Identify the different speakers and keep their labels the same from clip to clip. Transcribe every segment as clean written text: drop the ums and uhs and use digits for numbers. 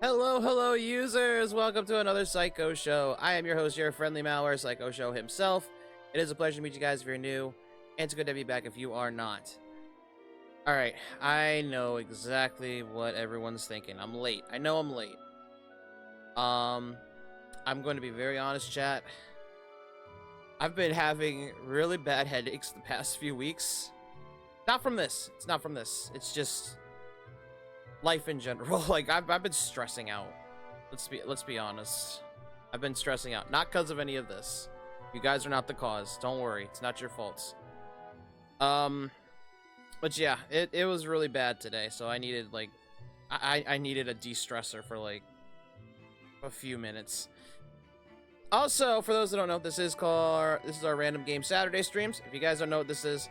Speaker 1: Hello, hello, users! Welcome to another Psycho Show. I am your host, your friendly malware, Psycho Show himself. It is a pleasure to meet you guys if you're new, and it's good to be back if you are not. Alright, I know exactly what everyone's thinking. I'm late. I know I'm late. I'm going to be very honest, chat. I've been having really bad headaches the past few weeks. Not from this. It's not from this. It's just life in general. Like I've been stressing out. Let's be honest. I've been stressing out, not because of any of this. You guys are not the cause. Don't worry, it's not your faults. But yeah, it was really bad today. So I needed like, I needed a de-stressor for like a few minutes. Also, for those that don't know, this is our Random Game Saturday streams. If you guys don't know what this is,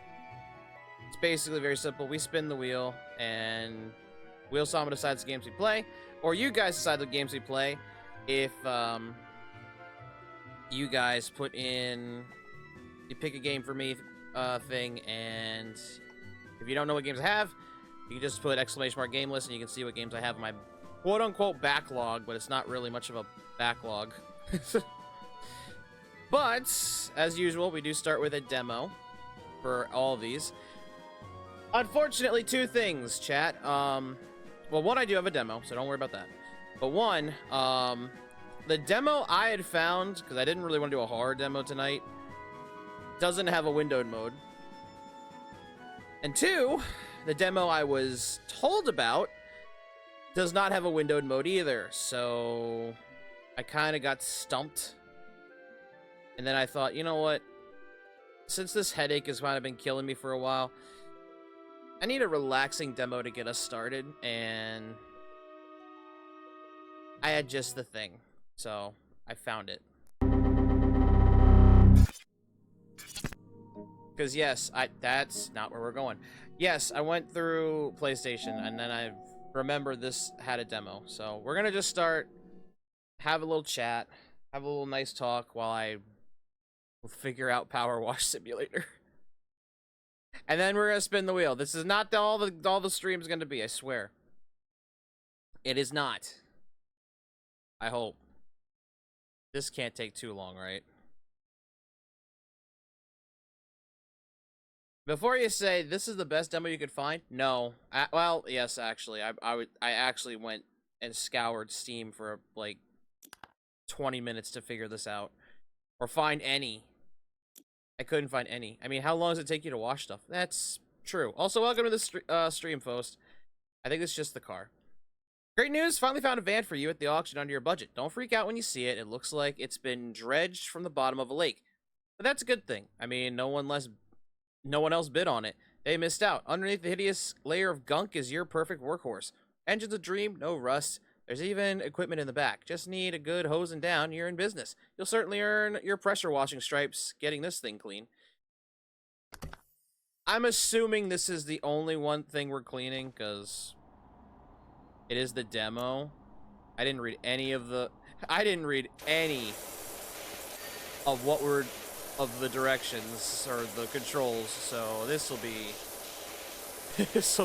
Speaker 1: it's basically very simple. We spin the wheel and Wheel Sama decides the games we play, or you guys decide the games we play. If you guys put in, you pick a game for me thing, and if you don't know what games I have, you can just put !game list and you can see what games I have in my quote-unquote backlog, but it's not really much of a backlog. But, as usual, we do start with a demo for all of these. Unfortunately, two things, chat. Well, one, I do have a demo, so don't worry about that. But one, the demo I had found, because I didn't really want to do a horror demo tonight, doesn't have a windowed mode. And two, the demo I was told about does not have a windowed mode either. So I kind of got stumped. And then I thought, you know what? Since this headache has kind of been killing me for a while, I need a relaxing demo to get us started, and I had just the thing, so I found it. Because yes, that's not where we're going. Yes, I went through PlayStation, and then I remembered this had a demo. So we're gonna just start, have a little chat, have a little nice talk while I figure out Power Wash Simulator. And then we're gonna spin the wheel. This is not all the stream's gonna be, I swear. It is not. I hope. This can't take too long, right? Before you say this is the best demo you could find, no. Well, yes, actually, I actually went and scoured Steam for like 20 minutes to figure this out, or find any. I couldn't find any. I mean, how long does it take you to wash stuff? That's true. Also, welcome to the stream, folks. I think it's just the car. Great news! Finally found a van for you at the auction under your budget. Don't freak out when you see it. It looks like it's been dredged from the bottom of a lake. But that's a good thing. I mean, no one else bid on it. They missed out. Underneath the hideous layer of gunk is your perfect workhorse. Engine's a dream, no rust. There's even equipment in the back. Just need a good hosing down, you're in business. You'll certainly earn your pressure washing stripes getting this thing clean. I'm assuming this is the only one thing we're cleaning, because it is the demo. I didn't read any of the directions or the controls, so this will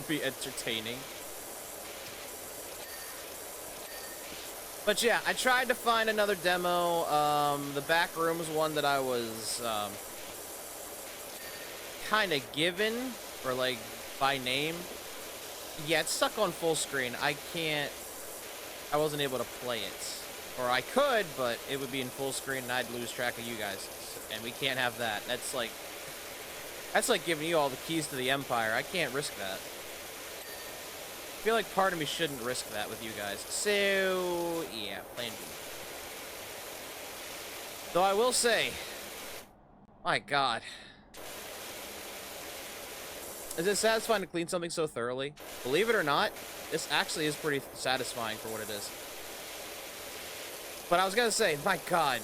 Speaker 1: be entertaining. But yeah, I tried to find another demo. The back room's one that I was kind of given, or like by name. Yeah, it's stuck on full screen. I wasn't able to play it. Or I could, but it would be in full screen and I'd lose track of you guys. And we can't have that. That's like giving you all the keys to the Empire. I can't risk that. I feel like part of me shouldn't risk that with you guys. So, yeah, plan B. Though I will say, my God. Is it satisfying to clean something so thoroughly? Believe it or not, this actually is pretty satisfying for what it is. But I was gonna say, my God,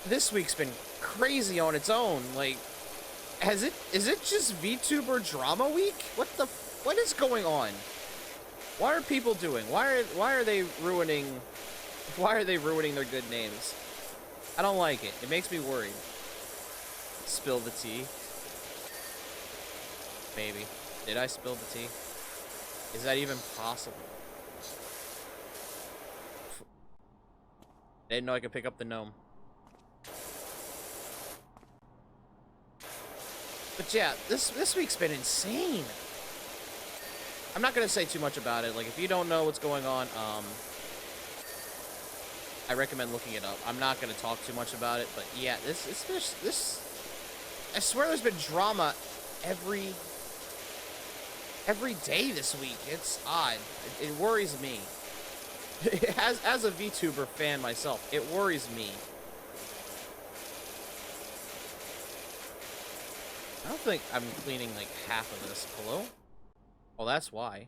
Speaker 1: this week's been crazy on its own. Like, is it just VTuber drama week? What is going on? What are people doing? Why are they ruining their good names? I don't like it. It makes me worried. Spill the tea. Maybe. Did I spill the tea? Is that even possible? I didn't know I could pick up the gnome. But yeah, this week's been insane. I'm not gonna say too much about it. Like, if you don't know what's going on, I recommend looking it up. I'm not gonna talk too much about it, but yeah, this I swear there's been drama every day this week. It's odd. It worries me. As a VTuber fan myself, it worries me. I don't think I'm cleaning like half of this. Hello? Well, that's why.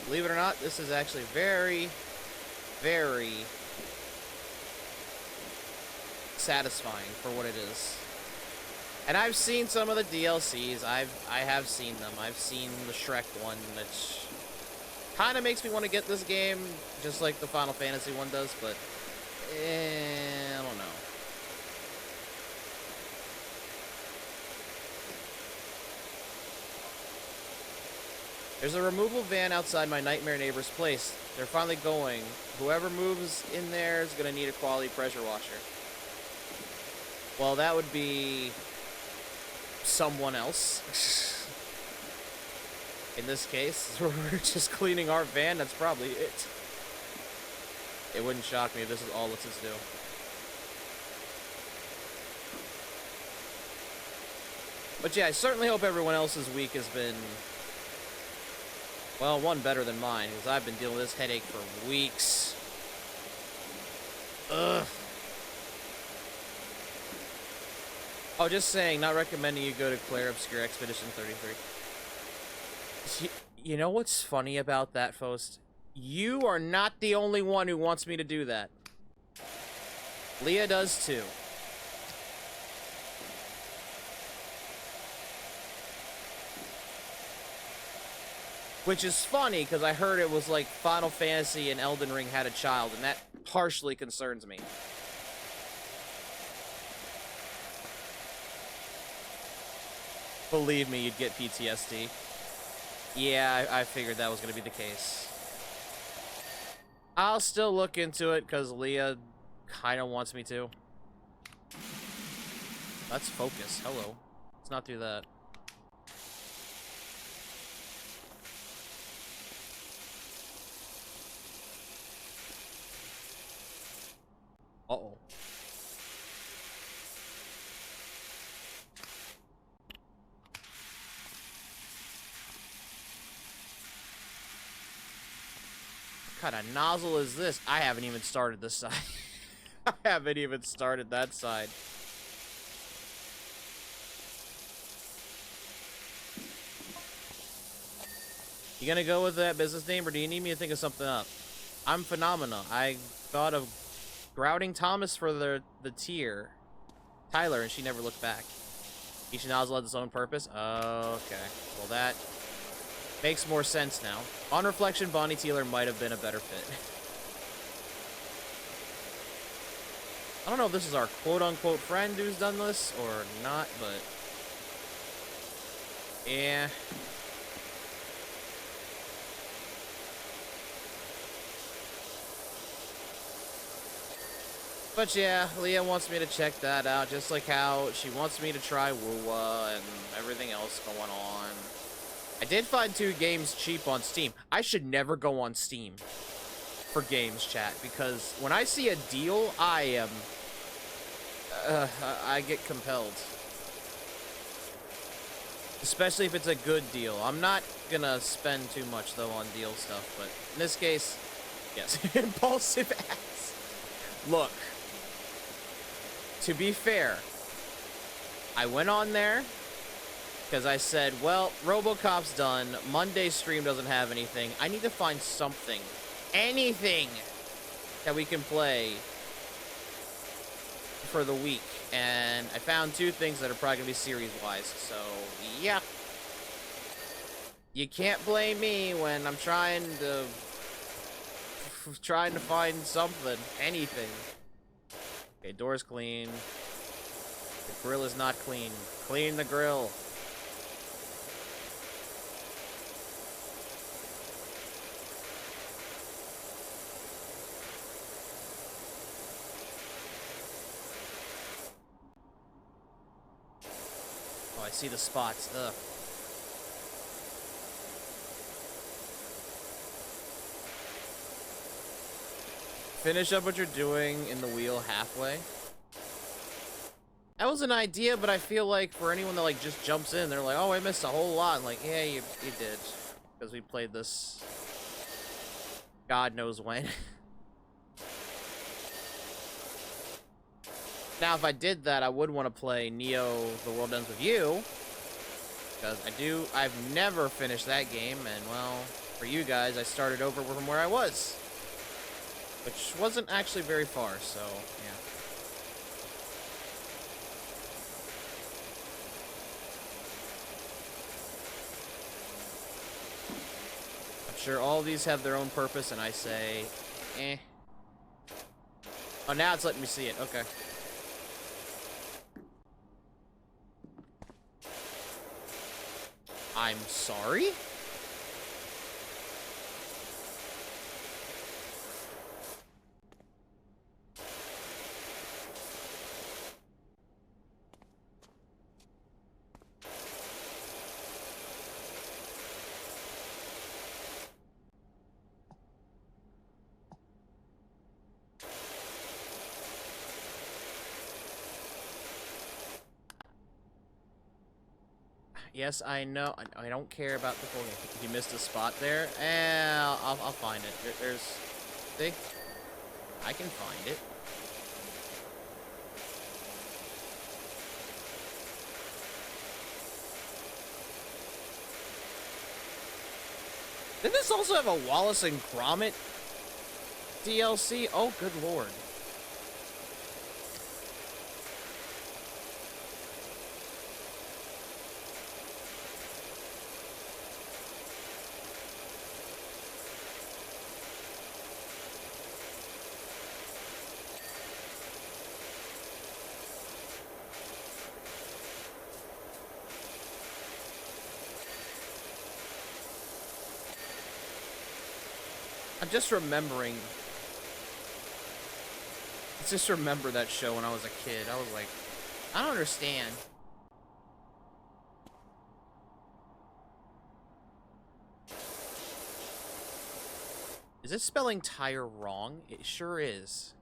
Speaker 1: Believe it or not, this is actually very, very satisfying for what it is. And I've seen some of the DLCs. I have seen them. I've seen the Shrek one, which kind of makes me want to get this game, just like the Final Fantasy one does, but I don't know. There's a removal van outside my nightmare neighbor's place. They're finally going. Whoever moves in there is going to need a quality pressure washer. Well, that would be someone else. In this case, we're just cleaning our van. That's probably it. It wouldn't shock me if this is all let's do. But yeah, I certainly hope everyone else's week has been, well, one better than mine, because I've been dealing with this headache for weeks. Ugh. Oh, just saying, not recommending you go to Claire Obscure Expedition 33. You know what's funny about that, Faust? You are not the only one who wants me to do that. Leah does too. Which is funny, because I heard it was like Final Fantasy and Elden Ring had a child, and that partially concerns me. Believe me, you'd get PTSD. Yeah, I figured that was going to be the case. I'll still look into it, because Leah kind of wants me to. Let's focus. Hello. Let's not do that. Uh-oh. What kind of nozzle is this? I haven't even started this side. I haven't even started that side. You gonna go with that business name, or do you need me to think of something up? I'm Phenomena. I thought of Grouting Thomas for the tier. Tyler, and she never looked back. Each nozzle has its own purpose? Okay. Well, that makes more sense now. On reflection, Bonnie Teeler might have been a better fit. I don't know if this is our quote-unquote friend who's done this or not, but yeah. But yeah, Leah wants me to check that out, just like how she wants me to try Woowa and everything else going on. I did find 2 games cheap on Steam. I should never go on Steam for games, chat, because when I see a deal, I get compelled. Especially if it's a good deal. I'm not gonna spend too much, though, on deal stuff, but in this case, yes. Impulsive ass. Look. To be fair, I went on there because I said, well, RoboCop's done. Monday's stream doesn't have anything. I need to find something, anything that we can play for the week. And I found 2 things that are probably going to be series-wise. So, yeah. You can't blame me when I'm trying to find something, anything. Okay, door's clean. The grill is not clean. Clean the grill. I see the spots. Ugh. Finish up what you're doing in the wheel halfway. That was an idea, but I feel like for anyone that like just jumps in, they're like, "Oh, I missed a whole lot." I'm like, yeah, you did, because we played this God knows when. Now, if I did that, I would want to play Neo: The World Ends With You, because I've never finished that game, and well, for you guys, I started over from where I was, which wasn't actually very far, so yeah. I'm sure all these have their own purpose, and I say, eh. Oh, now it's letting me see it. Okay. I'm sorry? Yes, I know. I don't care about the full game. If you missed a spot there, I'll find it. There's... See? I can find it. Didn't this also have a Wallace and Gromit DLC? Oh, good lord. I'm just remembering. I just remember that show when I was a kid. I was like, I don't understand. Is it spelling tire wrong? It sure is.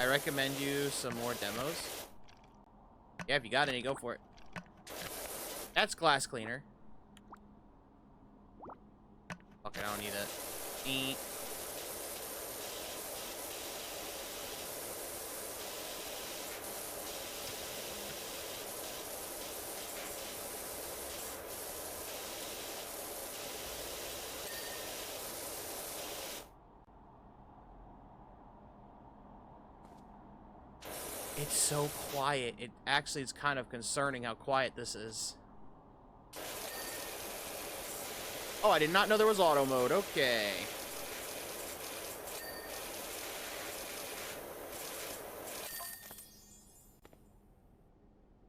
Speaker 1: I recommend you some more demos. Yeah, if you got any, go for it. That's glass cleaner. Okay, I don't need that. Eat. It's so quiet. It actually is kind of concerning how quiet this is. Oh, I did not know there was auto mode. Okay.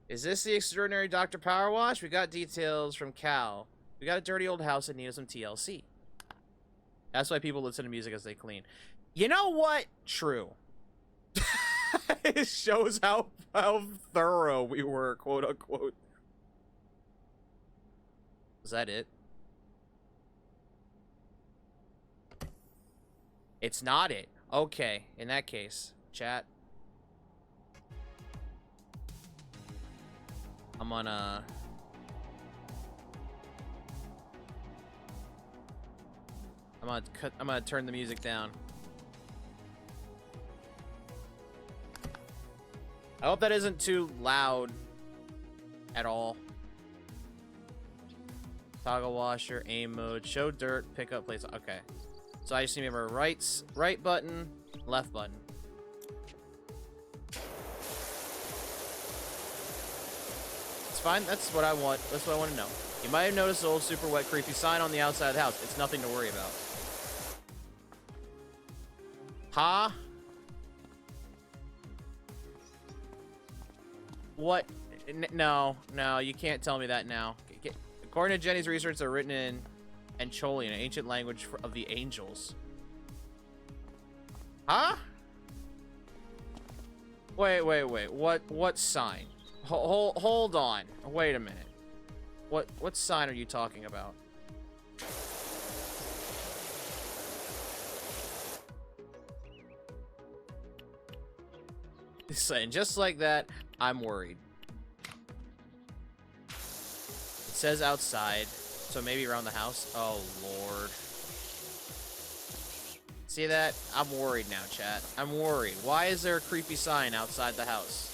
Speaker 1: Is this the extraordinary Dr. Power Wash? We got details from Cal. We got a dirty old house that needs some TLC. That's why people listen to music as they clean. You know what? True. It shows how thorough we were, quote unquote. Is that it? It's not it. Okay, in that case, chat. I'm gonna turn the music down. I hope that isn't too loud at all. Toggle washer, aim mode, show dirt, pick up place. Okay. So I just need to remember right button, left button. It's fine. That's what I want. That's what I want to know. You might have noticed the old super wet creepy sign on the outside of the house. It's nothing to worry about. Huh? What? No, you can't tell me that now. According to Jenny's research, they're written in Ancholian, an ancient language of the angels. Huh? Wait. What sign? Hold on. Wait a minute. What sign are you talking about? Saying just like that, I'm worried. It says outside, so maybe around the house. Oh lord. See that? I'm worried now, chat. I'm worried. Why is there a creepy sign outside the house?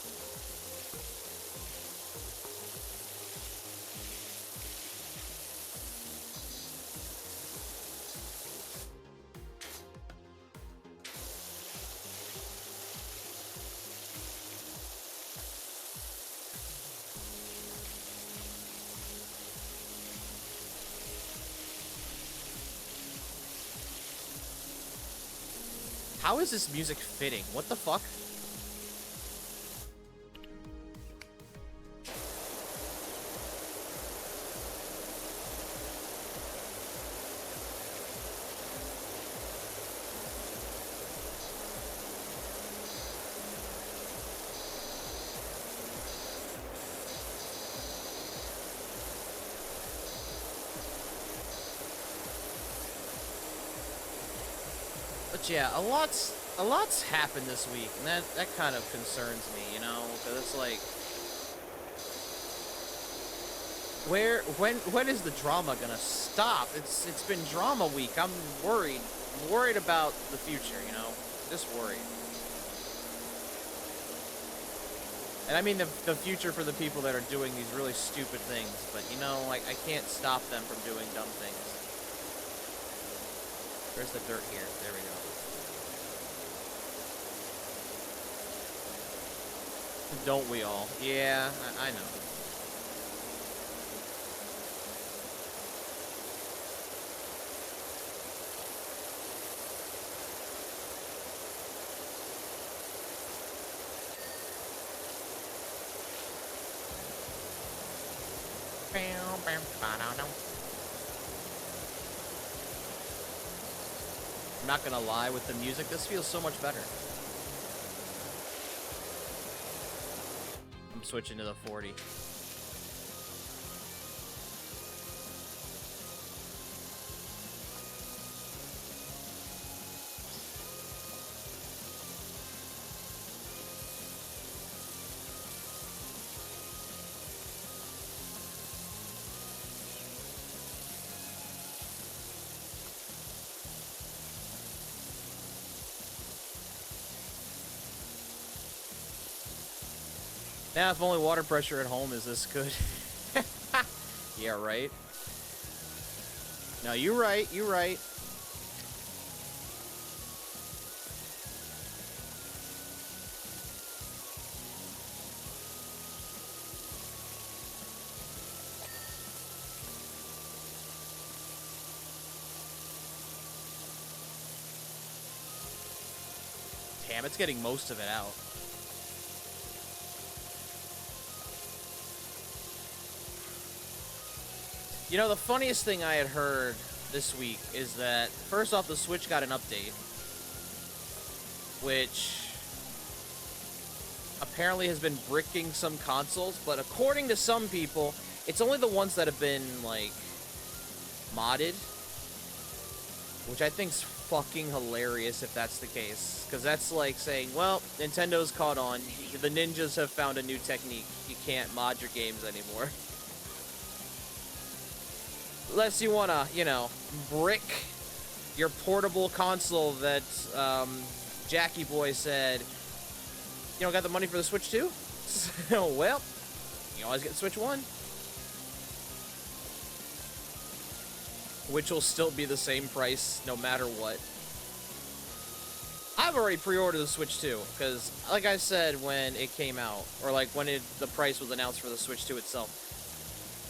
Speaker 1: How is this music fitting? What the fuck? But yeah, a lot's happened this week, and that kind of concerns me, you know, because it's like, when is the drama gonna stop? It's been drama week. I'm worried. I'm worried about the future, you know, just worried. And I mean the future for the people that are doing these really stupid things, but you know, like I can't stop them from doing dumb things. Where's the dirt here? There we go. Don't we all? Yeah, I know. I'm not gonna lie, with the music, this feels so much better. I'm switching to the 40. Now, if only water pressure at home is this good. Yeah, right? No, you're right, you're right. Damn, it's getting most of it out. You know, the funniest thing I had heard this week is that, first off, the Switch got an update, which apparently has been bricking some consoles, but according to some people, it's only the ones that have been, like, modded, which I think's fucking hilarious if that's the case, because that's like saying, well, Nintendo's caught on, the ninjas have found a new technique, you can't mod your games anymore. Unless you want to, you know, brick your portable console that Jackie Boy said, you don't got the money for the Switch 2? So, well, you always get the Switch 1. Which will still be the same price no matter what. I've already pre-ordered the Switch 2, because, like I said when it came out, or like when the price was announced for the Switch 2 itself,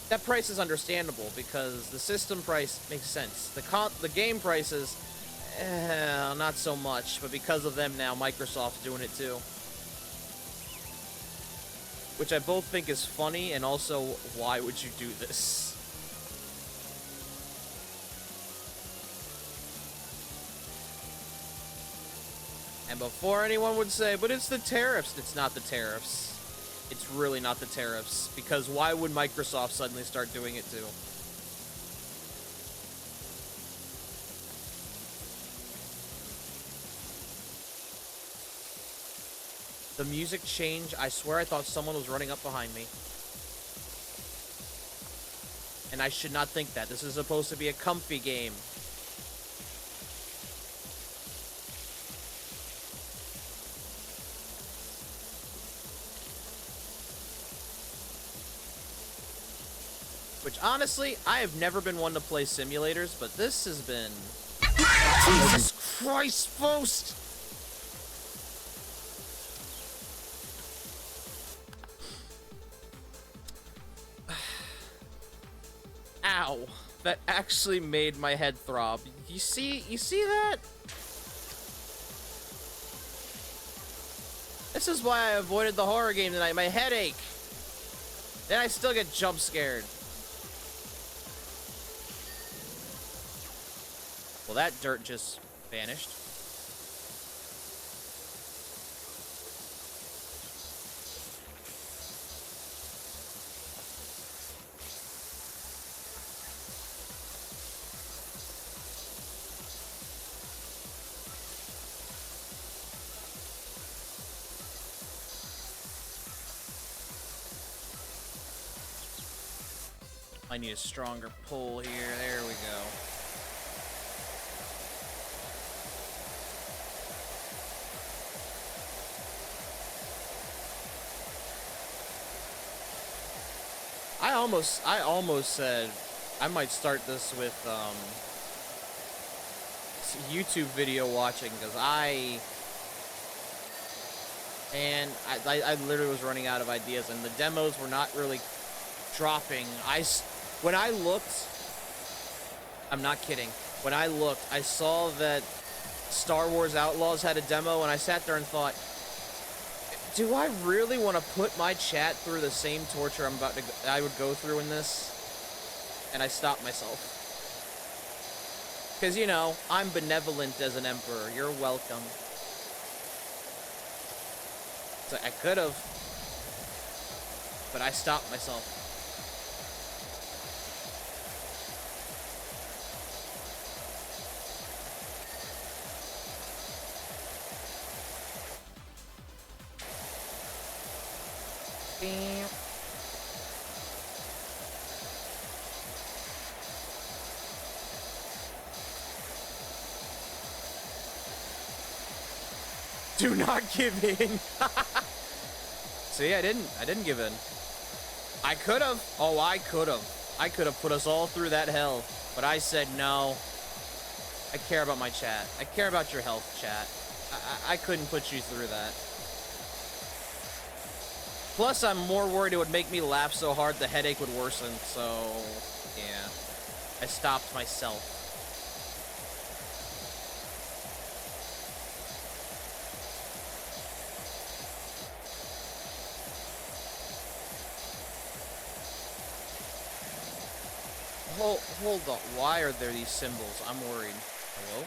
Speaker 1: that price is understandable because the system price makes sense. The game prices, not so much, but because of them now, Microsoft's doing it too. Which I both think is funny, and also, why would you do this? And before anyone would say, but it's the tariffs, it's not the tariffs. It's really not the tariffs, because why would Microsoft suddenly start doing it too? The music changed. I swear I thought someone was running up behind me. And I should not think that. This is supposed to be a comfy game. Which, honestly, I have never been one to play simulators, but this has been... Jesus Christ, Faust! Ow. That actually made my head throb. You see that? This is why I avoided the horror game tonight. My headache. Then I still get jump scared. Well, that dirt just vanished. I need a stronger pull here. There we go. I almost said I might start this with YouTube video watching, because I literally was running out of ideas, and the demos were not really dropping. When I looked, I'm not kidding. When I looked, I saw that Star Wars Outlaws had a demo, and I sat there and thought, do I really want to put my chat through the same torture I would go through in this? And I stopped myself. Because, you know, I'm benevolent as an emperor. You're welcome. So I could have, but I stopped myself. Do not give in. See, I didn't give in. I could have. Oh, I could have. I could have put us all through that hell. But I said no. I care about my chat. I care about your health, chat. I couldn't put you through that. Plus, I'm more worried it would make me laugh so hard the headache would worsen. So, yeah. I stopped myself. Hold on. Why are there these symbols? I'm worried. Hello?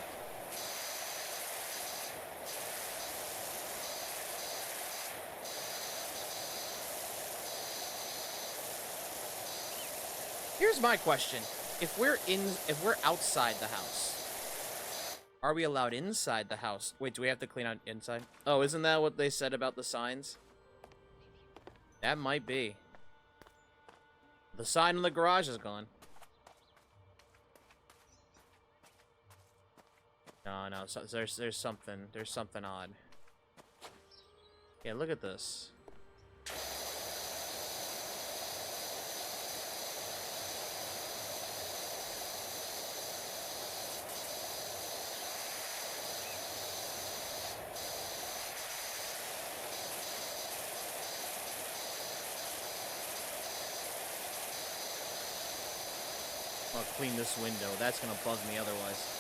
Speaker 1: Here's my question. If we're outside the house, are we allowed inside the house? Wait, do we have to clean out inside? Oh, isn't that what they said about the signs? That might be. The sign in the garage is gone. No, so there's something odd. Yeah, look at this. I'll clean this window. That's gonna bug me otherwise.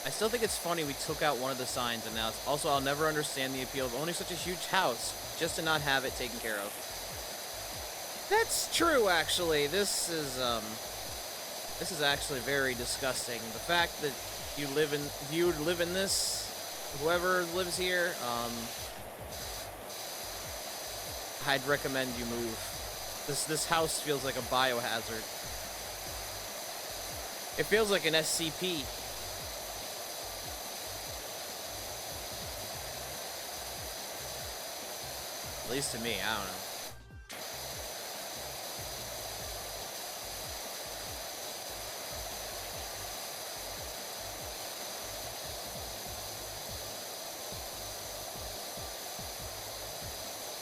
Speaker 1: I still think it's funny we took out one of the signs, and now it's also I'll never understand the appeal of owning such a huge house just to not have it taken care of. That's true, actually. This is actually very disgusting. The fact that you live in this, whoever lives here, I'd recommend you move. This house feels like a biohazard. It feels like an SCP. At least to me, I don't know.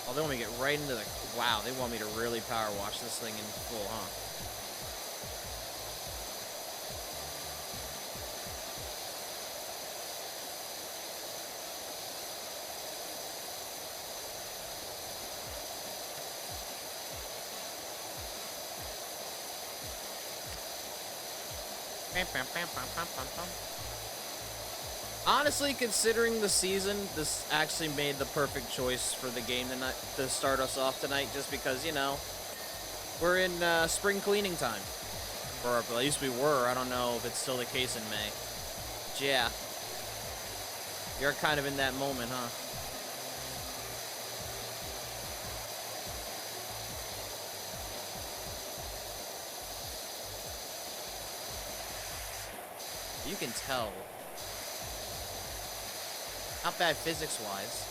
Speaker 1: Oh, they want me to get right into the... Wow, they want me to really power wash this thing in full, huh? Honestly, considering the season, this actually made the perfect choice for the game tonight to start us off tonight, just because, you know, we're in spring cleaning time. Or at least we were. I don't know if it's still the case in May. But yeah. You're kind of in that moment, huh? You can tell. Not bad physics-wise.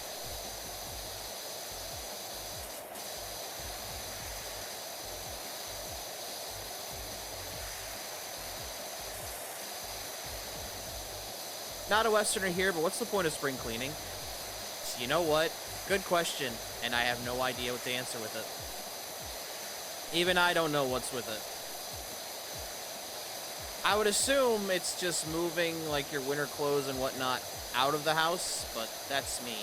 Speaker 1: Not a Westerner here, but what's the point of spring cleaning? You know what? Good question, and I have no idea what to answer with it. Even I don't know what's with it. I would assume it's just moving, like, your winter clothes and whatnot out of the house, but that's me.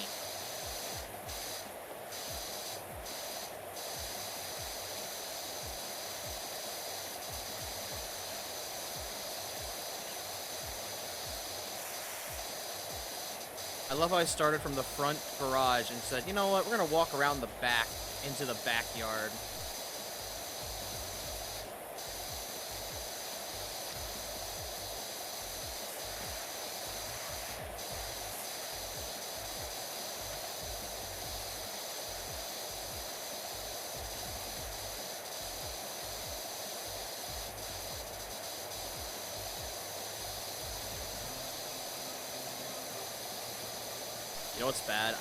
Speaker 1: I love how I started from the front garage and said, you know what, we're gonna walk around the back into the backyard. You know what's bad?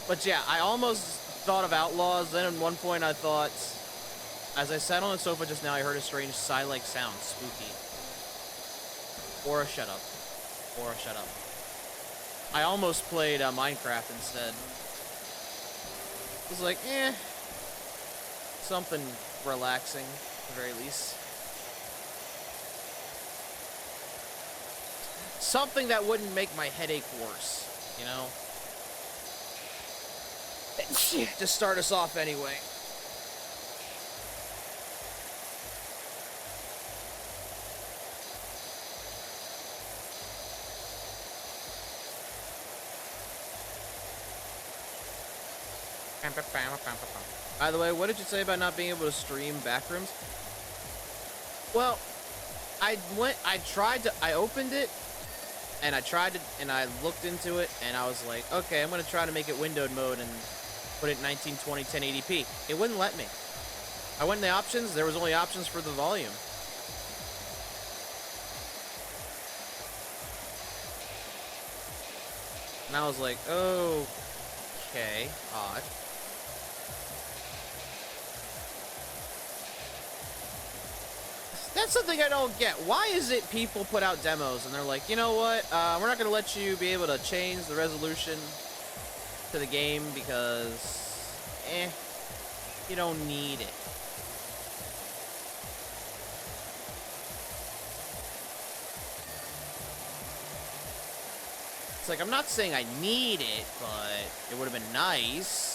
Speaker 1: But yeah, I almost thought of Outlaws. Then at one point I thought, as I sat on the sofa just now, I heard a strange sigh-like sound. Spooky. Or a shut up. Or a shut up. I almost played Minecraft instead. It was like, eh. Something relaxing, at the very least. Something that wouldn't make my headache worse, you know? To start us off anyway. By the way, what did you say about not being able to stream Backrooms? Well, I opened it, and I looked into it, and I was like, okay, I'm gonna try to make it windowed mode and put it in 1920 1080p. It wouldn't let me. I went in the options, there was only options for the volume. And I was like, okay, odd. That's something I don't get. Why is it people put out demos and they're like, you know what, we're not going to let you be able to change the resolution to the game because, you don't need it. It's like, I'm not saying I need it, but it would have been nice.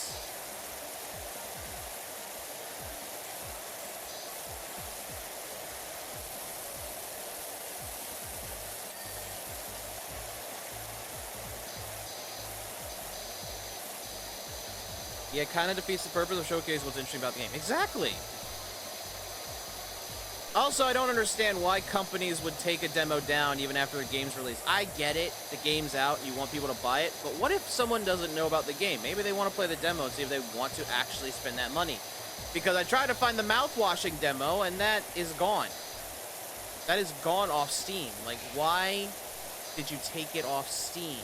Speaker 1: Yeah, it kind of defeats the purpose of showcasing what's interesting about the game. Exactly. Also, I don't understand why companies would take a demo down even after the game's released. I get it, the game's out, you want people to buy it, but what if someone doesn't know about the game? Maybe they want to play the demo and see if they want to actually spend that money. Because I tried to find the mouth-washing demo, and that is gone. That is gone off Steam. Like, why did you take it off Steam?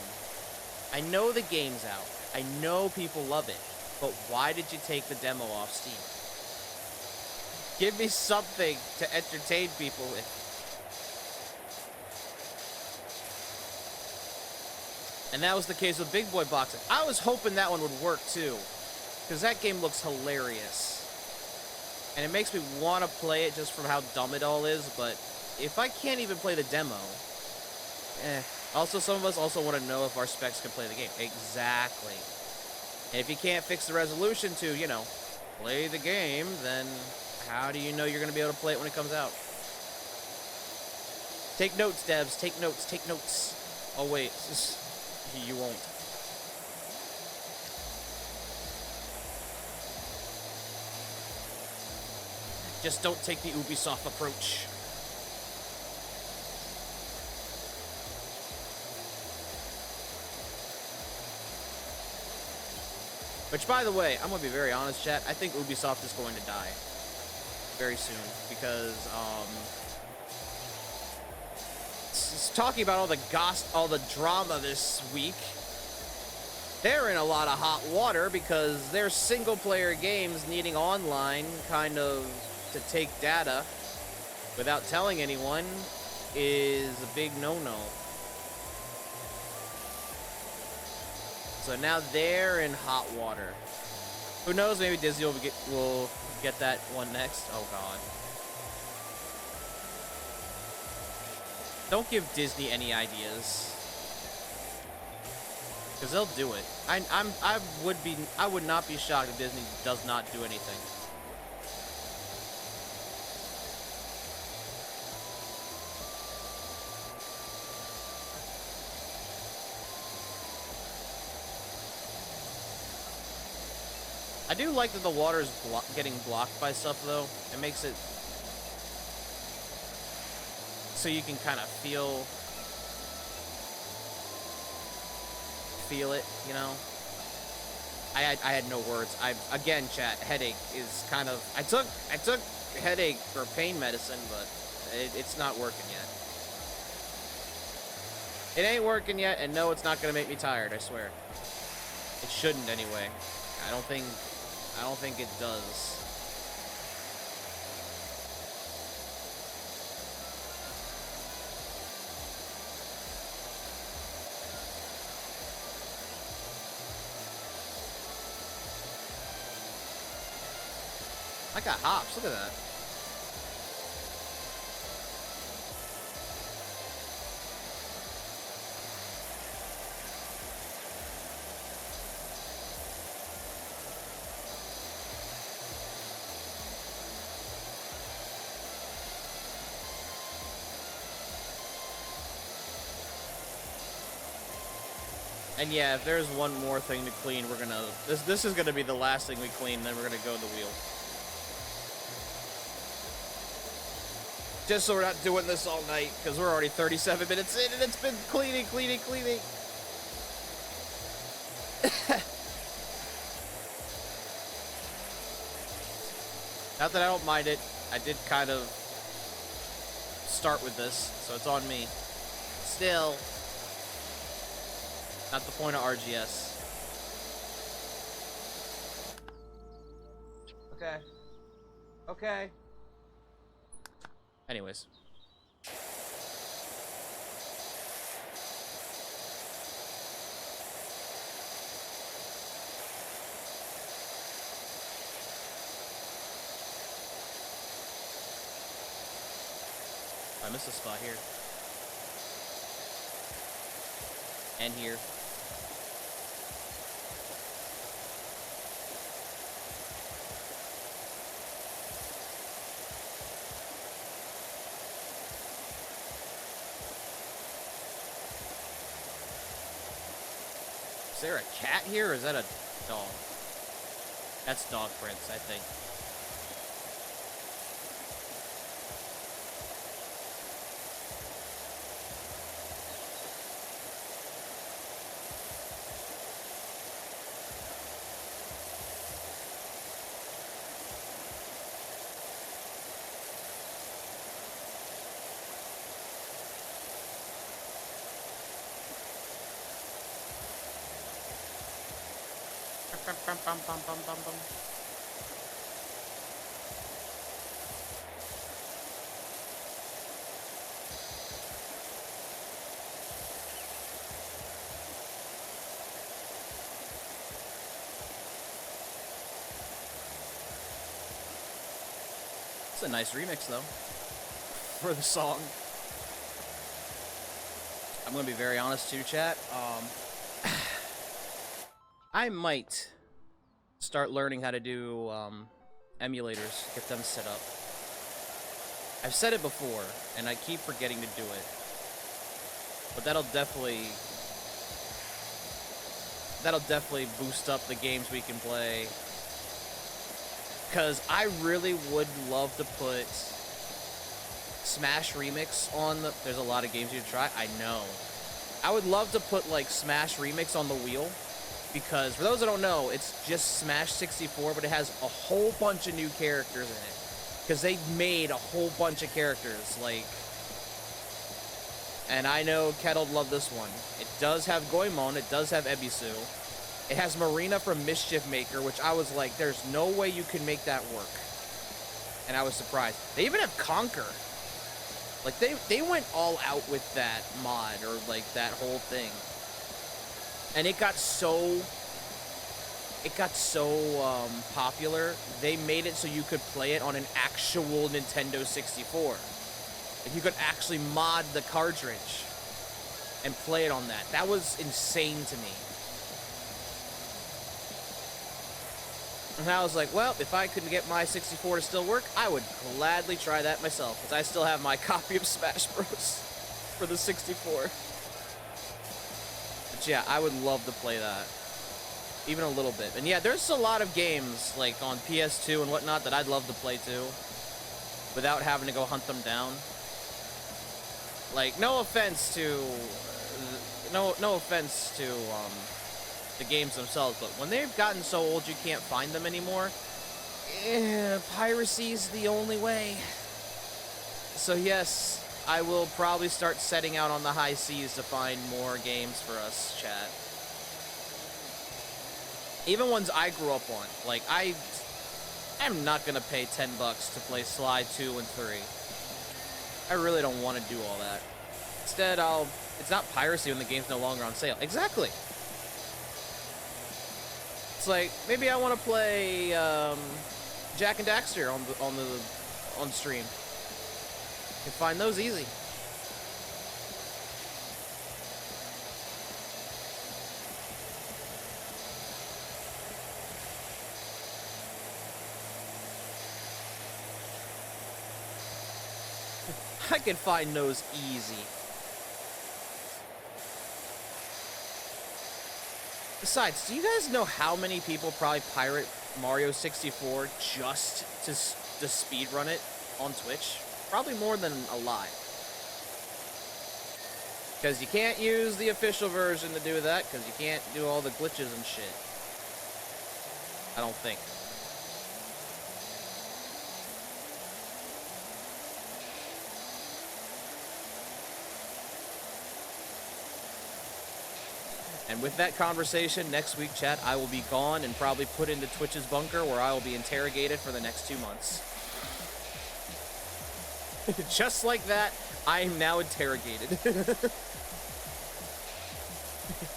Speaker 1: I know the game's out. I know people love it. But why did you take the demo off Steam? Give me something to entertain people with. And that was the case with Big Boy Boxing. I was hoping that one would work too, because that game looks hilarious. And it makes me want to play it just from how dumb it all is, but if I can't even play the demo, Also, some of us also want to know if our specs can play the game. Exactly. And if you can't fix the resolution to, you know, play the game, then how do you know you're going to be able to play it when it comes out? Take notes, devs. Take notes. Take notes. Oh, wait. You won't. Just don't take the Ubisoft approach. Which, by the way, I'm going to be very honest, chat. I think Ubisoft is going to die very soon because, talking about all the drama this week, they're in a lot of hot water because their single-player games needing online kind of to take data without telling anyone is a big no-no. So now they're in hot water. Who knows? Maybe Disney will get that one next. Oh God! Don't give Disney any ideas, because they'll do it. I would not be shocked if Disney does not do anything. I do like that the water is getting blocked by stuff, though. It makes it so you can kind of feel it, you know? I had no words. Again, chat, headache is kind of... I took headache or pain medicine, but it's not working yet. It ain't working yet, and no, it's not going to make me tired, I swear. It shouldn't, anyway. I don't think it does. I got hops. Look at that. And yeah, if there's one more thing to clean, we're gonna... This is gonna be the last thing we clean, then we're gonna go to the wheel. Just so we're not doing this all night, because we're already 37 minutes in, and it's been cleaning. Not that I don't mind it. I did kind of start with this, so it's on me. Still... Not the point of RGS. Okay. Anyways. I missed a spot here. And here. Is there a cat here, or is that a dog? That's Dog Prince, I think. It's a nice remix, though, for the song. I'm gonna be very honest too, chat. I might start learning how to do emulators, get them set up. I've said it before, and I keep forgetting to do it. But that'll definitely boost up the games we can play. Because I really would love to put Smash Remix on the... There's a lot of games you could try, I know. I would love to put, like, Smash Remix on the wheel. Because, for those that don't know, it's just Smash 64, but it has a whole bunch of new characters in it. Because they made a whole bunch of characters, like... And I know Kettle'd love this one. It does have Goemon, it does have Ebisu. It has Marina from Mischief Maker, which I was like, there's no way you can make that work. And I was surprised. They even have Conquer. Like, they went all out with that mod, or, like, that whole thing. And it got so popular, they made it so you could play it on an actual Nintendo 64. Like, you could actually mod the cartridge and play it on that. That was insane to me. And I was like, well, if I could get my 64 to still work, I would gladly try that myself, because I still have my copy of Smash Bros. For the 64. But yeah, I would love to play that. Even a little bit. And yeah, there's a lot of games, like, on PS2 and whatnot, that I'd love to play too, without having to go hunt them down. Like, no offense to... No offense to, the games themselves, but when they've gotten so old you can't find them anymore, piracy's the only way. So yes, I will probably start setting out on the high seas to find more games for us, chat. Even ones I grew up on. Like, I'm not gonna pay $10 to play Sly 2 and 3. I really don't want to do all that. Instead, it's not piracy when the game's no longer on sale. Exactly. It's like, maybe I want to play Jak and Daxter on stream. You can find those easy. I can find those easy. Besides, do you guys know how many people probably pirate Mario 64 just to speedrun it on Twitch? Probably more than a lot. Because you can't use the official version to do that, because you can't do all the glitches and shit. I don't think. And with that conversation, next week, chat, I will be gone and probably put into Twitch's bunker where I will be interrogated for the next 2 months. Just like that, I am now interrogated.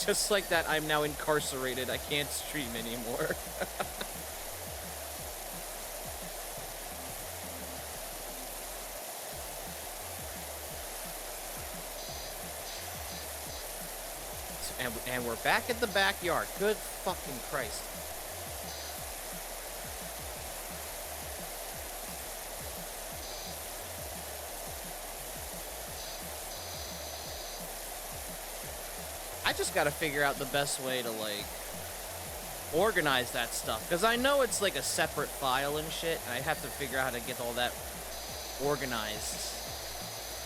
Speaker 1: Just like that, I'm now incarcerated. I can't stream anymore. And we're back at the backyard. Good fucking Christ. I just gotta figure out the best way to, like, organize that stuff. Because I know it's like a separate file and shit, and I have to figure out how to get all that organized.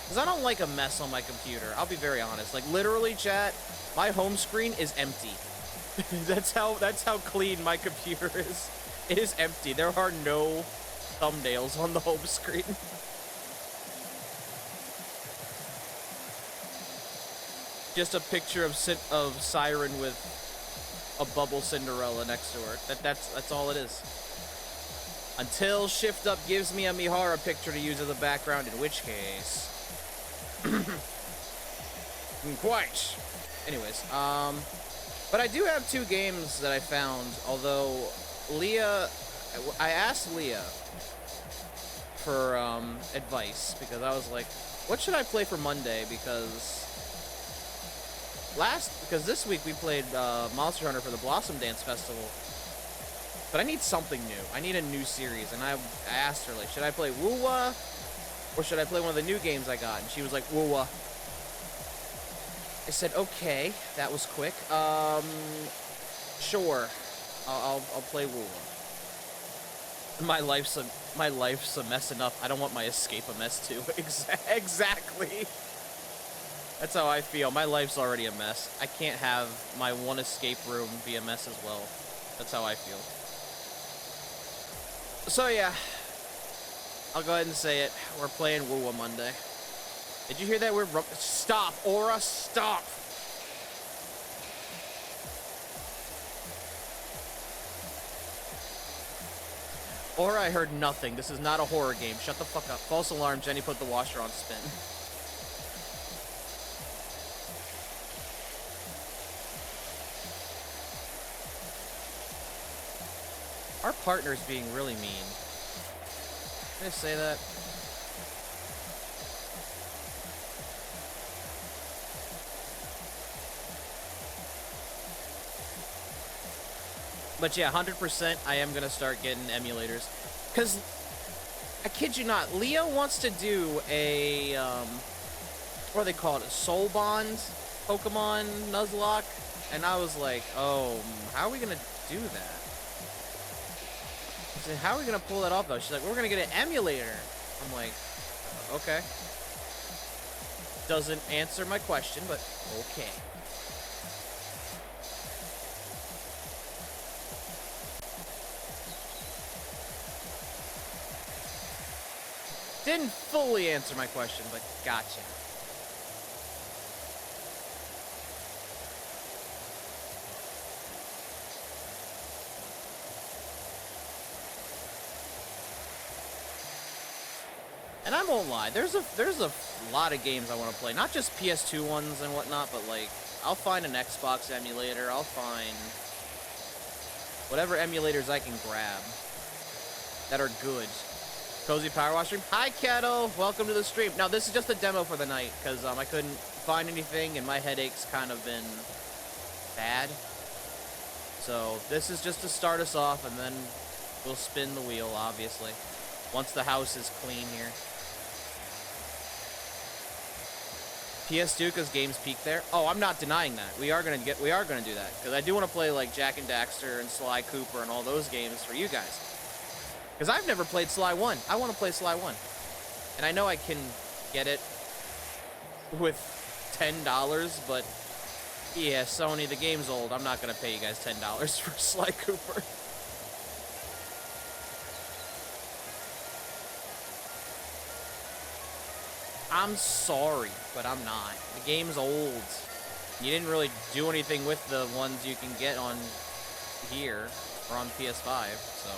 Speaker 1: Because I don't like a mess on my computer. I'll be very honest. Like, literally, chat, my home screen is empty. That's how clean my computer is. It is empty. There are no thumbnails on the home screen. Just a picture of Siren with a bubble Cinderella next to her. That's all it is. Until Shift Up gives me a Mihara picture to use as a background, in which case... Quite. Anyways, but I do have 2 games that I found, although I asked Leah for advice, because I was like, what should I play for Monday? Because this week we played Monster Hunter for the Blossom Dance Festival, but I need something new. I need a new series, and I asked her, like, should I play Wuwa, or should I play one of the new games I got? And she was like, Wuwa. I said, okay, that was quick. Sure, I'll play Wuwa. My life's a mess enough. I don't want my escape a mess too. Exactly. That's how I feel. My life's already a mess. I can't have my one escape room be a mess as well. That's how I feel. So yeah, I'll go ahead and say it. We're playing Wuwa Monday. Did you hear that? Stop, Aura, stop! Aura, I heard nothing. This is not a horror game. Shut the fuck up. False alarm, Jenny put the washer on spin. Our partner's being really mean. Did I say that? But yeah, 100% I am going to start getting emulators. Because, I kid you not, Leo wants to do a, what do they call it? A Soul Bond Pokemon Nuzlocke? And I was like, oh, how are we going to do that? I said, how are we going to pull that off, though? She's like, we're going to get an emulator. I'm like, okay. Doesn't answer my question, but okay. Didn't fully answer my question, but gotcha. And I won't lie, there's a lot of games I want to play. Not just PS2 ones and whatnot, but like, I'll find an Xbox emulator, I'll find whatever emulators I can grab that are good. Cozy Power Wash stream. Hi, Kettle. Welcome to the stream. Now, this is just a demo for the night, because I couldn't find anything, and my headache's kind of been bad. So, this is just to start us off, and then we'll spin the wheel, obviously, once the house is clean here. PS2, because games peak there. Oh, I'm not denying that. We are gonna do that, because I do want to play, like, Jak and Daxter and Sly Cooper and all those games for you guys. Because I've never played Sly 1. I want to play Sly 1. And I know I can get it with $10, but yeah, Sony, the game's old. I'm not going to pay you guys $10 for Sly Cooper. I'm sorry, but I'm not. The game's old. You didn't really do anything with the ones you can get on here or on PS5, so...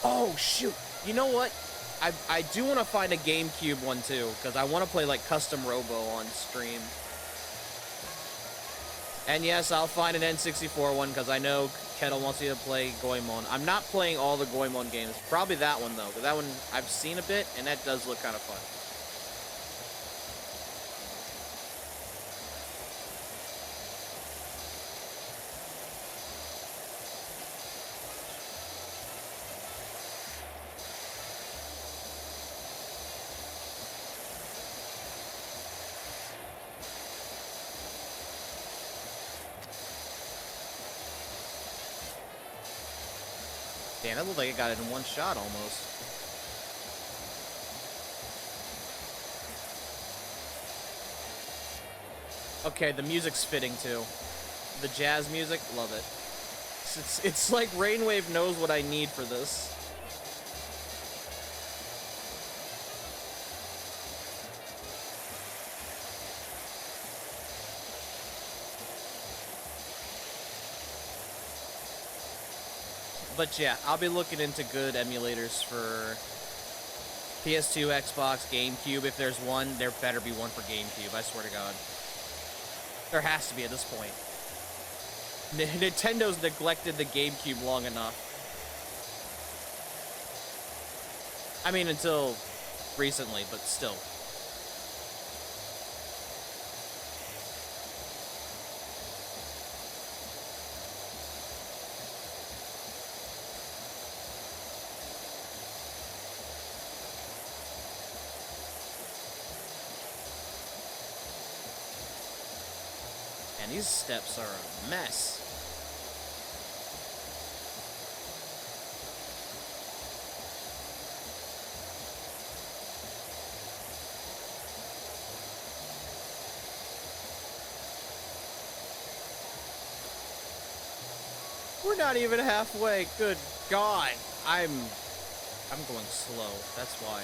Speaker 1: Oh, shoot. You know what? I do want to find a GameCube one, too, because I want to play, like, Custom Robo on stream. And yes, I'll find an N64 one, because I know Kettle wants me to play Goemon. I'm not playing all the Goemon games. Probably that one, though, because that one I've seen a bit, and that does look kind of fun. Damn, that looked like it got it in one shot almost. Okay, the music's fitting too. The jazz music, love it. It's like Rainwave knows what I need for this. But yeah, I'll be looking into good emulators for PS2, Xbox, GameCube. If there's one, there better be one for GameCube, I swear to God. There has to be at this point. Nintendo's neglected the GameCube long enough. I mean, until recently, but still. And these steps are a mess. We're not even halfway. Good God. I'm going slow. That's why.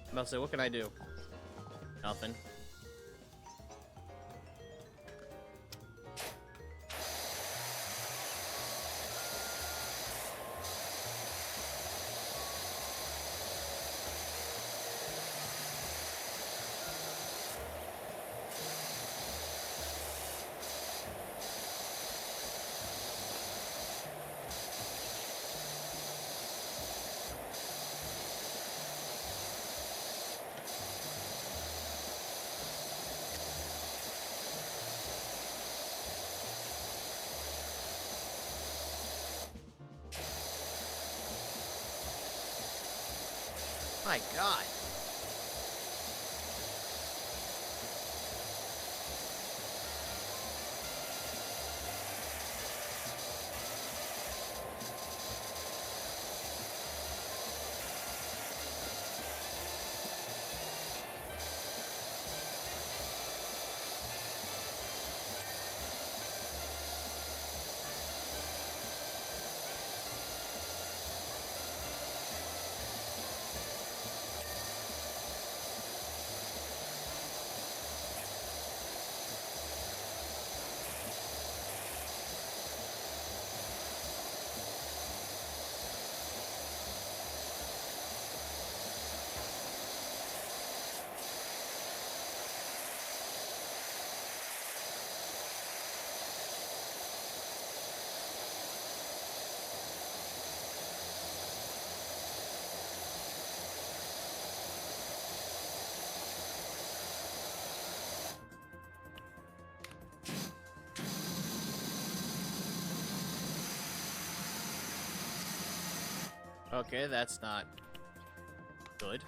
Speaker 1: I'm about to say, what can I do? Nothing. My God. Okay, that's not good.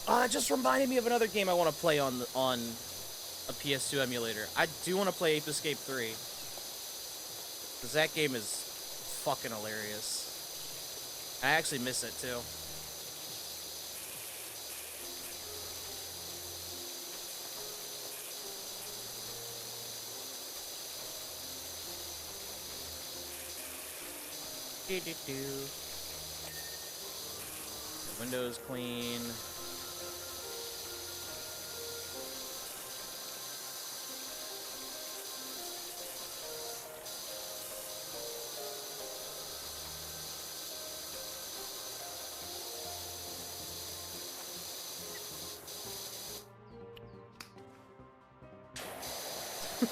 Speaker 1: It just reminded me of another game I want to play on a PS2 emulator. I do want to play Ape Escape 3. Because that game is fucking hilarious. I actually miss it, too. The window's clean.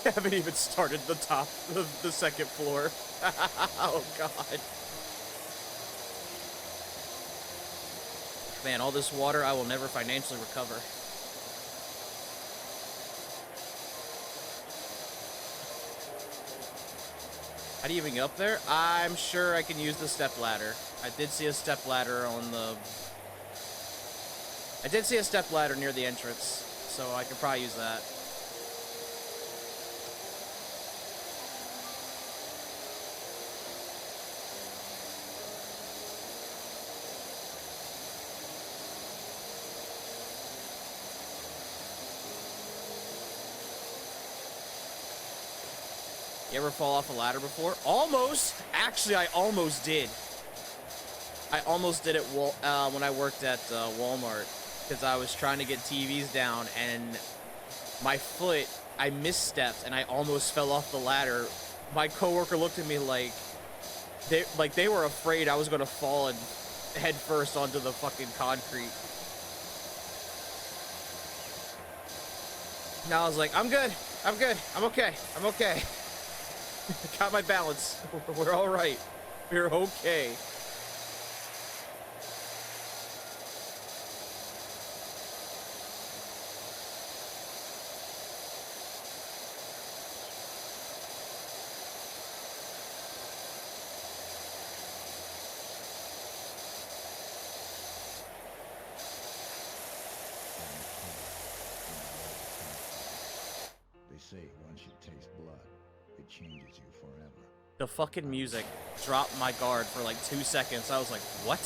Speaker 1: Haven't even started the top of the second floor. Oh god. Man, all this water, I will never financially recover. How do you even get up there? I'm sure I can use the step ladder. I did see a step ladder on the... I did see a step ladder near the entrance, so I could probably use that. You ever fall off a ladder before? Almost! Actually, I almost did. I almost did it when I worked at Walmart, because I was trying to get TVs down, and my foot, I misstepped, and I almost fell off the ladder. My coworker looked at me like they were afraid I was going to fall and head first onto the fucking concrete. Now I was like, I'm good, I'm okay, I'm okay. Got my balance. We're all right. We're okay.
Speaker 2: They say once you taste blood, it changes you forever.
Speaker 1: The fucking music dropped my guard for like 2 seconds. I was like, what?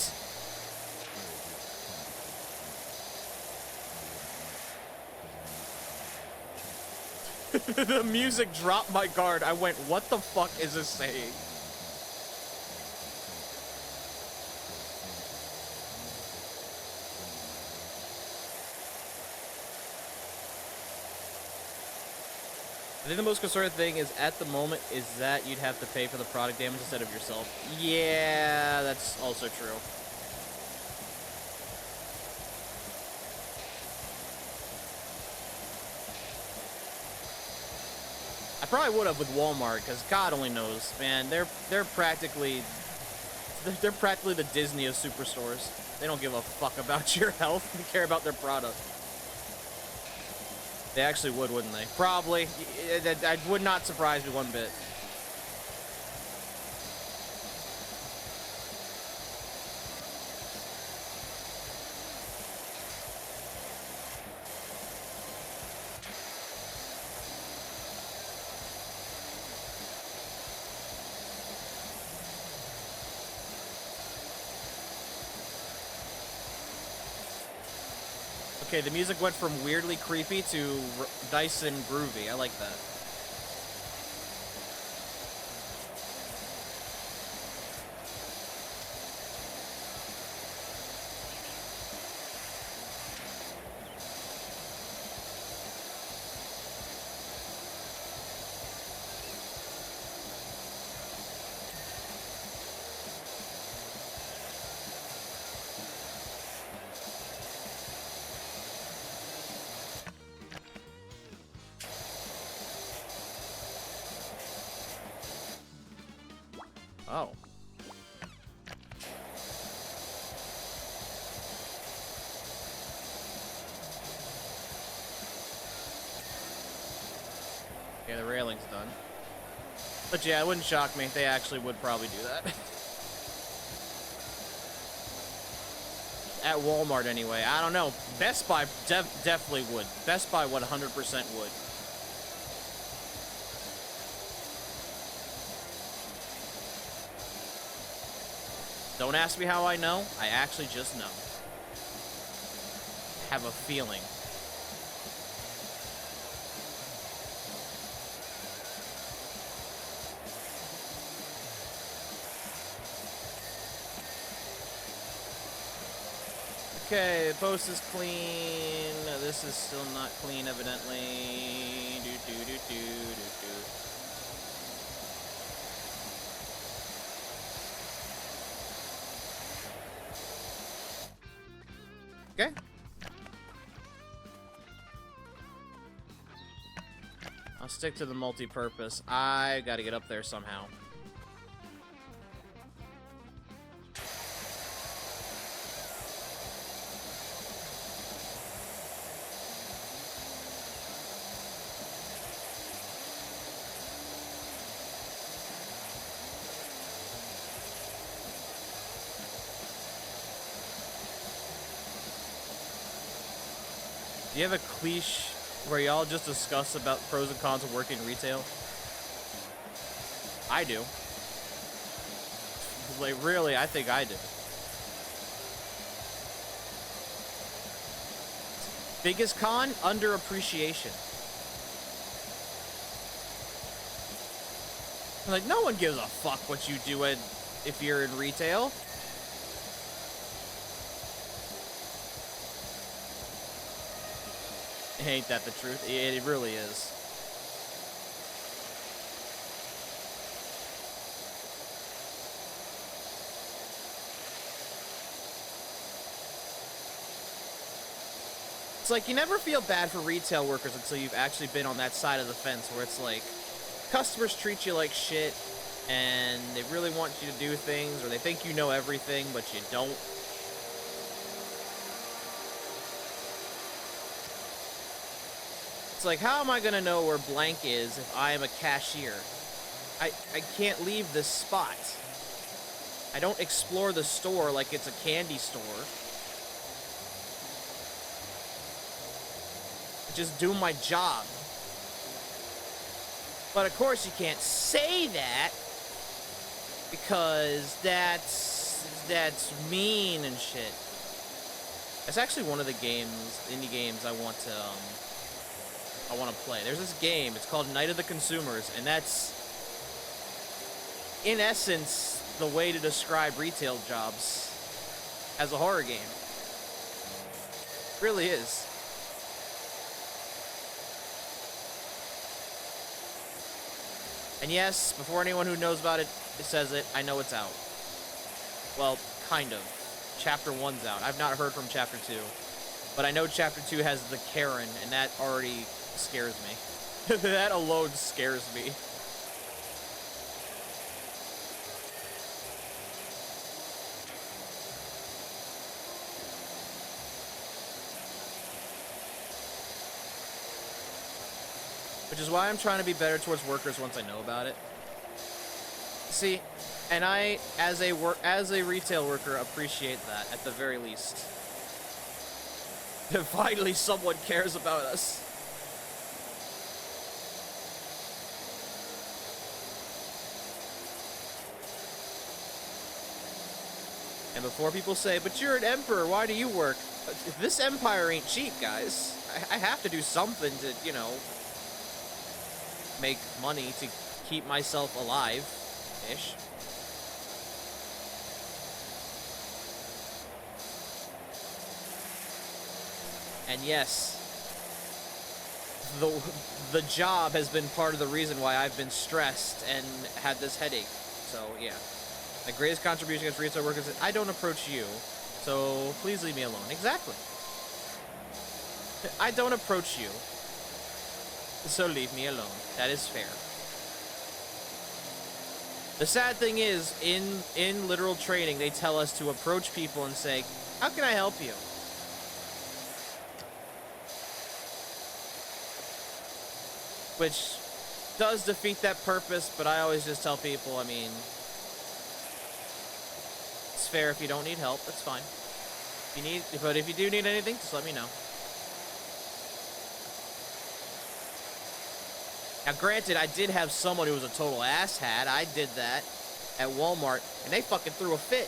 Speaker 1: The music dropped my guard. I went, what the fuck is this saying? I think the most concerning thing is, at the moment, is that you'd have to pay for the product damage instead of yourself. Yeah, that's also true. I probably would have with Walmart, because God only knows, man. They're practically the Disney of superstores. They don't give a fuck about your health. They care about their product. They actually would, wouldn't they? Probably. That would not surprise me one bit. Okay, the music went from weirdly creepy to nice and groovy. I like that. Oh. Okay, the railing's done. But yeah, it wouldn't shock me. They actually would probably do that. At Walmart, anyway. I don't know. Best Buy definitely would. Best Buy 100% would. Don't ask me how I know. I actually just know. Have a feeling. Okay, post is clean. This is still not clean, evidently. Okay. I'll stick to the multi-purpose. I gotta get up there somehow. Do you have a cliche where y'all just discuss about pros and cons of working retail? I do. Like, really, I think I do. Biggest con? Underappreciation. Like, no one gives a fuck what you do if you're in retail. Ain't that the truth? It really is. It's like you never feel bad for retail workers until you've actually been on that side of the fence where it's like customers treat you like shit and they really want you to do things, or they think you know everything but you don't. It's like, how am I gonna know where blank is if I am a cashier? I can't leave this spot. I don't explore the store like it's a candy store. I just do my job. But of course you can't say that because that's mean and shit. That's actually one of the indie games I want to play. There's this game, it's called Night of the Consumers, and that's, in essence, the way to describe retail jobs as a horror game. It really is. And yes, before anyone who knows about it says it, I know it's out. Well, kind of. Chapter 1's out. I've not heard from Chapter 2. But I know Chapter 2 has the Karen, and that already scares me. That alone scares me. Which is why I'm trying to be better towards workers once I know about it. See, and I, as a retail worker, appreciate that at the very least. That finally someone cares about us. And before people say, but you're an emperor, why do you work? This empire ain't cheap, guys. I have to do something to, you know, make money to keep myself alive-ish. And yes, the job has been part of the reason why I've been stressed and had this headache. So yeah, my greatest contribution against retail workers is I don't approach you, so please leave me alone. Exactly. I don't approach you, so leave me alone. That is fair. The sad thing is, in literal training, they tell us to approach people and say, how can I help you? Which does defeat that purpose, but I always just tell people, I mean, it's fair if you don't need help, that's fine. But if you do need anything, just let me know. Now, granted, I did have someone who was a total asshat. I did that at Walmart, and they fucking threw a fit.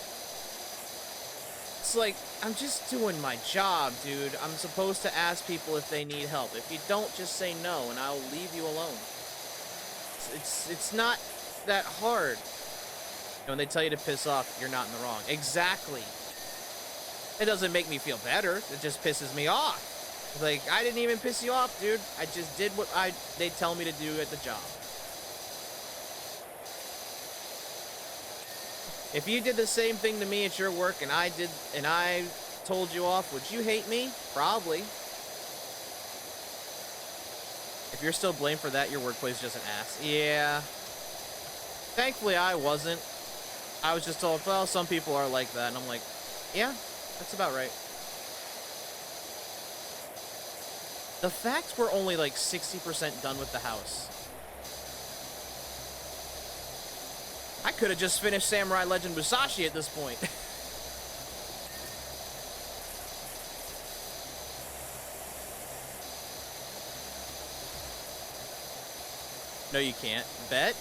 Speaker 1: It's like, I'm just doing my job, dude. I'm supposed to ask people if they need help. If you don't, just say no, and I'll leave you alone. It's not that hard. And when they tell you to piss off, you're not in the wrong. Exactly. It doesn't make me feel better. It just pisses me off. Like, I didn't even piss you off, dude. I just did what they tell me to do at the job. If you did the same thing to me at your work and I told you off, would you hate me? Probably. If If you're still blamed for that, your workplace is just an ass. Yeah. Thankfully, I wasn't. I was just told, well, some people are like that. And I'm like, yeah, that's about right. The fact we're only like 60% done with the house. I could have just finished Samurai Legend Musashi at this point. No, you can't. Bet?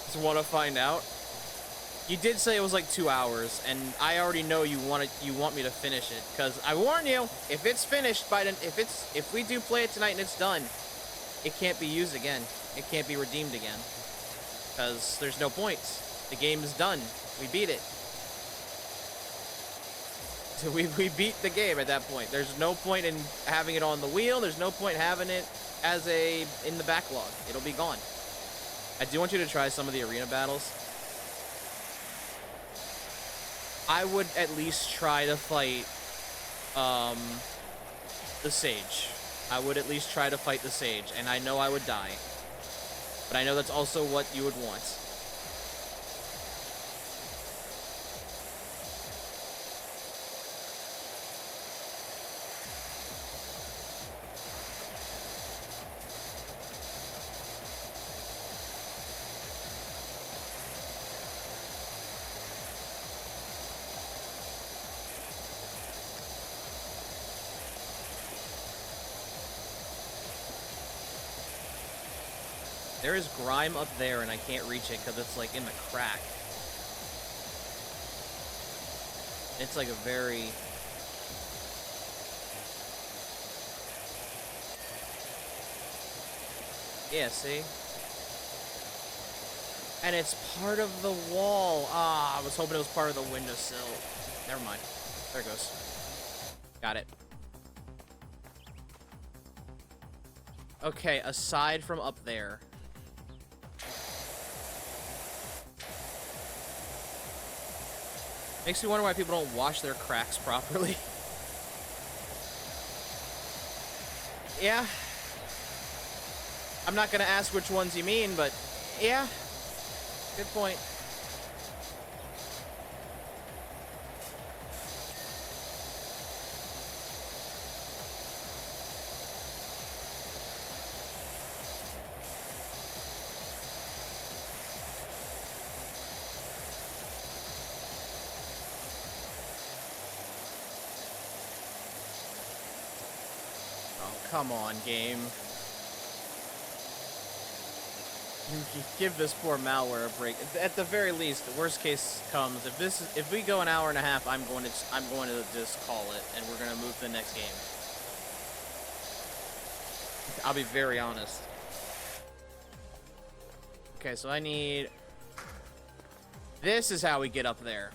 Speaker 1: Just want to find out. You did say it was like 2 hours, and I already know you want me to finish it, because I warn you, if it's finished by if we do play it tonight and it's done, it can't be used again. It can't be redeemed again, because there's no points. The game is done. We beat it. So we beat the game at that point. There's no point in having it on the wheel. There's no point having it as in the backlog. It'll be gone. I do want you to try some of the arena battles. I would at least try to fight the Sage. I would at least try to fight the Sage, and I know I would die. But I know that's also what you would want. There is grime up there, and I can't reach it because it's like in the crack. It's like a very... Yeah, see? And it's part of the wall. Ah, I was hoping it was part of the windowsill. Never mind. There it goes. Got it. Okay, aside from up there... Makes me wonder why people don't wash their cracks properly. Yeah. I'm not gonna ask which ones you mean, but yeah. Good point. Come on, game. You give this poor malware a break. At the very least, the worst case comes if we go an hour and a half, I'm going to just call it, and we're going to move to the next game. I'll be very honest. Okay, so I need... This is how we get up there.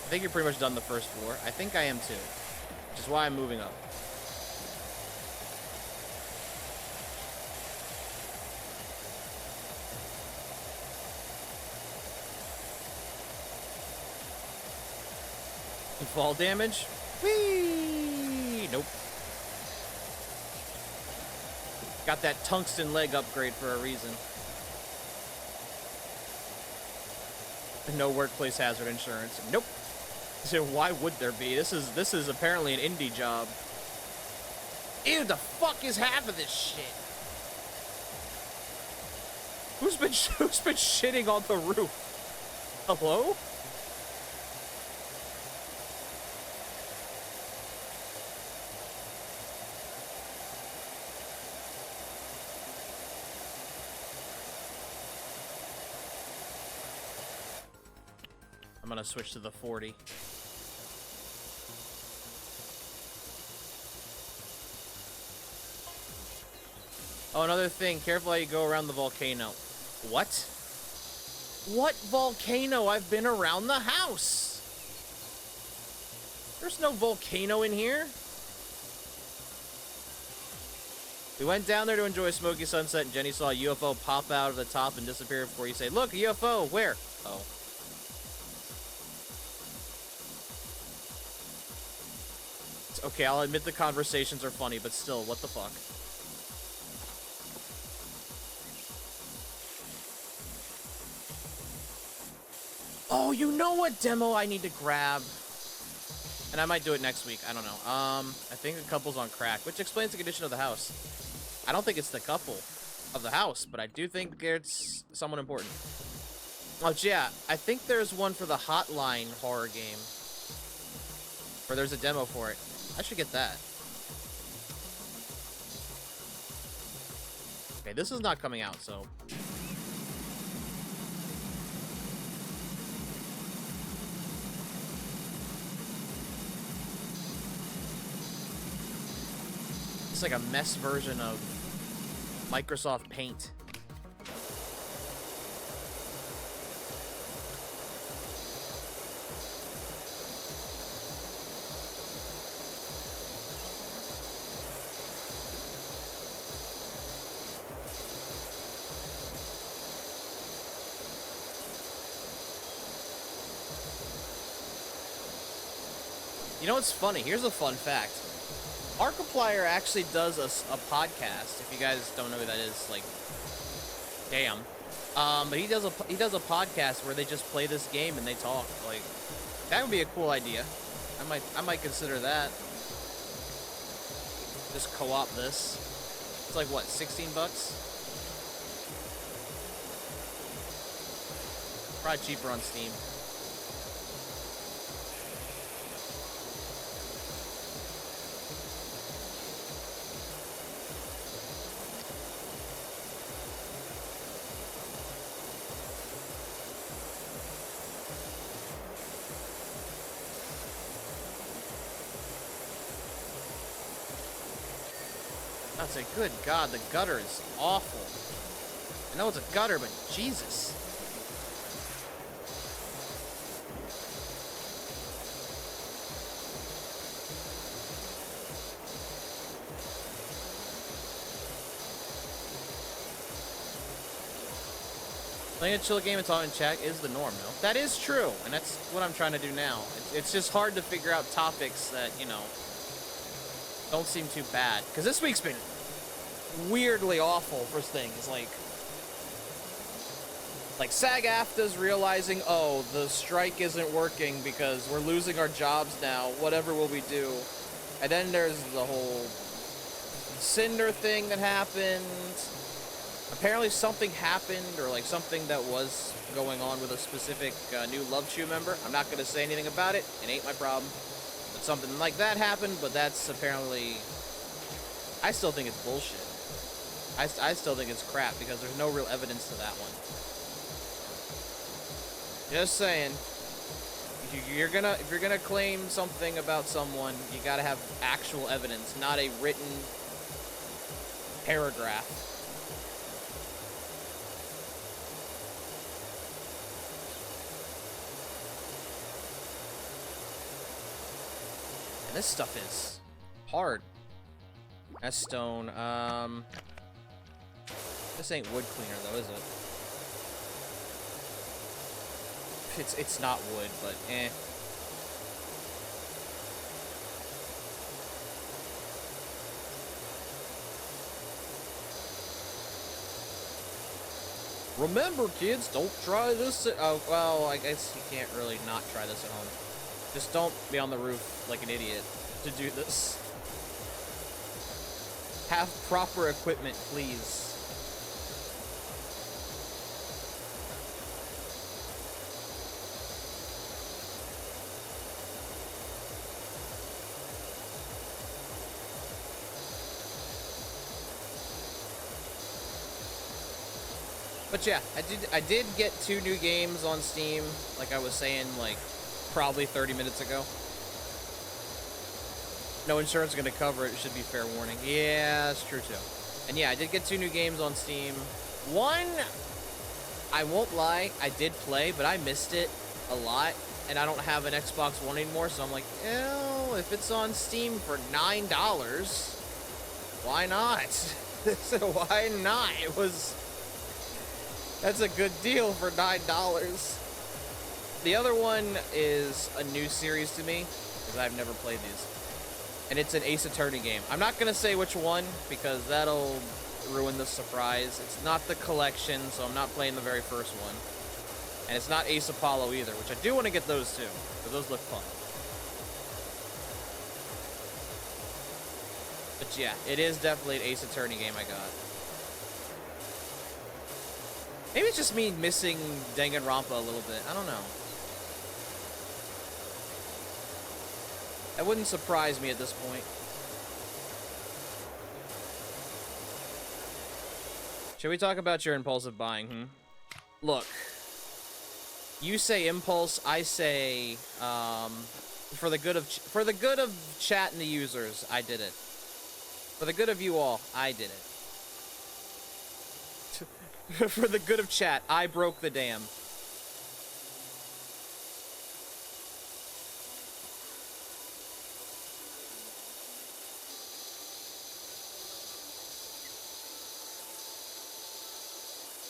Speaker 1: I think you're pretty much done the first floor. I think I am too, which is why I'm moving up. Fall damage? Whee! Nope. Got that tungsten leg upgrade for a reason. No workplace hazard insurance. Nope. So why would there be? This is apparently an indie job. Ew, the fuck is half of this shit? Who's been shitting on the roof? Hello? I'm gonna switch to the 40. Oh, another thing. Careful how you go around the volcano. What? What volcano? I've been around the house. There's no volcano in here. We went down there to enjoy smoky sunset, and Jenny saw a UFO pop out of the top and disappear before you say, "Look, a UFO! Where?" Oh. It's okay, I'll admit the conversations are funny, but still, what the fuck? Oh, you know what demo I need to grab? And I might do it next week. I don't know. I think the couple's on crack, which explains the condition of the house. I don't think it's the couple of the house, but I do think it's someone important. Oh, yeah. I think there's one for the Hotline horror game. Or there's a demo for it. I should get that. Okay, this is not coming out, so... It's like a mess version of Microsoft Paint. You know what's funny? Here's a fun fact. Markiplier actually does a podcast. If you guys don't know who that is, like, damn. But he does a podcast where they just play this game and they talk. Like, that would be a cool idea. I might consider that. Just co-op this. It's like what, 16 bucks? Probably cheaper on Steam. I'd say, good God, the gutter is awful. I know it's a gutter, but Jesus. Playing a chill game and talking in chat is the norm, no? That is true, and that's what I'm trying to do now. It's just hard to figure out topics that, you know, don't seem too bad. Because this week's been weirdly awful for things. Like SAG-AFTRA's realizing, oh, the strike isn't working because we're losing our jobs now. Whatever will we do? And then there's the whole Cinder thing that happened. Apparently something happened, or like something that was going on with a specific new Love Chew member. I'm not going to say anything about it. It ain't my problem. But something like that happened, but that's apparently... I still think it's bullshit. I still think it's crap, because there's no real evidence to that one. Just saying. If you're gonna claim something about someone, you gotta have actual evidence, not a written paragraph. And this stuff is hard. That's stone. This ain't wood cleaner though, is it? It's not wood, but eh. Remember, kids, don't try this at... Oh, well, I guess you can't really not try this at home. Just don't be on the roof like an idiot to do this. Have proper equipment, please. But yeah, I did get 2 new games on Steam, like I was saying, like, probably 30 minutes ago. No insurance is going to cover it, should be fair warning. Yeah, that's true too. And yeah, I did get 2 new games on Steam. One, I won't lie, I did play, but I missed it a lot, and I don't have an Xbox One anymore, so I'm like, ew, if it's on Steam for $9, Why not? Why not? That's a good deal for $9. The other one is a new series to me, because I've never played these. And it's an Ace Attorney game. I'm not going to say which one, because that'll ruin the surprise. It's not the collection, so I'm not playing the very first one. And it's not Ace Apollo either, which I do want to get those too, because those look fun. But yeah, it is definitely an Ace Attorney game I got. Maybe it's just me missing Danganronpa a little bit. I don't know. That wouldn't surprise me at this point. Should we talk about your impulsive buying, Look. You say impulse, I say, for the good of chat and the users, I did it. For the good of you all, I did it. For the good of chat, I broke the dam.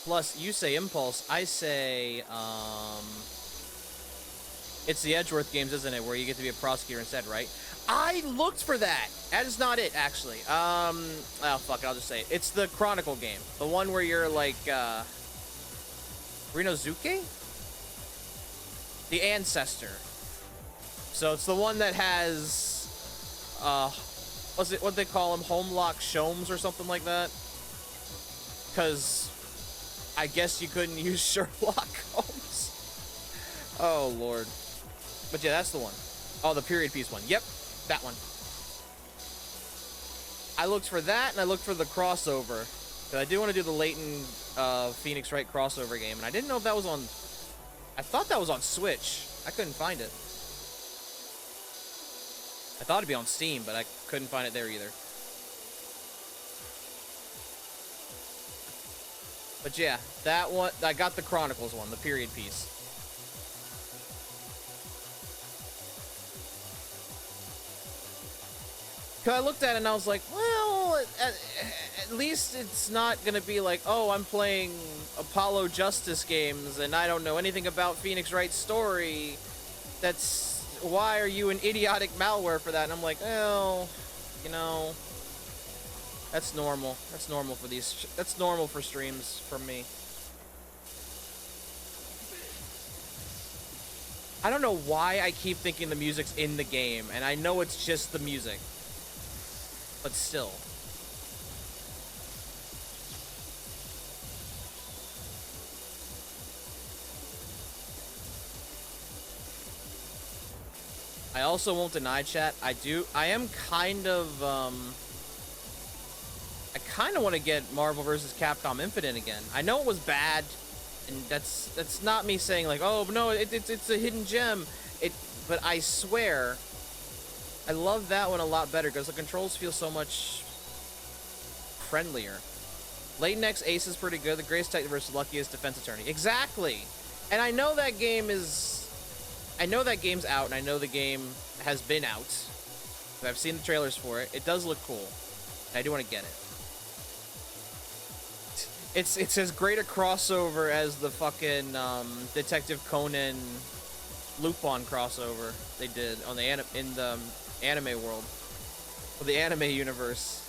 Speaker 1: Plus, you say impulse, I say, it's the Edgeworth games, isn't it, where you get to be a prosecutor instead, right? I looked for that! That is not it, actually. Oh, fuck it, I'll just say it. It's the Chronicle game. The one where you're, like, Rinozuke? The Ancestor. So it's the one that has, what they call them? Homelock Sholmes or something like that? Because I guess you couldn't use Sherlock Holmes. Oh, Lord. But yeah, that's the one. Oh, the period piece one. Yep, that one. I looked for that, and I looked for the crossover. Because I do want to do the Leighton Phoenix Wright crossover game, and I didn't know if that was on... I thought that was on Switch. I couldn't find it. I thought it'd be on Steam, but I couldn't find it there either. But yeah, that one, I got the Chronicles one, the period piece. Cause I looked at it and I was like, well, at least it's not gonna be like, oh, I'm playing Apollo Justice games and I don't know anything about Phoenix Wright's story. Why are you an idiotic malware for that? And I'm like, well, you know, that's normal. That's normal for these. That's normal for streams from me. I don't know why I keep thinking the music's in the game, and I know it's just the music. But still. I also won't deny, chat. I am kind of, I kind of want to get Marvel vs. Capcom Infinite again. I know it was bad, and that's not me saying like, oh no, it's a hidden gem. But I swear, I love that one a lot better because the controls feel so much friendlier. Leighton X Ace is pretty good. The Grace Tech vs. Luckiest Defense Attorney. Exactly. And I know that game is, I know that game's out, and I know the game has been out. I've seen the trailers for it. It does look cool. And I do want to get it. It's as great a crossover as the fucking Detective Conan Lupin crossover they did on the in the anime world, or the anime universe.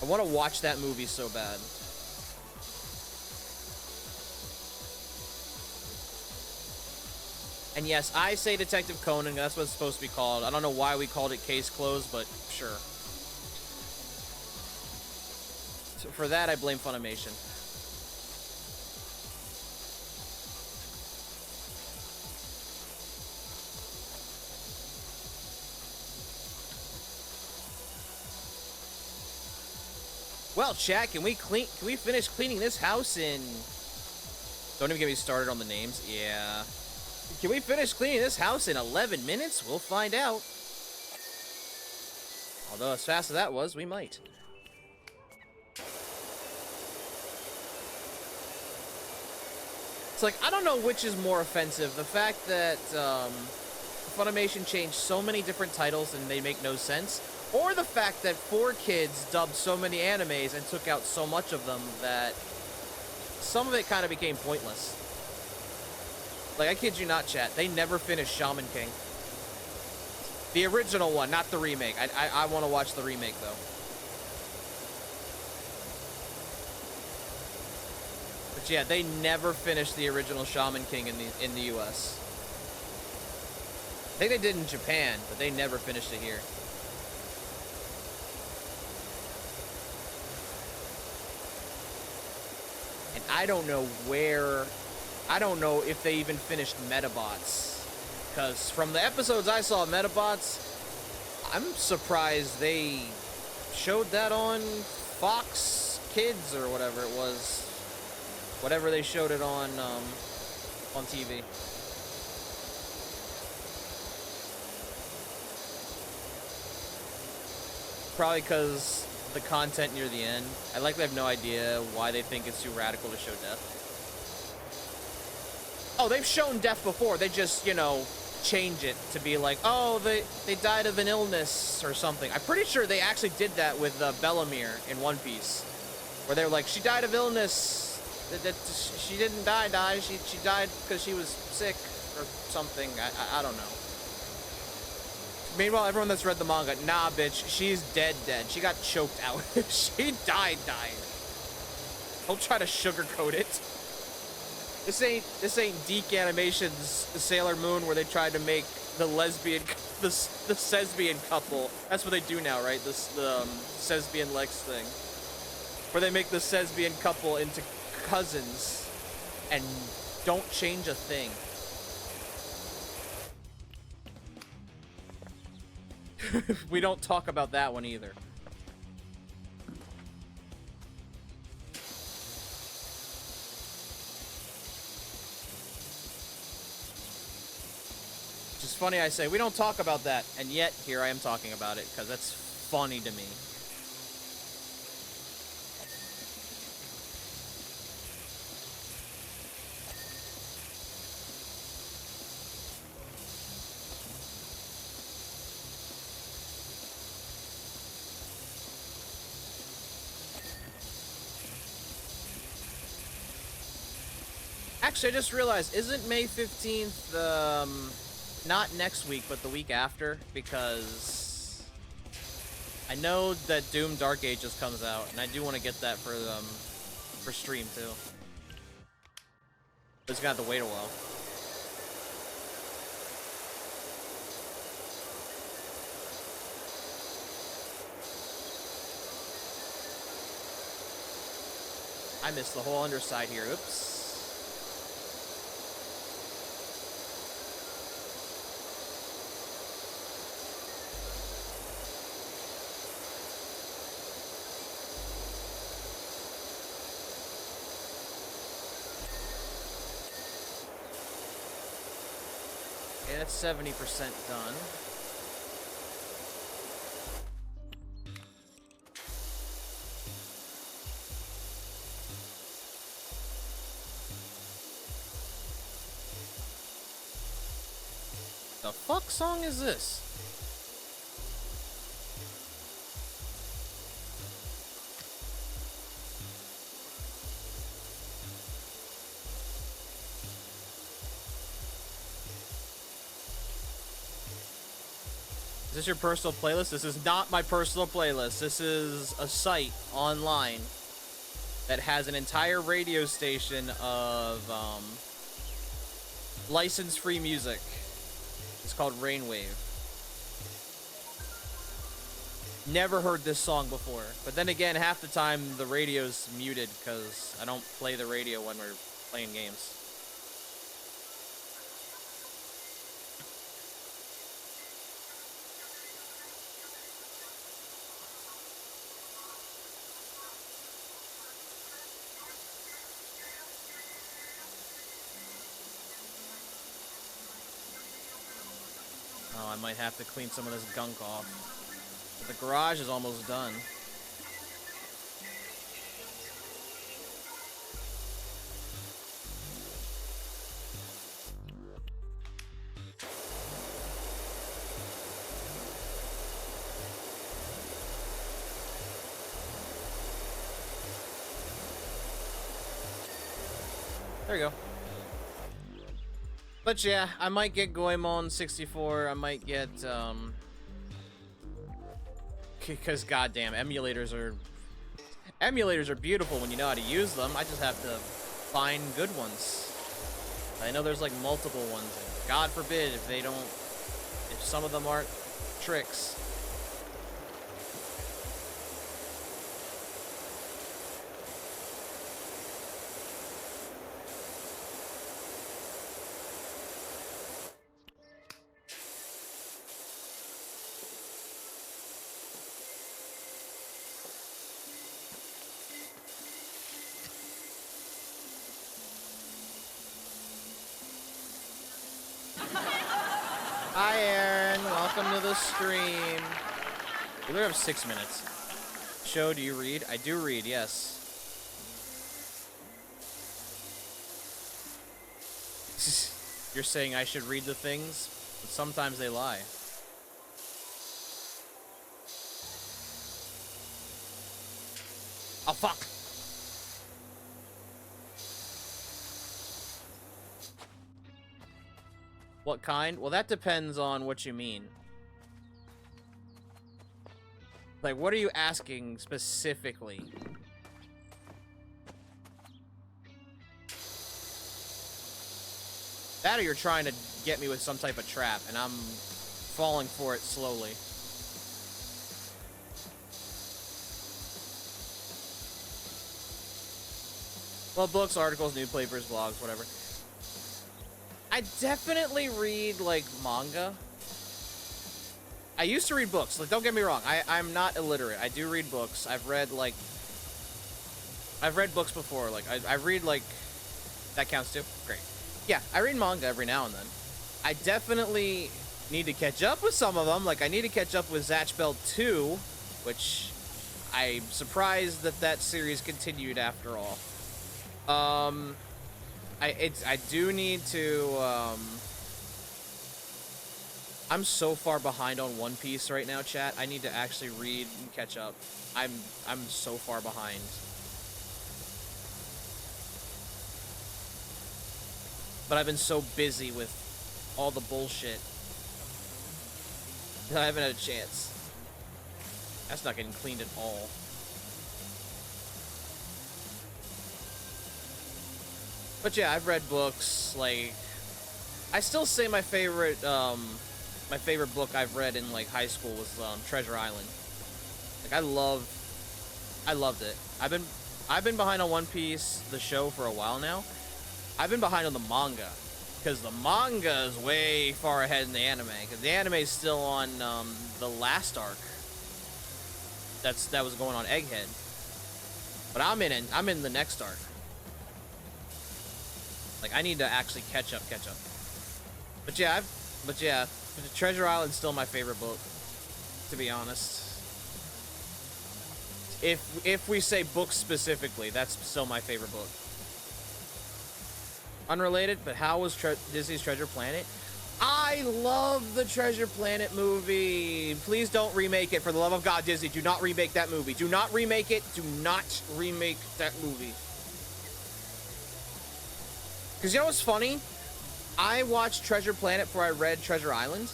Speaker 1: I want to watch that movie so bad. And yes, I say Detective Conan. That's what it's supposed to be called. I don't know why we called it Case Closed, but sure. So for that, I blame Funimation. Well, chat, can we finish cleaning this house in... Don't even get me started on the names. Yeah. Can we finish cleaning this house in 11 minutes? We'll find out. Although as fast as that was, we might. It's like, I don't know which is more offensive. The fact that Funimation changed so many different titles and they make no sense, Or the fact that 4Kids dubbed so many animes and took out so much of them that some of it kind of became pointless. Like, I kid you not, chat. They never finished Shaman King. The original one, not the remake. I want to watch the remake, though. But yeah, they never finished the original Shaman King in the US. I think they did in Japan, but they never finished it here. And I don't know if they even finished Metabots. Because from the episodes I saw of Metabots, I'm surprised they showed that on Fox Kids or whatever it was. Whatever they showed it on TV. Probably because the content near the end. I likely have no idea why they think it's too radical to show death. Oh, they've shown death before. They just, you know, change it to be like, oh, they died of an illness or something. I'm pretty sure they actually did that with Bellamere in One Piece, where they were like, she died of illness. That she didn't die. She died because she was sick or something. I don't know. Meanwhile, everyone that's read the manga, nah, bitch, she's dead. She got choked out. She died. Don't try to sugarcoat it. This ain't Deke Animation's Sailor Moon where they tried to make the lesbian, the Sesbian couple. That's what they do now, right? The Sesbian Lex thing, where they make the Sesbian couple into cousins and don't change a thing. We don't talk about that one either. Which is funny, I say, we don't talk about that, and yet here I am talking about it, because that's funny to me. Actually, I just realized, isn't May 15th, not next week, but the week after? Because I know that Doom Dark Ages comes out, and I do want to get that for stream, too. But it's gonna have to wait a while. I missed the whole underside here, oops. Okay, that's 70% done. The fuck song is this? Is this your personal playlist? This is not my personal playlist. This is a site online that has an entire radio station of license-free music. It's called Rainwave. Never heard this song before. But then again, half the time the radio's muted because I don't play the radio when we're playing games. Oh, I might have to clean some of this gunk off. But the garage is almost done. There you go. But yeah, I might get Goemon 64. I might get, because goddamn, emulators are beautiful when you know how to use them. I just have to find good ones. I know there's like multiple ones, and God forbid if some of them aren't tricks. Hi, Aaron. Welcome to the stream. We literally have 6 minutes. Show, do you read? I do read, yes. You're saying I should read the things, but sometimes they lie. Oh, fuck! What kind? Well, that depends on what you mean. Like, what are you asking specifically? That or you're trying to get me with some type of trap, and I'm falling for it slowly. Well, books, articles, newspapers, blogs, whatever. I definitely read, like, manga. I used to read books. Like, don't get me wrong. I'm not illiterate. I do read books. I've read books before. Like, I read, like... That counts, too? Great. Yeah, I read manga every now and then. I definitely need to catch up with some of them. Like, I need to catch up with Zatch Bell 2, which I'm surprised that series continued after all. I do need to, I'm so far behind on One Piece right now, chat. I need to actually read and catch up. I'm so far behind. But I've been so busy with all the bullshit that I haven't had a chance. That's not getting cleaned at all. But yeah, I've read books, like... I still say my favorite book I've read in, like, high school was, Treasure Island. Like, I loved it. I've been behind on One Piece, the show, for a while now. I've been behind on the manga, because the manga is way far ahead in the anime, because the anime is still on, the last arc. That was going on Egghead. But I'm in the next arc. Like, I need to actually catch up. But yeah, Treasure Island's still my favorite book, to be honest. If we say books specifically, that's still my favorite book. Unrelated, but how was Disney's Treasure Planet? I love the Treasure Planet movie. Please don't remake it. For the love of God, Disney, do not remake that movie. Do not remake it. Do not remake that movie. Because you know what's funny? I watched Treasure Planet before I read Treasure Island.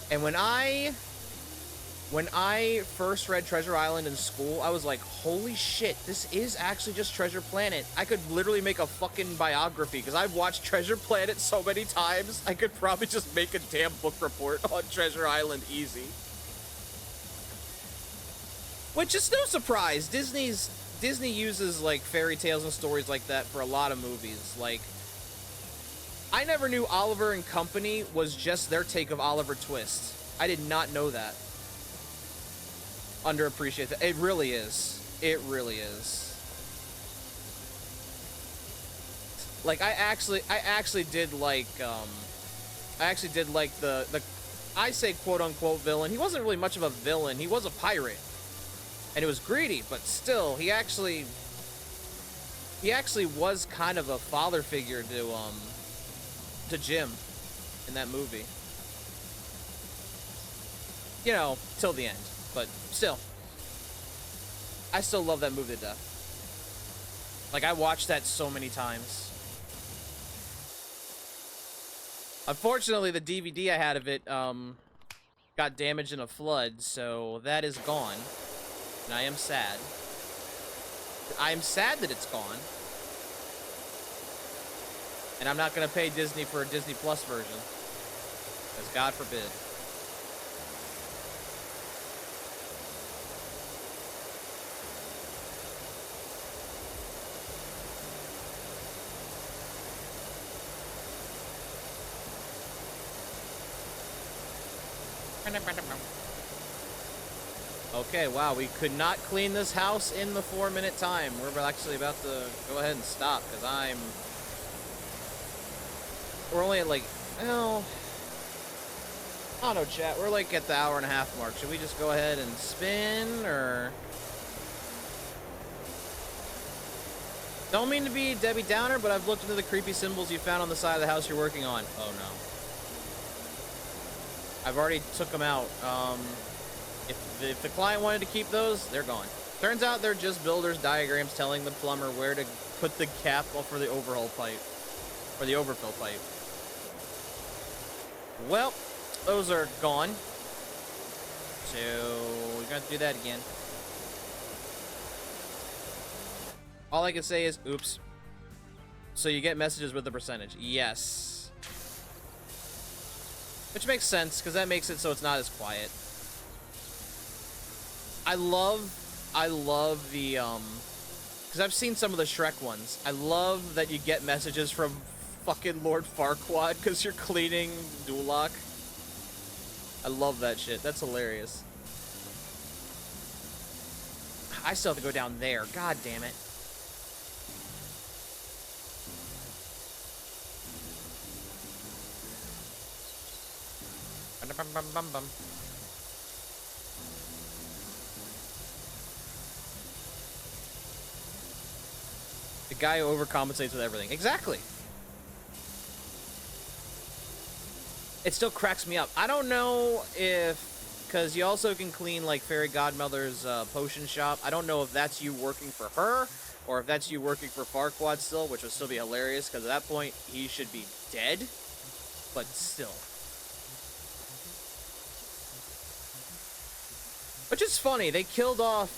Speaker 1: And when I first read Treasure Island in school, I was like, holy shit, this is actually just Treasure Planet. I could literally make a fucking biography, because I've watched Treasure Planet so many times, I could probably just make a damn book report on Treasure Island easy. Which is no surprise. Disney uses, like, fairy tales and stories like that for a lot of movies. Like, I never knew Oliver and Company was just their take of Oliver Twist. I did not know that. Underappreciated. It really is. It really is. Like, I actually did like the I say quote unquote villain. He wasn't really much of a villain. He was a pirate. And it was greedy, but still, he actually was kind of a father figure to Jim in that movie. You know, till the end. But still, I still love that movie to death. Like, I watched that so many times. Unfortunately, the DVD I had of it, got damaged in a flood, so that is gone. And I am sad. I am sad that it's gone. And I'm not gonna pay Disney for a Disney Plus version. Because God forbid. Okay, wow, we could not clean this house in the 4-minute time. We're actually about to go ahead and stop, because we're only at, like, well, I don't know, chat. We're, like, at the hour-and-a-half mark. Should we just go ahead and spin, or... Don't mean to be Debbie Downer, but I've looked into the creepy symbols you found on the side of the house you're working on. Oh, no. I've already took them out. If the client wanted to keep those, they're gone. Turns out they're just builder's diagrams telling the plumber where to put the cap for the overhaul pipe. Or the overfill pipe. Well, those are gone. So, we're going to do that again. All I can say is, oops. So you get messages with the percentage. Yes. Which makes sense, because that makes it so it's not as quiet. I love the, because I've seen some of the Shrek ones. I love that you get messages from fucking Lord Farquaad because you're cleaning Duloc. I love that shit. That's hilarious. I still have to go down there. God damn it. Bum, bum, bum, bum. The guy who overcompensates with everything. Exactly. It still cracks me up. I don't know if... Because you also can clean, like, Fairy Godmother's potion shop. I don't know if that's you working for her, or if that's you working for Farquaad still, which would still be hilarious, because at that point, he should be dead. But still. Which is funny. They killed off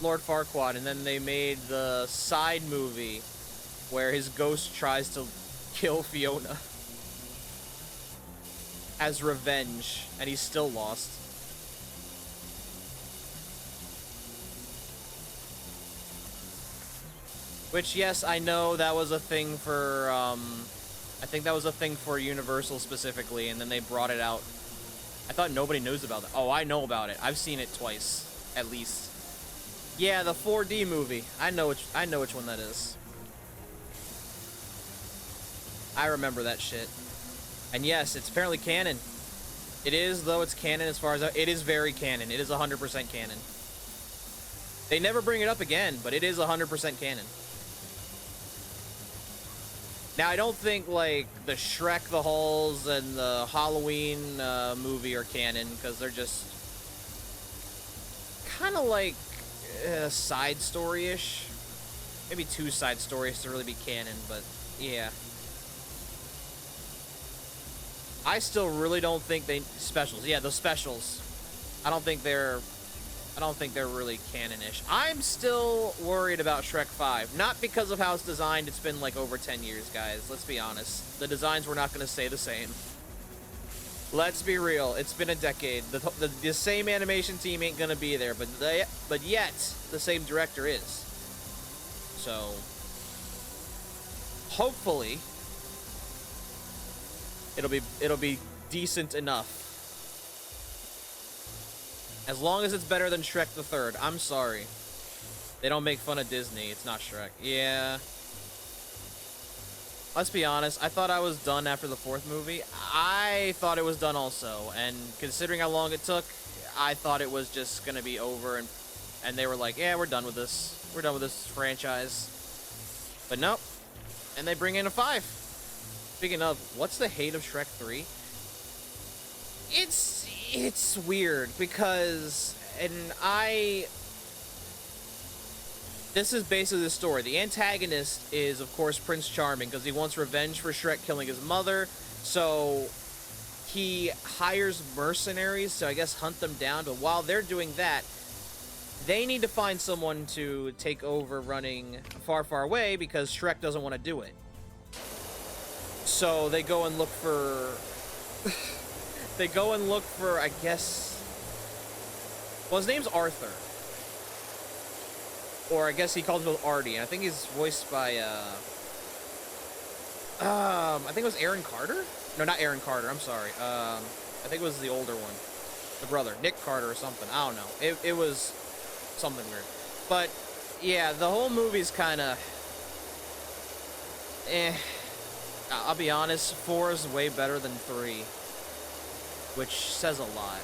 Speaker 1: Lord Farquaad, and then they made the side movie where his ghost tries to kill Fiona as revenge, and he's still lost. Which, yes, I know that was a thing for, I think that was a thing for Universal specifically, and then they brought it out. I thought nobody knows about that. Oh, I know about it. I've seen it twice, at least. Yeah, the 4D movie. I know which one that is. I remember that shit. And yes, it's apparently canon. It is, though it's canon as far as... It is very canon. It is 100% canon. They never bring it up again, but it is 100% canon. Now, I don't think, like, the Shrek the Halls and the Halloween movie are canon, because they're just kind of like side story-ish. Maybe 2 side stories to really be canon, but yeah. I still really don't think they... Specials. Yeah, the specials. I don't think they're really canon-ish. I'm still worried about Shrek 5. Not because of how it's designed. It's been like over 10 years, guys. Let's be honest. The designs were not going to stay the same. Let's be real. It's been a decade. The same animation team ain't going to be there, but yet the same director is. So hopefully it'll be decent enough. As long as it's better than Shrek the Third. I'm sorry. They don't make fun of Disney. It's not Shrek. Yeah. Let's be honest. I thought I was done after the 4th movie. I thought it was done also. And considering how long it took, I thought it was just going to be over. And they were like, yeah, we're done with this. We're done with this franchise. But nope. And they bring in a 5. Speaking of, what's the hate of Shrek 3? It's weird because, and this is basically the story. The antagonist is, of course, Prince Charming, because he wants revenge for Shrek killing his mother. So he hires mercenaries to, I guess, hunt them down. But while they're doing that, they need to find someone to take over running Far, Far Away, because Shrek doesn't want to do it. So they go and look for... they go and look for, I guess... Well, his name's Arthur. Or I guess he calls himself Artie. And I think he's voiced by, I think it was Aaron Carter? No, not Aaron Carter. I'm sorry. I think it was the older one. The brother. Nick Carter or something. I don't know. It was something weird. But, yeah, the whole movie's kind of... I'll be honest. 4 is way better than 3. Which says a lot.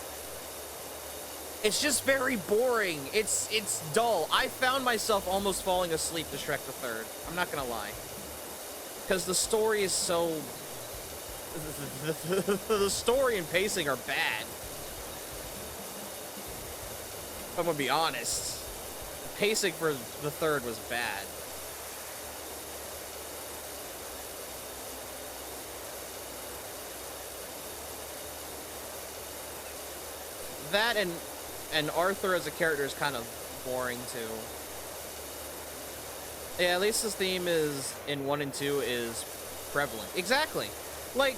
Speaker 1: It's just very boring. It's dull. I found myself almost falling asleep to Shrek the Third. I'm not gonna lie. Because the story is so... the story and pacing are bad. I'm gonna be honest. The pacing for the third was bad. That and Arthur as a character is kind of boring too. Yeah, at least this theme is in 1 and 2 is prevalent. Exactly. Like,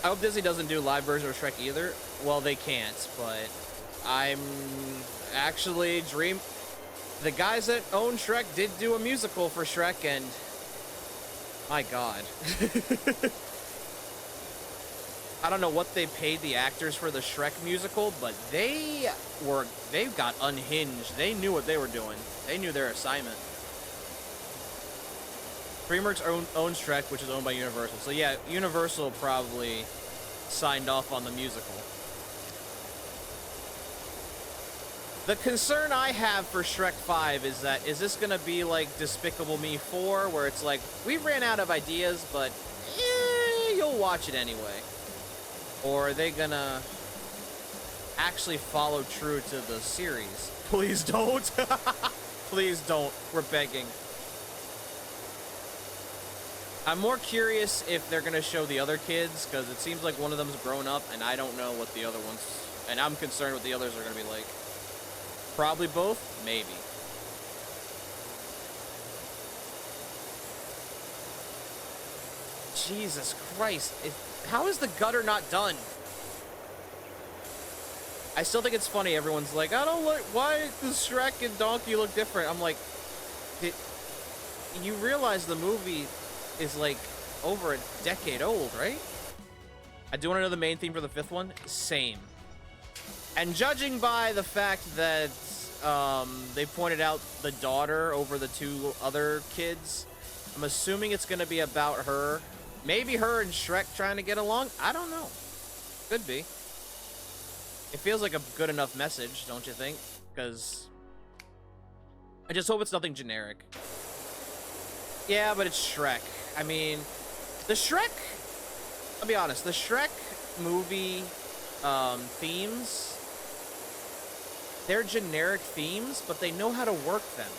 Speaker 1: I hope Disney doesn't do live version of Shrek either. Well, they can't, but I'm actually the guys that own Shrek did do a musical for Shrek, and my God. I don't know what they paid the actors for the Shrek musical, but they got unhinged. They knew what they were doing. They knew their assignment. DreamWorks owns Shrek, which is owned by Universal. So yeah, Universal probably signed off on the musical. The concern I have for Shrek 5 is that, is this gonna be like Despicable Me 4, where it's like, we ran out of ideas, but you'll watch it anyway? Or are they gonna actually follow true to the series? Please don't. Please don't. We're begging. I'm more curious if they're gonna show the other kids, because it seems like one of them's grown up, and I don't know what the other ones... And I'm concerned what the others are gonna be like. Probably both? Maybe. Jesus Christ. How is the gutter not done? I still think it's funny. Everyone's like, I don't like, why does Shrek and Donkey look different? I'm like, you realize the movie is like over a decade old, right? I do want to know the main theme for the 5th one. Same. And judging by the fact that they pointed out the daughter over the 2 other kids, I'm assuming it's going to be about her. Maybe her and Shrek trying to get along? I don't know. Could be. It feels like a good enough message, don't you think? Because I just hope it's nothing generic. Yeah, but it's Shrek. I mean, the Shrek... I'll be honest, the Shrek movie themes, they're generic themes, but they know how to work them.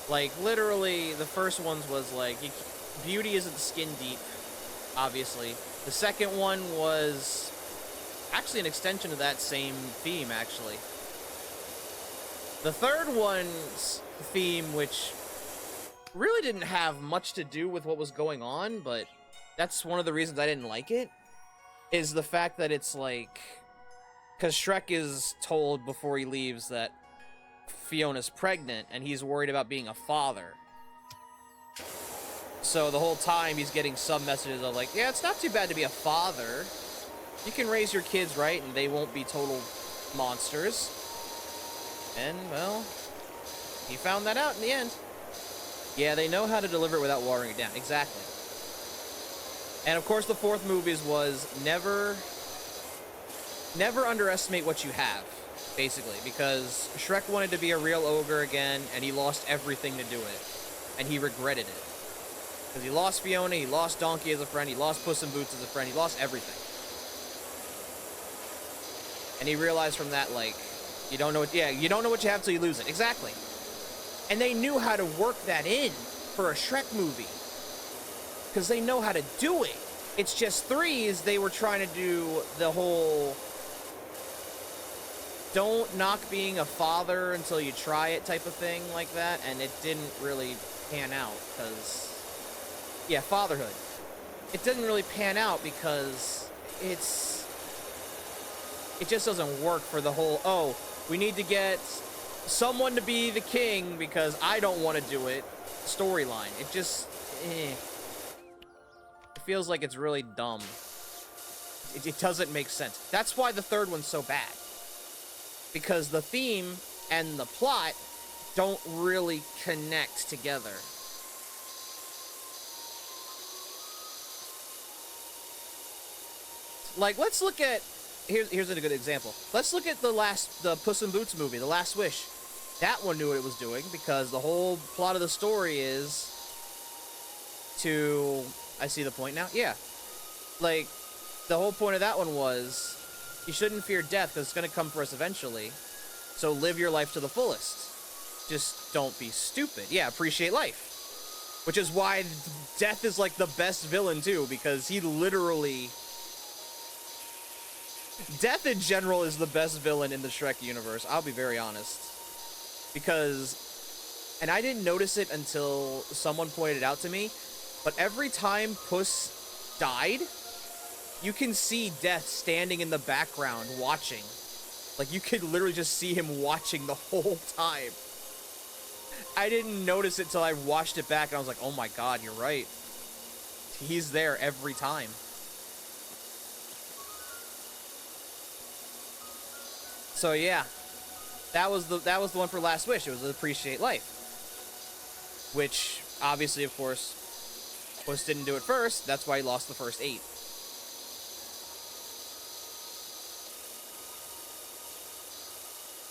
Speaker 1: Like, literally, the first ones was like, beauty isn't skin deep, obviously. The second one was actually an extension of that same theme, actually. The third one's theme, which really didn't have much to do with what was going on, but that's one of the reasons I didn't like it, is the fact that it's like... Because Shrek is told before he leaves that Fiona's pregnant, and he's worried about being a father. So the whole time he's getting some messages of like, yeah, it's not too bad to be a father. You can raise your kids right, and they won't be total monsters. And, well, he found that out in the end. Yeah, they know how to deliver it without watering it down. Exactly. And, of course, the 4th movie was never underestimate what you have, basically. Because Shrek wanted to be a real ogre again, and he lost everything to do it. And he regretted it. Because he lost Fiona, he lost Donkey as a friend, he lost Puss in Boots as a friend, he lost everything. And he realized from that, like, you don't know what you have till you lose it. Exactly. And they knew how to work that in for a Shrek movie. Because they know how to do it. It's just threes, they were trying to do the whole don't knock being a father until you try it type of thing like that, and it didn't really pan out because, yeah, fatherhood. It didn't really pan out because it just doesn't work for the whole, oh, we need to get someone to be the king because I don't want to do it storyline. It just, it feels like it's really dumb. It doesn't make sense. That's why the third one's so bad. Because the theme and the plot don't really connect together. Like, let's look at, here's a good example. Let's look at the Puss in Boots movie, The Last Wish. That one knew what it was doing because the whole plot of the story is to, I see the point now? Yeah. Like, the whole point of that one was, you shouldn't fear death because it's going to come for us eventually. So live your life to the fullest. Just don't be stupid. Yeah, appreciate life. Which is why Death is like the best villain too, because he literally... Death in general is the best villain in the Shrek universe, I'll be very honest. Because... And I didn't notice it until someone pointed it out to me, but every time Puss died, you can see Death standing in the background watching. Like, you could literally just see him watching the whole time. I didn't notice it till I watched it back, and I was like, oh my god, you're right. He's there every time. So yeah, that was the one for Last Wish. It was Appreciate Life. Which, obviously, of course, Puss didn't do it first. That's why he lost the first 8.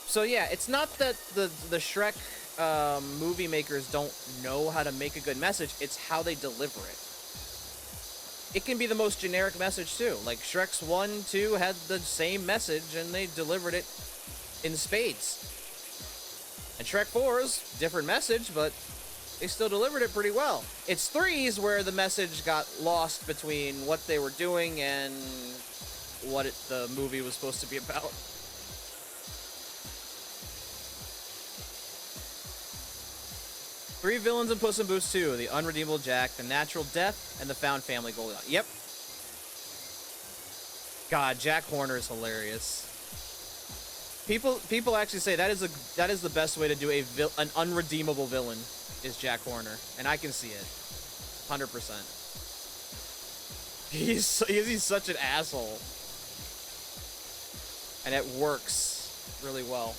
Speaker 1: So yeah, it's not that the Shrek movie makers don't know how to make a good message, it's how they deliver it. It can be the most generic message too. Like Shrek's 1, 2 had the same message and they delivered it in spades. And Shrek 4's different message, but they still delivered it pretty well. It's 3's where the message got lost between what they were doing and what the movie was supposed to be about. Three villains in Puss in Boots 2, the unredeemable Jack, the natural death, and the found family Goldilocks. Yep. God, Jack Horner is hilarious. People actually say that is the best way to do an unredeemable villain is Jack Horner, and I can see it. 100%. He's such an asshole. And it works really well.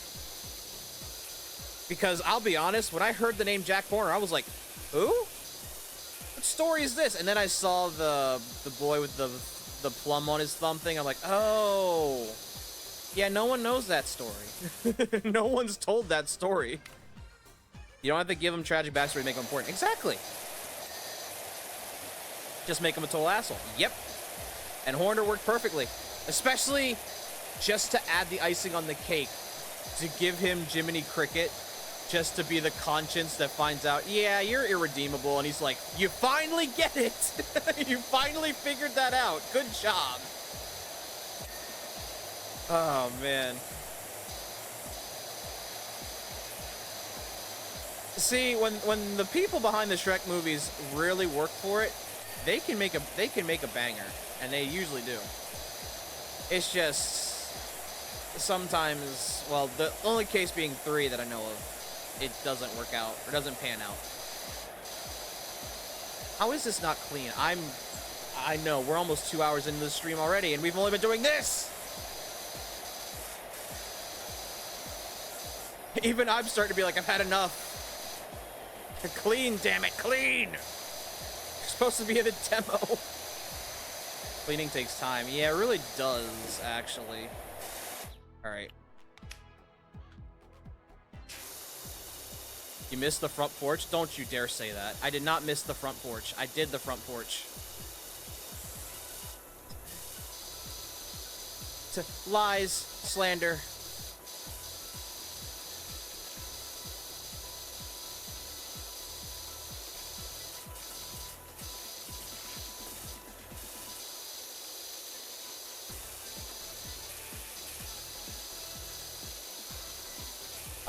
Speaker 1: Because I'll be honest, when I heard the name Jack Horner, I was like, who? What story is this? And then I saw the boy with the plum on his thumb thing. I'm like, oh. Yeah, no one knows that story. No one's told that story. You don't have to give him tragic backstory to make him important. Exactly. Just make him a total asshole. Yep. And Horner worked perfectly. Especially just to add the icing on the cake. To give him Jiminy Cricket. Just to be the conscience that finds out, yeah, you're irredeemable. And he's like, you finally get it. You finally figured that out. Good job. Oh, man. See, when the people behind the Shrek movies really work for it, they can make a banger, and they usually do. It's just sometimes, well, the only case being 3 that I know of, it doesn't work out or doesn't pan out. How is this not clean? I know we're almost 2 hours into the stream already, and we've only been doing this. Even I'm starting to be like, I've had enough. Clean, damn it, clean! You're supposed to be in a demo. Cleaning takes time. Yeah, it really does, actually. Alright. You missed the front porch? Don't you dare say that. I did not miss the front porch. I did the front porch. Lies, slander.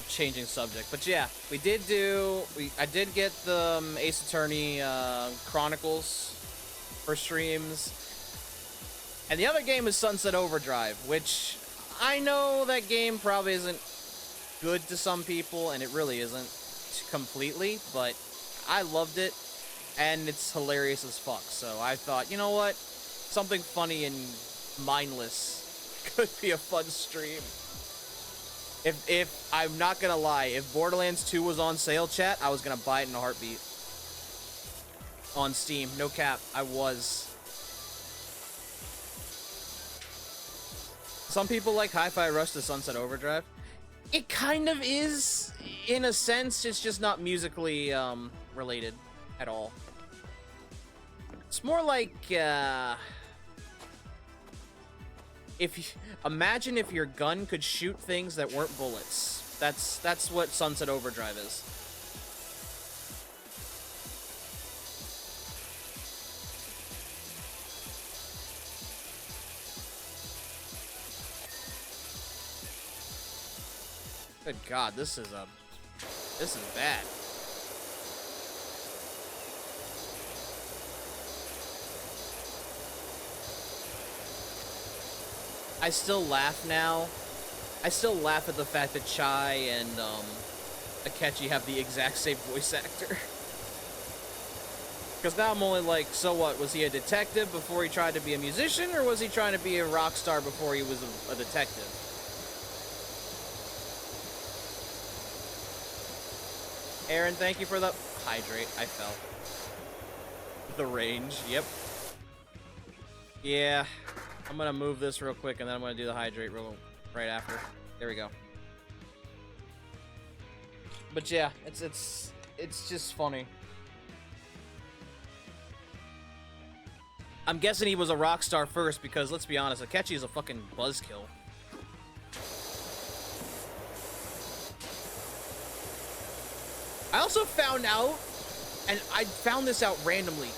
Speaker 1: changing subject, but yeah, we did do. I did get the Ace Attorney Chronicles for streams, and the other game is Sunset Overdrive, which I know that game probably isn't good to some people, and it really isn't completely, but I loved it, and it's hilarious as fuck. So I thought, you know what, something funny and mindless could be a fun stream. If I'm not gonna lie, if Borderlands 2 was on sale, chat, I was gonna buy it in a heartbeat. On Steam, no cap, I was. Some people like Hi-Fi Rush to Sunset Overdrive. It kind of is, in a sense. It's just not musically related at all. It's more like imagine if your gun could shoot things that weren't bullets. That's what Sunset Overdrive is. Good God, this is bad. I still laugh now. I still laugh at the fact that Chai and Akechi have the exact same voice actor. Because now I'm only like, so what? Was he a detective before he tried to be a musician, or was he trying to be a rock star before he was a detective? Aaron, thank you for the hydrate. I fell. The range, yep. Yeah, I'm gonna move this real quick, and then I'm gonna do the hydrate right after. There we go. But yeah, it's just funny. I'm guessing he was a rock star first, because let's be honest, Akechi is a fucking buzzkill. I also found out, and I found this out randomly,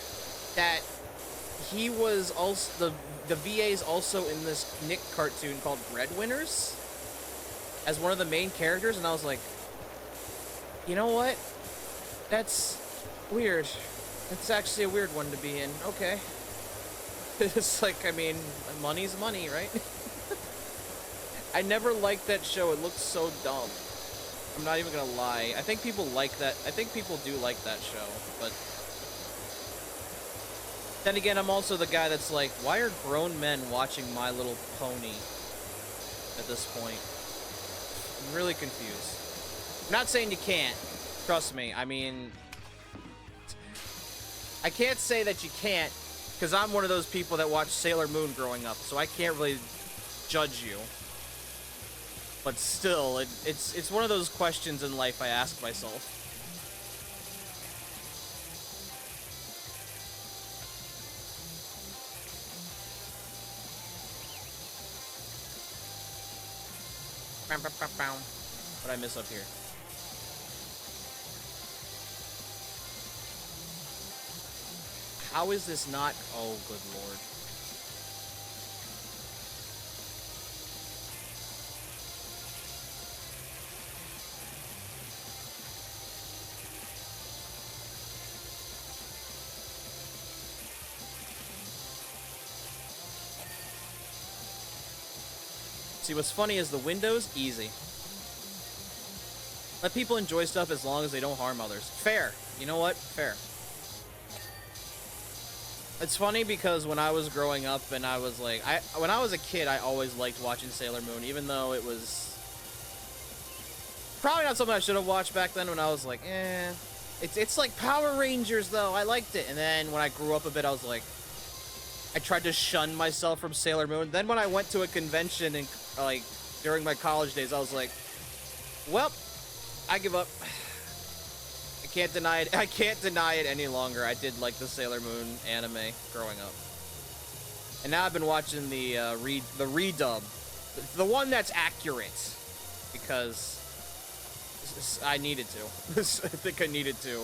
Speaker 1: that he was also the VA's also in this Nick cartoon called Breadwinners as one of the main characters, and I was like, you know what? That's weird. It's actually a weird one to be in. Okay. It's like, I mean, money's money, right? I never liked that show. It looked so dumb. I'm not even gonna lie. I think people like that. I think people do like that show, but then again, I'm also the guy that's like, why are grown men watching My Little Pony at this point? I'm really confused. I'm not saying you can't. Trust me. I mean, I can't say that you can't, because I'm one of those people that watched Sailor Moon growing up, so I can't really judge you. But still, it's one of those questions in life I ask myself. What did I miss up here? How is this not? Oh, good lord. See, what's funny is the windows, easy. Let people enjoy stuff as long as they don't harm others. Fair. You know what? Fair. It's funny because when I was growing up and I was like, when I was a kid, I always liked watching Sailor Moon, even though it was probably not something I should have watched back then when I was like, eh. It's like Power Rangers, though. I liked it. And then when I grew up a bit, I was like, I tried to shun myself from Sailor Moon. Then when I went to a convention and like during my college days, I was like, well, I give up. I can't deny it. I can't deny it any longer. I did like the Sailor Moon anime growing up, and now I've been watching the redub, the one that's accurate, because I needed to. I think I needed to.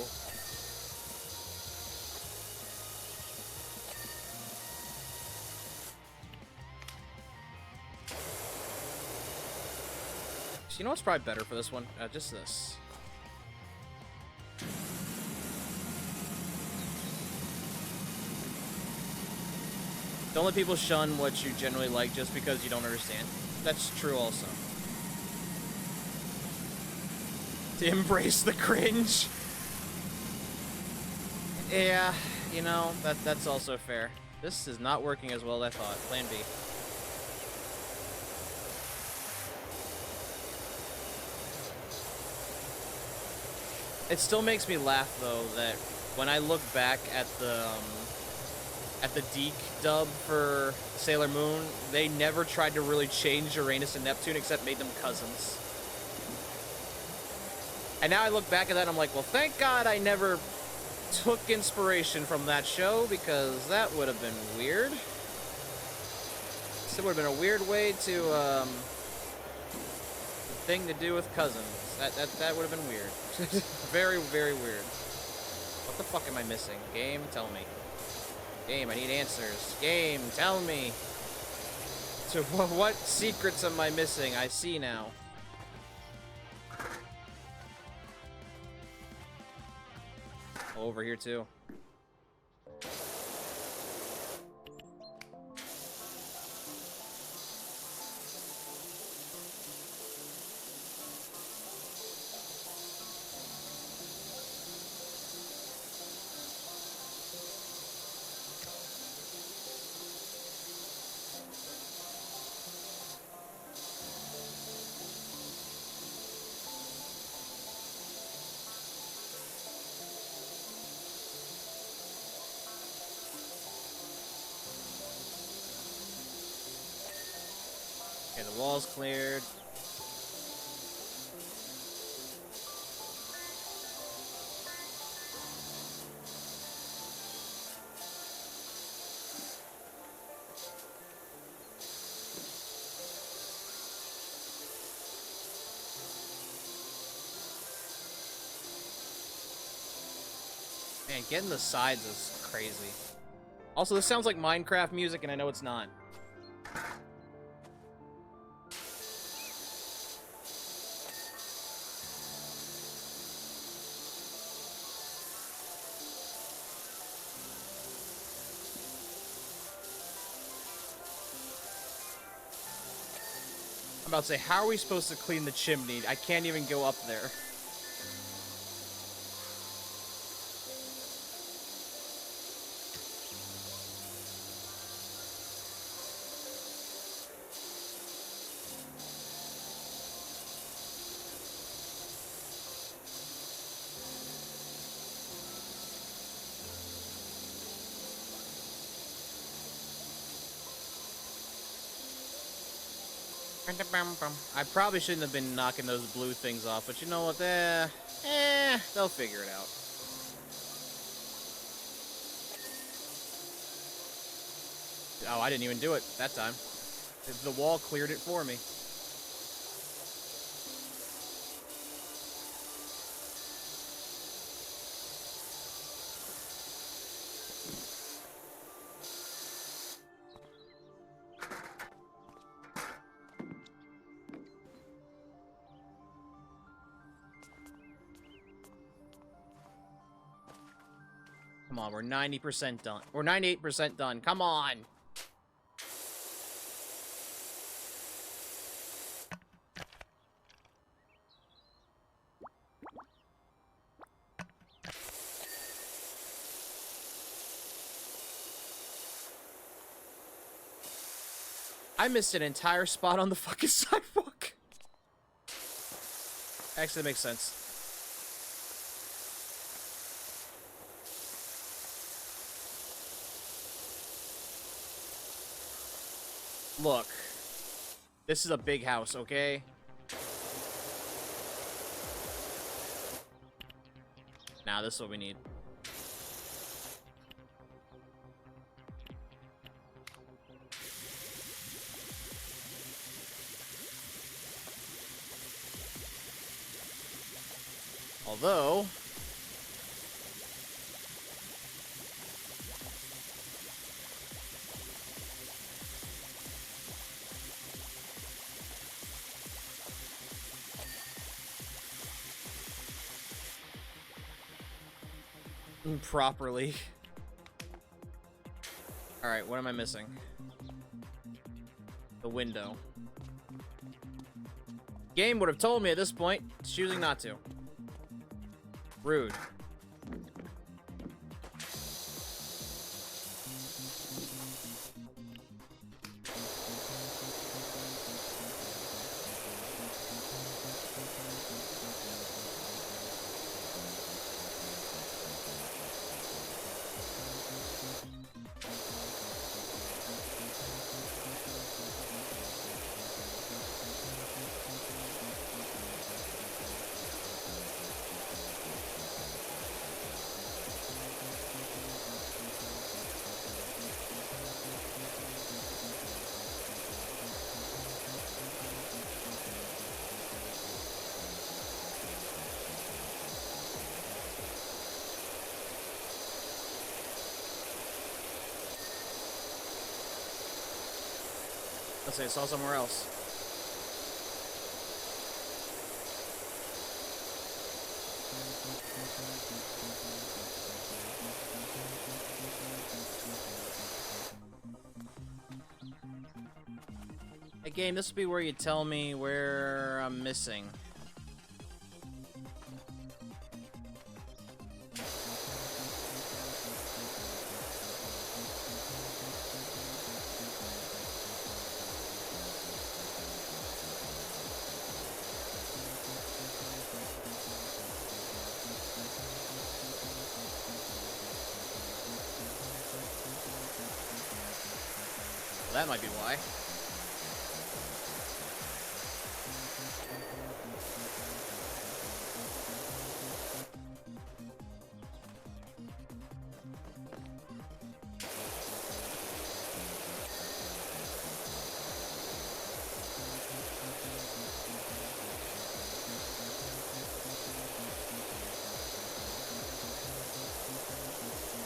Speaker 1: You know what's probably better for this one? Just this. Don't let people shun what you generally like just because you don't understand. That's true also. To embrace the cringe. Yeah, you know, that's also fair. This is not working as well as I thought. Plan B. It still makes me laugh though that when I look back at the Deke dub for Sailor Moon, they never tried to really change Uranus and Neptune except made them cousins. And now I look back at that and I'm like, well, thank God I never took inspiration from that show, because that would have been weird. It would have been a weird way to, thing to do with cousins. That would have been weird. Very, very weird. What the fuck am I missing? Game, tell me. Game, I need answers. Game, tell me. So what secrets am I missing? I see now. Over here too. Okay, the wall's cleared. Man, getting the sides is crazy. Also, this sounds like Minecraft music, and I know it's not. I'm about to say, how are we supposed to clean the chimney? I can't even go up there. I probably shouldn't have been knocking those blue things off, but you know what? They'll figure it out. Oh, I didn't even do it that time. The wall cleared it for me. Come on, we're 90% done. We're 98% done. Come on. I missed an entire spot on the fucking sidewalk. Actually, that makes sense. Look, this is a big house, okay? Nah, this is what we need. Although... properly. Alright, what am I missing? The window. Game would have told me at this point, choosing not to. Rude. Let's say I saw somewhere else. Hey game, this will be where you tell me where I'm missing. That might be why.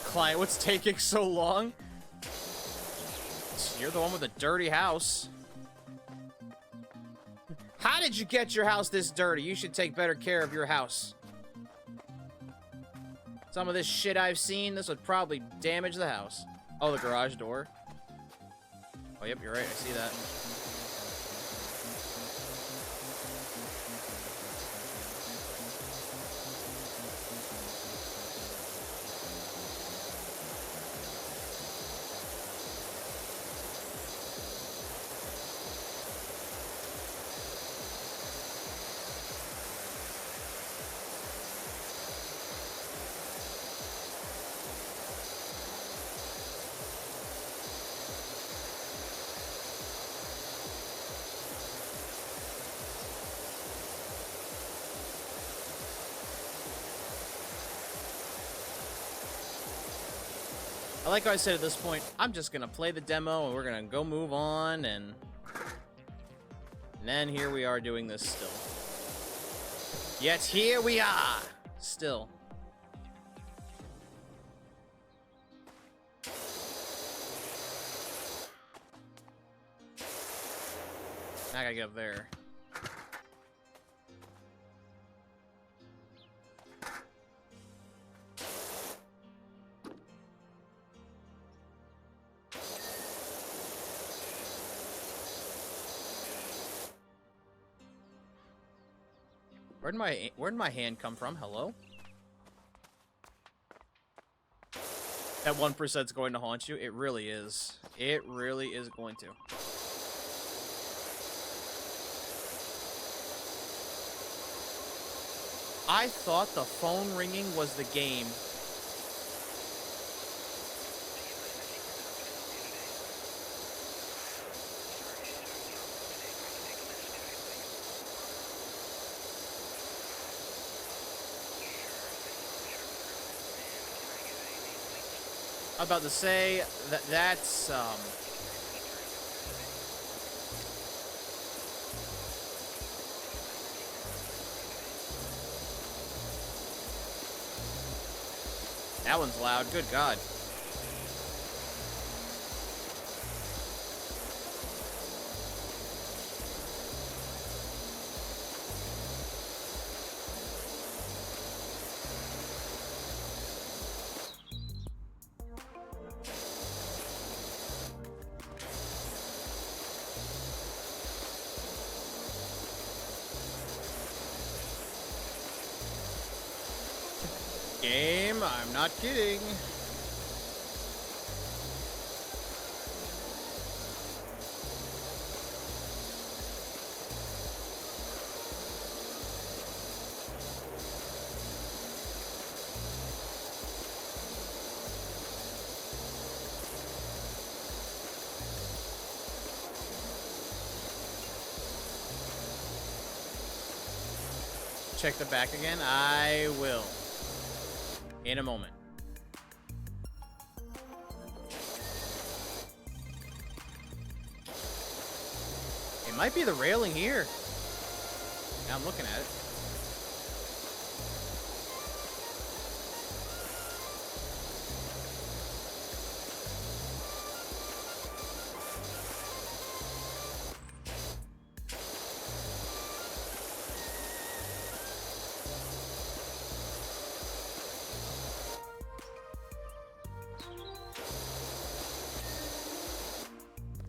Speaker 1: Client, what's taking so long? You're the one with the dirty house. How did you get your house this dirty? You should take better care of your house. Some of this shit I've seen, this would probably damage the house. Oh, the garage door. Oh, yep, you're right. I see that. Like I said at this point, I'm just gonna play the demo and we're gonna go move on, and then here we are doing this still. Yet here we are, still. I gotta get up there. Where'd my hand come from? Hello? That 1%'s going to haunt you? It really is. It really is going to. I thought the phone ringing was the game. I'm about to say that's that one's loud. Good God. Game, I'm not kidding. Check the back again? I will. In a moment. It might be the railing here. Now I'm looking at it.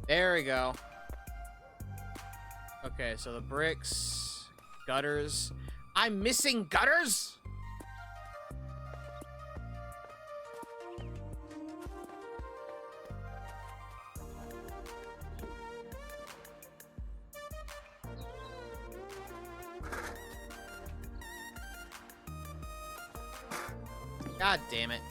Speaker 1: There we go. Okay, so the bricks, gutters. I'm missing gutters? God damn it.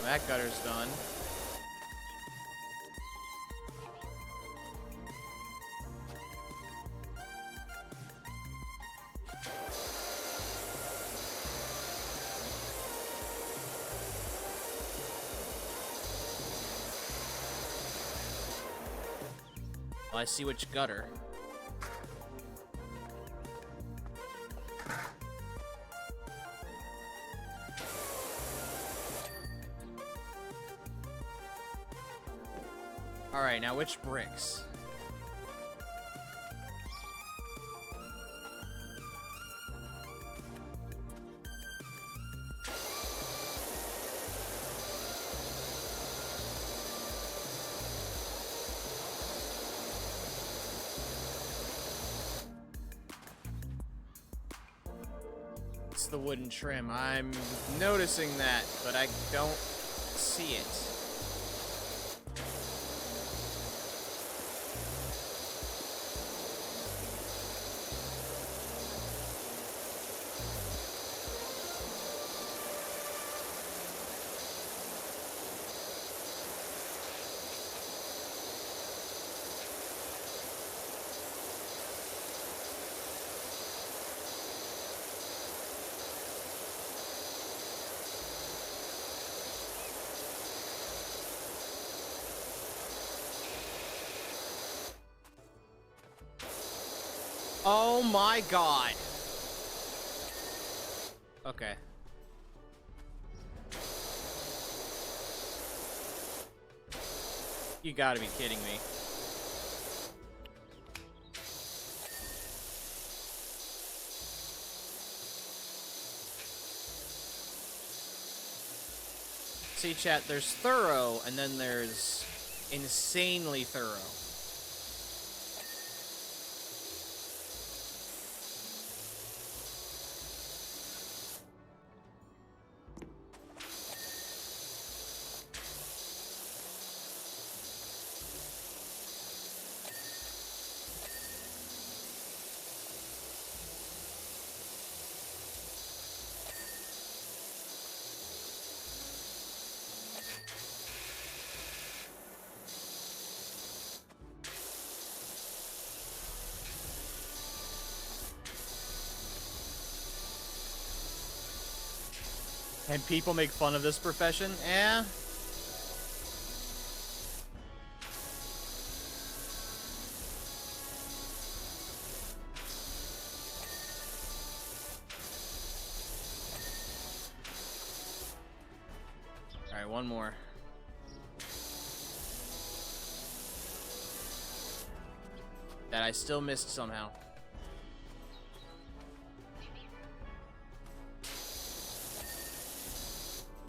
Speaker 1: That gutter's done. Well, I see which gutter. Alright, now which bricks? It's the wooden trim. I'm noticing that, but I don't see it. Oh my god. Okay. You gotta be kidding me. See, chat, there's thorough, and then there's insanely thorough. And people make fun of this profession? Eh? Alright, Alright, one more. That I still missed somehow.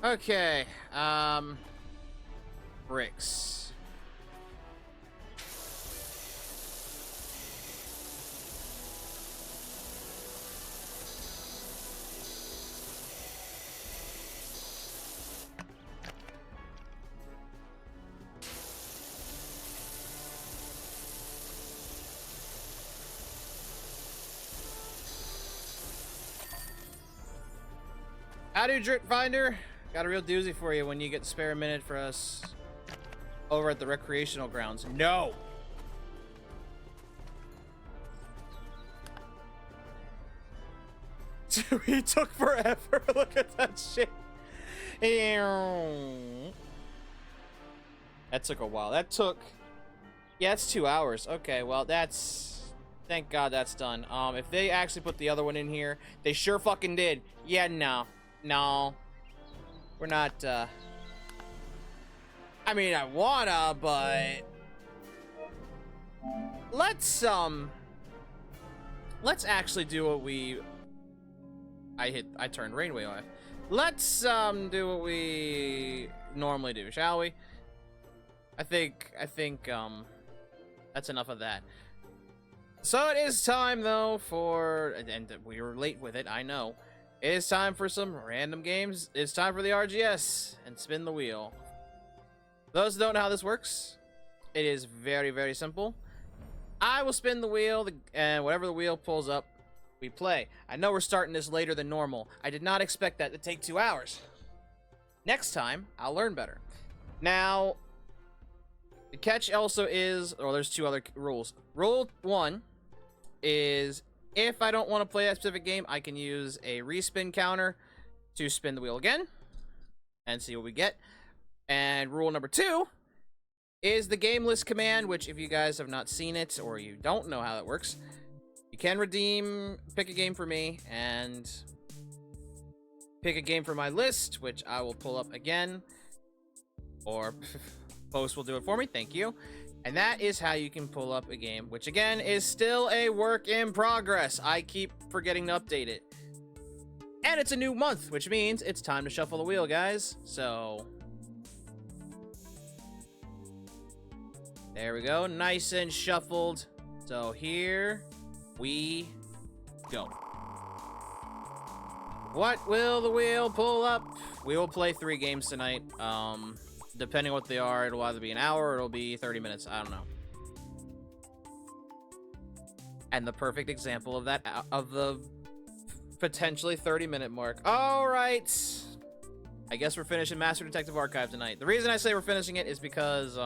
Speaker 1: Okay, bricks. Howdy, Drit Finder. Got a real doozy for you when you get to spare a minute for us over at the recreational grounds. No! He took forever. Look at that shit. That took a while. That took... Yeah, it's 2 hours. Okay, well, that's... Thank God that's done. If they actually put the other one in here, they sure fucking did. Yeah, no. No. We're not, I mean, I wanna, but... Let's actually do what we... I turned Rainway off. Let's, do what we normally do, shall we? I think, that's enough of that. So it is time, though, for... And we were late with it, I know. It is time for some random games. It's time for the RGS and spin the wheel. Those who don't know how this works, it is very, very simple. I will spin the wheel, and whatever the wheel pulls up, we play. I know we're starting this later than normal. I did not expect that to take 2 hours. Next time, I'll learn better. Now, the catch also is, or there's 2 other rules. Rule 1 is... If I don't want to play that specific game, I can use a respin counter to spin the wheel again and see what we get. And rule number 2 is the game list command, which if you guys have not seen it or you don't know how that works, you can pick a game for me and pick a game for my list, which I will pull up again, or Post will do it for me. Thank you. And that is how you can pull up a game, which again is still a work in progress. I keep forgetting to update it. And it's a new month, which means it's time to shuffle the wheel, guys. So, there we go, nice and shuffled. So here we go. What will the wheel pull up? We will play 3 games tonight. Depending on what they are, it'll either be an hour or it'll be 30 minutes. I don't know. And the perfect example of that, of the potentially 30-minute mark. All right. I guess we're finishing Master Detective Archive tonight. The reason I say we're finishing it is because,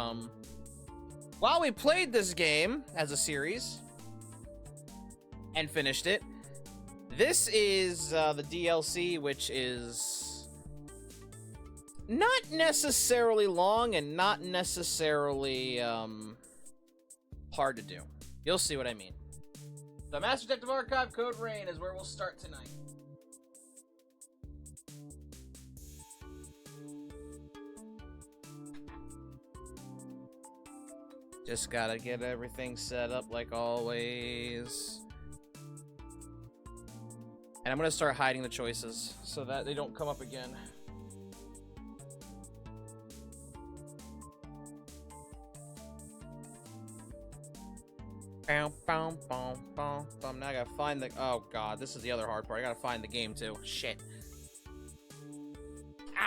Speaker 1: while we played this game as a series and finished it, this is the DLC, which is not necessarily long and not necessarily hard to do. You'll see what I mean. The Master Detective Archive Code Rain is where we'll start tonight. Just gotta get everything set up like always. And I'm gonna start hiding the choices so that they don't come up again. Now I gotta find the... Oh god, this is the other hard part. I gotta find the game too. Shit.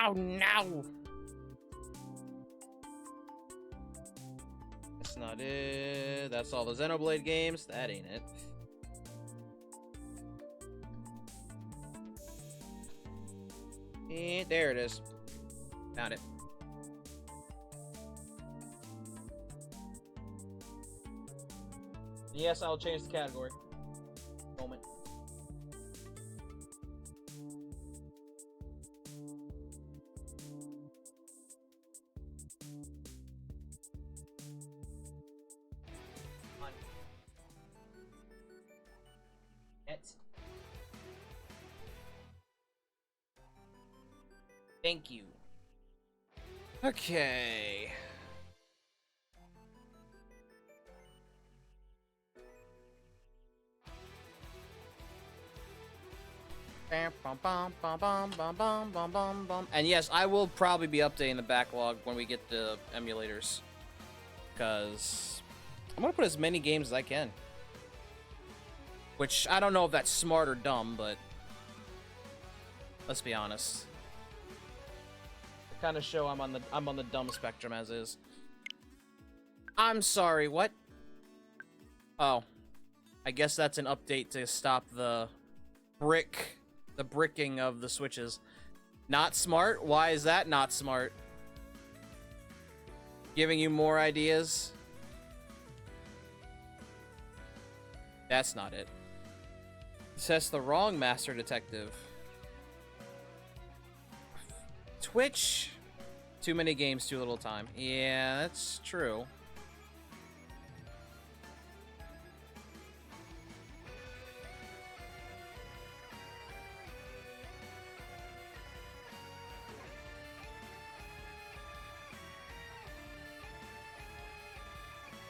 Speaker 1: Oh no! That's not it. That's all the Xenoblade games. That ain't it. And there it is. Found it. Yes, I'll change the category. Moment. Thank you. Okay. And yes, I will probably be updating the backlog when we get the emulators, because I'm gonna put as many games as I can. Which I don't know if that's smart or dumb, but let's be honest. The kind of show I'm on the dumb spectrum as is. I'm sorry, what? Oh, I guess that's an update to stop the bricking of the switches. Not smart? Why is that not smart? Giving you more ideas? That's not it. Says the wrong Master Detective. Twitch? Too many games, too little time. Yeah, that's true.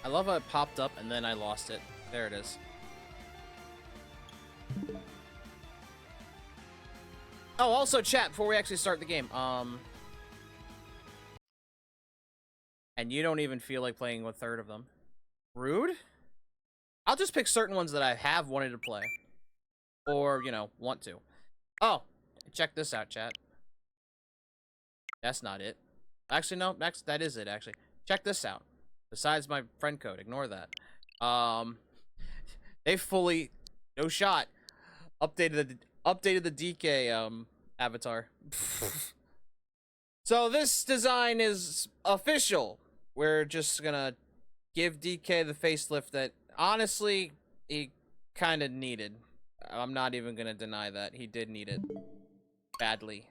Speaker 1: I love how it popped up and then I lost it. There it is. Oh, also chat before we actually start the game. And you don't even feel like playing a third of them. Rude? I'll just pick certain ones that I have wanted to play. Or, you know, want to. Oh, check this out, chat. That's not it. Actually, no, that is it, actually. Check this out. Besides my friend code, ignore that. They fully, no shot, updated the DK avatar. So this design is official. We're just gonna give DK the facelift that honestly he kind of needed. I'm not even gonna deny that he did need it badly.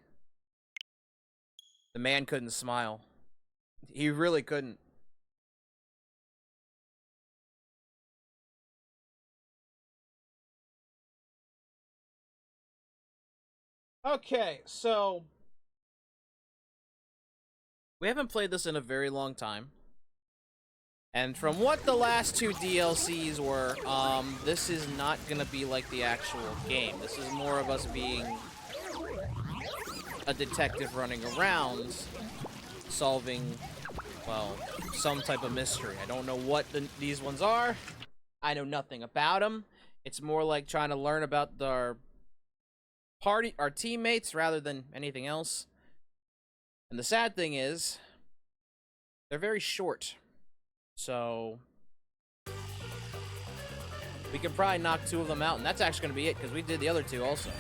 Speaker 1: The man couldn't smile. He really couldn't. Okay, so we haven't played this in a very long time. And from what the last two DLCs were, this is not gonna be like the actual game. This is more of us being a detective running around, solving, well, some type of mystery. I don't know what these ones are. I know nothing about them. It's more like trying to learn about our teammates rather than anything else. And the sad thing is, they're very short. So we can probably knock 2 of them out, and that's actually going to be it, because we did the other 2 also.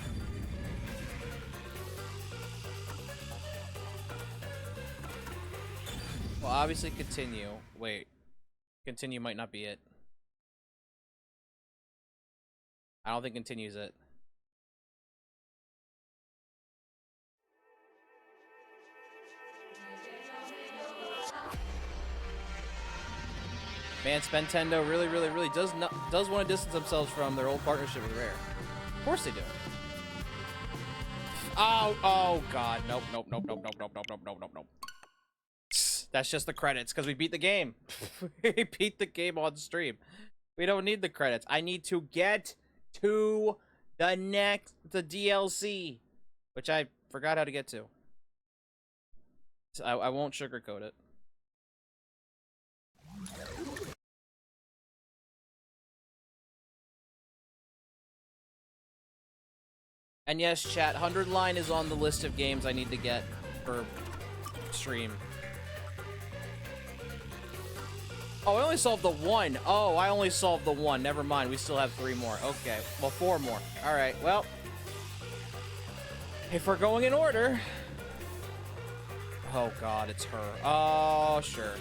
Speaker 1: Well, obviously continue. Wait. Continue might not be it. I don't think continue's it. Man, Spentendo really does want to distance themselves from their old partnership with Rare. Of course they do. Oh god. Nope. That's just the credits, because we beat the game. We beat the game on stream. We don't need the credits. I need to get to the DLC, which I forgot how to get to. So I won't sugarcoat it. And yes, chat, 100 Line is on the list of games I need to get for stream. Oh, I only solved the 1. Oh, I only solved the 1. Never mind, we still have 3 more. Okay, well, 4 more. Alright, well. If we're going in order. Oh god, it's her. Oh, sure.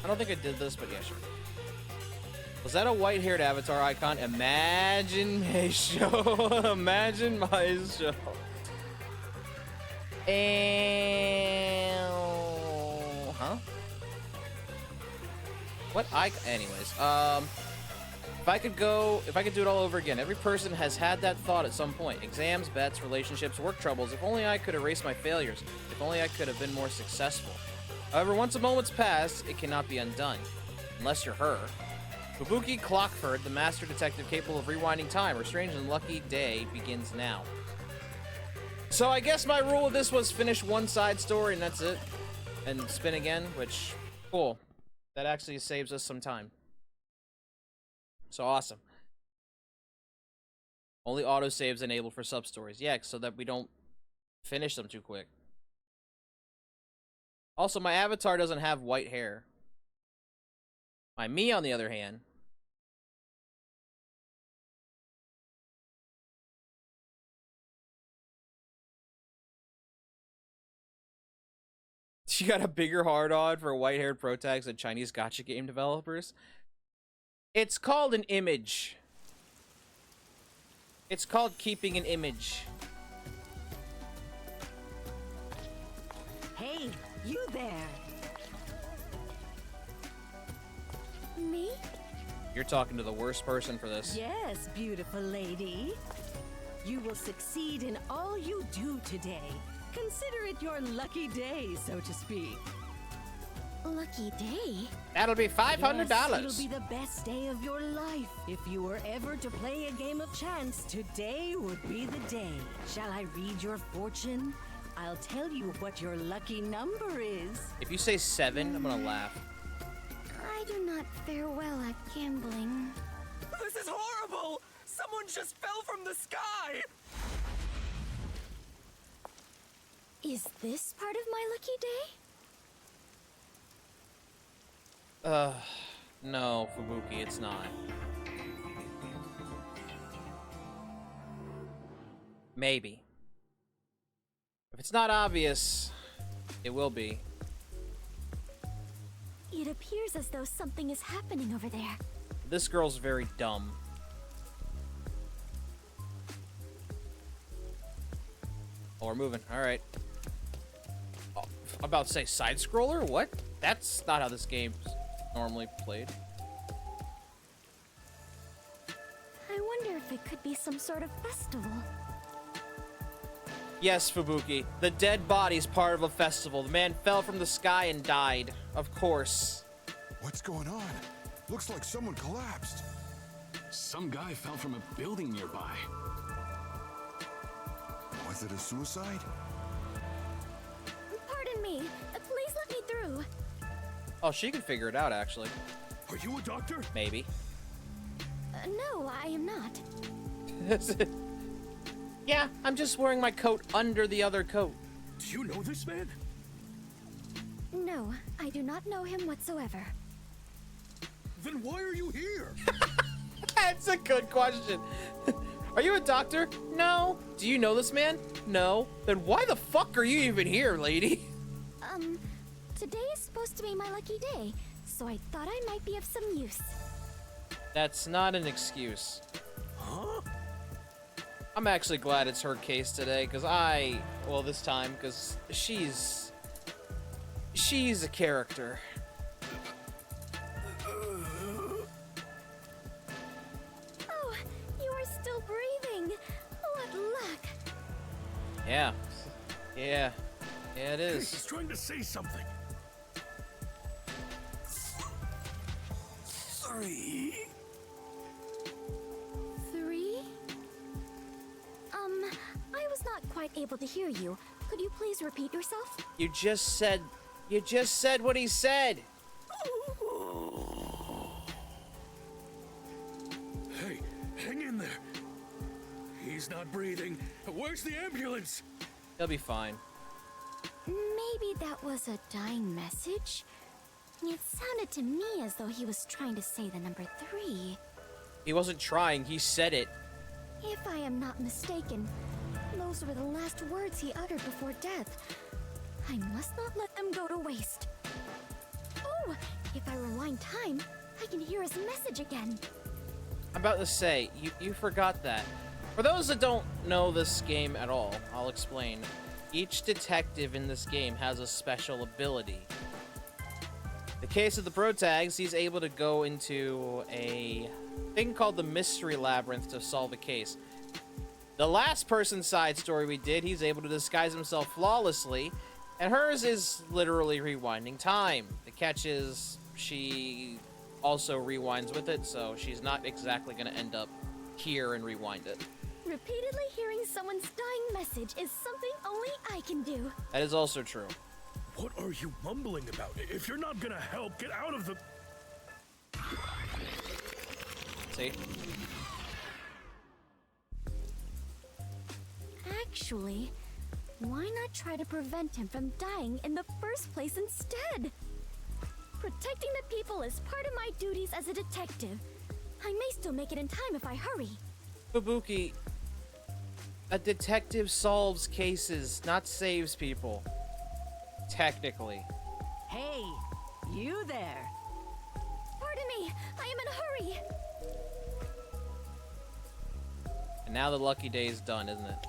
Speaker 1: I don't think I did this, but yeah, sure. Was that a white-haired avatar icon? Imagine my show. Imagine my show. And... Huh? What icon? Anyways, If I could do it all over again, every person has had that thought at some point. Exams, bets, relationships, work troubles. If only I could erase my failures. If only I could have been more successful. However, once a moment's passed, it cannot be undone. Unless you're her. Fubuki Clockford, the master detective capable of rewinding time. Her strange and lucky day begins now. So I guess my rule of this was finish one side story and that's it. And spin again, which, cool. That actually saves us some time. So awesome. Only autosaves enabled for sub-stories. Yeah, so that we don't finish them too quick. Also, my avatar doesn't have white hair. My me, on the other hand... She got a bigger hard-on for white-haired protags than Chinese gacha game developers. It's called an image. It's called keeping an image.
Speaker 3: Hey, you there. Me?
Speaker 1: You're talking to the worst person for this.
Speaker 3: Yes, beautiful lady. You will succeed in all you do today. Consider it your lucky day, so to speak.
Speaker 4: Lucky day?
Speaker 1: That'll be $500.
Speaker 3: Yes, it'll be the best day of your life. If you were ever to play a game of chance, today would be the day. Shall I read your fortune? I'll tell you what your lucky number is.
Speaker 1: If you say 7, I'm gonna laugh.
Speaker 4: I do not fare well at gambling.
Speaker 5: This is horrible! Someone just fell from the sky!
Speaker 4: Is this part of my lucky day?
Speaker 1: No, Fubuki, it's not. Maybe. If it's not obvious, it will be.
Speaker 4: It appears as though something is happening over there.
Speaker 1: This girl's very dumb. Oh, we're moving. Alright. Oh, I'm about to say side-scroller? What? That's not how this game's normally played.
Speaker 4: I wonder if it could be some sort of festival.
Speaker 1: Yes, Fubuki. The dead body's part of a festival. The man fell from the sky and died. Of course.
Speaker 6: What's going on? Looks like someone collapsed.
Speaker 7: Some guy fell from a building nearby.
Speaker 6: Was it a suicide?
Speaker 4: Pardon me. Please let me through.
Speaker 1: Oh, she can figure it out, actually.
Speaker 7: Are you a doctor?
Speaker 1: Maybe.
Speaker 4: No, I am not.
Speaker 1: Yeah, I'm just wearing my coat under the other coat.
Speaker 7: Do you know this man?
Speaker 4: No, I do not know him whatsoever.
Speaker 7: Then why are you here?
Speaker 1: That's a good question. Are you a doctor? No. Do you know this man? No. Then why the fuck are you even here, lady?
Speaker 4: Today is supposed to be my lucky day, so I thought I might be of some use.
Speaker 1: That's not an excuse.
Speaker 7: Huh?
Speaker 1: I'm actually glad it's her case today, because this time, because she's a character.
Speaker 4: Oh, you are still breathing. What luck.
Speaker 1: Yeah. Yeah, it is.
Speaker 7: He's trying to say something. 3.
Speaker 4: 3? I was not quite able to hear you. Could you please repeat yourself?
Speaker 1: You just said what he said.
Speaker 7: Hey, hang in there. He's not breathing. Where's the ambulance?
Speaker 1: He'll be fine.
Speaker 4: Maybe that was a dying message? It sounded to me as though he was trying to say the number 3.
Speaker 1: He wasn't trying, he said it.
Speaker 4: If I am not mistaken, those were the last words he uttered before death. I must not let them go to waste. Oh, if I rewind time, I can hear his message again.
Speaker 1: I'm about to say, you forgot that. For those that don't know this game at all, I'll explain. Each detective in this game has a special ability. In the case of the protags, he's able to go into a thing called the Mystery Labyrinth to solve a case. The last person's side story we did, he's able to disguise himself flawlessly, and hers is literally rewinding time. The catch is she also rewinds with it, so she's not exactly going to end up here and rewind it.
Speaker 4: Repeatedly hearing someone's dying message is something only I can do.
Speaker 1: That is also true.
Speaker 7: What are you mumbling about? If you're not gonna help, get out of the...
Speaker 1: See?
Speaker 4: Actually, why not try to prevent him from dying in the first place instead? Protecting the people is part of my duties as a detective. I may still make it in time if I hurry.
Speaker 1: Fubuki, a detective solves cases, not saves people. Technically.
Speaker 3: Hey, you there.
Speaker 4: Pardon me, I am in a hurry.
Speaker 1: And now the lucky day is done, isn't it?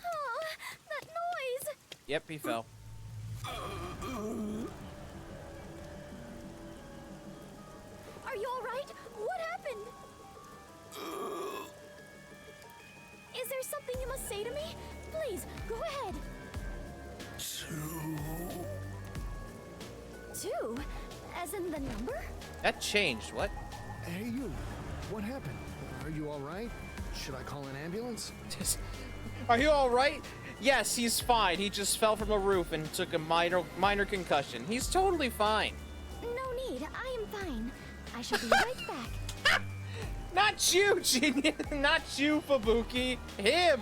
Speaker 4: Aw, that noise!
Speaker 1: Yep, he fell.
Speaker 4: Are you alright? What happened? Is there something you must say to me? Please, go ahead. Two? As in the number?
Speaker 1: That changed, what?
Speaker 8: Hey, you. What happened? Are you all right? Should I call an ambulance?
Speaker 1: Are you alright? Yes, he's fine. He just fell from a roof and took a minor concussion. He's totally fine.
Speaker 4: No need, I am fine. I shall be right back.
Speaker 1: Not you, genius! Not you, Fubuki! Him!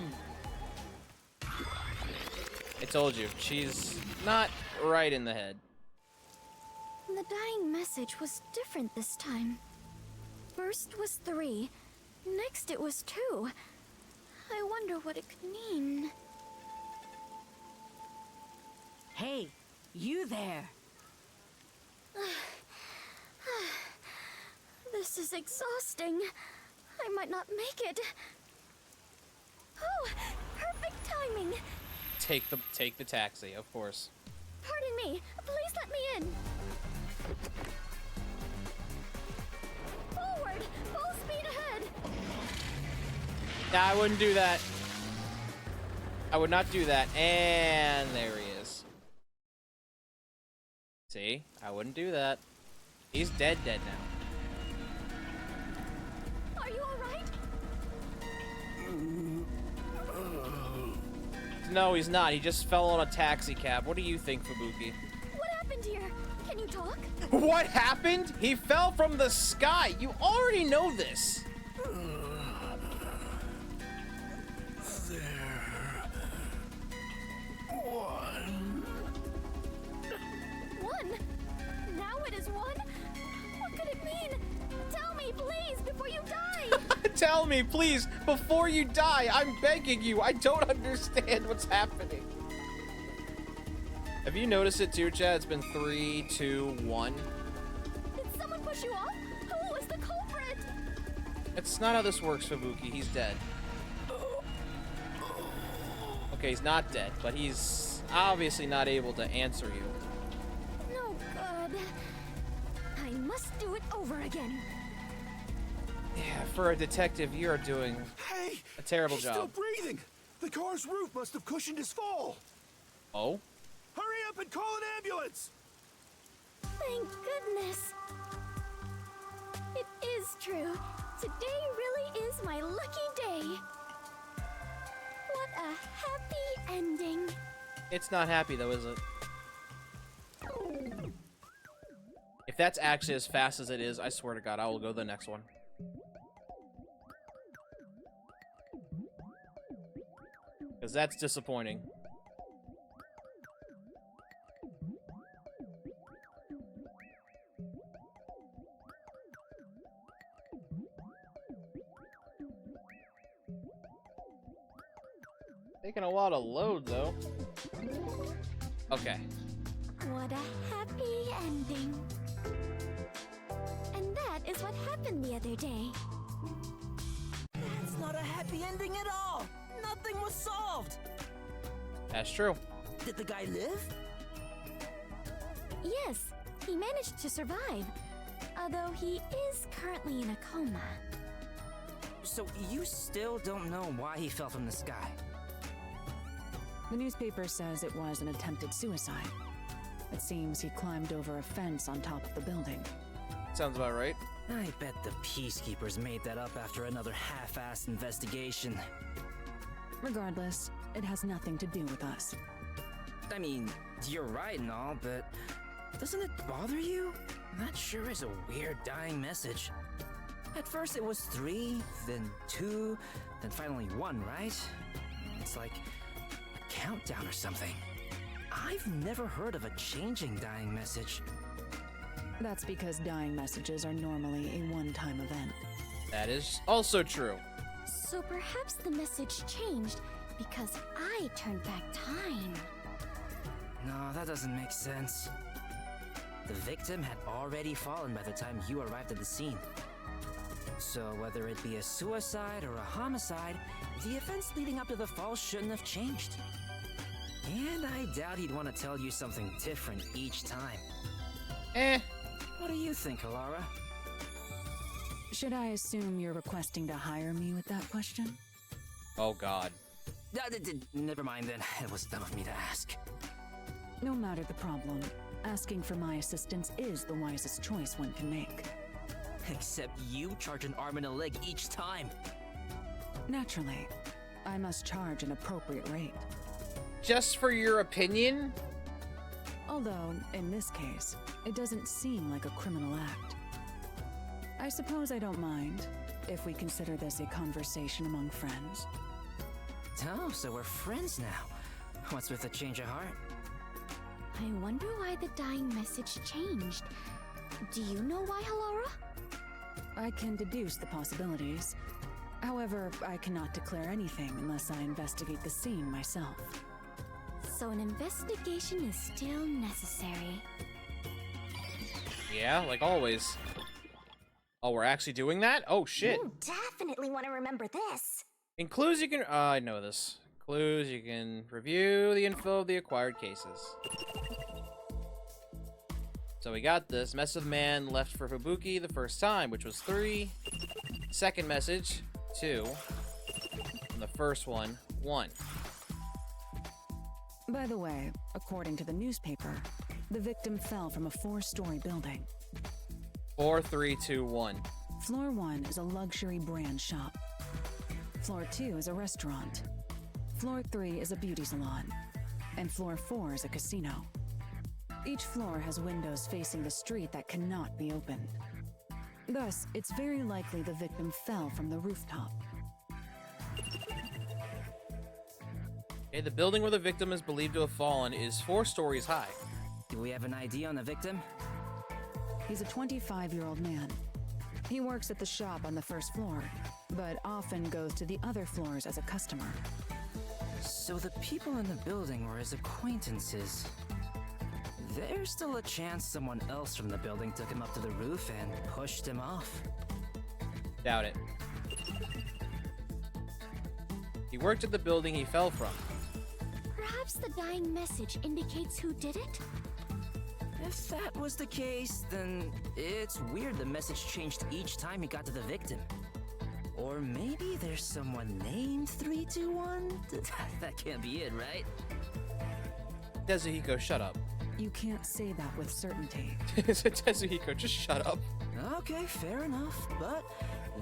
Speaker 1: I told you, she's not right in the head.
Speaker 4: The dying message was different this time. First was 3, next it was 2. I wonder what it could mean.
Speaker 3: Hey, you there.
Speaker 4: This is exhausting. I might not make it. Oh, perfect timing.
Speaker 1: Take the taxi, of course.
Speaker 4: Pardon me. Please let me in. Forward! Full speed ahead!
Speaker 1: Nah, I wouldn't do that. I would not do that. And there he is. See? I wouldn't do that. He's dead now.
Speaker 4: Are you alright?
Speaker 1: No, he's not. He just fell on a taxi cab. What do you think, Fubuki?
Speaker 4: What happened here? Can you talk?
Speaker 1: What happened? He fell from the sky. You already know this.
Speaker 4: One? Now it is 1? What could it mean? Tell me, please, before you die!
Speaker 1: Tell me, please, before you die. I'm begging you. I don't understand what's happening. Have you noticed it too, Chad? It's been 3, 2, 1.
Speaker 4: Did someone push you off? Who was the culprit?
Speaker 1: It's not how this works, Fubuki. He's dead. Okay, he's not dead, but he's obviously not able to answer you.
Speaker 4: No good. I must do it over again.
Speaker 1: Yeah, for a detective, you are doing
Speaker 6: Hey!
Speaker 1: a terrible
Speaker 6: He's
Speaker 1: job.
Speaker 6: still breathing! The car's roof must have cushioned his fall!
Speaker 1: Oh?
Speaker 6: Hurry up and call an ambulance!
Speaker 4: Thank goodness. It is true. Today really is my lucky day. What a happy ending.
Speaker 1: It's not happy, though, is it? If that's actually as fast as it is, I swear to God, I will go to the next one. Because that's disappointing. Taking a while to load, though. Okay.
Speaker 4: What a happy ending. And that is what happened the other day.
Speaker 5: That's not a happy ending at all. Nothing was solved.
Speaker 1: That's true.
Speaker 5: Did the guy live?
Speaker 4: Yes, he managed to survive, although he is currently in a coma.
Speaker 5: So you still don't know why he fell from the sky?
Speaker 9: The newspaper says it was an attempted suicide. It seems he climbed over a fence on top of the building.
Speaker 1: Sounds about right.
Speaker 5: I bet the Peacekeepers made that up after another half-assed investigation.
Speaker 9: Regardless, it has nothing to do with us.
Speaker 5: I mean, you're right and all, but doesn't it bother you? That sure is a weird dying message. At first it was 3, then 2, then finally 1, right? It's like a countdown or something. I've never heard of a changing dying message.
Speaker 9: That's because dying messages are normally a one-time event.
Speaker 1: That is also true.
Speaker 4: So perhaps the message changed because I turned back time.
Speaker 5: No, that doesn't make sense. The victim had already fallen by the time you arrived at the scene. So whether it be a suicide or a homicide, the events leading up to the fall shouldn't have changed. And I doubt he'd want to tell you something different each time. What do you think, Alara?
Speaker 9: Should I assume you're requesting to hire me with that question?
Speaker 1: Oh god.
Speaker 5: Never mind then. It was dumb of me to ask.
Speaker 9: No matter the problem, asking for my assistance is the wisest choice one can make.
Speaker 5: Except you charge an arm and a leg each time.
Speaker 9: Naturally, I must charge an appropriate rate.
Speaker 1: Just for your opinion?
Speaker 9: Although, in this case, it doesn't seem like a criminal act. I suppose I don't mind, if we consider this a conversation among friends.
Speaker 5: Oh, so we're friends now. What's with the change of heart?
Speaker 4: I wonder why the dying message changed. Do you know why, Halara?
Speaker 9: I can deduce the possibilities. However, I cannot declare anything unless I investigate the scene myself.
Speaker 4: So an investigation is still necessary.
Speaker 1: Yeah, like always. Oh, we're actually doing that? Oh, shit.
Speaker 4: You definitely want to remember this.
Speaker 1: In clues you can... I know this. Clues, you can review the info of the acquired cases. So we got this. Mess of Man left for Fubuki the first time, which was 3. Second message, 2. And the first one, 1.
Speaker 9: By the way, according to the newspaper, the victim fell from a 4-story building.
Speaker 1: 4, 3, 2, 1.
Speaker 9: Floor 1 is a luxury brand shop. Floor 2 is a restaurant. Floor 3 is a beauty salon. And floor 4 is a casino. Each floor has windows facing the street that cannot be opened. Thus, it's very likely the victim fell from the rooftop.
Speaker 1: Okay, the building where the victim is believed to have fallen is 4 stories high.
Speaker 5: Do we have an ID on the victim?
Speaker 9: He's a 25-year-old man. He works at the shop on the first floor, but often goes to the other floors as a customer.
Speaker 5: So the people in the building were his acquaintances. There's still a chance someone else from the building took him up to the roof and pushed him off.
Speaker 1: Doubt it. He worked at the building he fell from.
Speaker 4: Perhaps the dying message indicates who did it?
Speaker 5: If that was the case, then it's weird the message changed each time he got to the victim. Or maybe there's someone named 321? That can't be it, right?
Speaker 1: Tezuhiko, shut up.
Speaker 9: You can't say that with certainty.
Speaker 1: Tezuhiko, just shut up.
Speaker 5: Okay, fair enough, but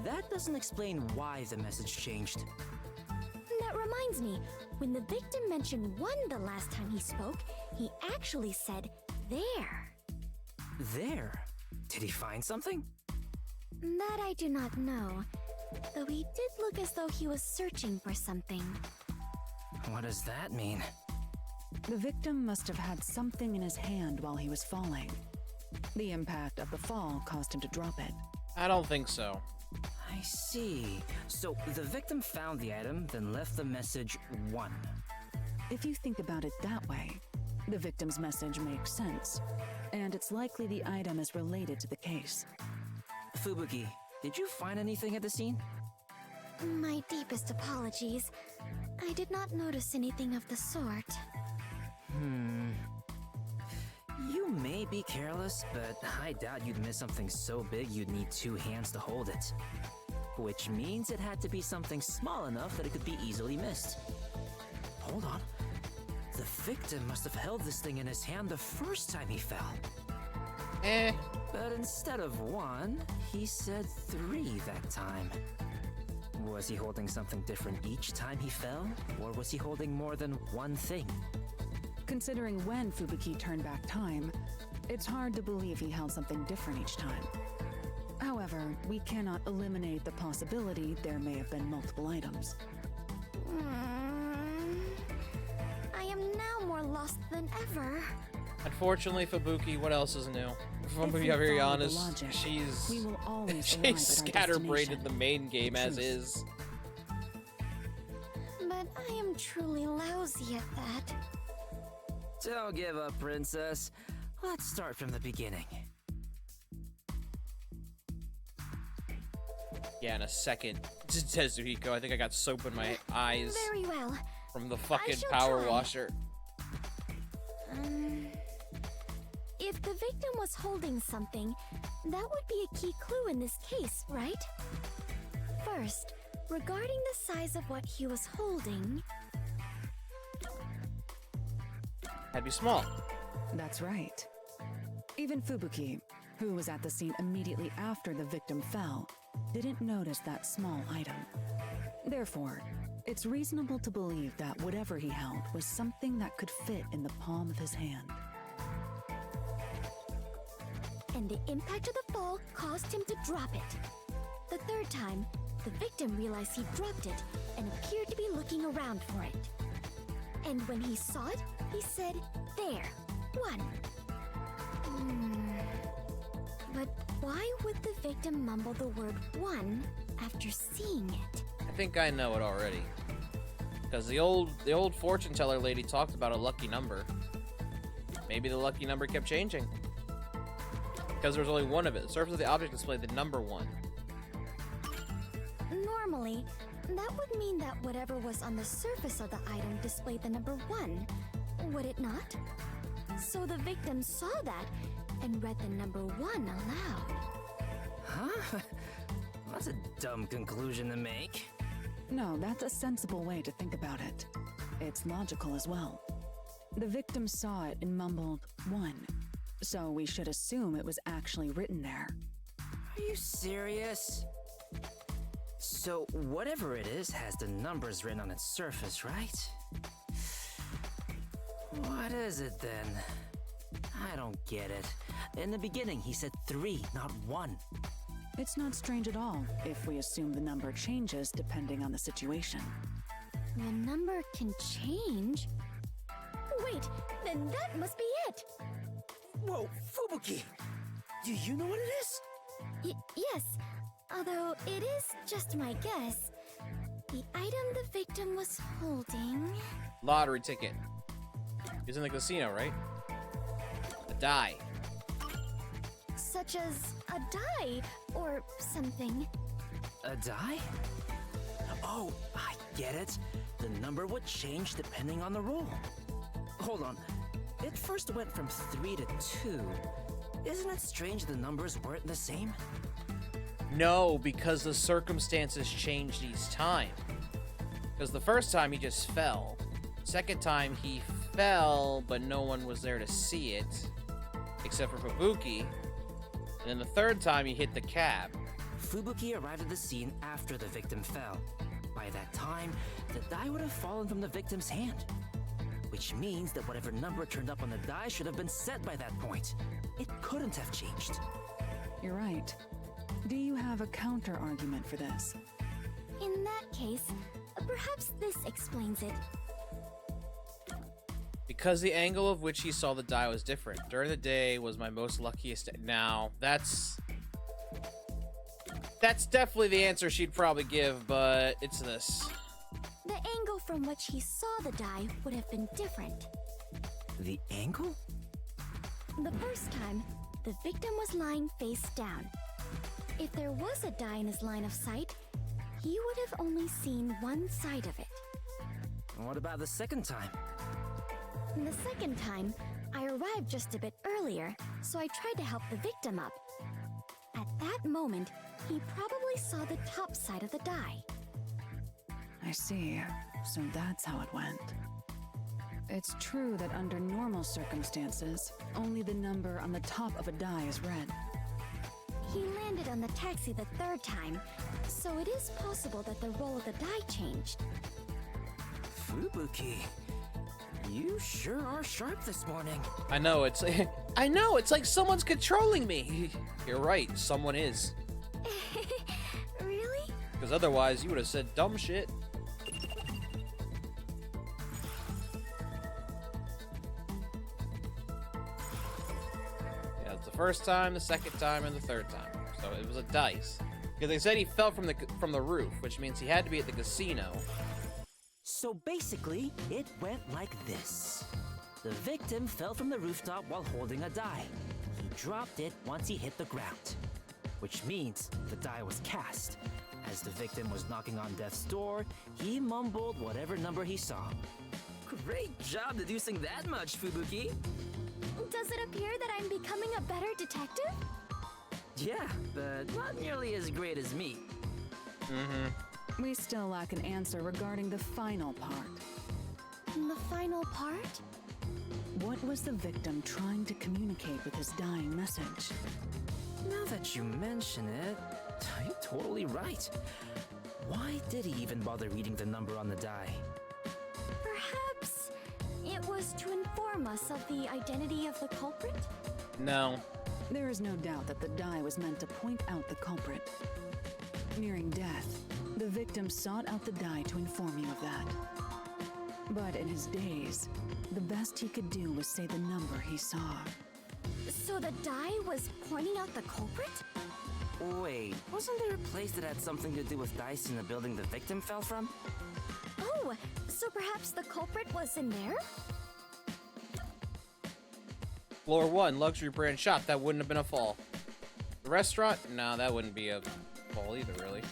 Speaker 5: that doesn't explain why the message changed.
Speaker 4: That reminds me, when the victim mentioned 1 the last time he spoke, he actually said, there.
Speaker 5: There? Did he find something?
Speaker 4: That I do not know, though he did look as though he was searching for something.
Speaker 5: What does that mean?
Speaker 9: The victim must have had something in his hand while he was falling. The impact of the fall caused him to drop it.
Speaker 1: I don't think so.
Speaker 5: I see. So the victim found the item, then left the message 1.
Speaker 9: If you think about it that way, the victim's message makes sense, and it's likely the item is related to the case.
Speaker 5: Fubuki, did you find anything at the scene?
Speaker 4: My deepest apologies. I did not notice anything of the sort.
Speaker 5: You You may be careless, but I doubt you'd miss something so big you'd need 2 hands to hold it. Which means it had to be something small enough that it could be easily missed. Hold on. The victim must have held this thing in his hand the first time he fell. But instead of 1, he said 3 that time. Was he holding something different each time he fell? Or was he holding more than one thing?
Speaker 9: Considering when Fubuki turned back time, it's hard to believe he held something different each time. However, we cannot eliminate the possibility there may have been multiple items.
Speaker 4: I am now more lost than ever.
Speaker 1: Unfortunately, Fubuki, what else is new? If I'm
Speaker 9: If
Speaker 1: gonna
Speaker 9: we
Speaker 1: be very
Speaker 9: follow the
Speaker 1: honest,
Speaker 9: logic,
Speaker 1: she's
Speaker 9: we will always arrive
Speaker 1: she's
Speaker 9: at our
Speaker 1: scatterbrained
Speaker 9: destination.
Speaker 1: the main game
Speaker 9: The
Speaker 1: as
Speaker 9: truth.
Speaker 1: is.
Speaker 4: But I am truly lousy at that.
Speaker 5: Don't give up, princess. Let's start from the beginning.
Speaker 1: Yeah, in a second. Tetsuhiko, I think I got soap in my eyes
Speaker 4: Very well.
Speaker 1: from the fucking
Speaker 4: shall
Speaker 1: power
Speaker 4: try.
Speaker 1: washer.
Speaker 4: If the victim was holding something, that would be a key clue in this case, right? First, regarding the size of what he was holding,
Speaker 1: Had to be small.
Speaker 9: That's right. Even Fubuki, who was at the scene immediately after the victim fell, didn't notice that small item. Therefore, it's reasonable to believe that whatever he held was something that could fit in the palm of his hand.
Speaker 4: and the impact of the fall caused him to drop it. The third time, the victim realized he dropped it and appeared to be looking around for it. And when he saw it, he said, "There, 1." But why would the victim mumble the word 1 after seeing it?
Speaker 1: I think I know it already. Because the old fortune teller lady talked about a lucky number. Maybe the lucky number kept changing. Because there was only one of it. The surface of the object displayed the number 1.
Speaker 4: Normally, that would mean that whatever was on the surface of the item displayed the number 1, would it not? So the victim saw that and read the number 1 aloud.
Speaker 5: Huh? That's a dumb conclusion to make.
Speaker 9: No, that's a sensible way to think about it. It's logical as well. The victim saw it and mumbled 1, so we should assume it was actually written there.
Speaker 5: Are you serious? So whatever it is has the numbers written on its surface, right? What is it then? I don't get it. In the beginning, he said 3, not 1.
Speaker 9: It's not strange at all if we assume the number changes depending on the situation.
Speaker 4: The number can change? Wait, then that must be it!
Speaker 5: Whoa, Fubuki! Do you know what it is?
Speaker 4: Yes, although it is just my guess. The item the victim was holding...
Speaker 1: Lottery ticket. He's in the casino, right? A die.
Speaker 4: Such as a die or something.
Speaker 5: A die? Oh, I get it. The number would change depending on the roll. Hold on. It first went from 3 to 2. Isn't it strange the numbers weren't the same?
Speaker 1: No, because the circumstances changed each time. Because the first time he just fell. Second time he fell, but no one was there to see it. Except for Fubuki. And then the third time he hit the cab.
Speaker 5: Fubuki arrived at the scene after the victim fell. By that time, the die would have fallen from the victim's hand. Which means that whatever number turned up on the die should have been set by that point. It couldn't have changed.
Speaker 9: You're right. Do you have a counter-argument for this?
Speaker 4: In that case, perhaps this explains it.
Speaker 1: Because the angle of which he saw the die was different. During the day was my most luckiest day. Now, that's definitely the answer she'd probably give, but it's this.
Speaker 4: The angle from which he saw the die would have been different.
Speaker 5: The angle?
Speaker 4: The first time, the victim was lying face down. If there was a die in his line of sight, he would have only seen one side of it.
Speaker 5: What about the second time?
Speaker 4: The second time, I arrived just a bit earlier, so I tried to help the victim up. At that moment, he probably saw the top side of the die.
Speaker 9: I see. So that's how it went. It's true that under normal circumstances, only the number on the top of a die is read.
Speaker 4: He landed on the taxi the third time, so it is possible that the roll of the die changed.
Speaker 5: Fubuki, you sure are sharp this morning.
Speaker 1: I know, it's like someone's controlling me. You're right, someone is.
Speaker 4: Really?
Speaker 1: Because otherwise, you would have said dumb shit. Yeah, it's the first time, the second time, and the third time. So it was a dice. Because they said he fell from the roof, which means he had to be at the casino.
Speaker 5: So basically, it went like this. The victim fell from the rooftop while holding a die. He dropped it once he hit the ground, which means the die was cast. As the victim was knocking on death's door, he mumbled whatever number he saw. Great job deducing that much, Fubuki.
Speaker 4: Does it appear that I'm becoming a better detective?
Speaker 5: Yeah, but not nearly as great as me.
Speaker 9: We still lack an answer regarding the final part.
Speaker 4: The final part?
Speaker 9: What was the victim trying to communicate with his dying message?
Speaker 5: Now that you mention it, you're totally right. Why did he even bother reading the number on the die?
Speaker 4: Perhaps it was to inform us of the identity of the culprit?
Speaker 1: No.
Speaker 9: There is no doubt that the die was meant to point out the culprit. Nearing death, the victim sought out the die to inform you of that. But in his daze, the best he could do was say the number he saw.
Speaker 4: So the die was pointing out the culprit?
Speaker 5: Wait, wasn't there a place that had something to do with dice in the building the victim fell from?
Speaker 4: Oh, so perhaps the culprit was in there?
Speaker 1: Floor 1, luxury brand shop. That wouldn't have been a fall. The restaurant? No, that wouldn't be a fall either, really.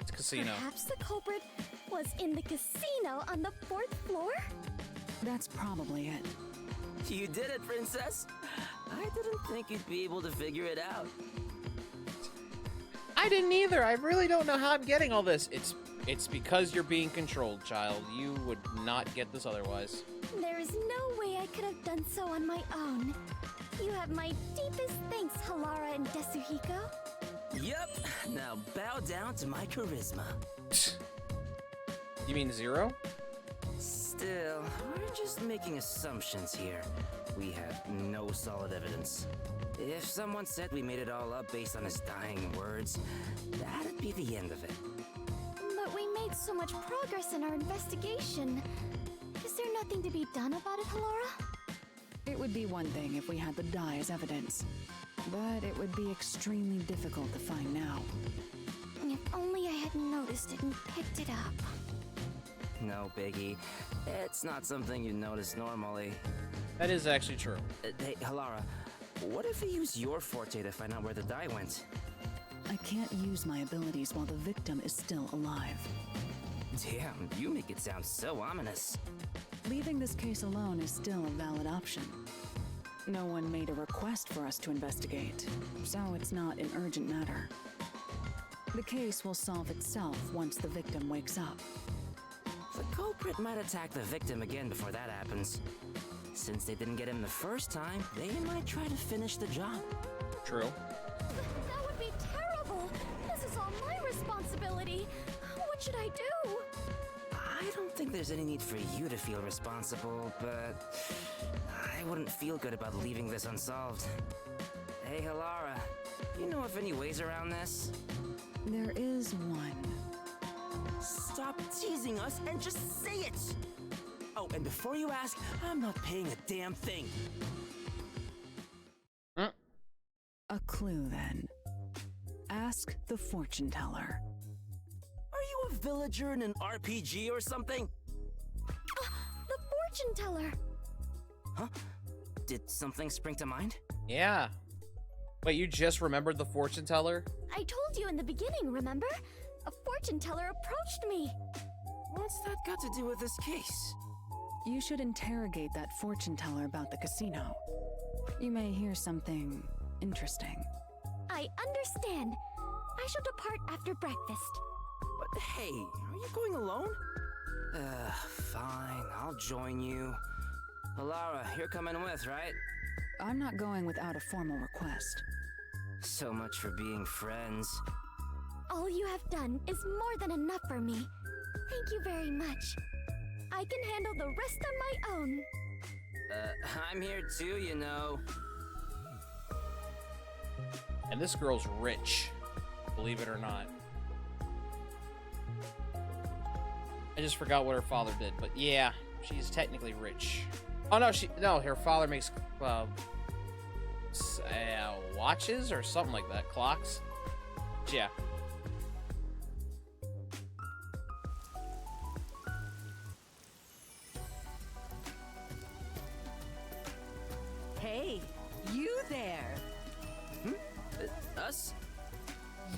Speaker 1: It's casino.
Speaker 4: Perhaps the culprit was in the casino on the 4th floor?
Speaker 9: That's probably it.
Speaker 5: You did it, Princess! I didn't think you'd be able to figure it out.
Speaker 1: I didn't either. I really don't know how I'm getting all this. It's because you're being controlled, child. You would not get this otherwise.
Speaker 4: There is no way I could have done so on my own. You have my deepest thanks, Halara and Desuhiko.
Speaker 5: Yep, now bow down to my charisma.
Speaker 1: You mean 0?
Speaker 5: Still, we're just making assumptions here. We have no solid evidence. If someone said we made it all up based on his dying words, that'd be the end of it.
Speaker 4: But we made so much progress in our investigation. Is there nothing to be done about it, Halara?
Speaker 9: It would be one thing if we had the die as evidence, but it would be extremely difficult to find now.
Speaker 4: If only I had noticed it and picked it up.
Speaker 5: No, Biggie. It's not something you notice normally.
Speaker 1: That is actually true.
Speaker 5: Hey, Halara, what if we use your forte to find out where the die went?
Speaker 9: I can't use my abilities while the victim is still alive.
Speaker 5: Damn, you make it sound so ominous.
Speaker 9: Leaving this case alone is still a valid option. No one made a request for us to investigate, so it's not an urgent matter. The case will solve itself once the victim wakes up.
Speaker 5: The culprit might attack the victim again before that happens. Since they didn't get him the first time, they might try to finish the job.
Speaker 1: True.
Speaker 4: That would be terrible! This is all my responsibility! What should I do?
Speaker 5: I don't think there's any need for you to feel responsible, but I wouldn't feel good about leaving this unsolved. Hey, Halara, you know of any ways around this?
Speaker 9: There is one.
Speaker 5: Stop teasing us and just say it! Oh, and before you ask, I'm not paying a damn thing.
Speaker 9: A clue, then. Ask the fortune teller.
Speaker 5: Are you a villager in an RPG or something?
Speaker 4: The fortune teller!
Speaker 5: Huh? Did something spring to mind?
Speaker 1: Yeah. Wait, you just remembered the fortune teller?
Speaker 4: I told you in the beginning, remember? A fortune teller approached me.
Speaker 5: What's that got to do with this case?
Speaker 9: You should interrogate that fortune teller about the casino. You may hear something interesting.
Speaker 4: I understand. I shall depart after breakfast.
Speaker 5: But hey, are you going alone? Fine, I'll join you. Alara, you're coming with, right?
Speaker 9: I'm not going without a formal request.
Speaker 5: So much for being friends.
Speaker 4: All you have done is more than enough for me. Thank you very much. I can handle the rest on my own.
Speaker 5: I'm here too, you know.
Speaker 1: And this girl's rich, believe it or not. I just forgot what her father did, but yeah, she's technically rich. Oh no, her father makes watches or something like that, clocks. Yeah.
Speaker 3: Hey, you there.
Speaker 5: Us?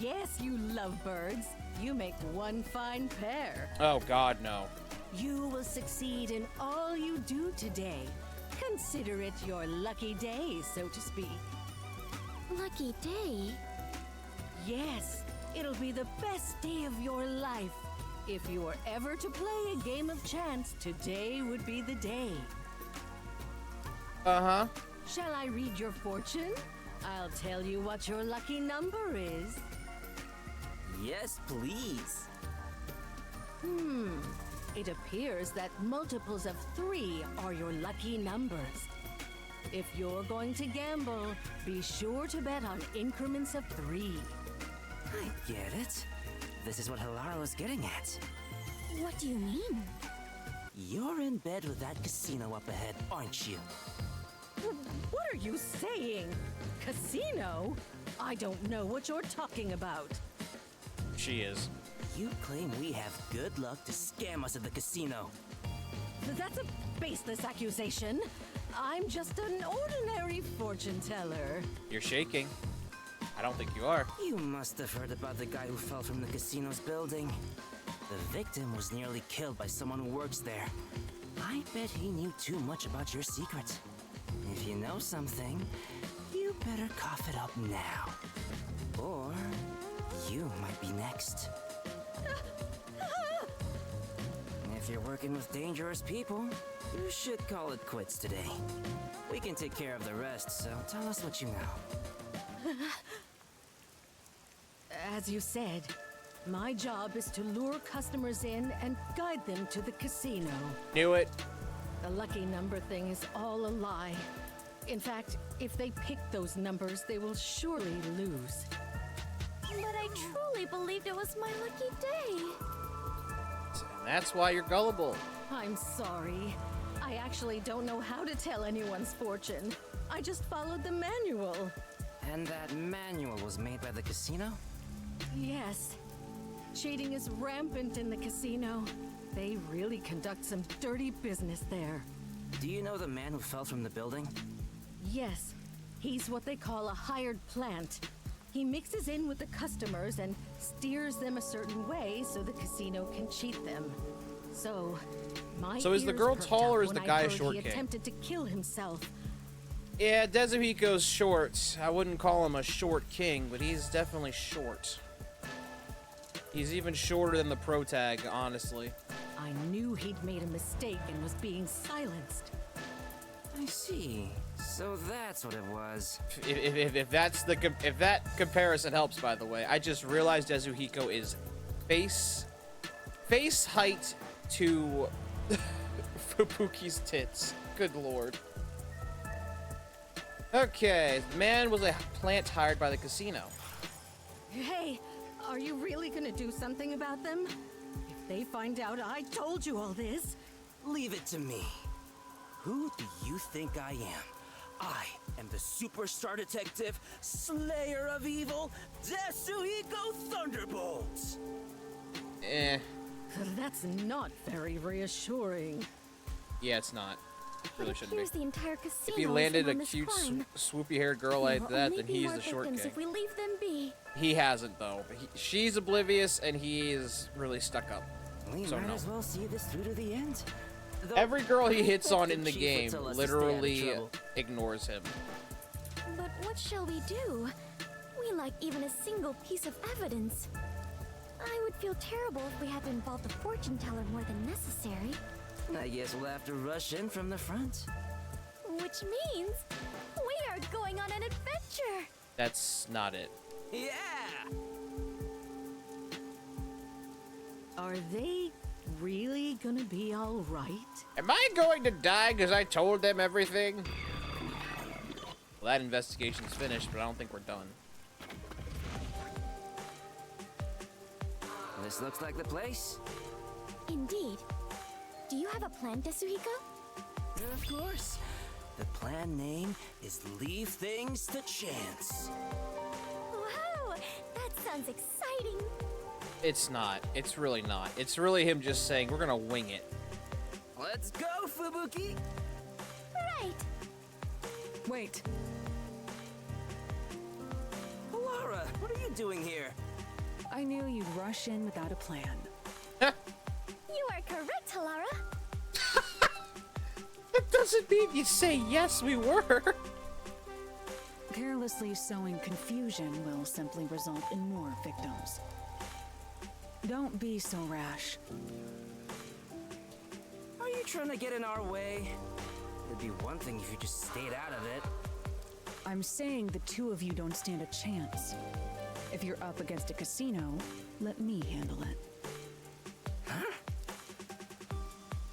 Speaker 3: Yes, you lovebirds. You make one fine pair.
Speaker 1: Oh God, no.
Speaker 3: You will succeed in all you do today. Consider it your lucky day, so to speak.
Speaker 4: Lucky day?
Speaker 3: Yes, it'll be the best day of your life. If you were ever to play a game of chance, today would be the day.
Speaker 1: Uh-huh.
Speaker 3: Shall I read your fortune? I'll tell you what your lucky number is.
Speaker 5: Yes, please.
Speaker 3: It appears that multiples of 3 are your lucky numbers. If you're going to gamble, be sure to bet on increments of 3.
Speaker 5: I get it. This is what Hilara was getting at.
Speaker 4: What do you mean?
Speaker 5: You're in bed with that casino up ahead, aren't you?
Speaker 3: What are you saying? Casino? I don't know what you're talking about.
Speaker 1: She is.
Speaker 5: You claim we have good luck to scam us at the casino.
Speaker 3: That's a baseless accusation. I'm just an ordinary fortune teller.
Speaker 1: You're shaking. I don't think you are.
Speaker 5: You must have heard about the guy who fell from the casino's building. The victim was nearly killed by someone who works there. I bet he knew too much about your secret. If you know something, you better cough it up now. Or you might be next. If you're working with dangerous people, you should call it quits today. We can take care of the rest, so tell us what you know.
Speaker 3: As you said, my job is to lure customers in and guide them to the casino.
Speaker 1: Knew it.
Speaker 3: The lucky number thing is all a lie. In fact, if they pick those numbers, they will surely lose.
Speaker 4: But I truly believed it was my lucky day.
Speaker 1: And that's why you're gullible.
Speaker 3: I'm sorry. I actually don't know how to tell anyone's fortune. I just followed the manual.
Speaker 5: And that manual was made by the casino?
Speaker 3: Yes. Cheating is rampant in the casino. They really conduct some dirty business there.
Speaker 5: Do you know the man who fell from the building?
Speaker 3: Yes. He's what they call a hired plant. He mixes in with the customers and steers them a certain way so the casino can cheat them. So, my
Speaker 1: So is the
Speaker 3: ears
Speaker 1: girl
Speaker 3: perked
Speaker 1: tall or
Speaker 3: up
Speaker 1: is
Speaker 3: when
Speaker 1: the
Speaker 3: I
Speaker 1: guy a
Speaker 3: heard
Speaker 1: short
Speaker 3: he
Speaker 1: king?
Speaker 3: attempted to kill himself.
Speaker 1: Yeah, Dezuhiko's short. I wouldn't call him a short king, but he's definitely short. He's even shorter than the pro tag, honestly.
Speaker 3: I knew he'd made a mistake and was being silenced.
Speaker 5: I see. So that's what it was.
Speaker 1: If that comparison helps, by the way, I just realized Dezuhiko is face height to Fubuki's tits. Good lord. Okay, man was a plant hired by the casino.
Speaker 3: Hey, are you really gonna do something about them? If they find out I told you all this...
Speaker 5: Leave it to me. Who do you think I am? I am the superstar detective, slayer of evil, Desuhiko Thunderbolts!
Speaker 3: That's not very reassuring.
Speaker 1: Yeah, it's not. Really shouldn't
Speaker 4: Here's
Speaker 1: be.
Speaker 4: the entire casino.
Speaker 1: If he landed a cute, swoopy-haired girl like that, then he's the short king.
Speaker 4: If we leave them be.
Speaker 1: He hasn't, though. She's oblivious, and he is really stuck up.
Speaker 5: We
Speaker 1: So
Speaker 5: might
Speaker 1: no.
Speaker 5: as well see this through to the end.
Speaker 1: Every girl he hits
Speaker 5: Let
Speaker 1: on
Speaker 5: the
Speaker 1: in the
Speaker 5: chief
Speaker 1: game
Speaker 5: tell us to stay out of
Speaker 1: literally
Speaker 5: trouble.
Speaker 1: ignores him.
Speaker 4: But what shall we do? We lack even a single piece of evidence. I would feel terrible if we had to involve the fortune teller more than necessary.
Speaker 5: I guess we'll have to rush in from the front.
Speaker 4: Which means we are going on an adventure.
Speaker 1: That's not it.
Speaker 5: Yeah!
Speaker 3: Are they really gonna be all right?
Speaker 1: Am I going to die because I told them everything? Well, that investigation's finished, but I don't think we're done.
Speaker 5: This looks like the place.
Speaker 4: Indeed. Do you have a plan, Tetsuhiko?
Speaker 5: Of course. The plan name is Leave Things to Chance.
Speaker 4: Wow, that sounds exciting.
Speaker 1: It's not. It's really not. It's really him just saying, we're gonna wing it.
Speaker 5: Let's go, Fubuki!
Speaker 4: Right.
Speaker 9: Wait,
Speaker 5: Laura, what are you doing here?
Speaker 9: I knew you'd rush in without a plan.
Speaker 4: You are correct, Halara.
Speaker 1: That doesn't mean you say yes, we were.
Speaker 9: Carelessly sowing confusion will simply result in more victims. Don't be so rash.
Speaker 5: Are you trying to get in our way? It'd be one thing if you just stayed out of it.
Speaker 9: I'm saying the two of you don't stand a chance. If you're up against a casino, let me handle it.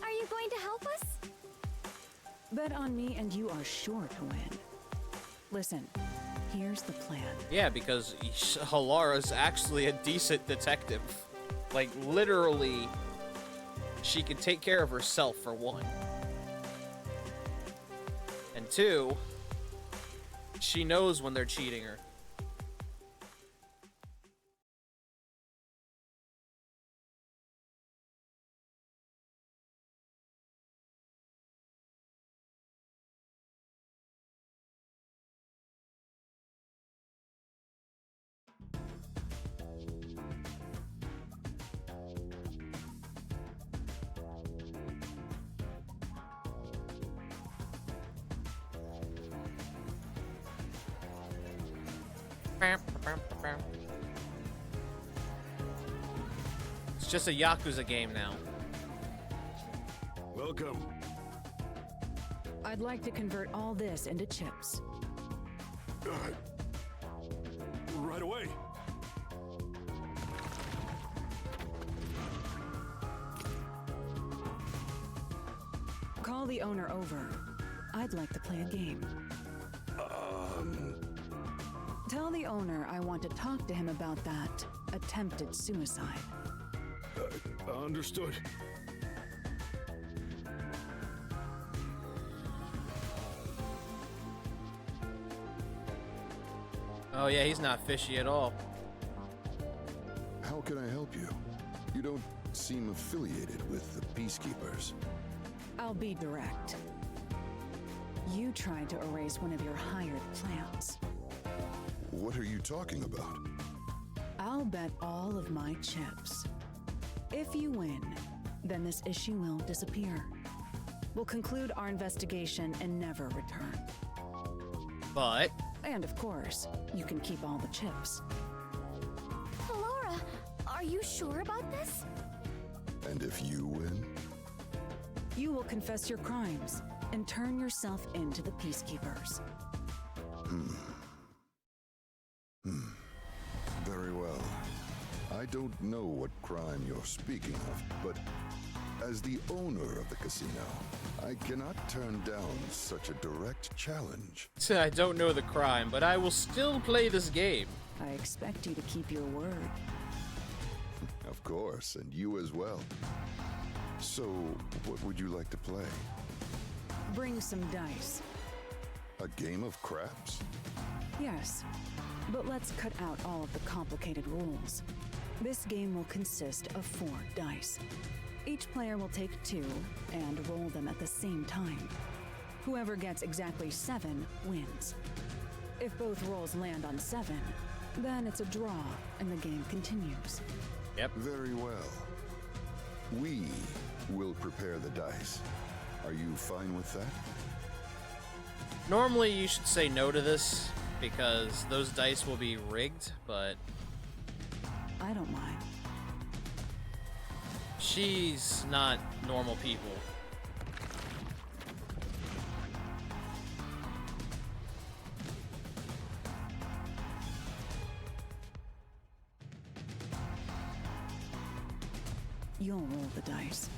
Speaker 4: Are you going to help us?
Speaker 9: Bet on me and you are sure to win. Listen, here's the plan.
Speaker 1: Yeah, because Halara's actually a decent detective. Like, literally, she can take care of herself, for one. And two, she knows when they're cheating her. It's just a Yakuza game now.
Speaker 6: Welcome.
Speaker 9: I'd like to convert all this into chips.
Speaker 6: Right away.
Speaker 9: Call the owner over. I'd like to play a game. Tell the owner I want to talk to him about that attempted suicide.
Speaker 6: Understood.
Speaker 1: Oh yeah, he's not fishy at all.
Speaker 6: How can I help you? You don't seem affiliated with the Peacekeepers.
Speaker 9: I'll be direct. You tried to erase one of your hired plans.
Speaker 6: What are you talking about?
Speaker 9: I'll bet all of my chips. If you win, then this issue will disappear. We'll conclude our investigation and never return.
Speaker 1: But
Speaker 9: And of course, you can keep all the chips.
Speaker 4: Laura, are you sure about this?
Speaker 6: And if you win?
Speaker 9: You will confess your crimes and turn yourself into the Peacekeepers.
Speaker 6: Very well. I don't know what crime you're speaking of, but as the owner of the casino, I cannot turn down such a direct challenge.
Speaker 1: I don't know the crime, but I will still play this game.
Speaker 9: I expect you to keep your word.
Speaker 6: Of course, and you as well. So, what would you like to play?
Speaker 9: Bring some dice.
Speaker 6: A game of craps?
Speaker 9: Yes, but let's cut out all of the complicated rules. This game will consist of 4 dice. Each player will take 2 and roll them at the same time. Whoever gets exactly 7 wins. If both rolls land on 7, then it's a draw and the game continues.
Speaker 1: Yep.
Speaker 6: Very well. We will prepare the dice. Are you fine with that?
Speaker 1: Normally, you should say no to this, because those dice will be rigged, but
Speaker 9: I don't mind.
Speaker 1: she's not normal people.
Speaker 9: You'll roll the dice.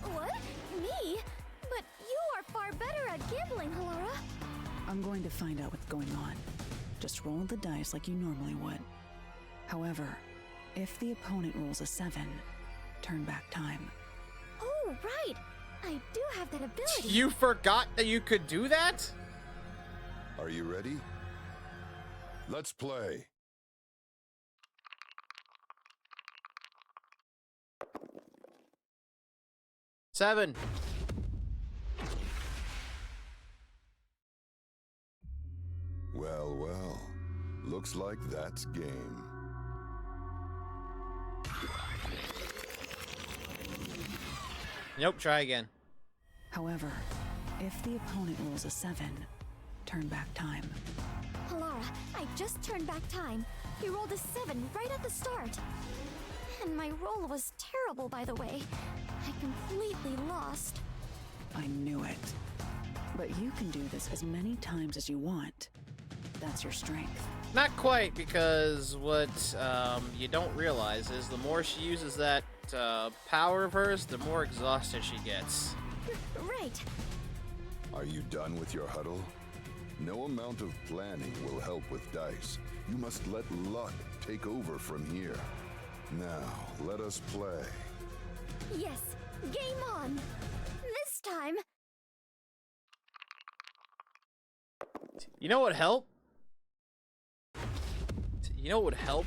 Speaker 4: What? Me? But you are far better at gambling, Halara.
Speaker 9: I'm going to find out what's going on. Just roll the dice like you normally would. However, if the opponent rolls a 7, turn back time.
Speaker 4: Oh, right. I do have that ability.
Speaker 1: You forgot that you could do that?
Speaker 6: Are you ready? Let's play.
Speaker 1: Seven.
Speaker 6: Well, well. Looks like that's game.
Speaker 1: Nope, try again.
Speaker 9: However, if the opponent rolls a 7, turn back time.
Speaker 4: Halara, I just turned back time. You rolled a 7 right at the start. And my roll was terrible, by the way. I completely lost.
Speaker 9: I knew it. But you can do this as many times as you want. That's your strength.
Speaker 1: Not quite, because what you don't realize is the more she uses that power of hers, the more exhausted she gets.
Speaker 4: Right.
Speaker 6: Are you done with your huddle? No amount of planning will help with dice. You must let luck take over from here. Now, let us play.
Speaker 4: Yes, game on. This time.
Speaker 1: You know what help? You know what would help?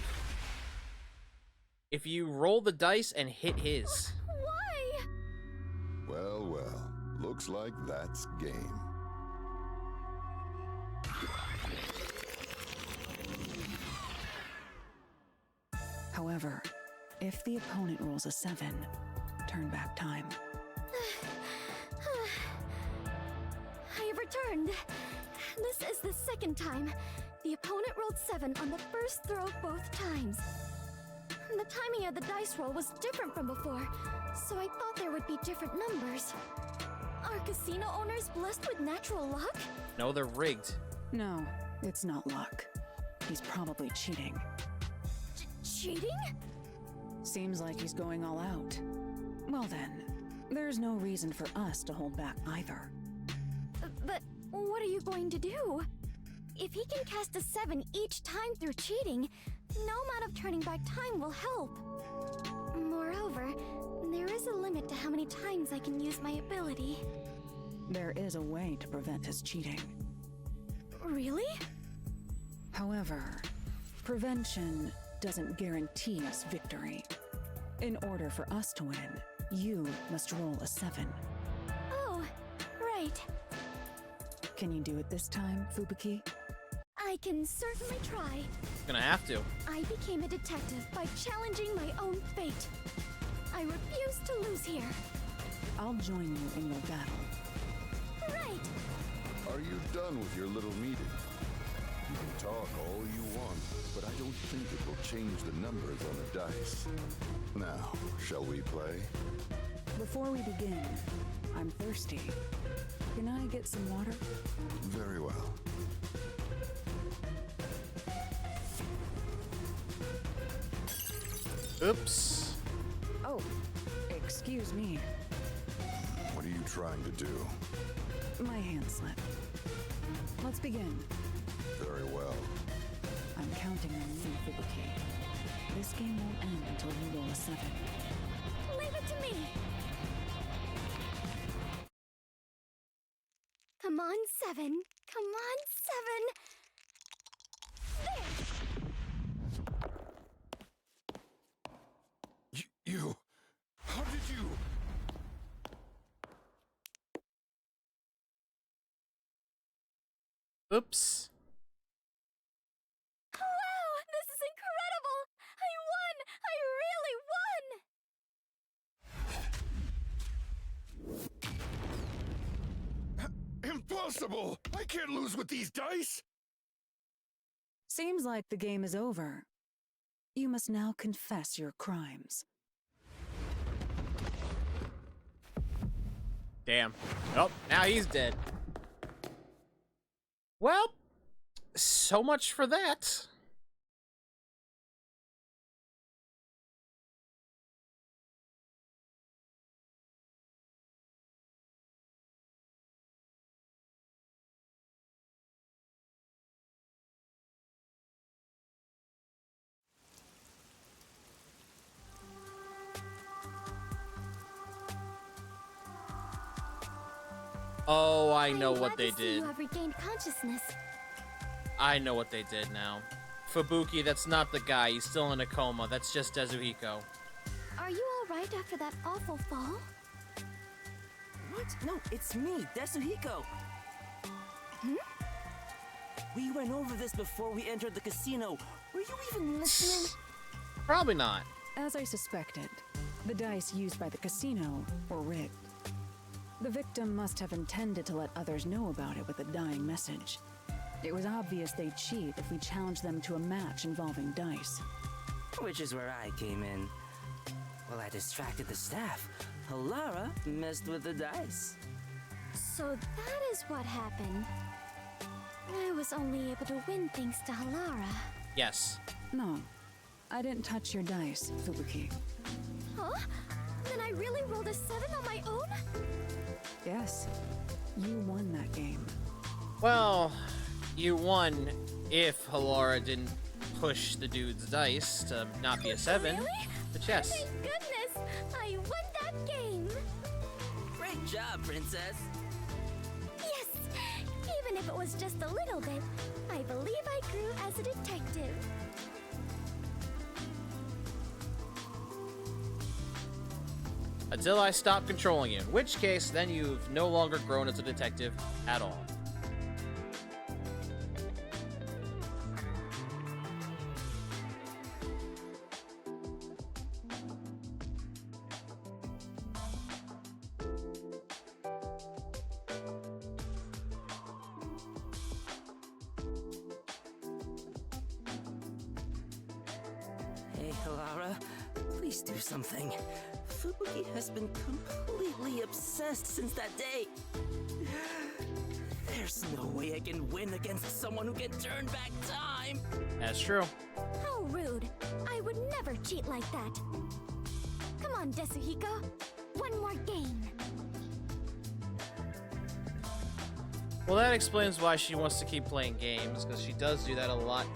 Speaker 1: If you roll the dice and hit his.
Speaker 4: Why?
Speaker 6: Well, well. Looks like that's game.
Speaker 9: However, if the opponent rolls a 7, turn back time.
Speaker 4: I have returned. This is the second time. The opponent rolled 7 on the first throw both times. The timing of the dice roll was different from before, so I thought there would be different numbers. Are casino owners blessed with natural luck?
Speaker 1: No, they're rigged.
Speaker 9: No, it's not luck. He's probably cheating.
Speaker 4: Cheating?
Speaker 9: Seems like he's going all out. Well then, there's no reason for us to hold back either.
Speaker 4: But what are you going to do? If he can cast a 7 each time through cheating, no amount of turning back time will help. Moreover, there is a limit to how many times I can use my ability.
Speaker 9: There is a way to prevent his cheating.
Speaker 4: Really?
Speaker 9: However, prevention doesn't guarantee us victory. In order for us to win, you must roll a 7.
Speaker 4: Oh, right.
Speaker 9: Can you do it this time, Fubuki?
Speaker 4: I can certainly try.
Speaker 1: Gonna have to.
Speaker 4: I became a detective by challenging my own fate. I refuse to lose here.
Speaker 9: I'll join you in your battle.
Speaker 4: Right.
Speaker 6: Are you done with your little meeting? You can talk all you want, but I don't think it will change the numbers on the dice. Now, shall we play?
Speaker 9: Before we begin, I'm thirsty. Can I get some water?
Speaker 6: Very well.
Speaker 1: Oops.
Speaker 9: Oh, excuse me.
Speaker 6: What are you trying to do?
Speaker 9: My hand slipped. Let's begin.
Speaker 6: Very well.
Speaker 9: I'm counting on you, Fubuki. This game won't end until you roll a 7.
Speaker 4: Leave it to me. Come on, 7. Come on, 7. There.
Speaker 6: You... How did you...
Speaker 1: Oops.
Speaker 4: Wow, this is incredible! I won! I really won!
Speaker 6: impossible! I can't lose with these dice!
Speaker 9: Seems like the game is over. You must now confess your crimes.
Speaker 1: Damn. Oh, now he's dead. Well, so much for that. Oh, I know what they did.
Speaker 4: You have regained consciousness.
Speaker 1: I know what they did now. Fubuki, that's not the guy. He's still in a coma. That's just Dezuhiko.
Speaker 4: Are you all right after that awful fall?
Speaker 5: What? No, it's me, Desuhiko. We went over this before we entered the casino. Were you even listening?
Speaker 1: Probably not.
Speaker 9: As I suspected, the dice used by the casino were rigged. The victim must have intended to let others know about it with a dying message. It was obvious they'd cheat if we challenged them to a match involving dice.
Speaker 5: Which is where I came in. Well, I distracted the staff. Halara messed with the dice.
Speaker 4: So that is what happened. I was only able to win thanks to Halara.
Speaker 1: Yes.
Speaker 9: No, I didn't touch your dice, Fubuki.
Speaker 4: Huh? Then I really rolled a 7 on my own?
Speaker 9: Yes, you won that game.
Speaker 1: Well, you won if Halara didn't push the dude's dice to not be a 7.
Speaker 4: Really?
Speaker 1: But yes.
Speaker 4: Thank goodness! I won that game!
Speaker 5: Great job, princess.
Speaker 4: Yes! Even if it was just a little bit, I believe I grew as a detective.
Speaker 1: Until I stop controlling you, in which case, then you've no longer grown as a detective at all.
Speaker 5: Hey, Halara, please do something. Fubuki has been completely obsessed since that day. There's no way I can win against someone who can turn back time.
Speaker 1: That's true.
Speaker 4: How rude! I would never cheat like that. Come on, Desuhiko. One more game.
Speaker 1: Well, that explains why she wants to keep playing games, because she does do that a lot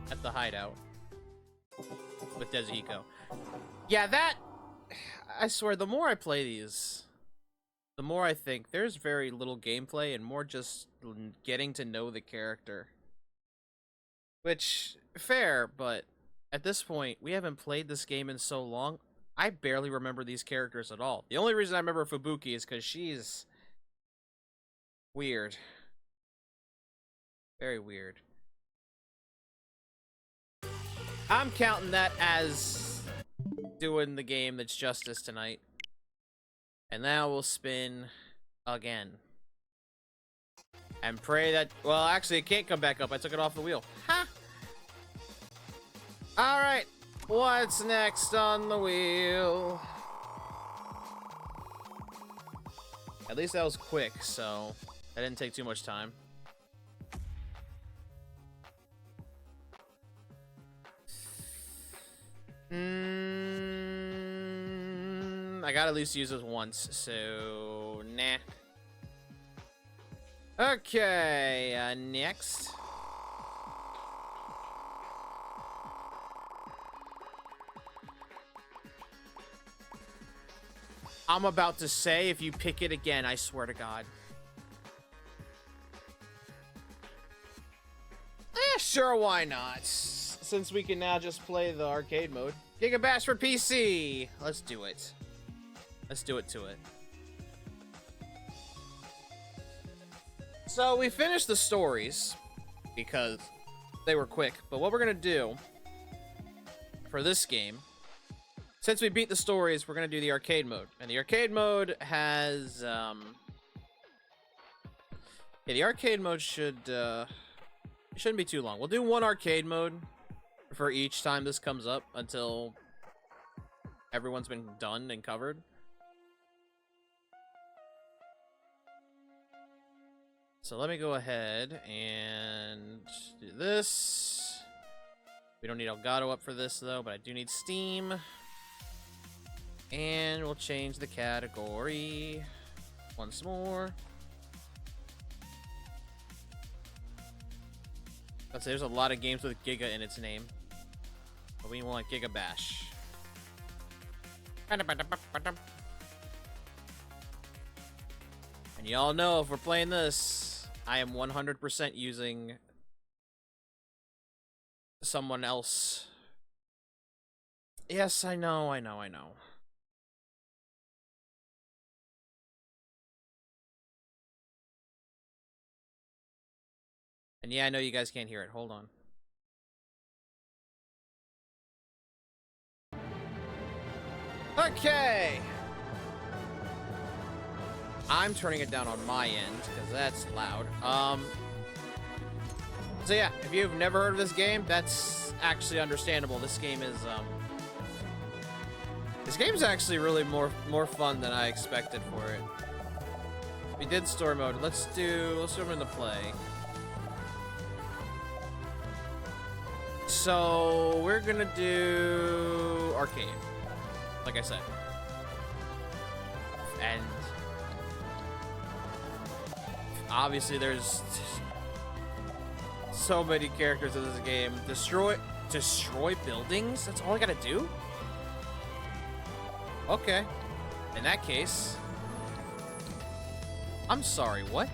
Speaker 1: at the hideout with Dezuhiko. Yeah, that... I swear, the more I play these, the more I think there's very little gameplay and more just getting to know the character. Which, fair, but at this point, we haven't played this game in so long, I barely remember these characters at all. The only reason I remember Fubuki is because she's weird. Very weird. I'm counting that as doing the game that's justice tonight. And now we'll spin again. And pray that... Well, actually, it can't come back up. I took it off the wheel. Ha! Alright. What's next on the wheel? At least that was quick, so... That didn't take too much time. I gotta at least use this once, so nah. Okay, next. I'm about to say, if you pick it again, I swear to God. Sure, why not? Since we can now just play the arcade mode. Giga Bash for PC! Let's do it. Let's do it to it. So, we finished the stories, because they were quick. But what we're gonna do for this game, since we beat the stories, we're gonna do the arcade mode. And the arcade mode has, Yeah, the arcade mode shouldn't be too long. We'll do one arcade mode for each time this comes up until everyone's been done and covered. So let me go ahead and do this. We don't need Elgato up for this though, but I do need Steam. And we'll change the category once more. Let's say there's a lot of games with Giga in its name, but we want Giga Bash. And y'all know if we're playing this, I am 100% using someone else. Yes, I know. And yeah, I know you guys can't hear it. Hold on. Okay. I'm turning it down on my end because that's loud. So yeah, if you've never heard of this game, that's actually understandable. This game is this game's actually really more fun than I expected for it. We did story mode. Let's do them in the play. So we're gonna do arcade, like I said, and obviously there's so many characters in this game. Destroy buildings? That's all I gotta do? Okay. In that case, I'm sorry, what?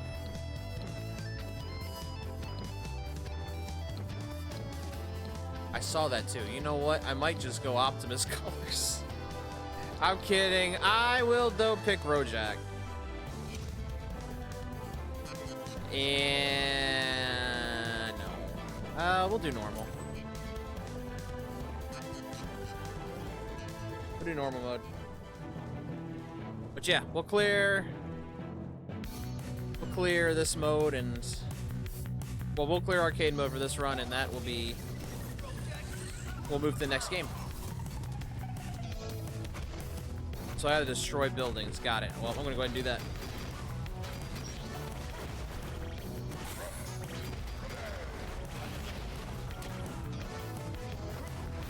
Speaker 1: I saw that too. You know what? I might just go Optimus colors. I'm kidding. I will though pick Rojak. And no. We'll do normal. We'll do normal mode. But yeah, we'll clear this mode and we'll clear arcade mode for this run, and that will be. We'll move to the next game. So I had to destroy buildings. Got it. Well, I'm gonna go ahead and do that.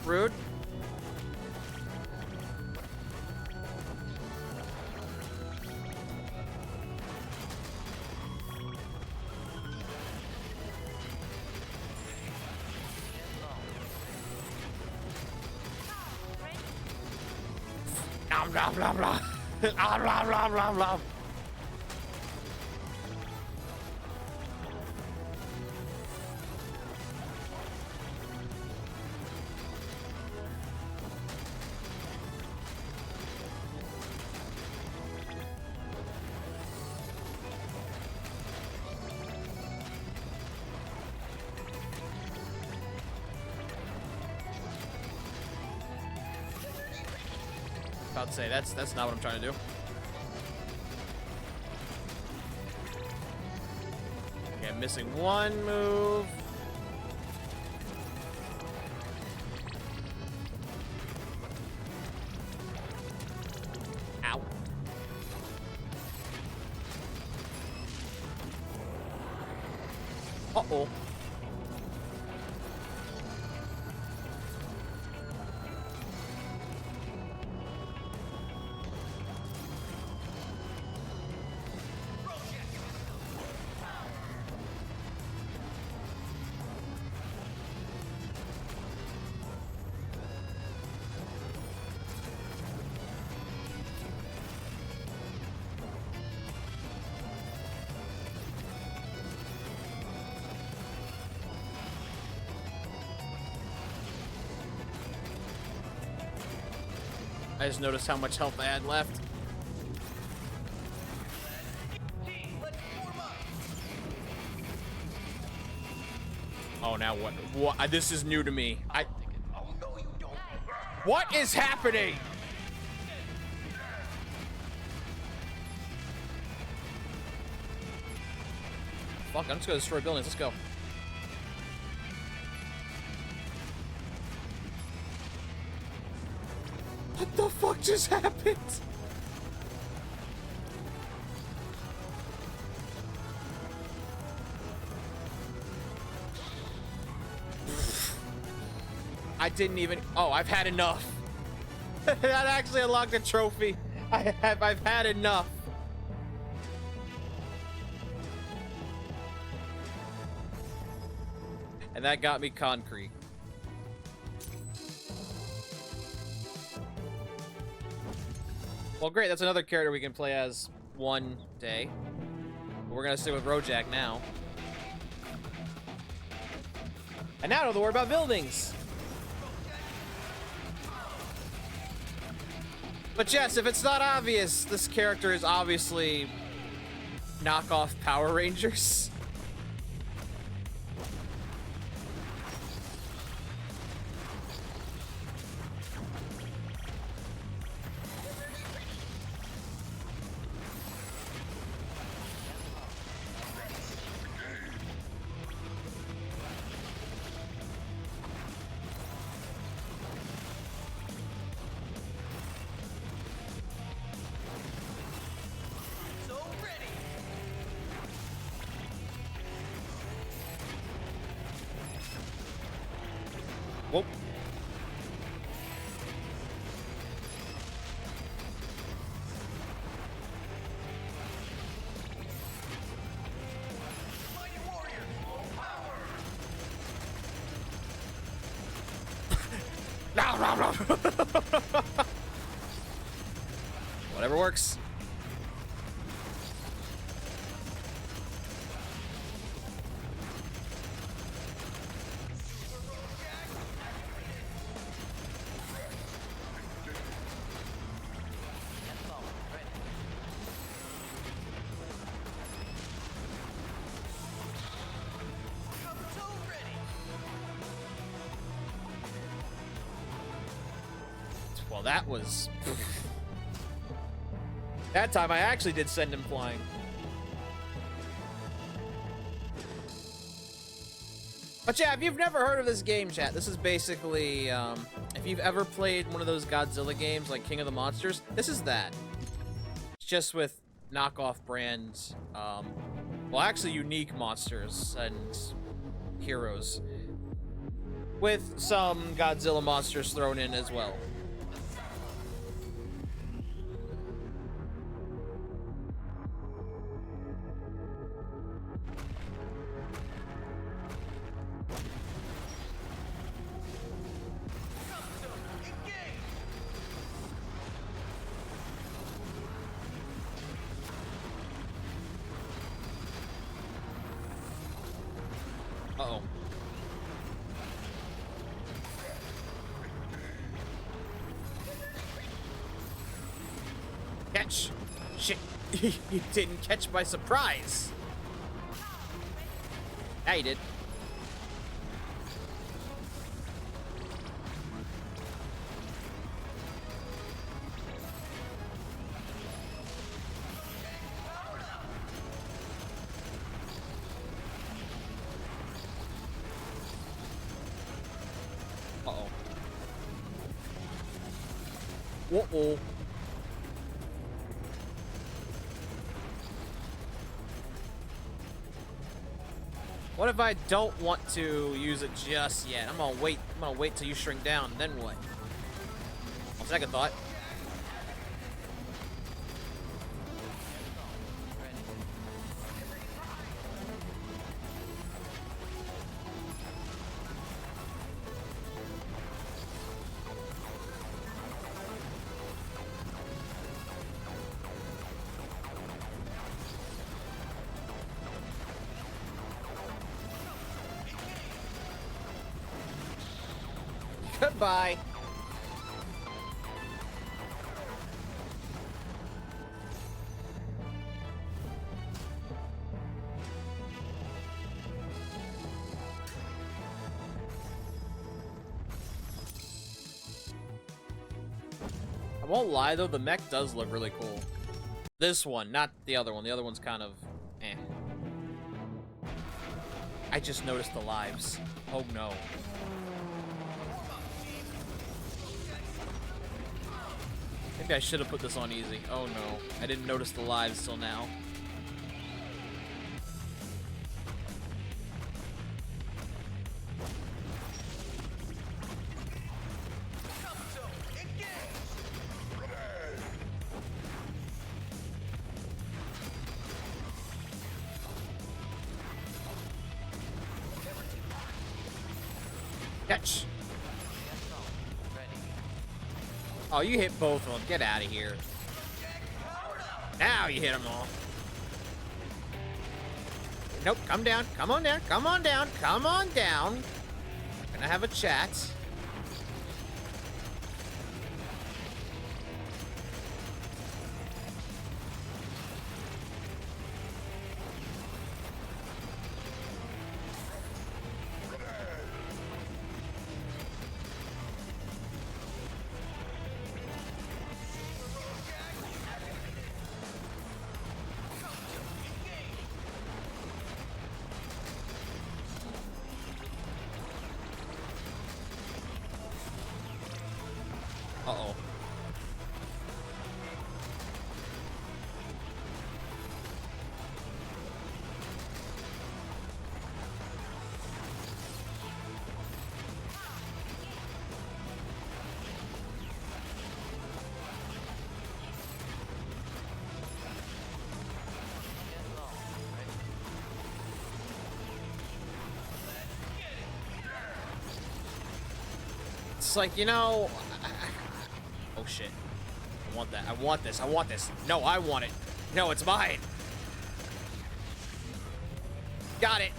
Speaker 1: Rude. Blah blah blah. Blah blah blah blah blah. About to say that's not what I'm trying to do. Okay, I'm missing one move. Ow. Uh-oh. I just noticed how much health I had left. Oh, now what? What? This is new to me. What is happening? fuck, I'm just gonna destroy buildings. Let's go. What the fuck just happened? I didn't even. Oh, I've had enough. That actually unlocked a trophy. I've had enough. And that got me concrete. Well, great. That's another character we can play as one day. But we're gonna stick with Rojak now. And now I don't have to worry about buildings. But yes, if it's not obvious, this character is obviously knockoff Power Rangers. Whoop. Whatever works. Well, that was... That time I actually did send him flying. But yeah, if you've never heard of this game, chat, this is basically, if you've ever played one of those Godzilla games like King of the Monsters, this is that. It's just with knockoff brands, well, actually unique monsters and heroes. With some Godzilla monsters thrown in as well. Uh-oh. Catch! Shit! You didn't catch my surprise! Yeah, you did. Uh-oh. Uh-oh. What if I don't want to use it just yet? I'm gonna wait till you shrink down, then what? On second thought. Goodbye. I won't lie though, the mech does look really cool. This one, not the other one. The other one's kind of eh. I just noticed the lives. Oh no. Maybe I should have put this on easy. Oh no. I didn't notice the lives till now. Catch. Oh, you hit both of them. Get out of here. Now you hit them all. Nope, come down. Come on down. Come on down. Come on down. Gonna have a chat. Uh-oh. It's like, you know... Oh shit. I want that. I want this. I want this. No, I want it. No, it's mine. Got it.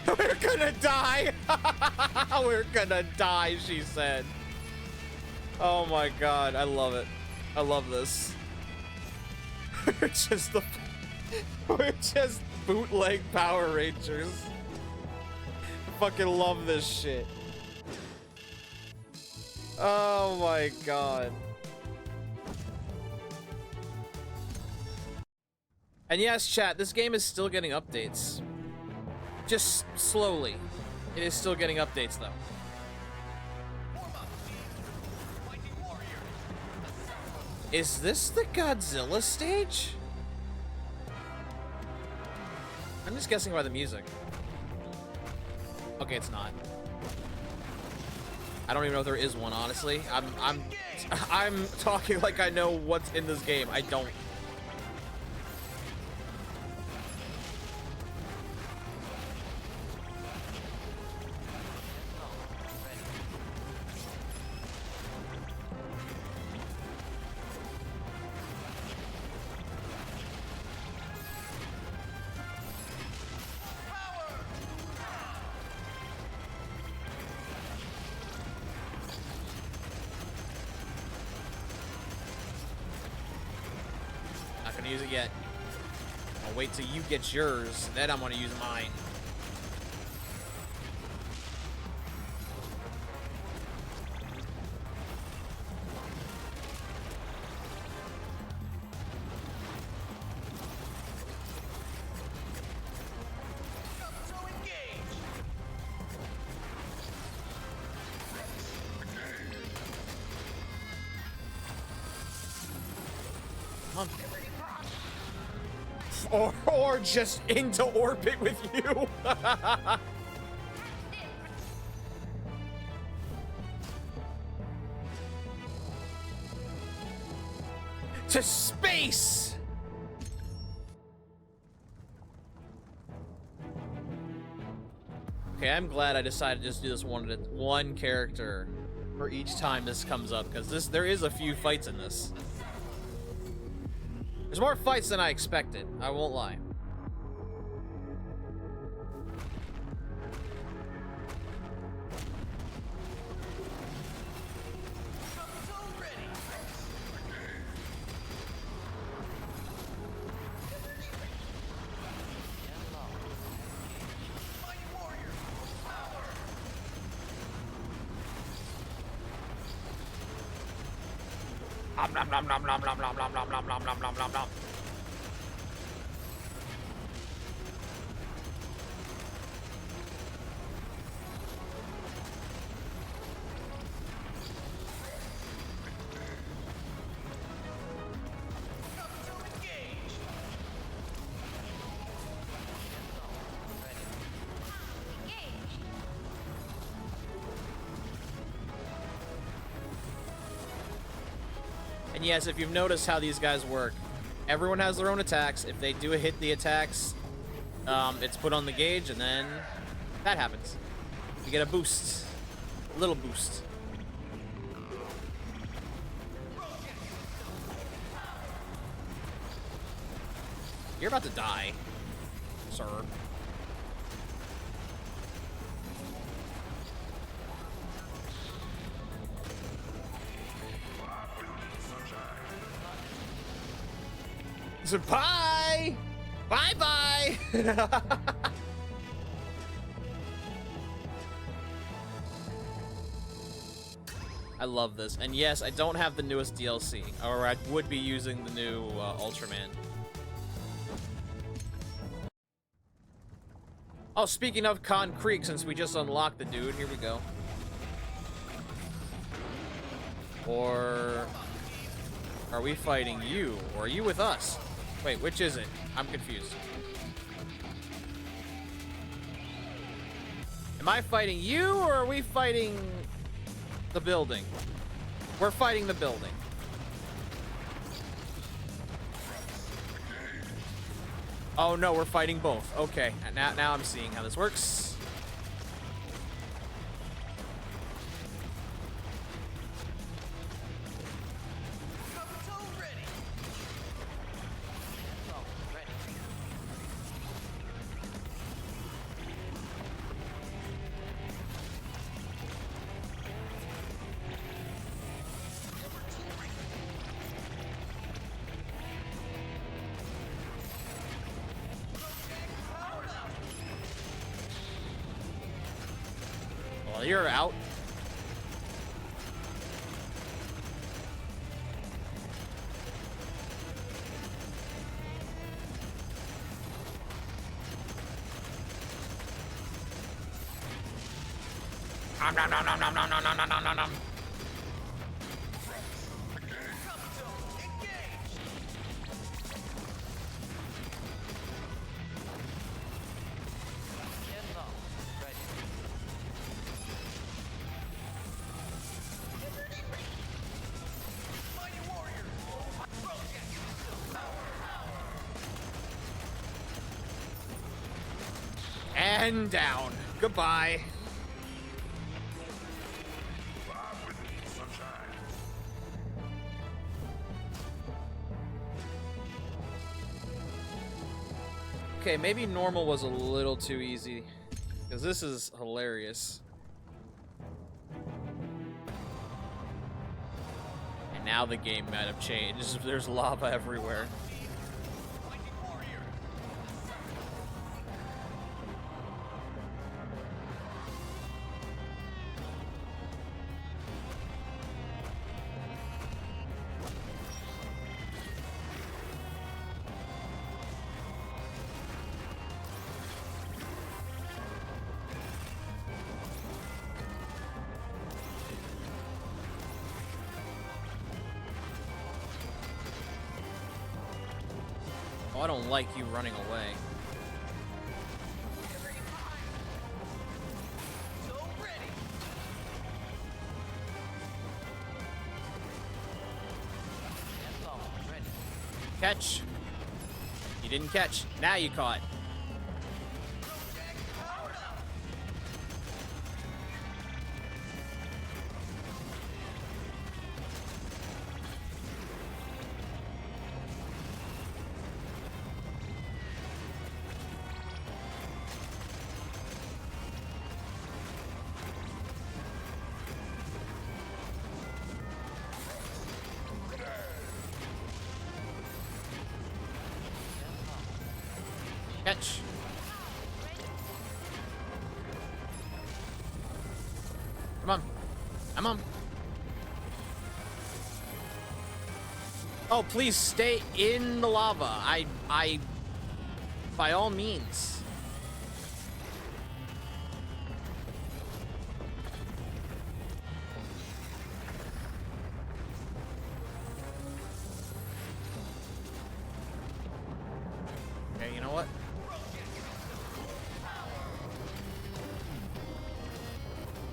Speaker 1: We're gonna die. We're gonna die, she said. Oh my god, I love it. I love this. We're just the... We're just bootleg Power Rangers. I fucking love this shit. Oh my god. And yes, chat, this game is still getting updates. Just slowly. It is still getting updates, though. Is this the Godzilla stage? I'm just guessing by the music. Okay, it's not. I don't even know if there is one, honestly. I'm talking like I know what's in this game. I don't. Use it yet. I'll wait till you get yours, then I'm gonna use mine. Or just into orbit with you. To space. Okay, I'm glad I decided to just do this one character for each time this comes up, because there is a few fights in this. There's more fights than I expected, I won't lie. nom nom nom nom nom nom nom nom nom nom nom nom nom nom. And yes, if you've noticed how these guys work, everyone has their own attacks. If they do hit the attacks, it's put on the gauge, and then that happens. You get a boost. A little boost. You're about to die, sir. So bye! Bye-bye! I love this. And yes, I don't have the newest DLC, or I would be using the new Ultraman. Oh, speaking of Con Creek, since we just unlocked the dude, here we go. Or are we fighting you? Or are you with us? Wait, which is it? I'm confused. Am I fighting you, or are we fighting the building? We're fighting the building. Oh no, we're fighting both. Okay, now I'm seeing how this works. Well, you're out. Nom nom nom nom nom nom nom nom nom nom nom. And down. Goodbye. Okay, maybe normal was a little too easy, because this is hilarious. And now the game might have changed. There's lava everywhere. I don't like you running away. Catch. You didn't catch. Now you caught. Catch. Come on. Come on. Oh, please stay in the lava. I, by all means. Okay, you know what?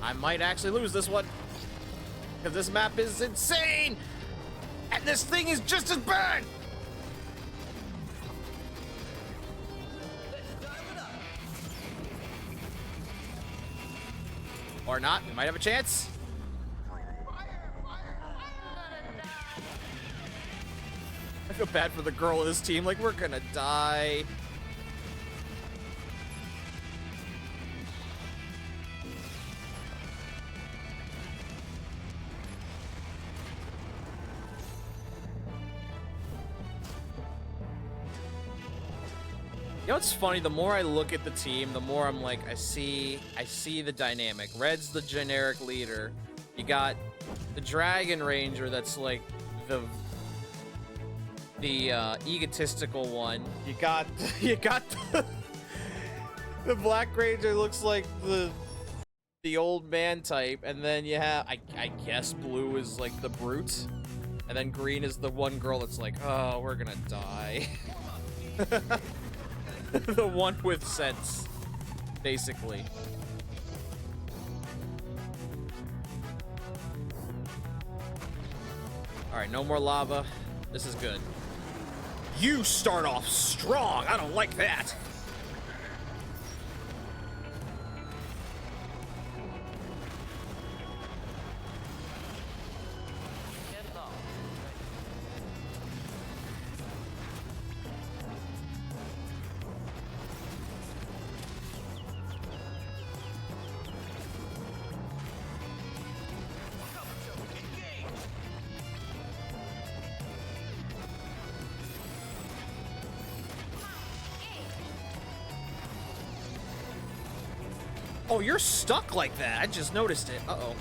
Speaker 1: I might actually lose this one. Because this map is insane! And this thing is just as bad! Or not, we might have a chance. I feel bad for the girl in this team, like we're gonna die. You know what's funny? The more I look at the team, the more I'm like, I see the dynamic. Red's the generic leader. You got the Dragon Ranger that's like the egotistical one. You got the Black Ranger looks like the old man type, and then you have I guess Blue is like the brute, and then Green is the one girl that's like, oh, we're gonna die. The one with sense, basically. Alright, no more lava. This is good. You start off strong! I don't like that! Oh, you're stuck like that. I just noticed it. Uh-oh.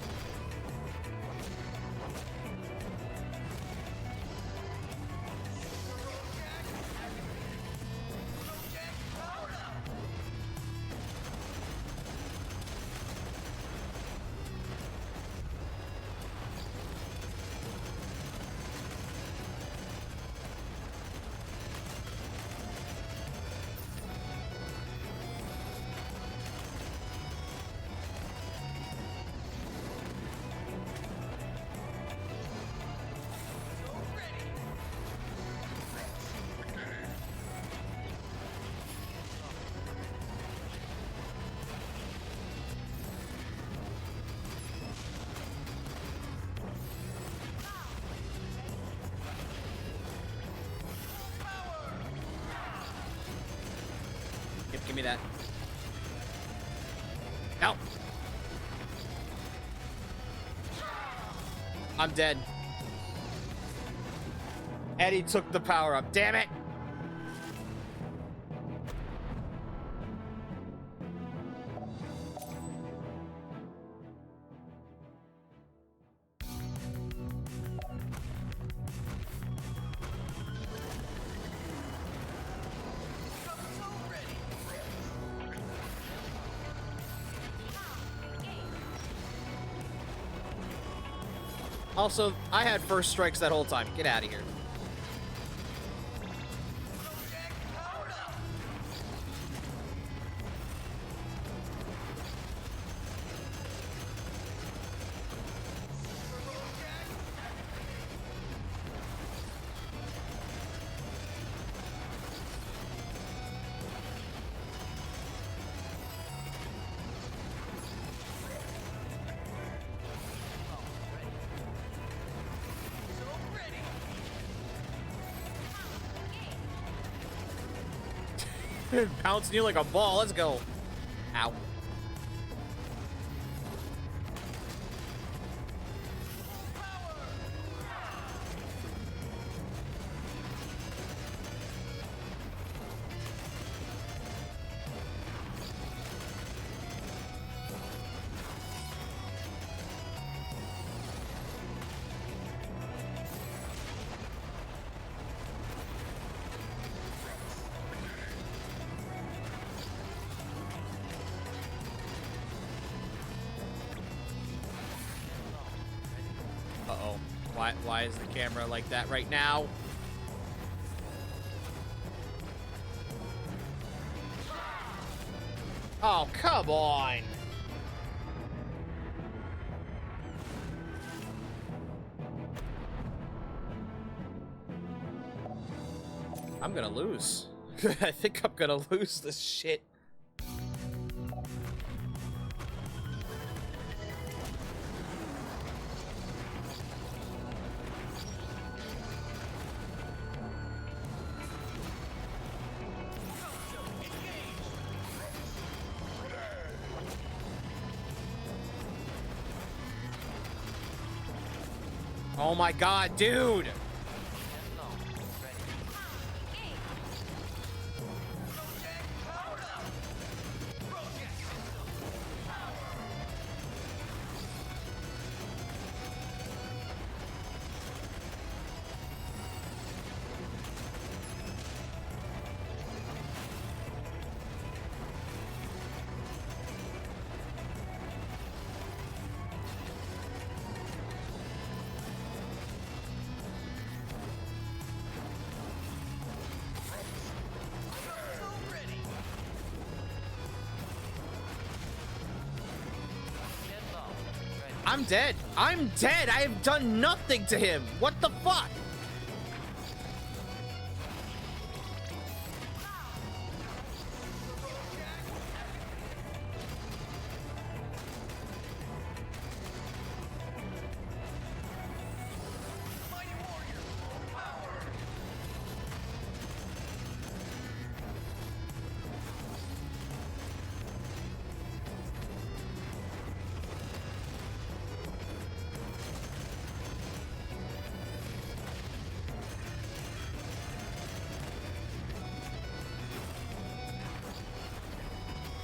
Speaker 1: Give me that. No. I'm dead. Eddie took the power up. Damn it. Also, I had first strikes that whole time. Get out of here. Bouncing you like a ball. Let's go. Ow. why is the camera like that right now? Oh, come on. I'm gonna lose. I think I'm gonna lose this shit. Oh my god, dude! I'm dead. I'm dead. I have done nothing to him. What the fuck?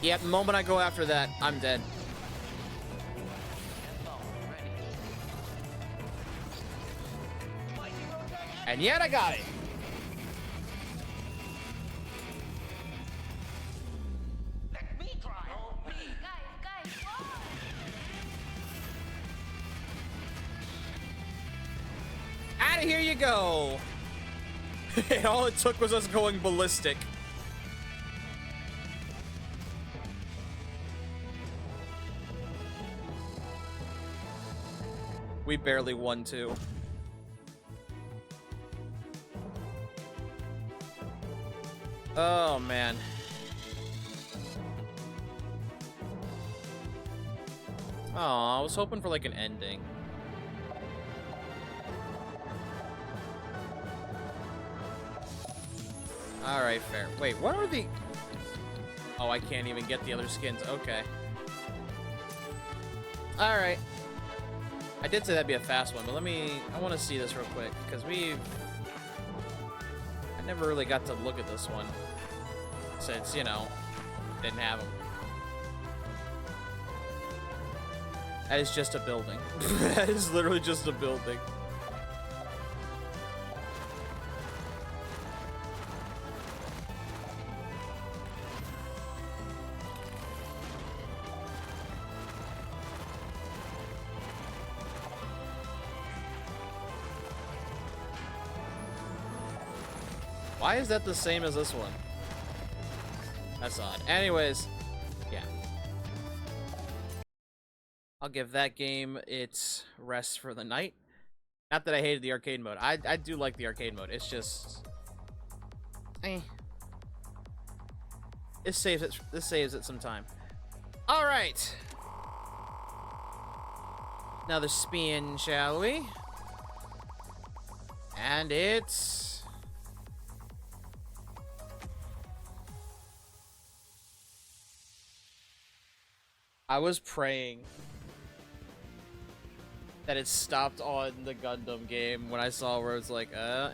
Speaker 1: Yep, the moment I go after that, I'm dead. And yet I got it. Out of here you go. And all it took was us going ballistic. We barely won too. Oh man. Oh, I was hoping for like an ending. Alright, fair. Wait, what are the... Oh, I can't even get the other skins. Okay. Alright. I did say that'd be a fast one, but I want to see this real quick, because I never really got to look at this one, since, you know, didn't have them. That is just a building. That is literally just a building. Why is that the same as this one? That's odd. Anyways, yeah. I'll give that game its rest for the night. Not that I hated the arcade mode. I do like the arcade mode. It's just... This saves it some time. Alright. Another spin, shall we? And it's... I was praying that it stopped on the Gundam game when I saw where it's like, But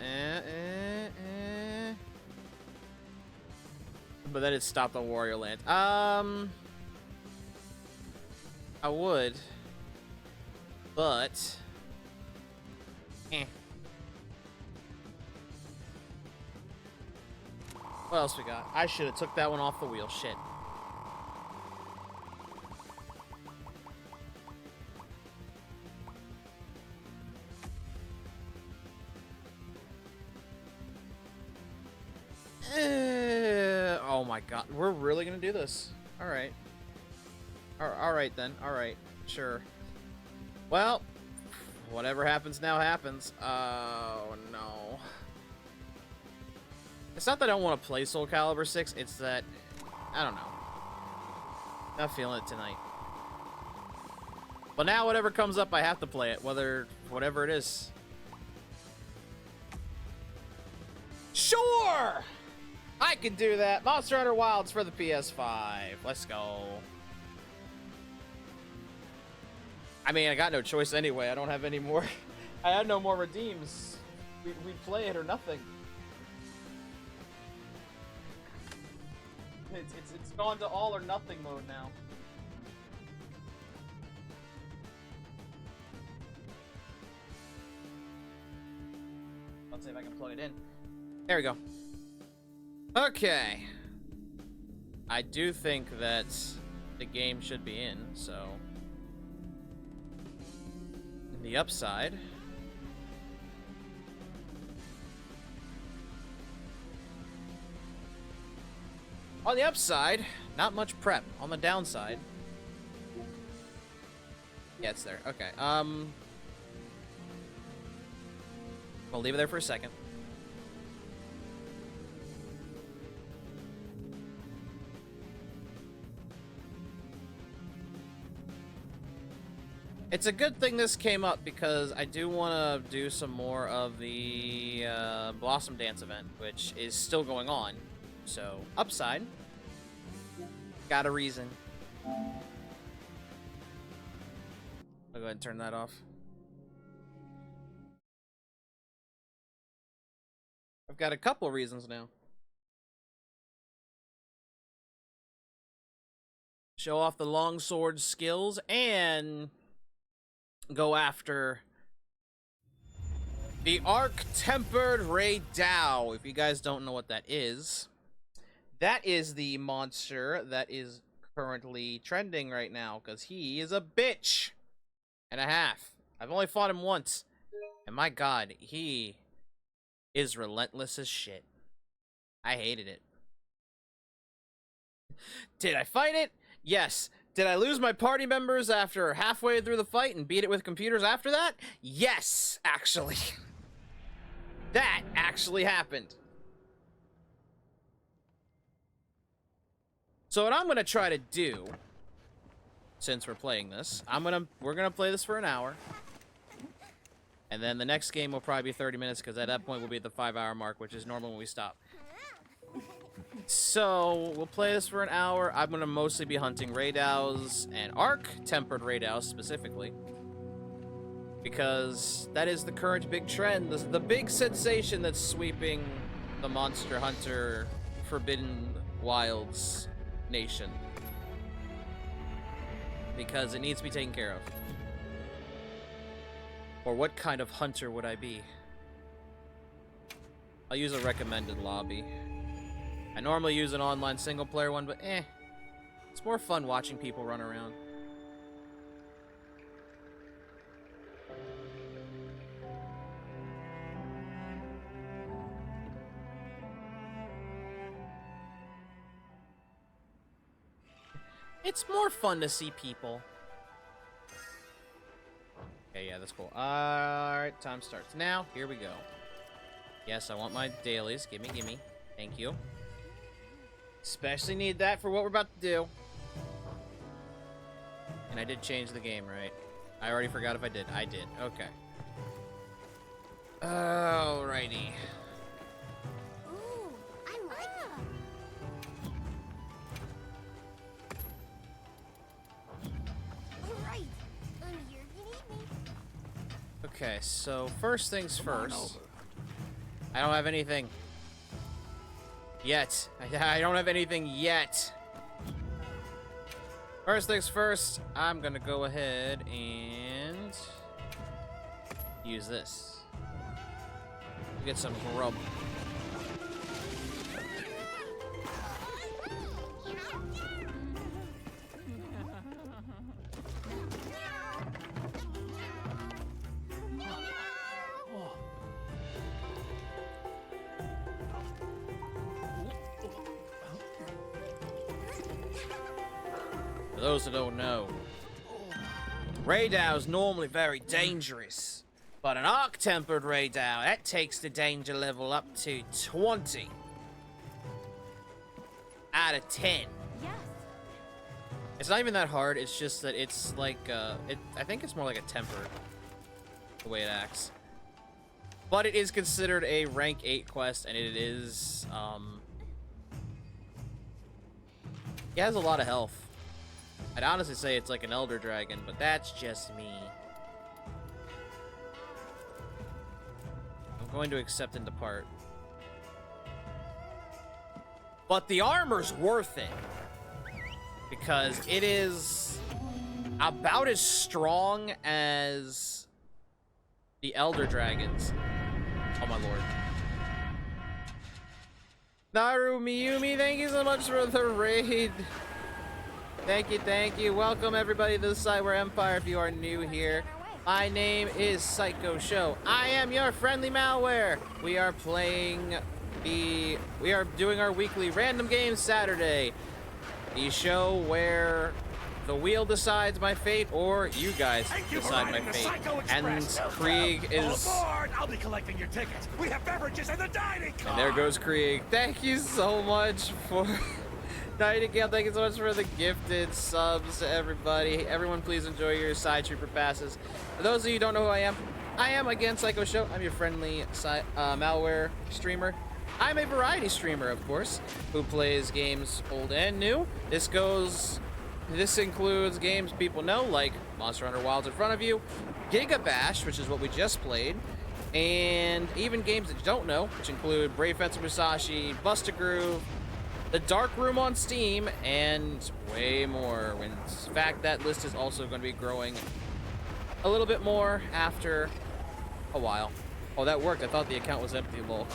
Speaker 1: then it stopped on Warrior Land. I would. But... What else we got? I should have took that one off the wheel. Shit. my god, we're really gonna do this. Alright. Alright then, alright. Sure. Well, whatever happens now happens. Oh no. It's not that I don't want to play Soul Calibur 6, it's that, I don't know. Not feeling it tonight. But now whatever comes up, I have to play it, whatever it is. Sure! I can do that. Monster Hunter Wilds for the PS5. Let's go. I mean, I got no choice anyway. I don't have any more. I had no more redeems. We play it or nothing. It's gone to all or nothing mode now. Let's see if I can plug it in. There we go. Okay. I do think that the game should be in, so... The upside... On the upside, not much prep. On the downside... Yeah, it's there. Okay, We'll leave it there for a second. It's a good thing this came up because I do want to do some more of the Blossom Dance event, which is still going on. So, upside. Got a reason. I'll go ahead and turn that off. I've got a couple reasons now. Show off the longsword skills and go after the Arc-Tempered Ray Dow. If you guys don't know what that is the monster that is currently trending right now, because he is a bitch and a half. I've only fought him once, and my god, he is relentless as shit. I hated it. Did I fight it? Yes. Did I lose my party members after halfway through the fight and beat it with computers after that? Yes, actually. That actually happened. So what I'm gonna try to do, since we're playing this, we're gonna play this for an hour. And then the next game will probably be 30 minutes, because at that point we'll be at the 5-hour mark, which is normal when we stop. So, we'll play this for an hour. I'm going to mostly be hunting Raydows and Arc-Tempered Raydows specifically. Because that is the current big trend, the big sensation that's sweeping the Monster Hunter Forbidden Wilds nation. Because it needs to be taken care of. Or what kind of hunter would I be? I'll use a recommended lobby. I normally use an online single-player one, but it's more fun watching people run around. It's more fun to see people. Okay, yeah, that's cool. Alright, time starts now. Here we go. Yes, I want my dailies. Gimme, gimme. Thank you. Especially need that for what we're about to do. And I did change the game, right? I already forgot if I did. I did. Okay. Alrighty.
Speaker 4: Ooh, I like them. All right, I'm here if you need me.
Speaker 1: Okay, so first things first. I don't have anything. Yet. I don't have anything yet. First things first, I'm gonna go ahead and use this. Get some grub. For those that don't know, Raydao is normally very dangerous, but an arc-tempered Raydao, that takes the danger level up to 20 out of 10.
Speaker 4: Yes.
Speaker 1: It's not even that hard, it's just that it's like, I think it's more like a tempered, the way it acts. But it is considered a rank 8 quest, and it is, it has a lot of health. I'd honestly say it's like an Elder Dragon, but that's just me. I'm going to accept and depart. But the armor's worth it. Because it is about as strong as the Elder Dragons. Oh my lord. Naru Miyumi, thank you so much for the raid. Thank you. Welcome everybody to the Cyber Empire if you are new here. My name is Psycho Show. I am your friendly malware. We are doing our weekly random games Saturday. The show where the wheel decides my fate, or you guys decide my fate. And Krieg is...
Speaker 7: I'll be collecting your tickets. We have beverages in the dining car.
Speaker 1: And there goes Krieg. Thank you so much for... Nightingale, thank you so much for the gifted subs to everybody. Everyone, please enjoy your Side Trooper passes. For those of you who don't know who I am again Psycho Show. I'm your friendly malware streamer. I'm a variety streamer, of course, who plays games old and new. This includes games people know, like Monster Hunter Wilds in front of you, Giga Bash, which is what we just played, and even games that you don't know, which include Brave Fencer Musashi, Busta Groove, The Dark Room on Steam, and way more. In fact, that list is also going to be growing a little bit more after a while. Oh, that worked. I thought the account was empty, lol.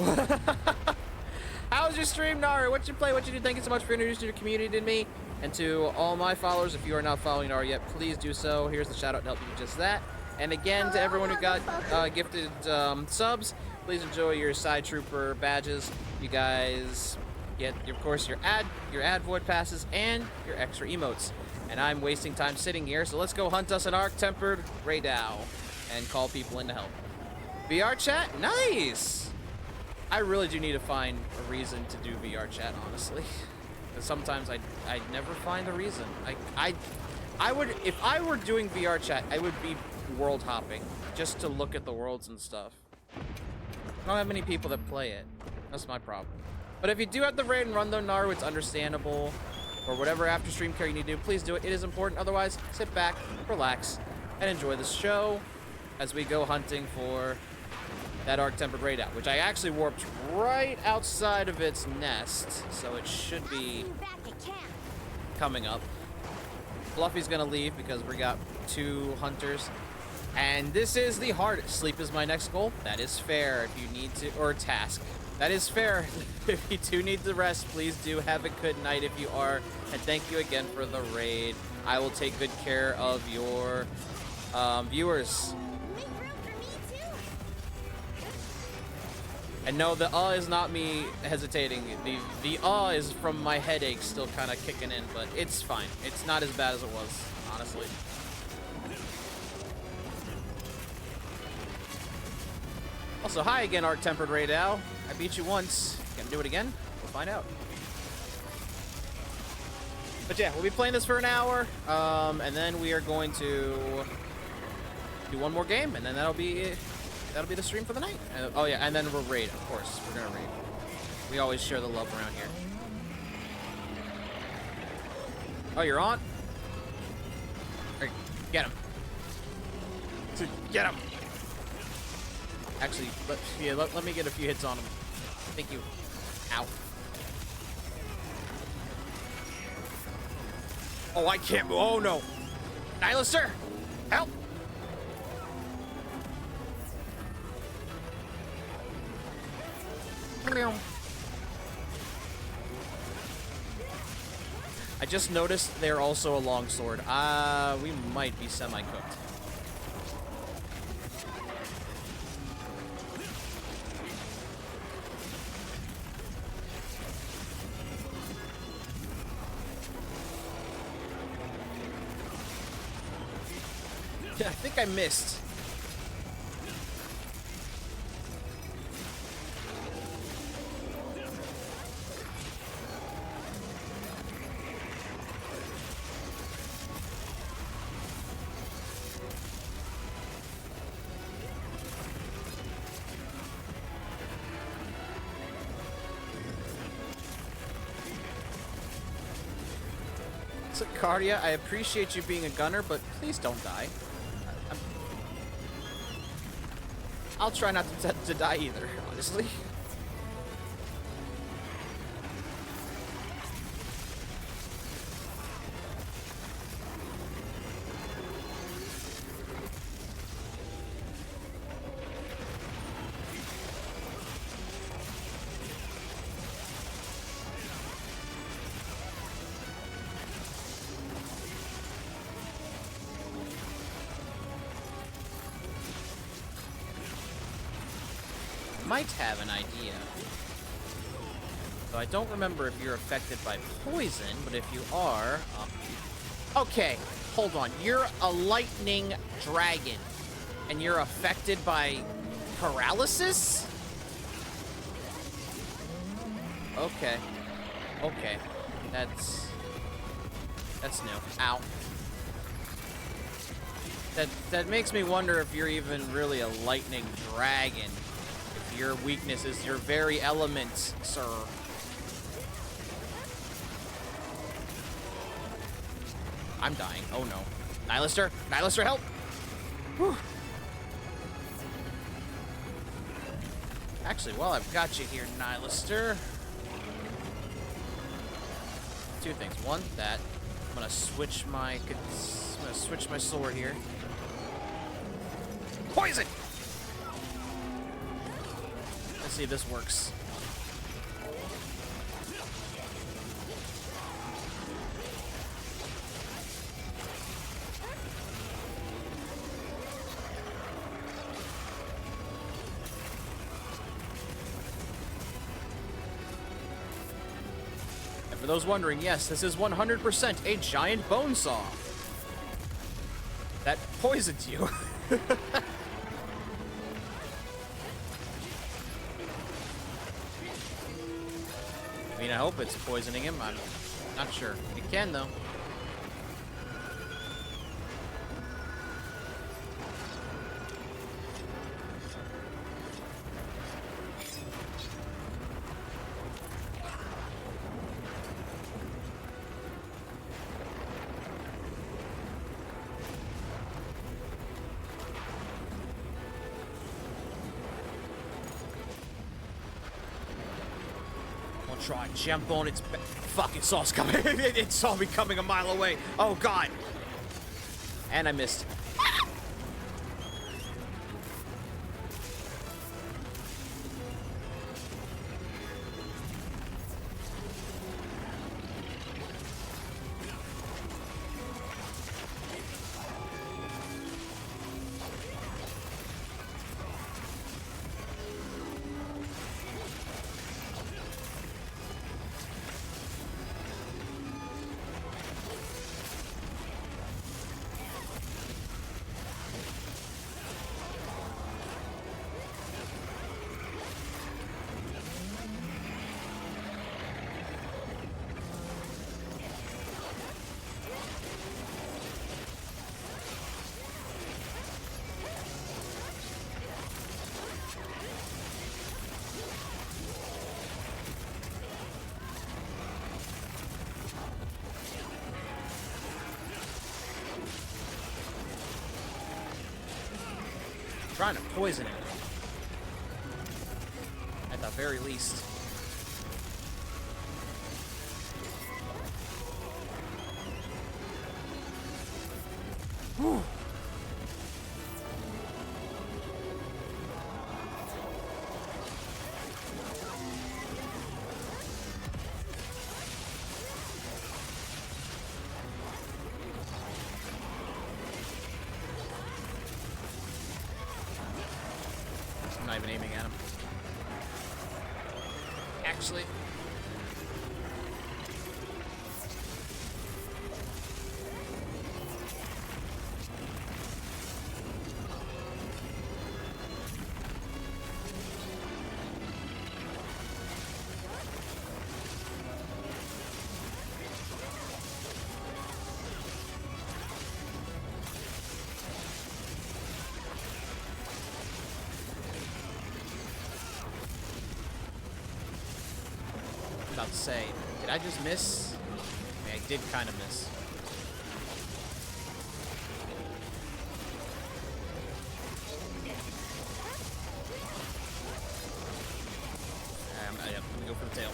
Speaker 1: How was your stream, Naru? What you play? What you do? Thank you so much for introducing your community to me. And to all my followers, if you are not following Naru yet, please do so. Here's the shout out to help you with just that. And again, to everyone who got gifted subs, please enjoy your Side Trooper badges. You guys get, of course, your ad void passes and your extra emotes. And I'm wasting time sitting here, so let's go hunt us an arc-tempered Raydao and call people in to help. VR chat? Nice! I really do need to find a reason to do VR chat, honestly. Because sometimes I never find a reason. I would, if I were doing VR chat, I would be world hopping, just to look at the worlds and stuff. I don't have many people that play it. That's my problem. But if you do have the raid and run though, Naru, it's understandable. Or whatever after stream care you need to do, please do it. It is important. Otherwise, sit back, relax, and enjoy the show as we go hunting for that arc-tempered Raydao, which I actually warped right outside of its nest, so it should be coming up. Fluffy's gonna leave because we got 2 hunters, and this is the hardest. Sleep is my next goal. That is fair if you need to, or task. That is fair. If you do need to rest, please do. Have a good night if you are, and thank you again for the raid. I will take good care of your viewers. And no, the is not me hesitating. The is from my headache still kind of kicking in, but it's fine. It's not as bad as it was, honestly. Also, hi again, Arc-Tempered Raydao. I beat you once. Gonna do it again? We'll find out. But yeah, we'll be playing this for an hour, and then we are going to do one more game, and then that'll be it. That'll be the stream for the night. Oh yeah, and then we'll raid, of course. We're gonna raid. We always share the love around here. Oh, you're on? Right, get him. Get him. Actually, let me get a few hits on him. Thank you. Ow. Oh, I can't move. Oh no. Nihilister, help. I just noticed they're also a longsword. We might be semi-cooked. I think I missed. So, Cardia, I appreciate you being a gunner, but please don't die. I'll try not to die either, honestly. Might have an idea. So I don't remember if you're affected by poison, but if you are... okay, hold on. You're a lightning dragon, and you're affected by paralysis? Okay. Okay. That's new. Ow. That makes me wonder if you're even really a lightning dragon. Your weakness is your very elements, sir. I'm dying. Oh no. Nylister! Nylister, help! Whew. Actually, while I've got you here, Nylister. Two things. One, that. I'm gonna switch my sword here. Poison! See if this works. And for those wondering, yes, this is 100% a giant bone saw that poisons you. I mean, I hope it's poisoning him. I'm not sure. It can, though. Try jump on its back. Fuck, it saw's coming. It saw me coming a mile away. Oh god. And I missed. Trying to poison him. At the very least. Whew. I'm not even aiming at him. Actually. about to say. Did I just miss? I mean, I did kind of miss. Yeah, let me go for the tail.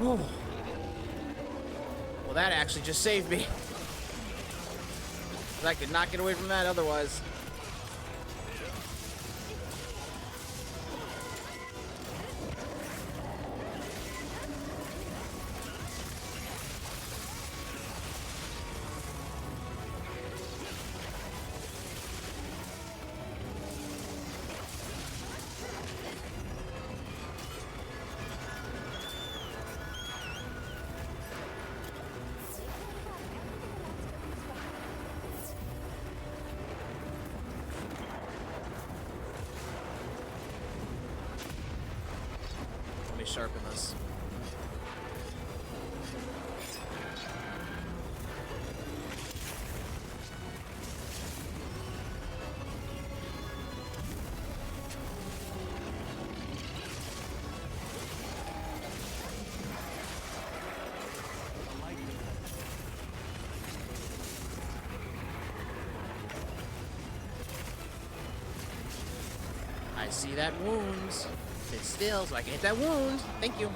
Speaker 1: Well, that actually just saved me. I could not get away from that otherwise. Let me sharpen this. I see that wounds. Sit still so I can hit that wound. Thank you.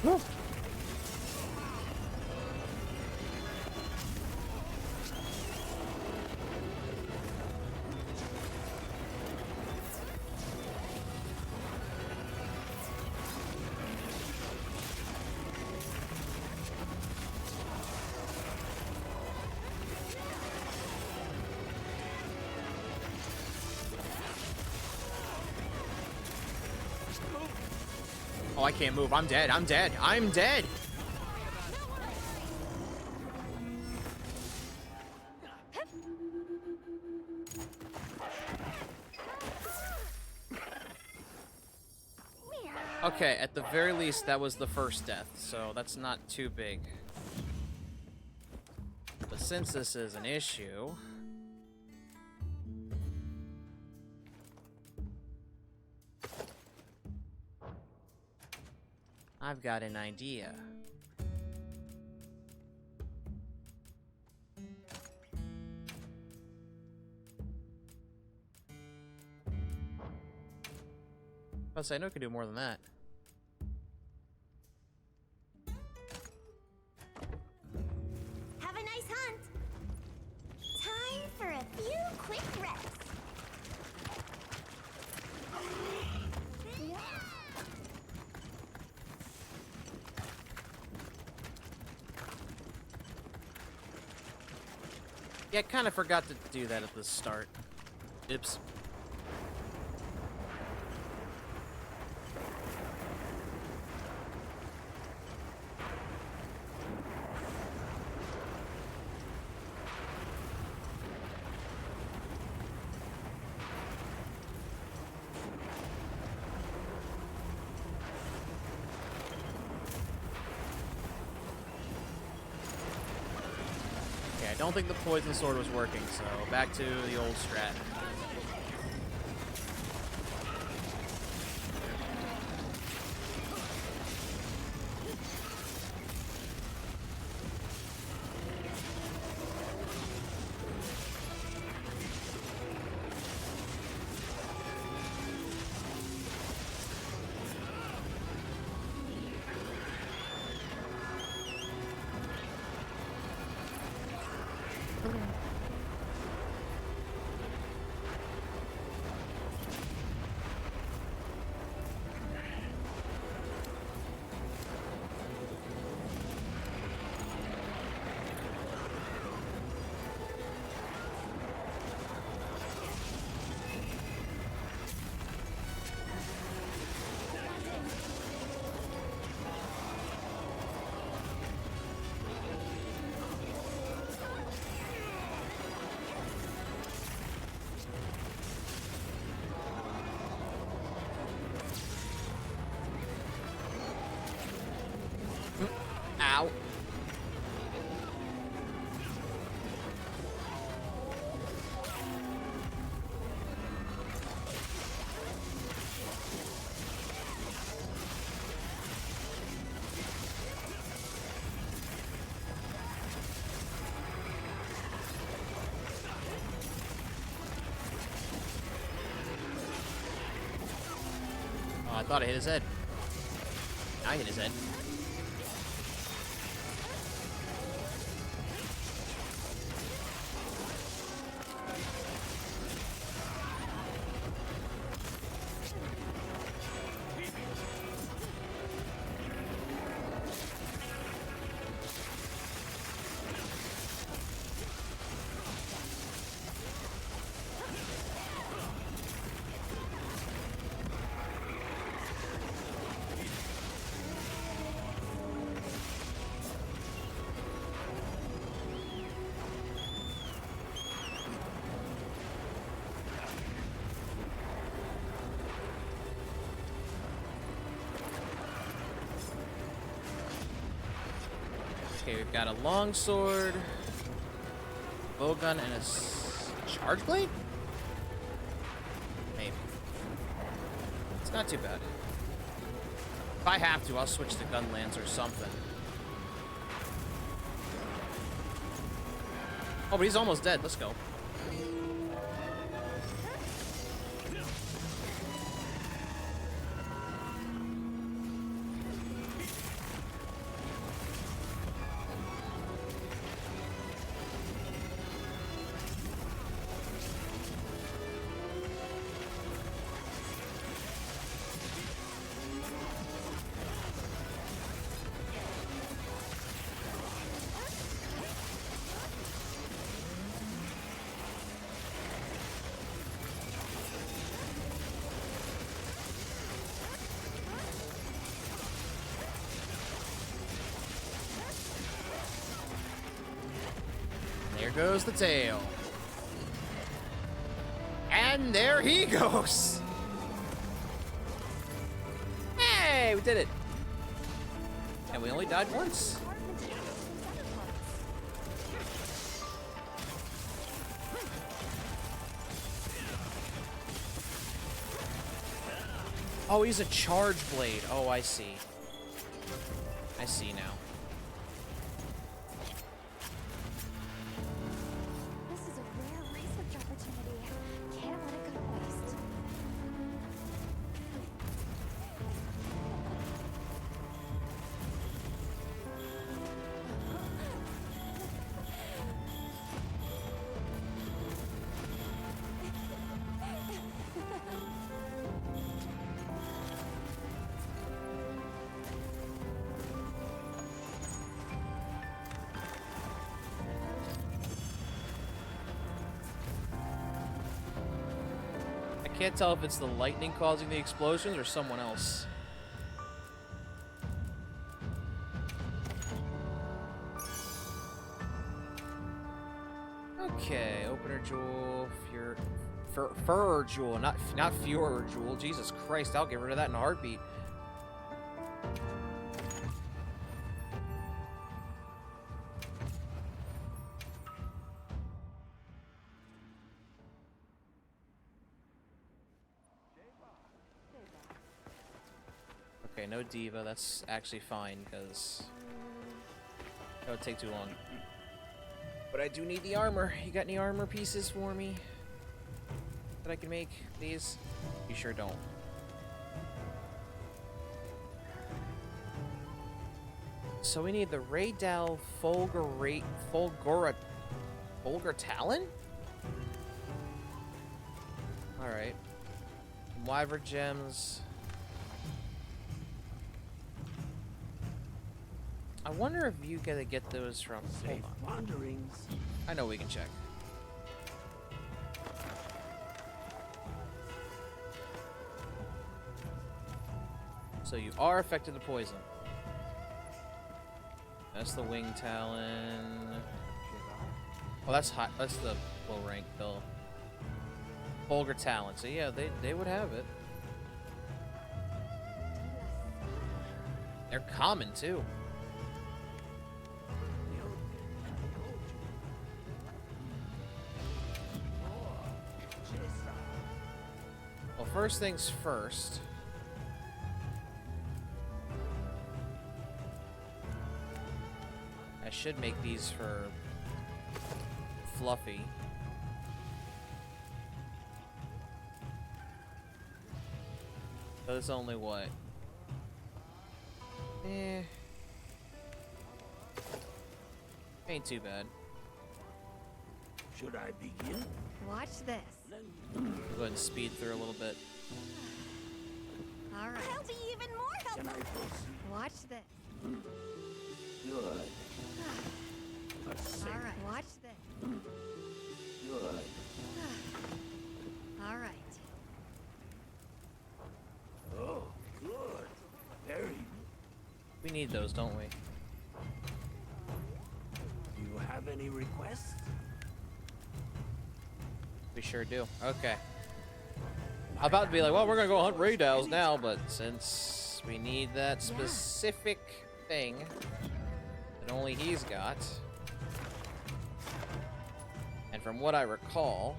Speaker 1: Woo. Oh, I can't move. I'm dead. I'm dead. I'm dead. Okay, at the very least, that was the first death, so that's not too big. But since this is an issue... I've got an idea. Plus, I know I can do more than that.
Speaker 4: Have a nice hunt. Time for a few quick reps.
Speaker 1: Yeah, I kind of forgot to do that at the start. Oops. I don't think the poison sword was working, so back to the old strat. I thought I hit his head. I hit his head. Okay, we've got a longsword, bowgun, and a charge blade? Maybe. It's not too bad. If I have to, I'll switch to gunlance or something. Oh, but he's almost dead. Let's go. There goes the tail. And there he goes. Hey, we did it. And we only died once. Oh, he's a charge blade. Oh, I see. I see now.
Speaker 4: This is a rare research opportunity. Can't let it go to waste.
Speaker 1: I can't tell if it's the lightning causing the explosions or someone else. Okay, opener jewel, fur jewel, not Fuhrer jewel. Jesus Christ, I'll get rid of that in a heartbeat. Okay, no diva. That's actually fine because that would take too long. But I do need the armor. You got any armor pieces for me that I can make, please? You sure don't. So we need the Raydal Fulgura Talon? Alright. Wyvern gems. I wonder if you gotta get those from. Hold on.
Speaker 10: Wanderings.
Speaker 1: I know we can check. So you are affected to poison. That's the wing talon. Oh, that's hot. That's the low rank bill. Vulgar talon. So yeah, they would have it. They're common too. Well, first things first. I should make these for Fluffy. But it's only what? Ain't too bad.
Speaker 7: Should I begin?
Speaker 4: Watch this.
Speaker 1: Go ahead and speed through a little bit.
Speaker 4: All right.
Speaker 3: I'll be even more
Speaker 7: Can
Speaker 3: helpful.
Speaker 7: I proceed?
Speaker 4: Watch this.
Speaker 7: Good.
Speaker 4: All right. Watch this.
Speaker 7: Good.
Speaker 4: All right.
Speaker 7: Oh, good. Very good.
Speaker 1: We need those, don't we?
Speaker 7: Do you have any requests?
Speaker 1: We sure do. Okay. I'm about to be like, well, we're gonna go hunt Raydals now, but since we need that specific thing that only he's got, and from what I recall,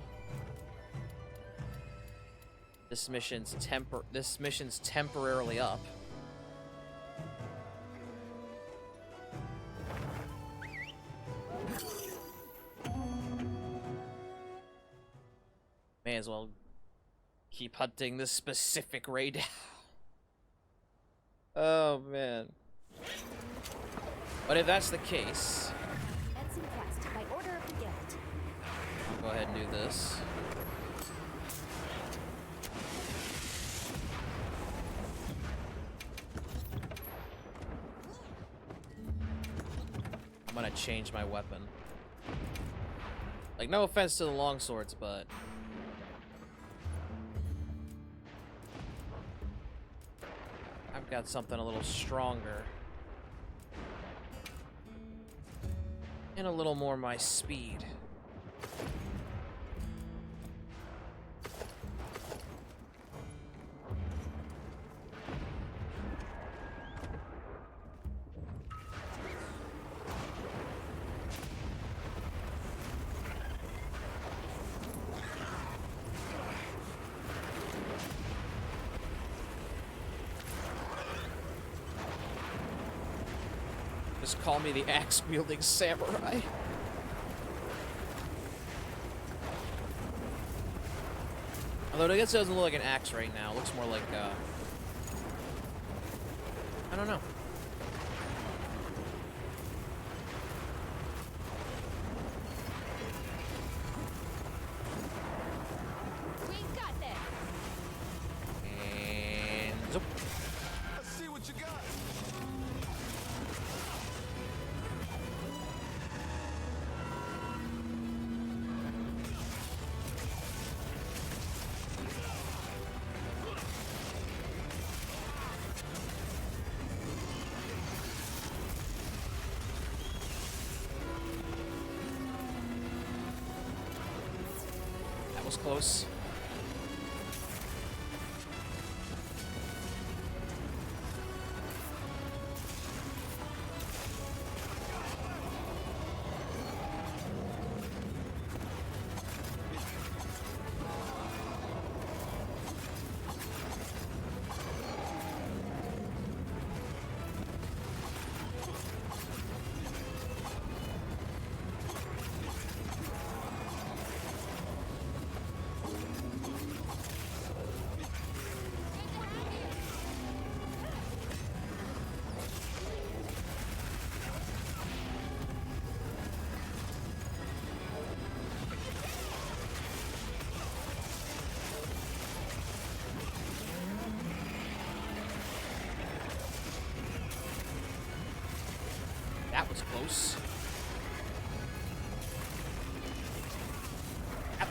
Speaker 1: this mission's temporarily up. May as well keep hunting this specific raid. Oh man. But if that's the case,
Speaker 4: Edson Quest by order of the guild.
Speaker 1: I'll go ahead and do this. I'm gonna change my weapon. Like, no offense to the longswords, but I've got something a little stronger. And a little more my speed. Just call me the axe-wielding samurai. Although I guess it doesn't look like an axe right now. It looks more like, I don't know.
Speaker 3: We got this.
Speaker 1: And zoop.
Speaker 6: Let's see what you got.
Speaker 1: That was close. That was close. Ouch.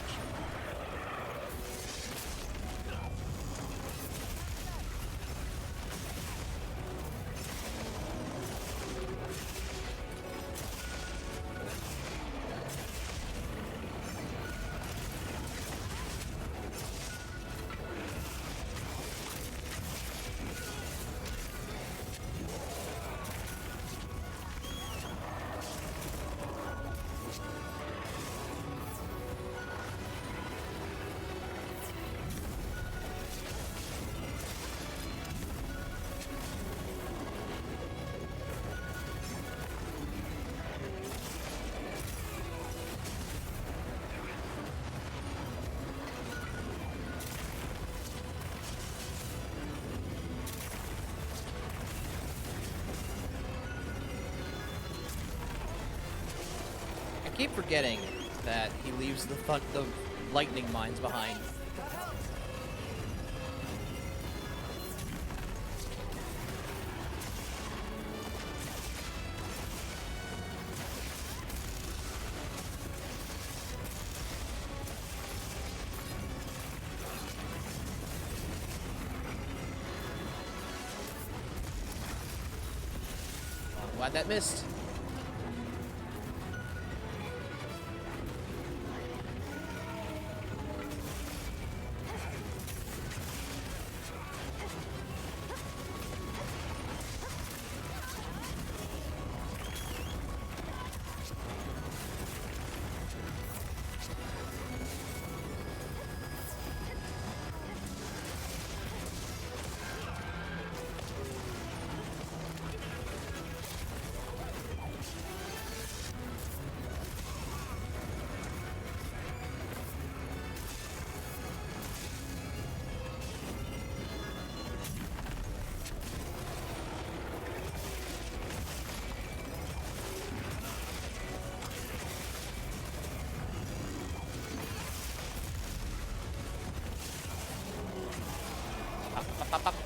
Speaker 1: keep forgetting that he leaves the lightning mines behind. Glad that missed.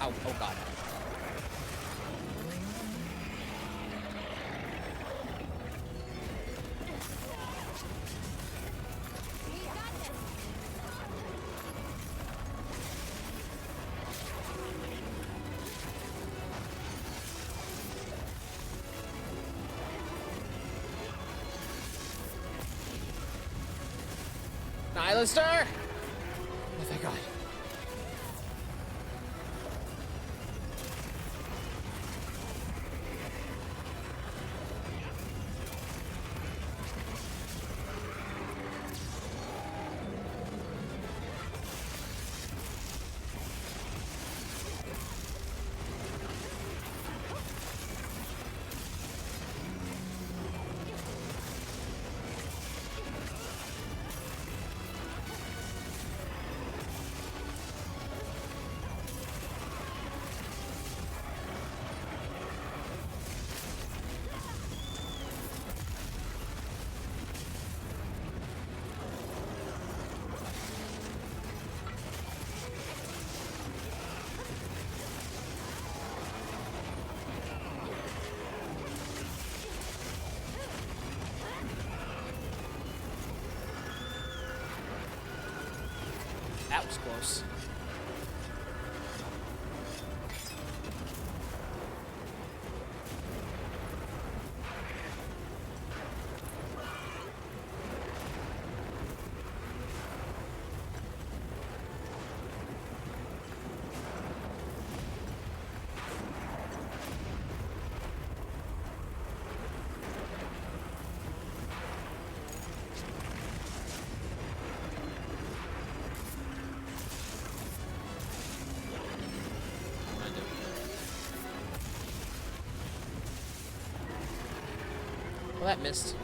Speaker 1: Ow, oh god. Nylaster! Oh, thank god. That was close. Well, that missed.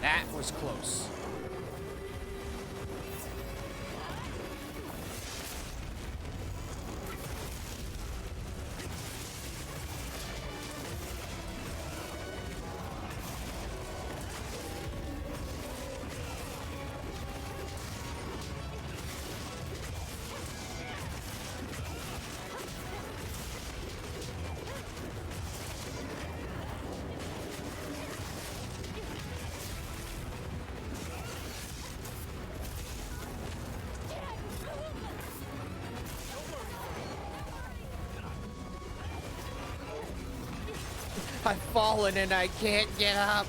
Speaker 1: That was close. I've fallen and I can't get up.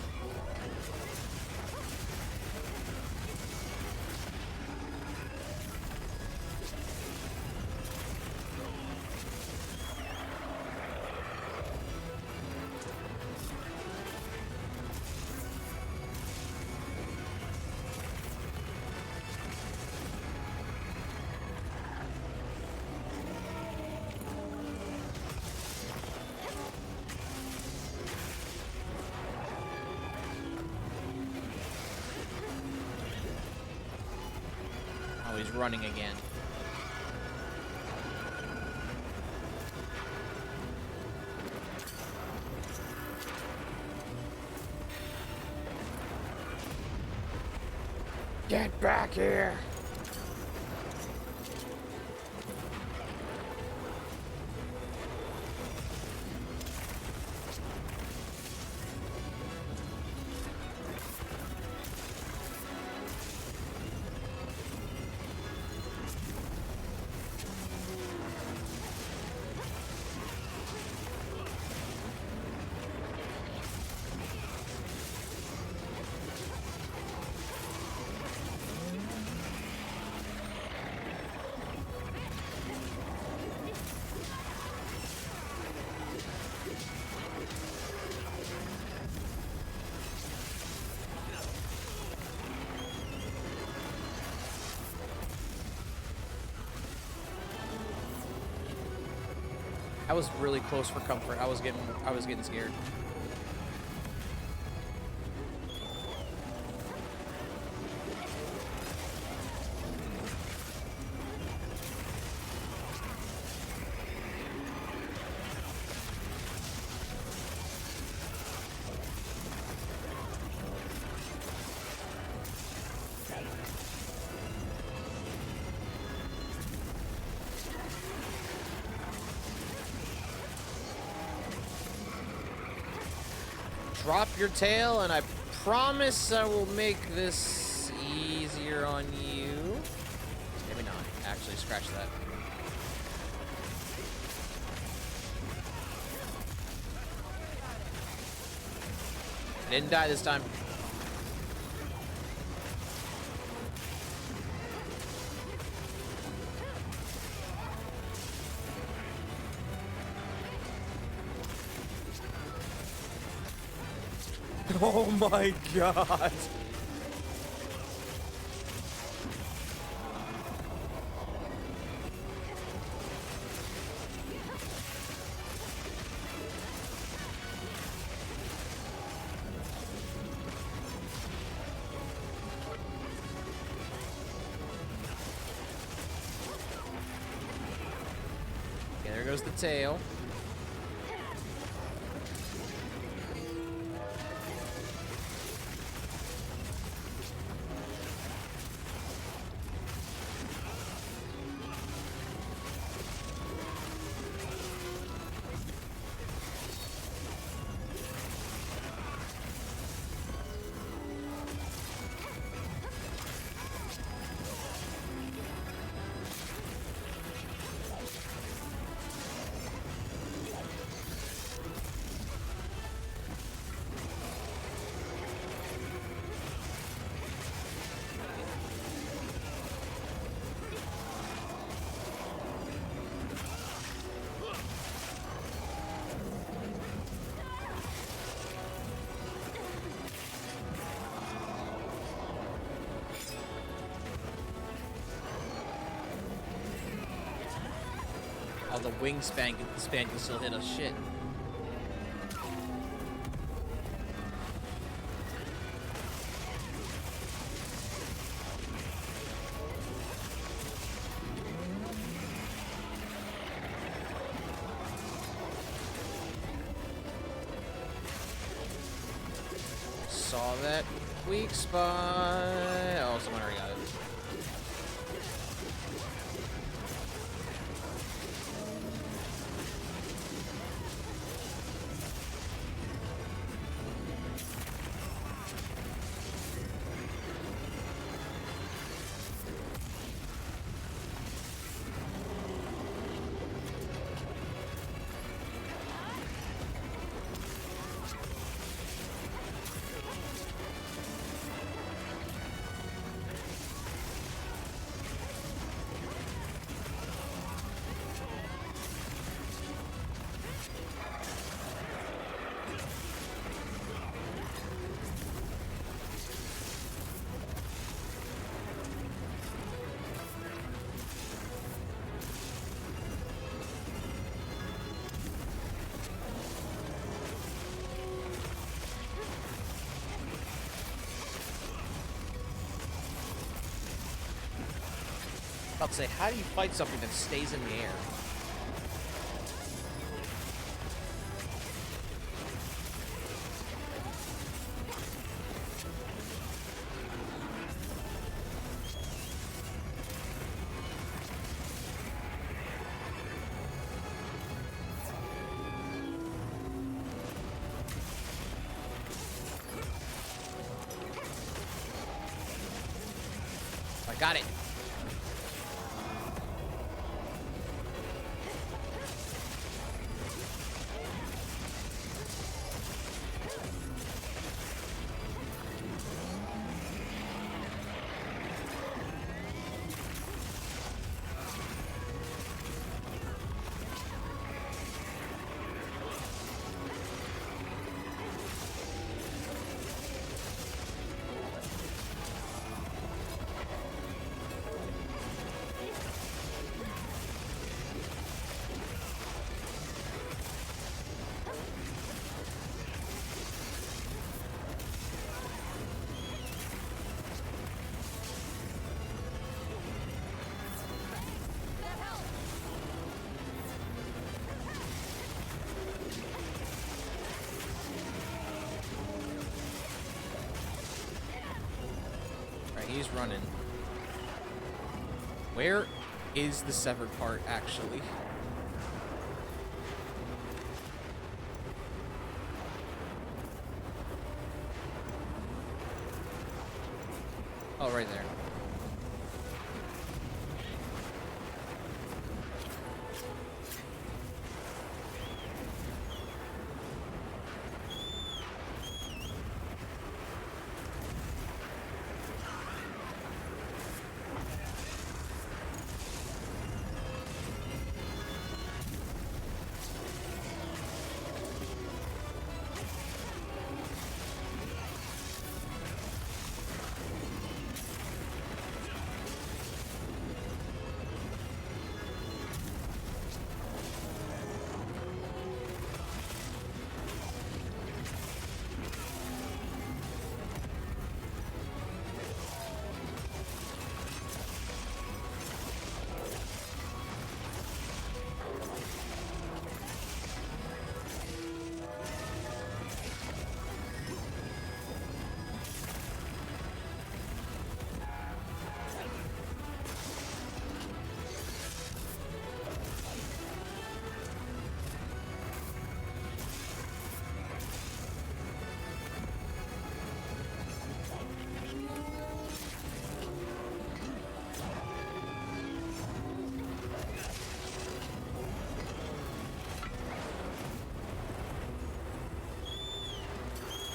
Speaker 1: Oh, he's running again. Get back here! I was really close for comfort. I was getting scared. Drop your tail, and I promise I will make this easier on you. Maybe not. Actually, scratch that. I didn't die this time. Oh my god. Okay, there goes the tail. Oh, the wingspan can still hit us. Shit. saw that weak spot. Oh, someone already got it. About to say, how do you fight something that stays in the air? I got it. He's running. Where is the severed part, actually? Oh, right there.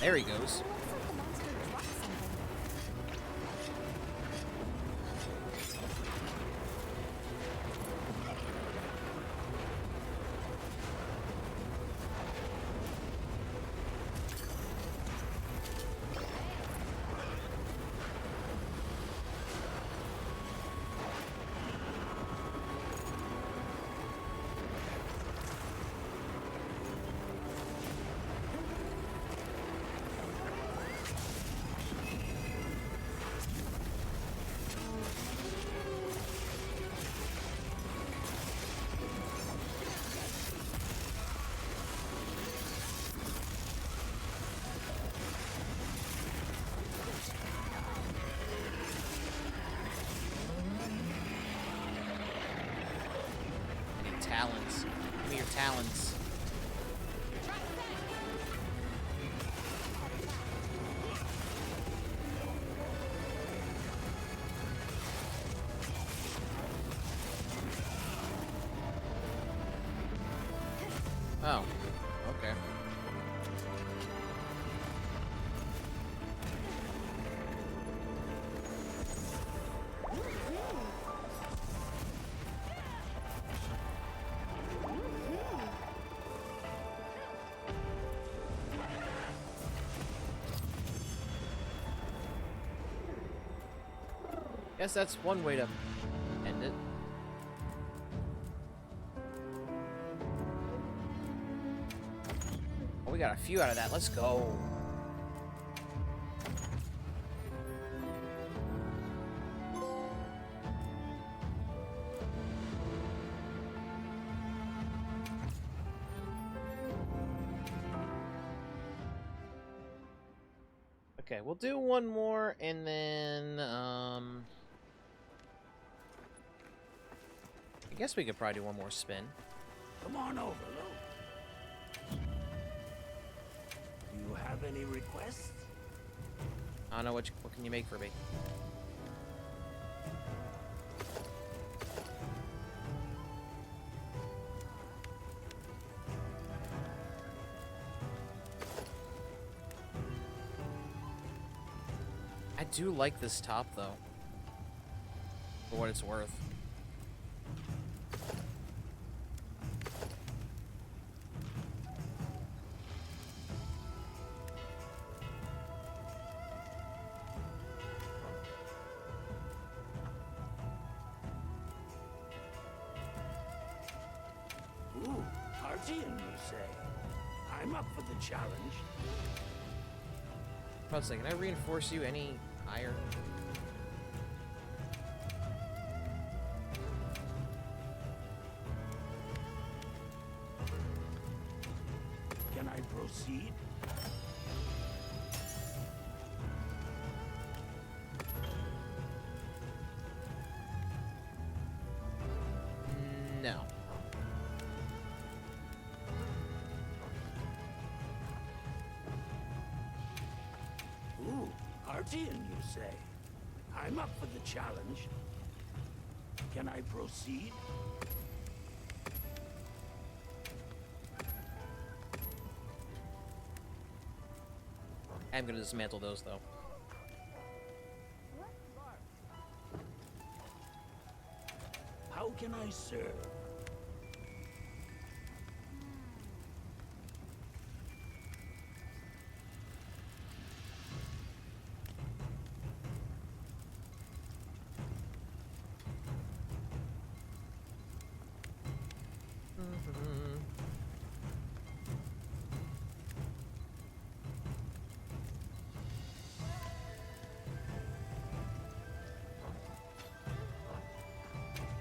Speaker 1: There he goes. talons. Give me your talons. Oh, okay. Guess that's one way to end it. Oh, we got a few out of that. Let's go. Okay, we'll do one more and then I guess we could probably do one more spin.
Speaker 7: Come on over, Lou. Do you have any requests?
Speaker 1: I don't know what can you make for me. I do like this top though, for what it's worth.
Speaker 7: Ooh, Artian, you say? I'm up for the challenge.
Speaker 1: I was like, can I reinforce you any higher?
Speaker 7: Can I proceed?
Speaker 1: No.
Speaker 7: Ooh, Artian, you say? I'm up for the challenge. Can I proceed?
Speaker 1: I'm gonna dismantle those though.
Speaker 7: How can I serve?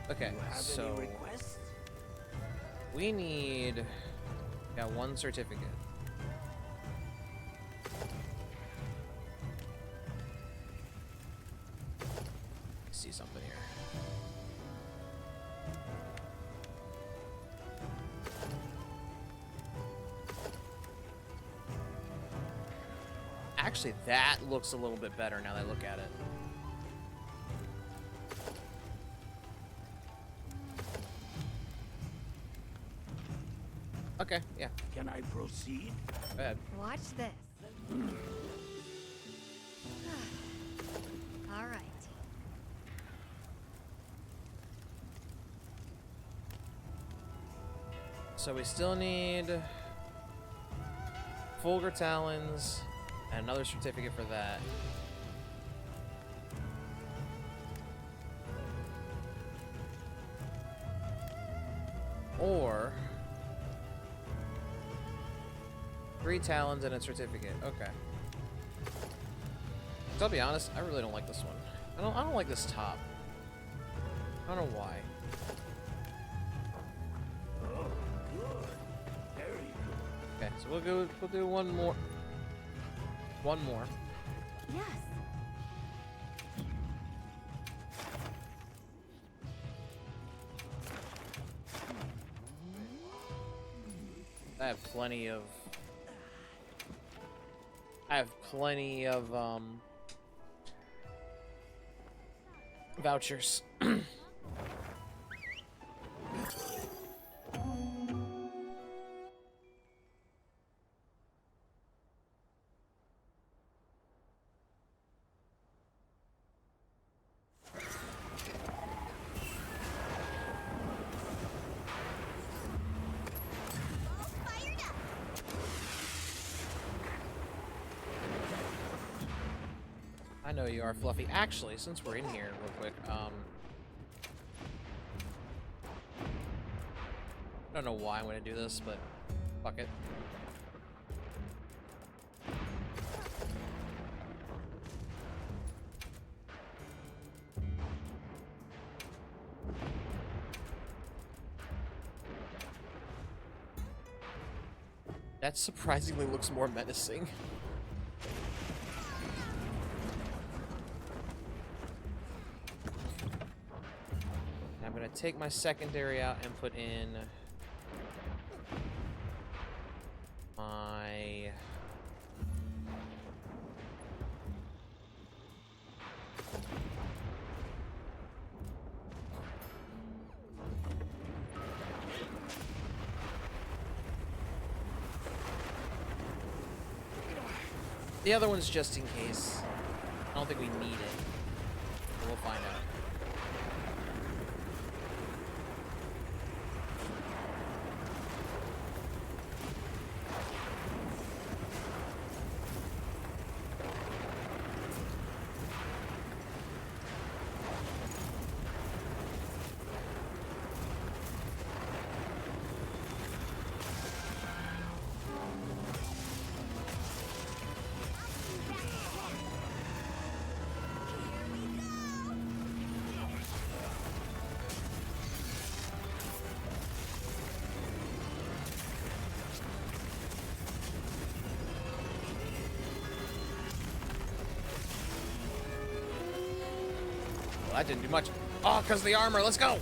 Speaker 1: Okay,
Speaker 7: Do you have
Speaker 1: so
Speaker 7: any requests?
Speaker 1: we need got one certificate. Let's see something here. Actually, that looks a little bit better now that I look at it. Okay, yeah,
Speaker 7: Can I proceed?
Speaker 1: go ahead.
Speaker 4: Watch this. All right.
Speaker 1: So we still need Fulgur Talons and another certificate for that. Or 3 Talons and a certificate. Okay. So I'll be honest, I really don't like this one. I don't like this top. I don't know why.
Speaker 7: Oh, good. Very good.
Speaker 1: Okay, so we'll do one more. One more.
Speaker 4: Yes.
Speaker 1: I have plenty of... I have plenty of, vouchers. I know you are, Fluffy. Actually, since we're in here real quick, I don't know why I'm gonna do this, but fuck it. That surprisingly looks more menacing. I'm gonna take my secondary out and put in my... The other one's just in case. I don't think we need it. But we'll find out. Well, that didn't do much. Oh, because the armor. Let's go.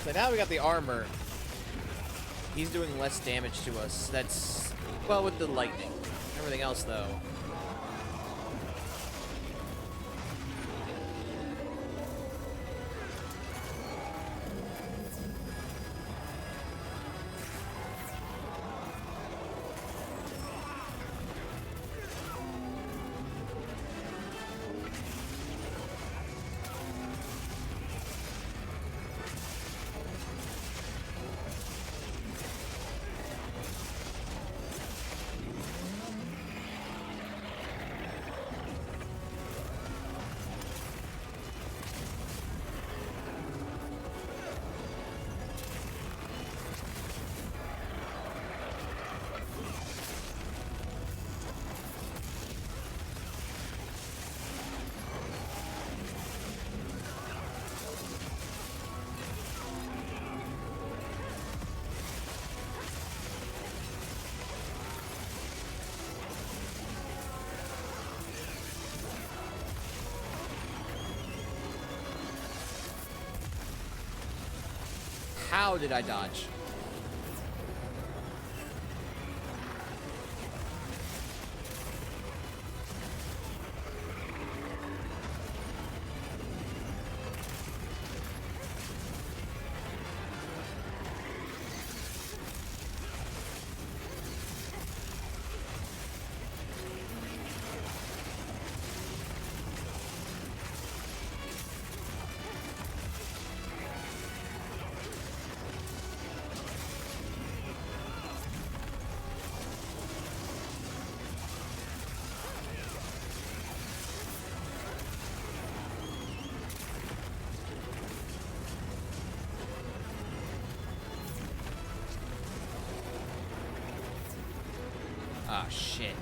Speaker 1: So now we got the armor. He's doing less damage to us. That's, well, with the lightning. Everything else, though. How did I dodge? Ah, shit.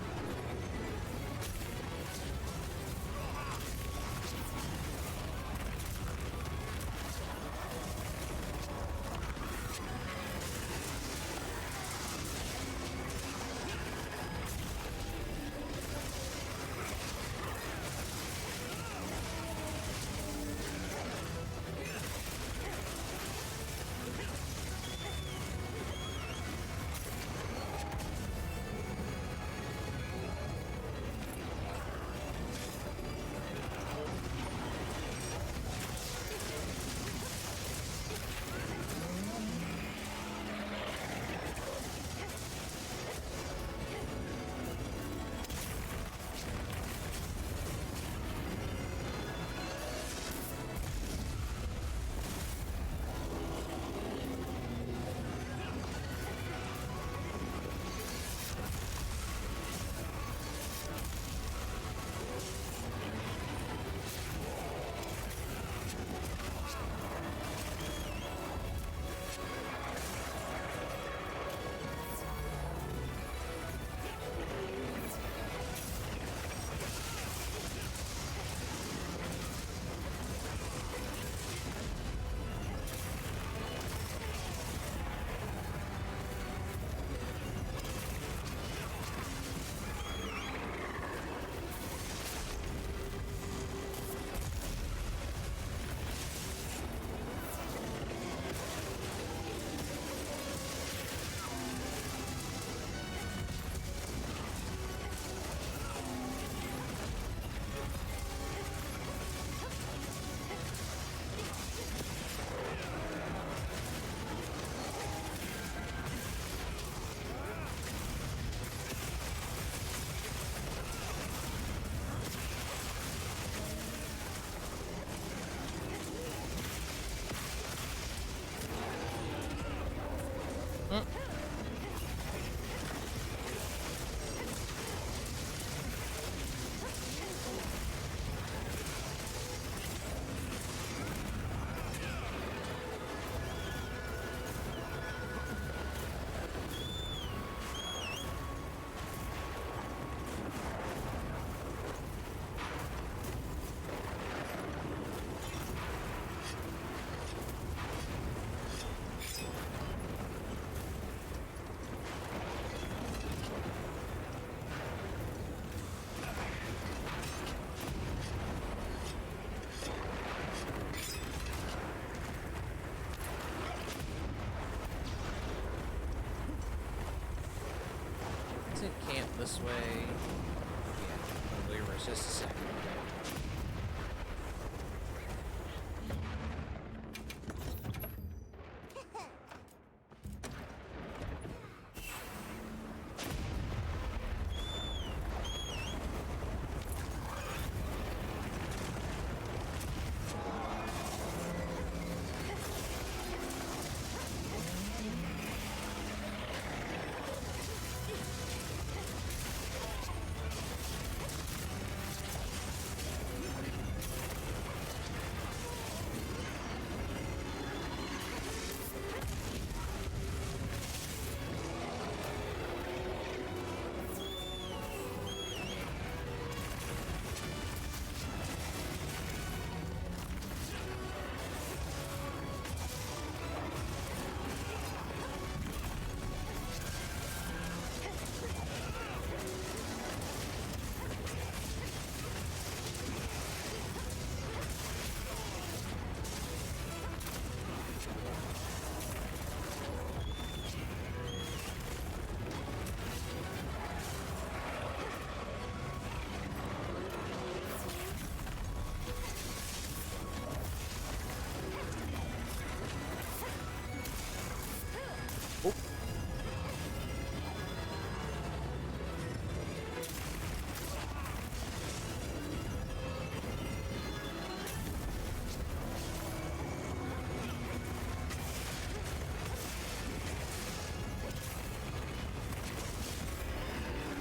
Speaker 1: this way. Yeah, we'll reverse just a second.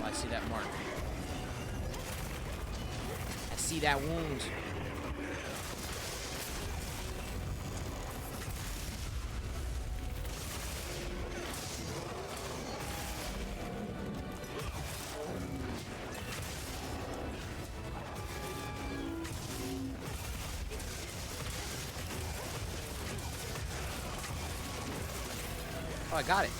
Speaker 1: I see that mark. I see that wound. Oh, I got it.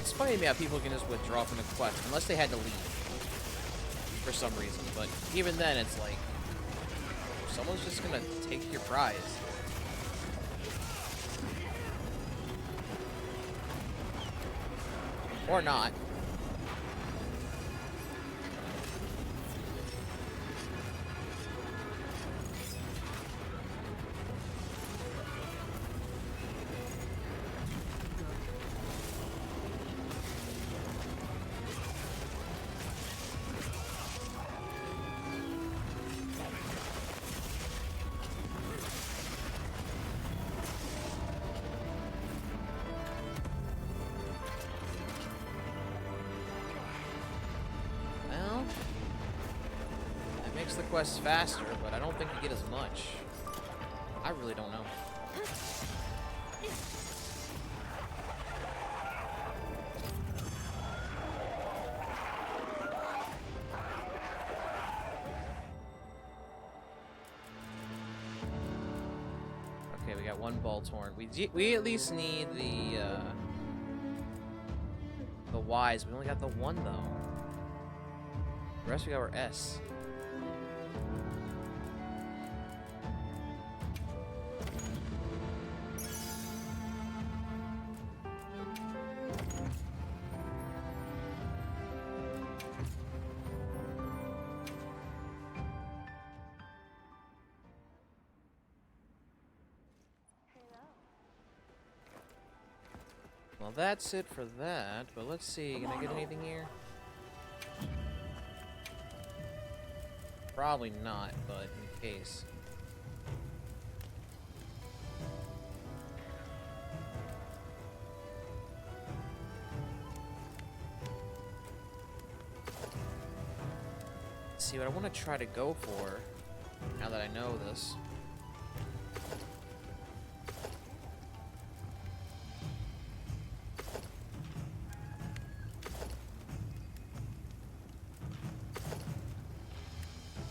Speaker 1: It's funny to me how people can just withdraw from the quest unless they had to leave for some reason. But even then, it's like someone's just gonna take your prize. Or not. Makes the quests faster, but I don't think you get as much. I really don't know. Okay, we got one Boltorn. We at least need the Ys. We only got the one though. The rest we got were S. Well, that's it for that, but let's see, can I get anything here? Probably not, but in case. Let's see what I want to try to go for, now that I know this.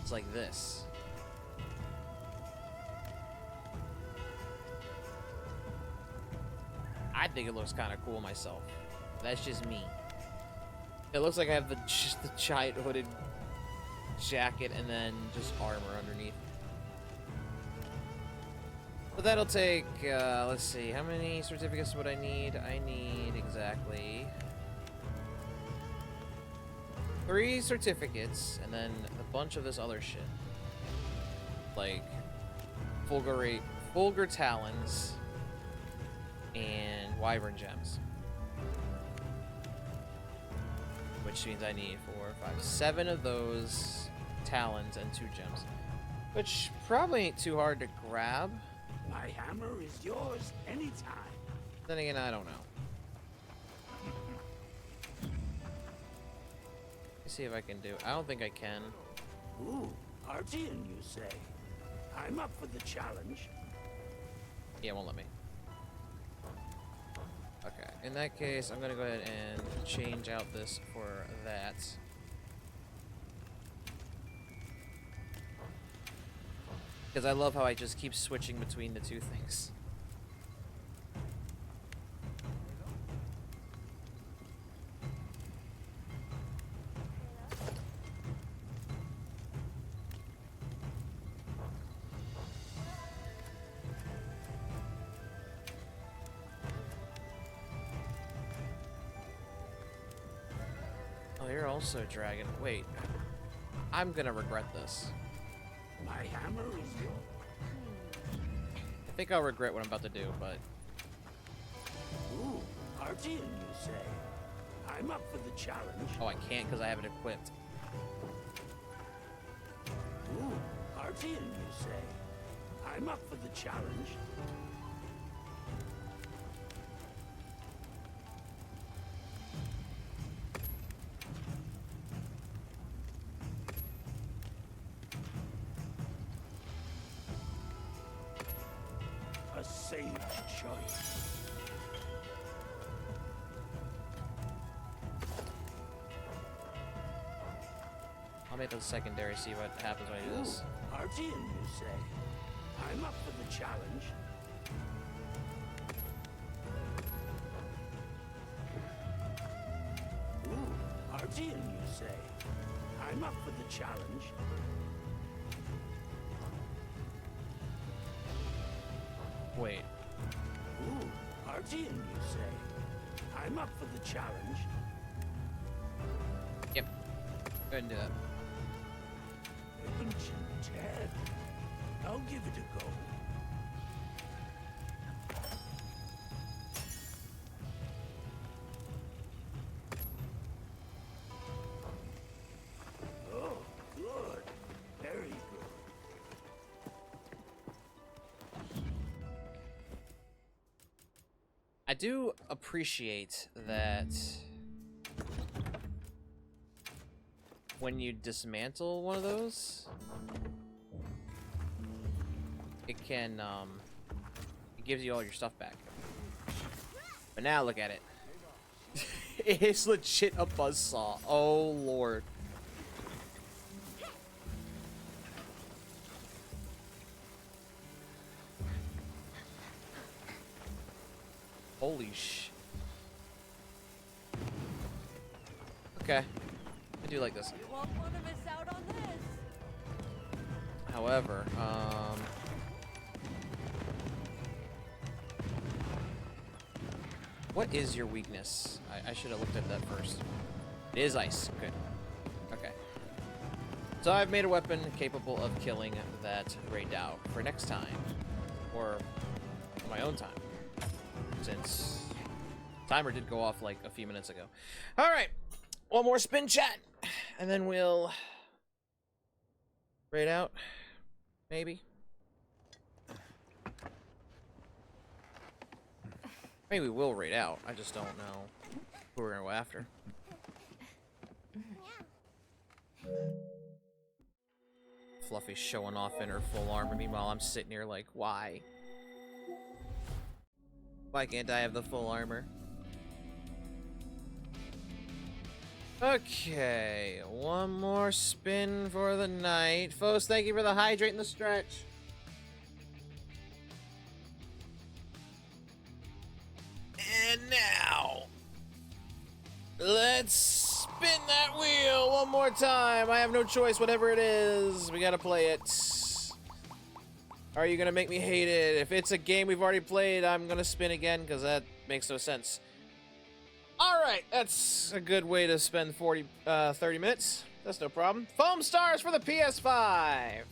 Speaker 1: It's like this. I think it looks kind of cool myself. That's just me. It looks like I have just the giant hooded jacket and then just armor underneath. But that'll take, let's see, how many certificates would I need? I need exactly 3 certificates, and then a bunch of this other shit. Like, Fulgur Talons, and Wyvern Gems. Which means I need 4, 5, 7 of those Talons and 2 Gems. Which probably ain't too hard to grab.
Speaker 7: My hammer is yours anytime.
Speaker 1: Then again, I don't know. Let's see if I can do. I don't think I can.
Speaker 7: Ooh, Artian, you say? I'm up for the challenge.
Speaker 1: Yeah, it won't let me. Okay, in that case, I'm gonna go ahead and change out this for that. Because I love how I just keep switching between the 2 things. Oh, you're also a dragon. Wait. I'm gonna regret this.
Speaker 7: My hammer is yours.
Speaker 1: I think I'll regret what I'm about to do, but...
Speaker 7: Ooh, Artian, you say? I'm up for the challenge.
Speaker 1: Oh, I can't because I have it equipped.
Speaker 7: Ooh, Artian, you say? I'm up for the challenge. A sage choice.
Speaker 1: I'll make it secondary, see what happens when I do this.
Speaker 7: Ooh, Artian, you say? I'm up for the challenge. Ooh, Artian, you say? I'm up for the challenge.
Speaker 1: Wait.
Speaker 7: Ooh, Artian, you say? I'm up for the challenge.
Speaker 1: Yep. Go ahead and do that.
Speaker 7: Ancient Ted. I'll give it a go. Oh, good. Very good.
Speaker 1: I do appreciate that when you dismantle one of those, it can, it gives you all your stuff back. But now look at it. It is legit a buzzsaw. Oh, Lord. Holy sh... Okay. I do like this.
Speaker 10: You won't want to miss out on this.
Speaker 1: However, what is your weakness? I should have looked at that first. It is ice. Good. Okay. So I've made a weapon capable of killing that Ray Dow for next time. Or on my own time. Since Timer did go off like a few minutes ago. All right, one more spin chat, and then we'll raid out, maybe. Maybe we will raid out. I just don't know who we're gonna go after. Fluffy's showing off in her full armor. Meanwhile, I'm sitting here like, why? Why can't I have the full armor? Okay, one more spin for the night. Foes, thank you for the hydrate and the stretch. And now, let's spin that wheel one more time. I have no choice, whatever it is. We gotta play it. Are you gonna make me hate it? If it's a game we've already played, I'm gonna spin again, because that makes no sense. Alright, that's a good way to spend 30 minutes. That's no problem. Foam Stars for the PS5!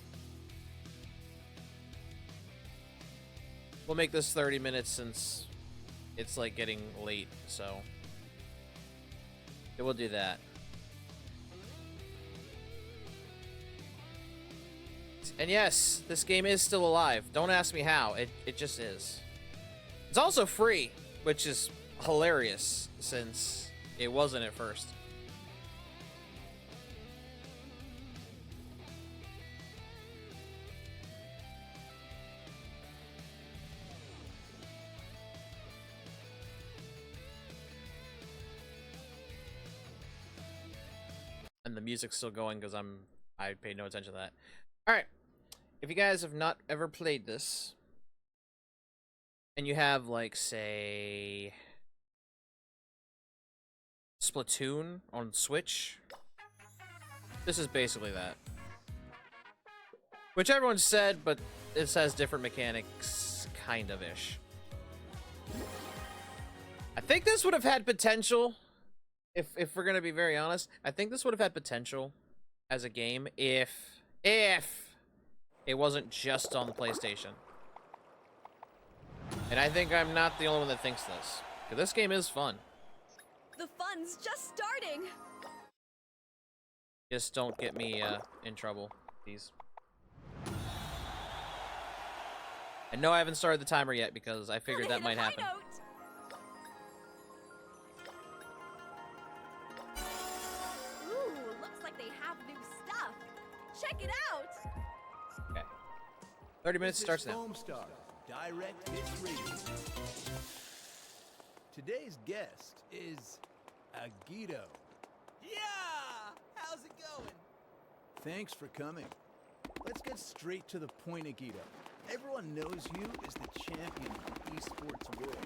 Speaker 1: We'll make this 30 minutes since it's like getting late, so we'll do that. And yes, this game is still alive. Don't ask me how. It just is. It's also free, which is hilarious since it wasn't at first. And the music's still going because I paid no attention to that. Alright. If you guys have not ever played this, and you have, like, say, Splatoon on Switch, this is basically that. Which everyone said, but this has different mechanics, kind of-ish. I think this would have had potential, if we're gonna be very honest. I think this would have had potential as a game if it wasn't just on the PlayStation. And I think I'm not the only one that thinks this. 'Cause this game is fun.
Speaker 10: The fun's just starting.
Speaker 1: Just don't get me in trouble, please. And no, I haven't started the timer yet because I figured that might happen.
Speaker 10: Ooh, looks like they have new stuff. Check it out.
Speaker 1: Okay. 30 minutes starts now.
Speaker 11: Foam Star, direct hit radio. Today's guest is Agito.
Speaker 12: Yeah! How's it going?
Speaker 11: Thanks for coming. Let's get straight to the point, Agito. Everyone knows you as the champion of the esports world.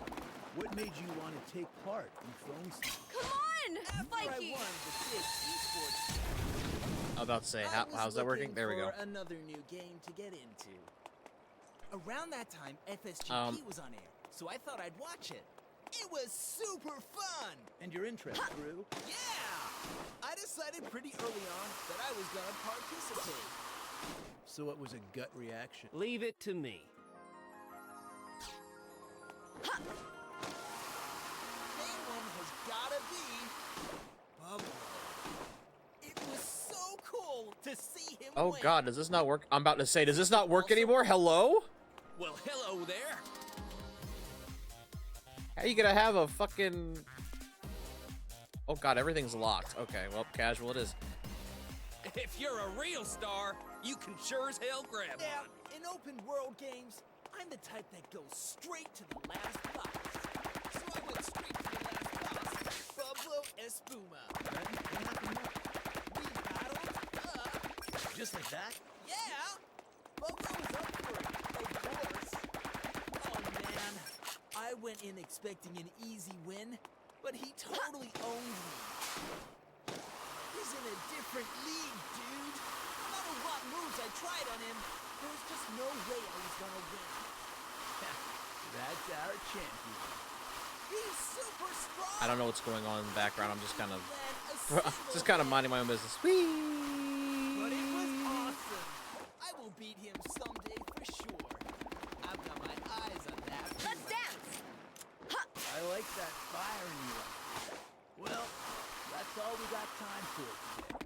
Speaker 11: What made you want to take part in Foam Star?
Speaker 10: Come on,
Speaker 12: After I
Speaker 10: Mikey.
Speaker 12: won the big esports,
Speaker 1: I was about to say,
Speaker 12: I was
Speaker 1: how's that working?
Speaker 12: looking
Speaker 1: There we go.
Speaker 12: for another new game to get into. Around that time, FSGP was on air, so I thought I'd watch it. It was super fun!
Speaker 11: And your interest grew?
Speaker 12: Yeah! I decided pretty early on that I was gonna participate.
Speaker 11: So it was a gut reaction.
Speaker 13: Leave it to me.
Speaker 12: Main one has gotta be Bubba. It was so cool to see him
Speaker 1: Oh
Speaker 12: win.
Speaker 1: god, does this not work? I'm about to say, does this not work anymore? Hello?
Speaker 12: Well, hello there.
Speaker 1: How you gonna have a fucking... Oh god, everything's locked. Okay, well, casual it is.
Speaker 12: If you're a real star, you can sure as hell grab
Speaker 14: Yeah,
Speaker 12: one.
Speaker 14: in open world games, I'm the type that goes straight to the last boss. So I went straight to the last boss, Pablo Espuma. We battled,
Speaker 12: Just like that?
Speaker 14: yeah! Pablo was up for it, of course. Oh man, I went in expecting an easy win, but he totally owned me. He's in a different league, dude. No matter what moves I tried on him, there was just no way I was gonna win.
Speaker 11: That's our champion.
Speaker 14: He's super strong.
Speaker 1: I don't know what's going on in the background. I'm just kind of...
Speaker 14: Led a
Speaker 1: just kind of minding my own business. Whee!
Speaker 14: But it was awesome. I will beat him someday for sure. I've got my eyes on that.
Speaker 10: Let's dance.
Speaker 11: I like that fire in your eyes. Well, that's all we got time for today.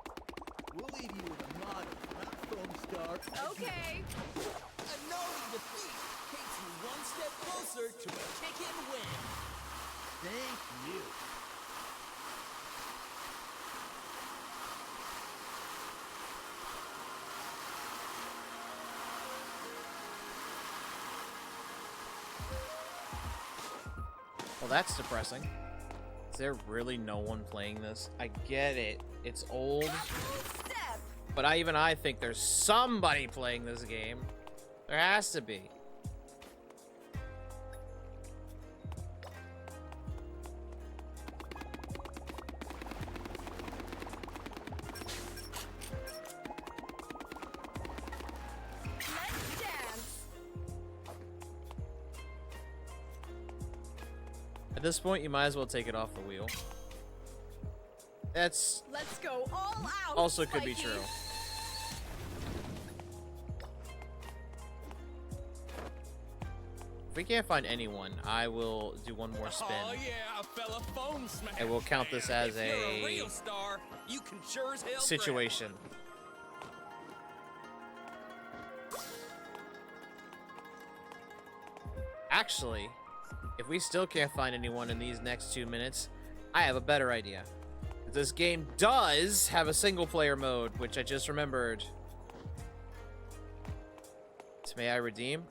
Speaker 11: We'll leave you with a motto, not foam star.
Speaker 10: Okay.
Speaker 12: A gnarly defeat takes you one step closer to a chicken win.
Speaker 11: Thank you.
Speaker 1: Well, that's depressing. Is there really no one playing this? I get it. It's old. But I think there's somebody playing this game. There has to be.
Speaker 10: Let's dance.
Speaker 1: At this point, you might as well take it off the wheel. That's
Speaker 10: Let's go all out.
Speaker 1: also could be
Speaker 10: Spikey.
Speaker 1: true. If we can't find anyone, I will do one more spin.
Speaker 13: Oh yeah, a fella phone smash.
Speaker 1: And we'll count this as
Speaker 13: If you're
Speaker 1: a
Speaker 13: real star, you can sure as hell
Speaker 1: situation. Actually, if we still can't find anyone in these next 2 minutes, I have a better idea. This game does have a single player mode, which I just remembered. So may I redeem?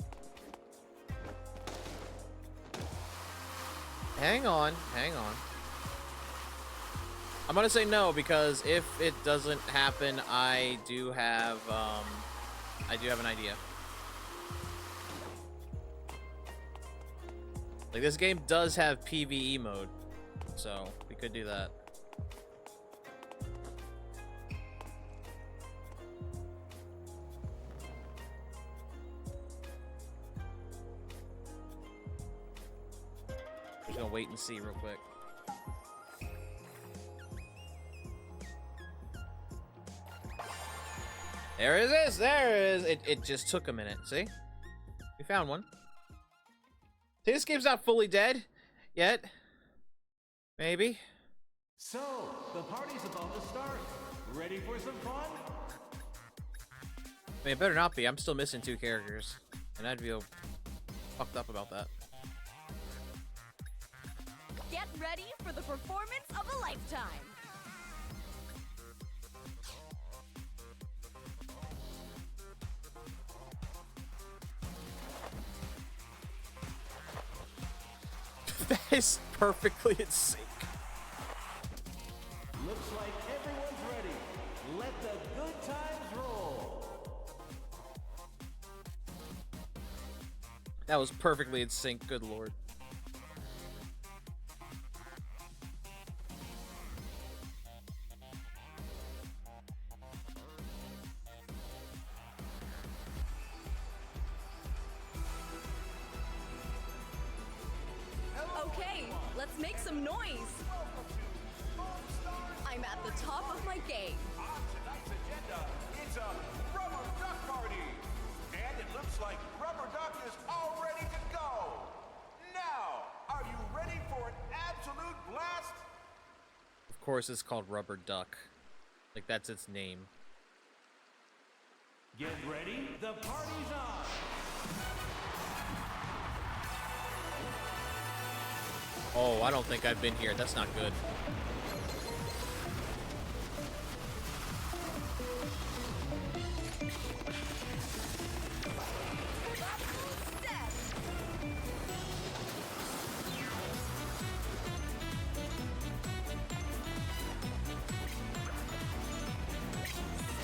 Speaker 1: Hang on, hang on. I'm gonna say no because if it doesn't happen, I do have an idea. Like, this game does have PvE mode, so we could do that. We're gonna wait and see real quick. There it is. There it is. It just took a minute. See? We found one. See, this game's not fully dead yet. Maybe.
Speaker 15: So, the party's about to start. Ready for some fun?
Speaker 1: I mean, it better not be. I'm still missing 2 characters. And I'd feel fucked up about that.
Speaker 10: Get ready for the performance of a lifetime.
Speaker 1: That is perfectly in sync.
Speaker 15: Looks like everyone's ready. Let the good times roll.
Speaker 1: That was perfectly in sync. Good lord.
Speaker 10: Okay, let's make some noise. I'm at the top of my game.
Speaker 16: On tonight's agenda, it's a rubber duck party. And it looks like Rubber Duck is all ready to go. Now, are you ready for an absolute blast?
Speaker 1: Of course, it's called Rubber Duck. Like, that's its name.
Speaker 15: Get ready, the party's on.
Speaker 1: Oh, I don't think I've been here. That's not good.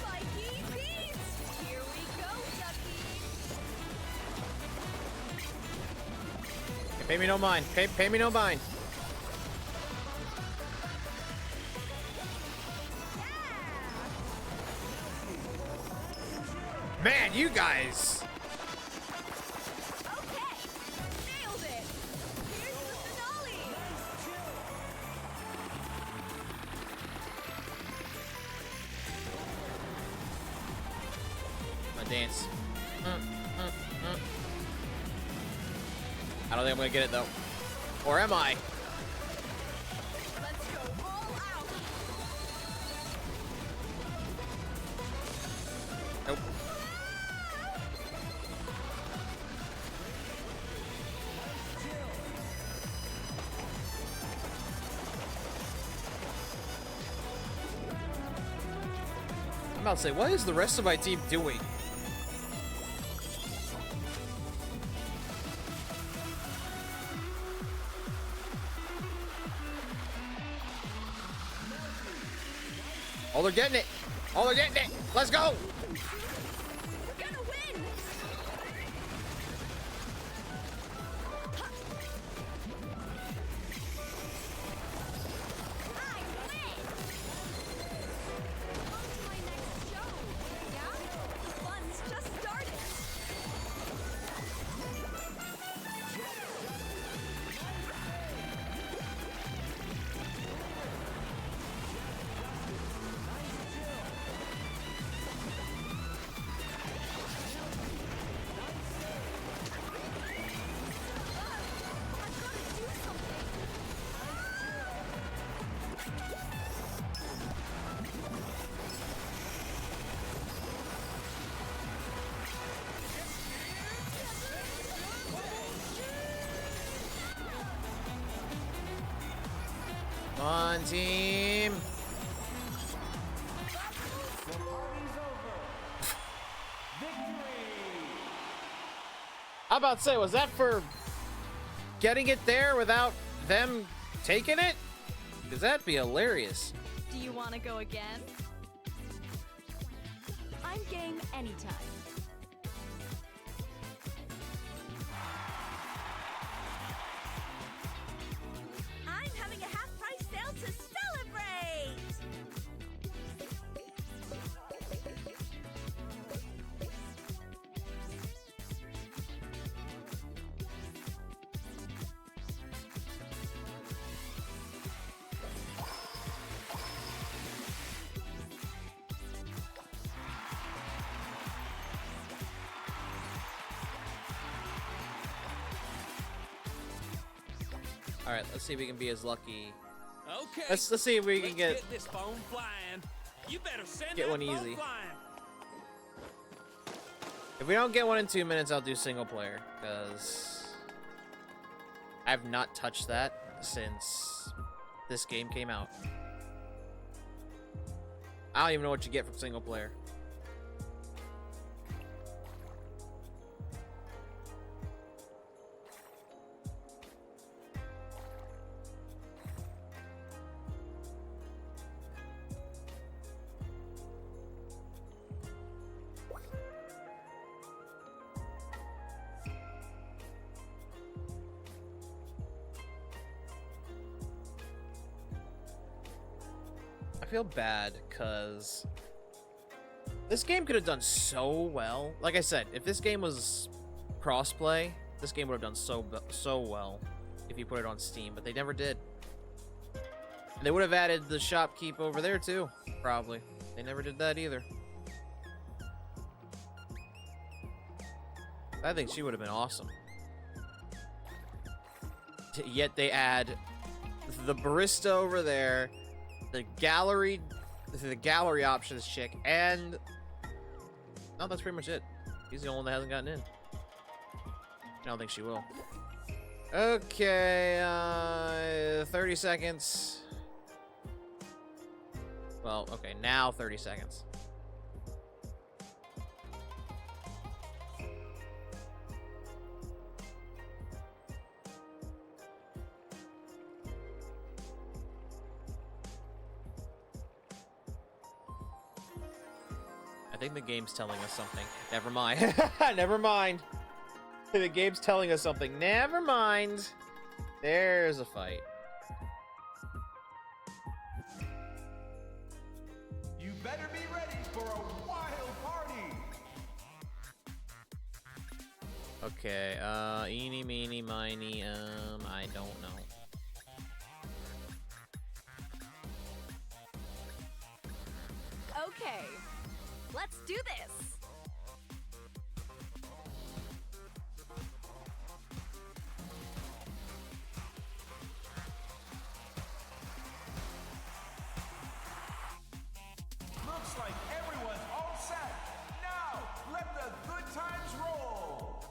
Speaker 10: Spiky beats! Here we go, ducky!
Speaker 1: Pay me no mind. Pay me no mind. Man, you guys.
Speaker 10: Okay, nailed it! Here's the finale!
Speaker 1: My dance. I don't think I'm gonna get it though. Or am I? about to say, what is the rest of my team doing? Oh, they're getting it. Oh, they're getting it. Let's go.
Speaker 10: We're gonna win. I win. On to my next show. Yeah? The fun's just started.
Speaker 1: Come on, team. I'm about to say, was that for getting it there without them taking it? Because that'd be hilarious.
Speaker 10: Do you want to go again? I'm game anytime. I'm having a half-price sale to celebrate!
Speaker 1: All right, let's see if we can be as lucky.
Speaker 13: Okay.
Speaker 1: Let's see if we can
Speaker 13: let's
Speaker 1: get
Speaker 13: this phone flying. You better send
Speaker 1: get
Speaker 13: that
Speaker 1: one
Speaker 13: phone
Speaker 1: easy.
Speaker 13: flying.
Speaker 1: If we don't get one in 2 minutes, I'll do single player, because I have not touched that since this game came out. I don't even know what you get from single player. I feel bad because this game could have done so well. Like I said, if this game was crossplay, this game would have done so well if you put it on Steam, but they never did. They would have added the shopkeep over there too, probably. They never did that either. I think she would have been awesome. Yet they add the barista over there, the gallery options chick, and no, that's pretty much it. He's the only one that hasn't gotten in. I don't think she will. Okay, 30 seconds. Well, okay, now 30 seconds. I think the game's telling us something. Never mind. Never mind. The game's telling us something. Never mind. There's a fight.
Speaker 16: You better be ready for a wild party.
Speaker 1: Okay, eeny, meeny, miny, I don't know.
Speaker 10: Okay, let's do this.
Speaker 16: Looks like everyone's all set. Now, let the good times roll.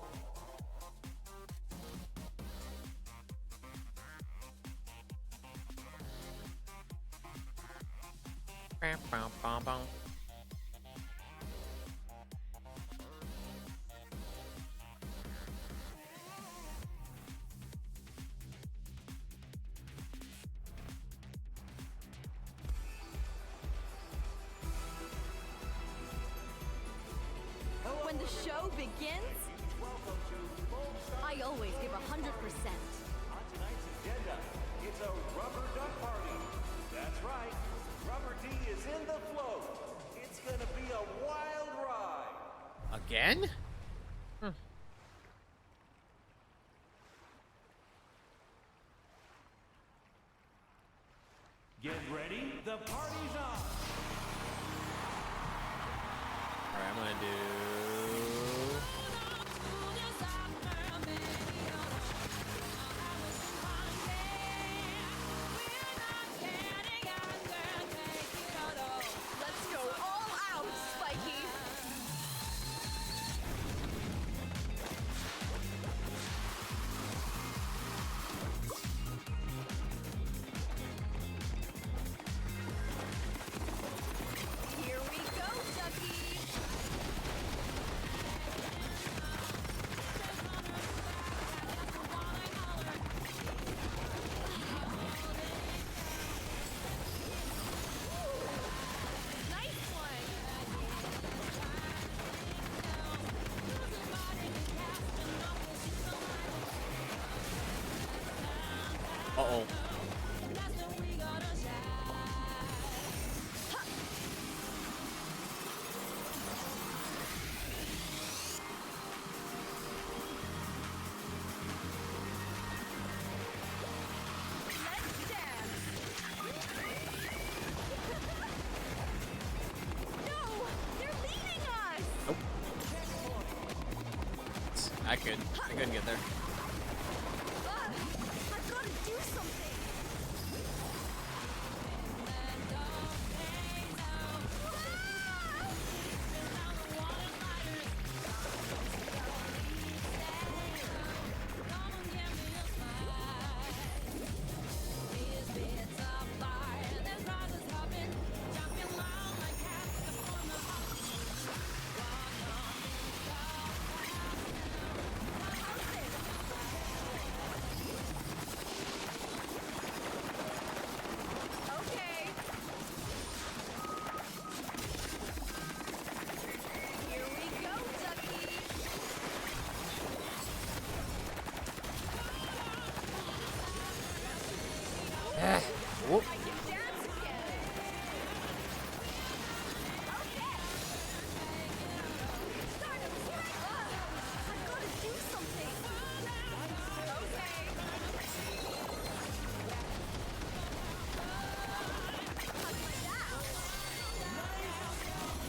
Speaker 4: when the show begins? I always give 100%.
Speaker 15: On tonight's agenda, it's a rubber duck party. That's right, Rubber D is in the float. It's gonna be a wild ride.
Speaker 1: Again?
Speaker 15: Get ready, the party's on.
Speaker 1: Alright, I'm gonna do...
Speaker 4: Let's go all out, Spiky! Here we go, Ducky! Nice one!
Speaker 1: Uh-oh.
Speaker 4: Let's dance! No! They're leading us!
Speaker 1: I couldn't get there.
Speaker 4: I've got to do something! Okay. Here we go, Ducky.
Speaker 1: Whoop.
Speaker 4: I can dance again. Okay. Start him. I've got to do something. Okay.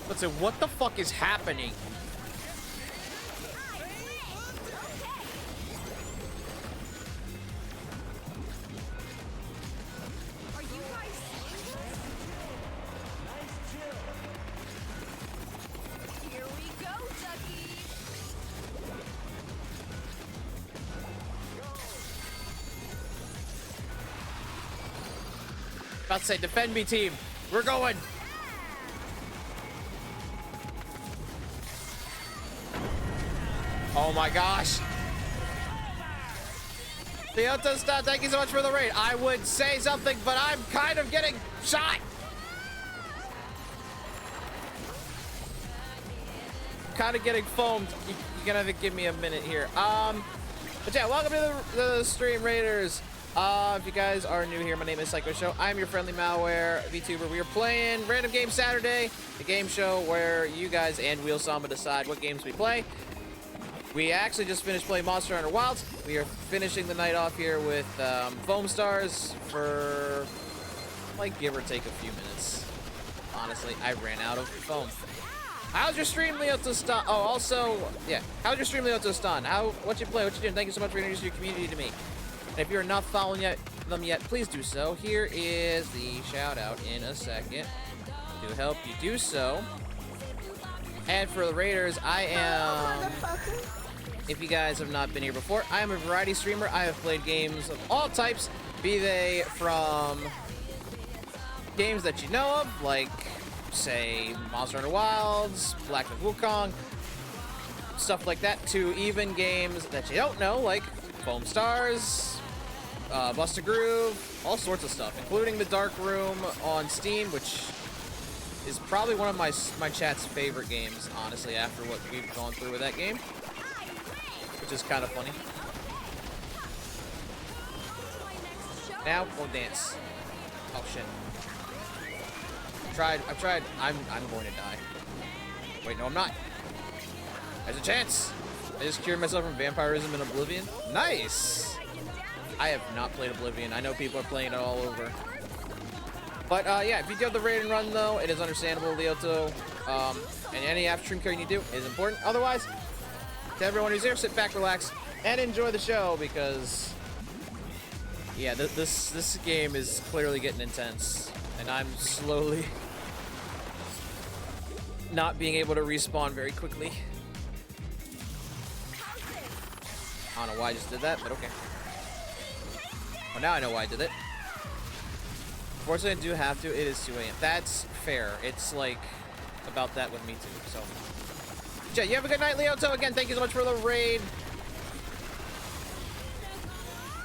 Speaker 1: Let's say, what the fuck is happening?
Speaker 4: Are you guys seeing this? Here we go, Ducky.
Speaker 1: About to say, defend me, team. We're going. Oh my gosh. Leota, thank you so much for the raid. I would say something, but I'm kind of getting shot. Kind of getting foamed. You're gonna have to give me a minute here. But yeah, welcome to the stream, Raiders. If you guys are new here, my name is Psycho Show. I'm your friendly malware VTuber. We are playing Random Game Saturday, the game show where you guys and Wheel Samba decide what games we play. We actually just finished playing Monster Hunter Wilds. We are finishing the night off here with Foam Stars for, like, give or take a few minutes. Honestly, I ran out of foam. How's your stream, Leotostan? Oh, also, yeah. How's your stream, Leotostan? What you play? What you doing? Thank you so much for introducing your community to me. And if you're not following them yet, please do so. Here is the shout out in a second to help you do so. And for the Raiders, I am... If you guys have not been here before, I am a variety streamer. I have played games of all types, be they from games that you know of, like, say, Monster Hunter Wilds, Black Myth Wukong, stuff like that, to even games that you don't know, like Foam Stars, Bust a Groove, all sorts of stuff, including the Dark Room on Steam, which is probably one of my chat's favorite games, honestly, after what we've gone through with that game. Which is kind of funny. Now we'll dance. Oh shit. I've tried. I'm going to die. Wait, no I'm not. There's a chance. I just cured myself from vampirism in Oblivion. Nice! I have not played Oblivion. I know people are playing it all over. But yeah, if you do have the raid and run though, it is understandable, Leoto. And any after stream care you need to do is important. Otherwise, to everyone who's here, sit back, relax, and enjoy the show because yeah, this game is clearly getting intense, and I'm slowly not being able to respawn very quickly. I don't know why I just did that, but okay. Well, now I know why I did it. Unfortunately, I do have to. It is 2 a.m. That's fair. It's like about that with me too. So, yeah, you have a good night, Leoto. Again, thank you so much for the raid.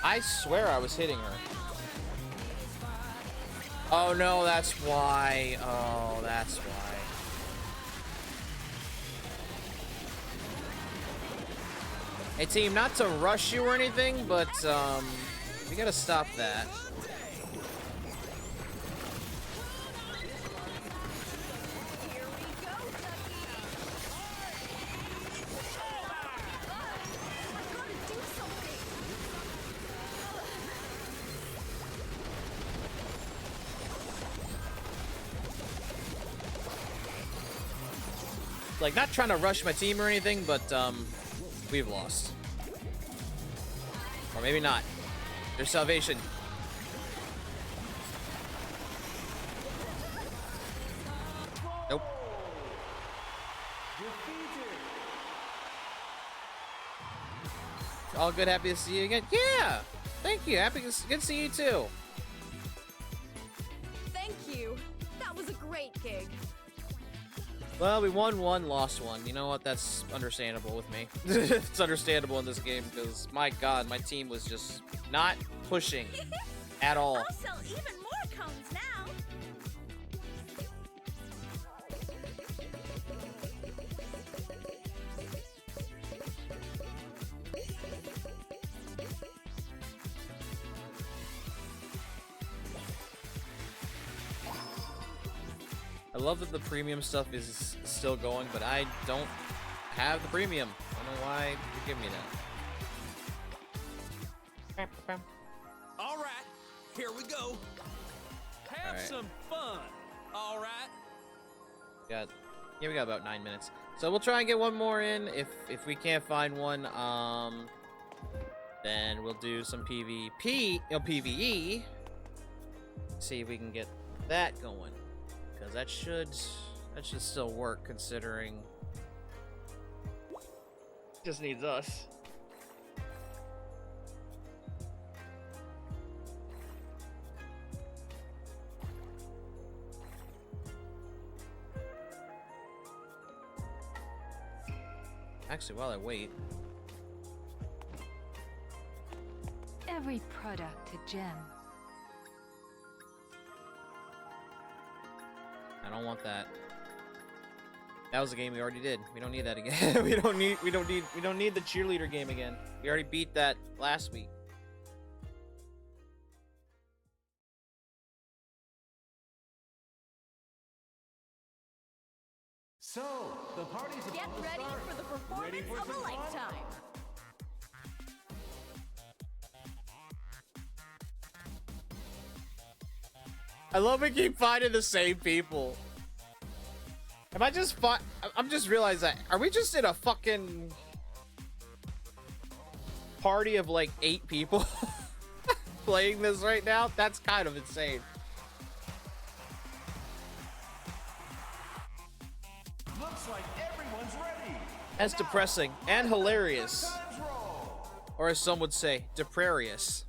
Speaker 1: I swear I was hitting her. Oh no, that's why. Oh, that's why. Hey team, not to rush you or anything, but we gotta stop that. Like, not trying to rush my team or anything, but we've lost. Or maybe not. There's salvation. Nope. All good, happy to see you again. Yeah! Thank you, good to see you too.
Speaker 10: Thank you. That was a great gig.
Speaker 1: Well, we won one, lost one. You know what? That's understandable with me. It's understandable in this game because, my god, my team was just not pushing at all.
Speaker 10: I'll sell even more cones now.
Speaker 1: I love that the premium stuff is still going, but I don't have the premium. I don't know why you're giving me that.
Speaker 13: All right, here we go. Have
Speaker 1: All right.
Speaker 13: some fun. All right.
Speaker 1: Yeah, we got about 9 minutes, so we'll try and get one more in. If we can't find one, then we'll do some PvE. See if we can get that going. Because that should still work considering just needs us. Actually, while I wait,
Speaker 17: Every product a gem.
Speaker 1: I don't want that. That was a game we already did. We don't need that again. we don't need the cheerleader game again. We already beat that last week.
Speaker 15: So, the party's about
Speaker 10: Get
Speaker 15: to
Speaker 10: ready
Speaker 15: start.
Speaker 10: for the performance
Speaker 15: Ready for
Speaker 10: of a
Speaker 15: some fun?
Speaker 10: lifetime.
Speaker 1: I love we keep finding the same people. Am I just I'm just realizing that. Are we just in a fucking party of like 8 people playing this right now? That's kind of insane.
Speaker 15: Looks like everyone's ready.
Speaker 1: That's depressing and hilarious. Or as some would say, deprarious.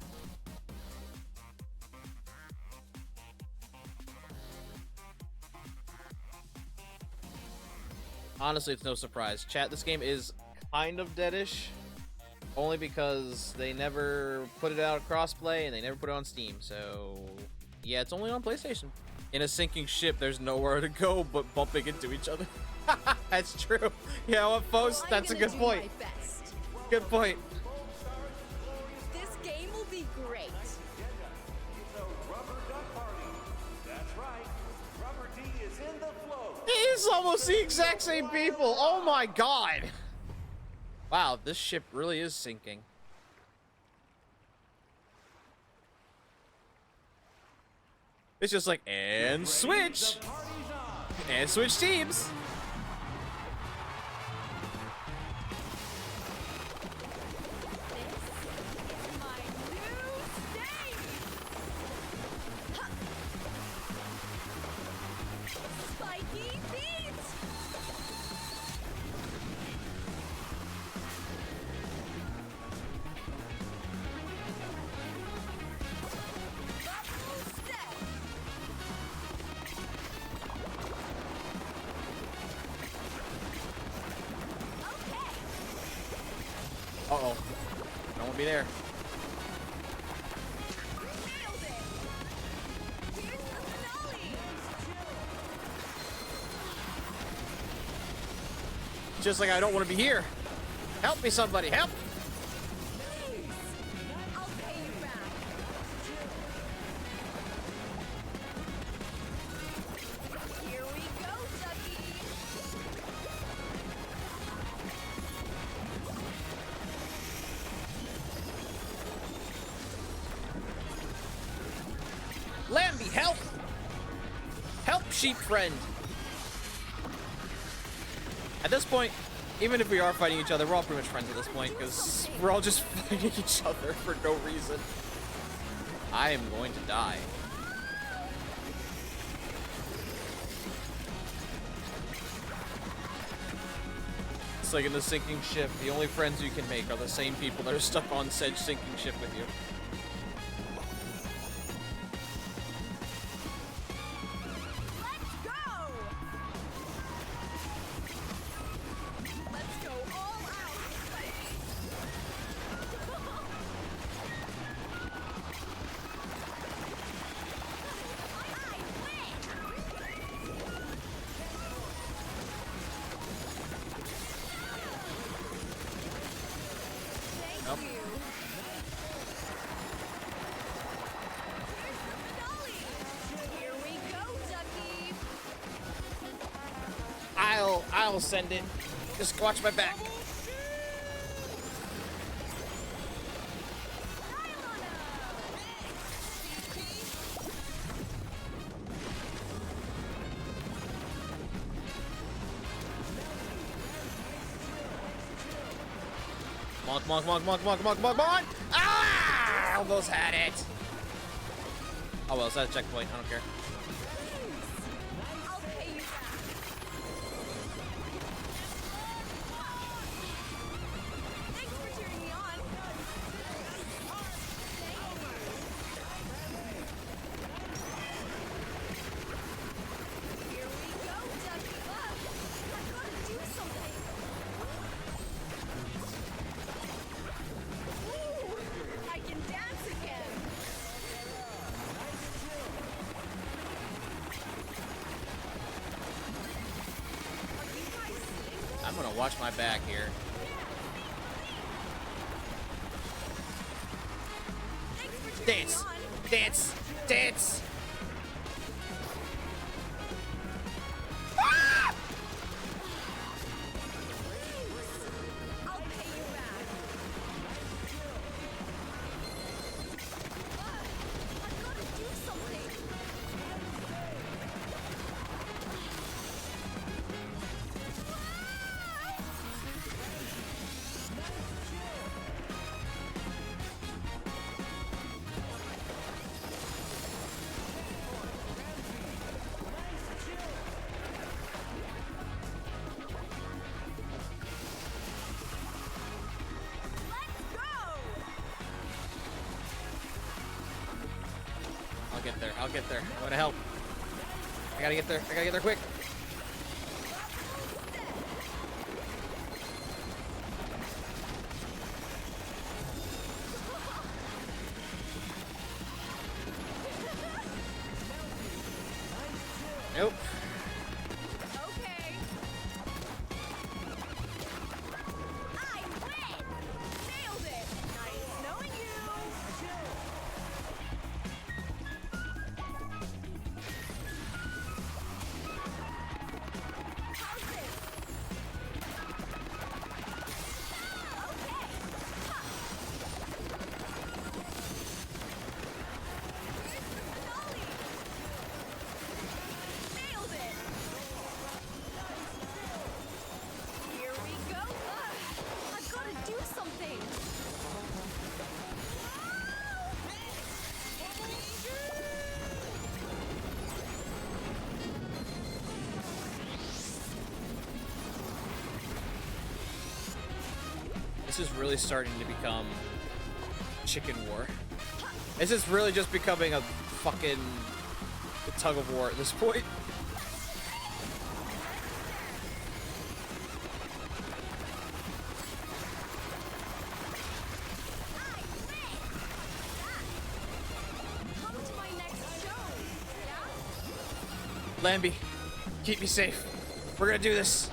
Speaker 1: Honestly, it's no surprise. Chat, this game is kind of deadish. Only because they never put it out crossplay and they never put it on Steam. So, yeah, it's only on PlayStation. In a sinking ship, there's nowhere to go but bumping into each other. That's true. Yeah, what Post? That's a good point. Good point.
Speaker 10: This game will be great.
Speaker 15: It's a rubber duck party. That's right. Rubber D is in the float.
Speaker 1: It is almost the exact same people. Oh my god. Wow, this ship really is sinking. It's just like, and switch. And switch teams.
Speaker 10: Spiky beats!
Speaker 1: Uh-oh. Don't want to be there. Just like I don't want to be here. Help me, somebody. Help!
Speaker 10: I'll pay you back. Here we go, Ducky.
Speaker 1: Lambie, help! Help, sheep friend! At this point, even if we are fighting each other, we're all pretty much friends at this point, because we're all just fighting each other for no reason. I am going to die. It's like in the sinking ship, the only friends you can make are the same people that are stuck on said sinking ship with you.
Speaker 10: Let's go all out.
Speaker 1: Nope.
Speaker 10: Here we go, Ducky.
Speaker 1: I'll send it. Just watch my back. Come on, come on, come on, come on, come on, come on, come on! Ah! Almost had it. Oh well, it's at a checkpoint. I don't care.
Speaker 10: I'll pay you back. Thanks for cheering me on. Here we go, Ducky. I've got to do something. Ooh, I can dance again.
Speaker 1: I'm gonna watch my back here. Dance! Dance! Dance! Ah!
Speaker 10: I'll pay you back. I've got to do something.
Speaker 1: I'll get there. I'll get there. I'm gonna help. I gotta get there. I gotta get there quick. This is really starting to become chicken war. This is really just becoming a fucking tug of war at this point. Lambie, keep me safe. We're gonna do this.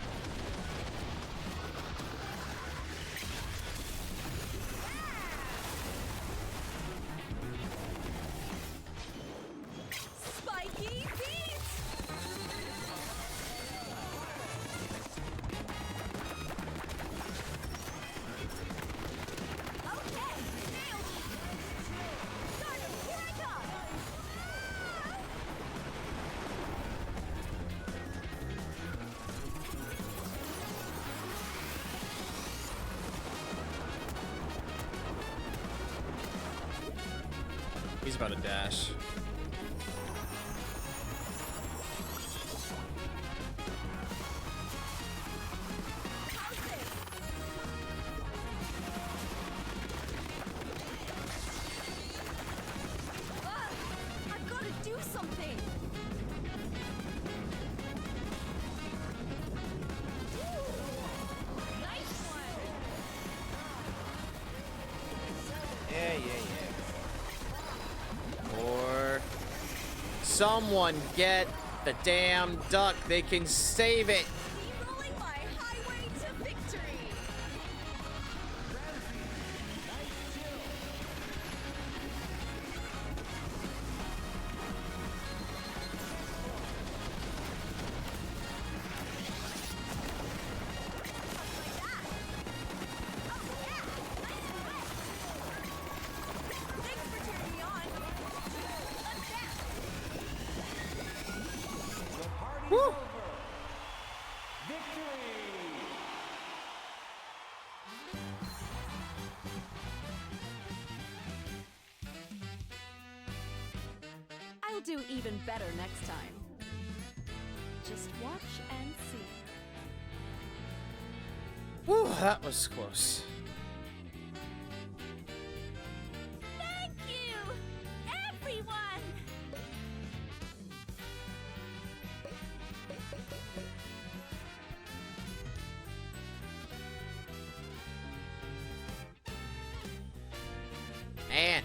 Speaker 10: Spiky beats! Okay, nailed it! Got him, here I come!
Speaker 1: He's about to dash.
Speaker 10: I've got to do something! Nice one!
Speaker 1: Yeah. Or someone get the damn duck. They can save it.
Speaker 10: Rolling my highway to victory! Thanks for cheering me on!
Speaker 15: The party's
Speaker 1: Woo!
Speaker 15: over. Victory!
Speaker 3: I'll do even better next time. Just watch and see.
Speaker 1: Whew, that was close.
Speaker 10: Thank you, everyone!
Speaker 1: Man.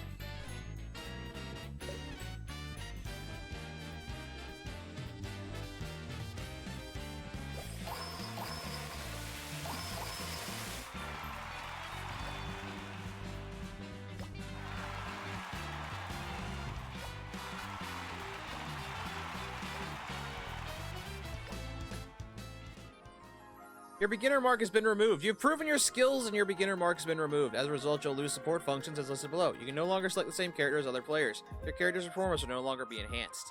Speaker 1: Your beginner mark has been removed. You've proven your skills and your beginner mark has been removed. As a result, you'll lose support functions as listed below. You can no longer select the same character as other players. Your character's performance will no longer be enhanced.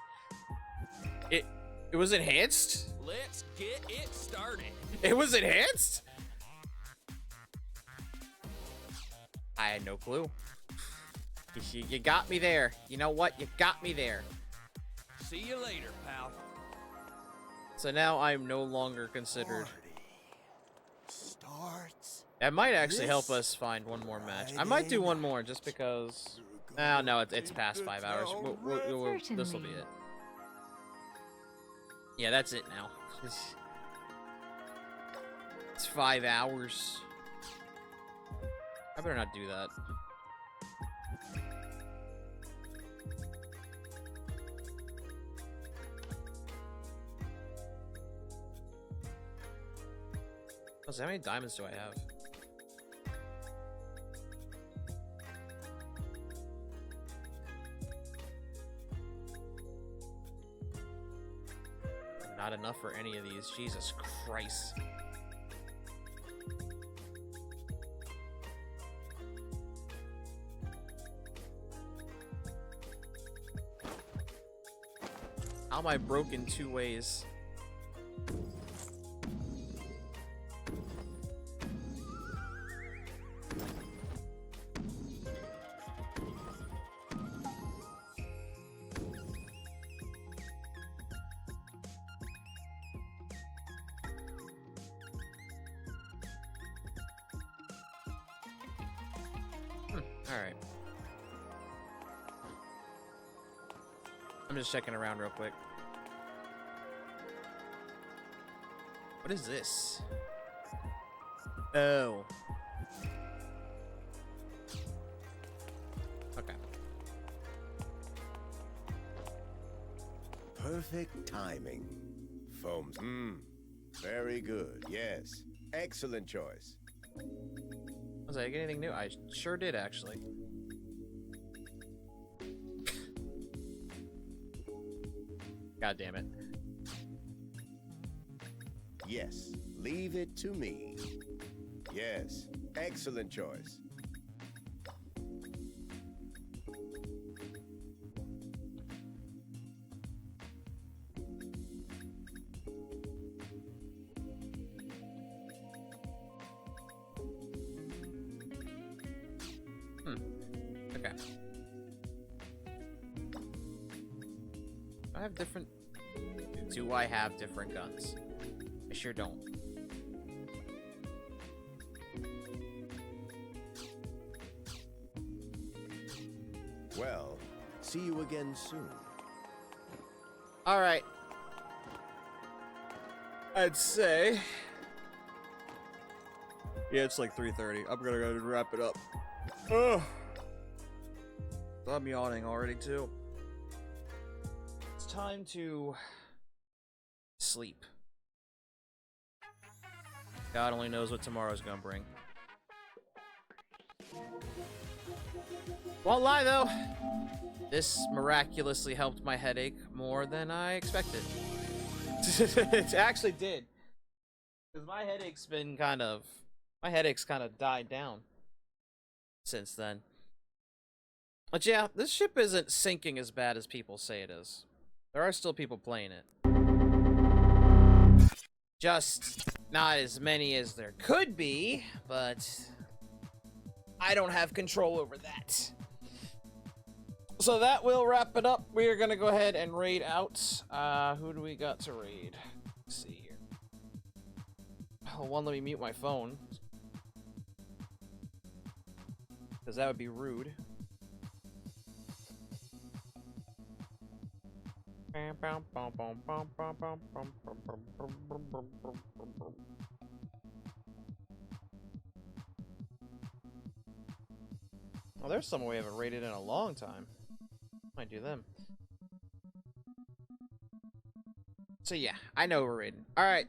Speaker 1: It was enhanced?
Speaker 13: Let's get it started.
Speaker 1: It was enhanced? I had no clue. You got me there. You know what? You got me there.
Speaker 13: See you later, pal.
Speaker 1: So now I'm no longer considered.
Speaker 11: Starts.
Speaker 1: That might actually help us find one more match. I might do one more just because. Oh, no, it's past 5 hours. This will be it. Yeah, that's it now. It's 5 hours. I better not do that. Oh, so how many diamonds do I have? Not enough for any of these. Jesus Christ. How am I broken 2 ways? Alright. I'm just checking around real quick. What is this? Oh. Okay.
Speaker 18: Perfect timing. Foams. Very good. Yes. Excellent choice.
Speaker 1: Was I get anything new? I sure did, actually. God damn it.
Speaker 18: Yes. Leave it to me. Yes. Excellent choice.
Speaker 1: Okay. I have different... Do I have different guns? I sure don't.
Speaker 18: Well, see you again soon.
Speaker 1: Alright. I'd say... Yeah, it's like 3:30. I'm gonna go wrap it up. Ugh. I'm yawning already, too. It's time to... sleep. God only knows what tomorrow's gonna bring. Won't lie, though. This miraculously helped my headache more than I expected. It actually did. Because my headache's been kind of... My headache's kind of died down since then. But yeah, this ship isn't sinking as bad as people say it is. There are still people playing it. Just not as many as there could be, but I don't have control over that. So that will wrap it up. We are going to go ahead and raid out. Who do we got to raid? Let's see here. Oh, one, let me mute my phone. Because that would be rude. Oh, there's someone we haven't raided in a long time. Might do them. So yeah, I know we're raiding. Alright.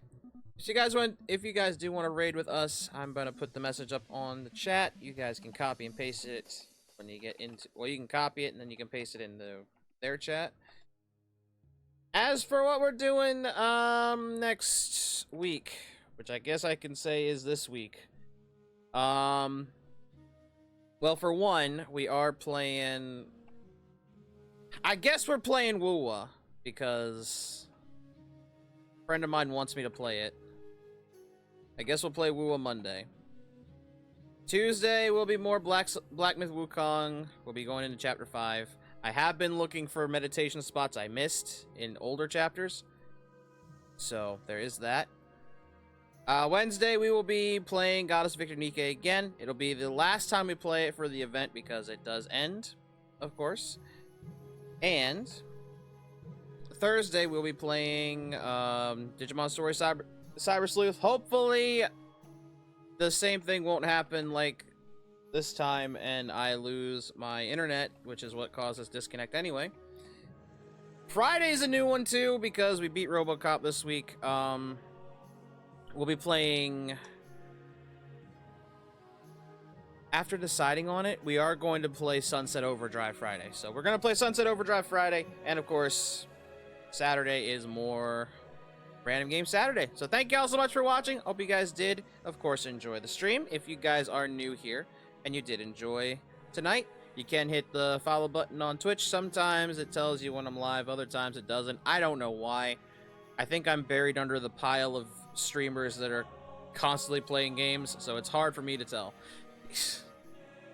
Speaker 1: So you guys want, if you guys do want to raid with us, I'm gonna put the message up on the chat. You guys can copy and paste it when you get into, well, you can copy it and then you can paste it into their chat. As for what we're doing next week, which I guess I can say is this week. Well, for one, we are playing... I guess we're playing Woowa, because a friend of mine wants me to play it. I guess we'll play Woowa Monday. Tuesday will be more Black Myth Wukong. We'll be going into Chapter 5. I have been looking for meditation spots I missed in older chapters. So, there is that. Wednesday, we will be playing Goddess Victor Nike again. It'll be the last time we play it for the event because it does end, of course. And Thursday, we'll be playing Digimon Story Cyber Sleuth. Hopefully, the same thing won't happen like this time and I lose my internet, which is what caused this disconnect anyway. Friday's a new one too because we beat RoboCop this week. We'll be playing... After deciding on it, we are going to play Sunset Overdrive Friday. So we're going to play Sunset Overdrive Friday, and of course, Saturday is more Random Game Saturday. So thank you all so much for watching. Hope you guys did, of course, enjoy the stream. If you guys are new here and you did enjoy tonight, you can hit the follow button on Twitch. Sometimes it tells you when I'm live, other times it doesn't. I don't know why. I think I'm buried under the pile of streamers that are constantly playing games, so it's hard for me to tell.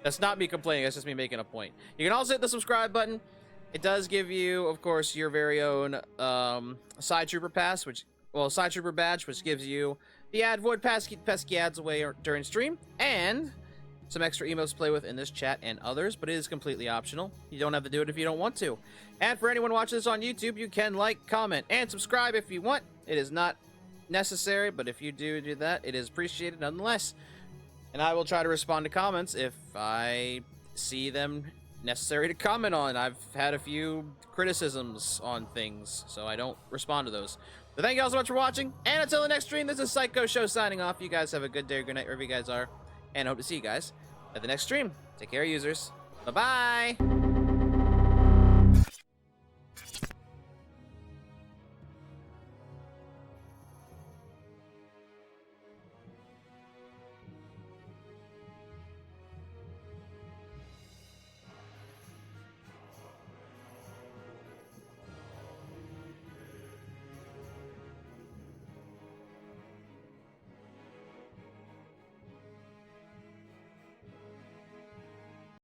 Speaker 1: That's not me complaining, that's just me making a point. You can also hit the subscribe button. It does give you, of course, your very own Side Trooper Pass, Side Trooper Badge, which gives you the ad void pesky ads away during stream. And some extra emotes to play with in this chat and others, but it is completely optional. You don't have to do it if you don't want to. And for anyone watching this on YouTube, you can like, comment, and subscribe if you want. It is not necessary, but if you do that, it is appreciated nonetheless. And I will try to respond to comments if I see them necessary to comment on. I've had a few criticisms on things, so I don't respond to those. But thank you all so much for watching, and until the next stream, this is Psycho Show signing off. You guys have a good day or good night wherever you guys are, and I hope to see you guys at the next stream. Take care, users. Bye-bye!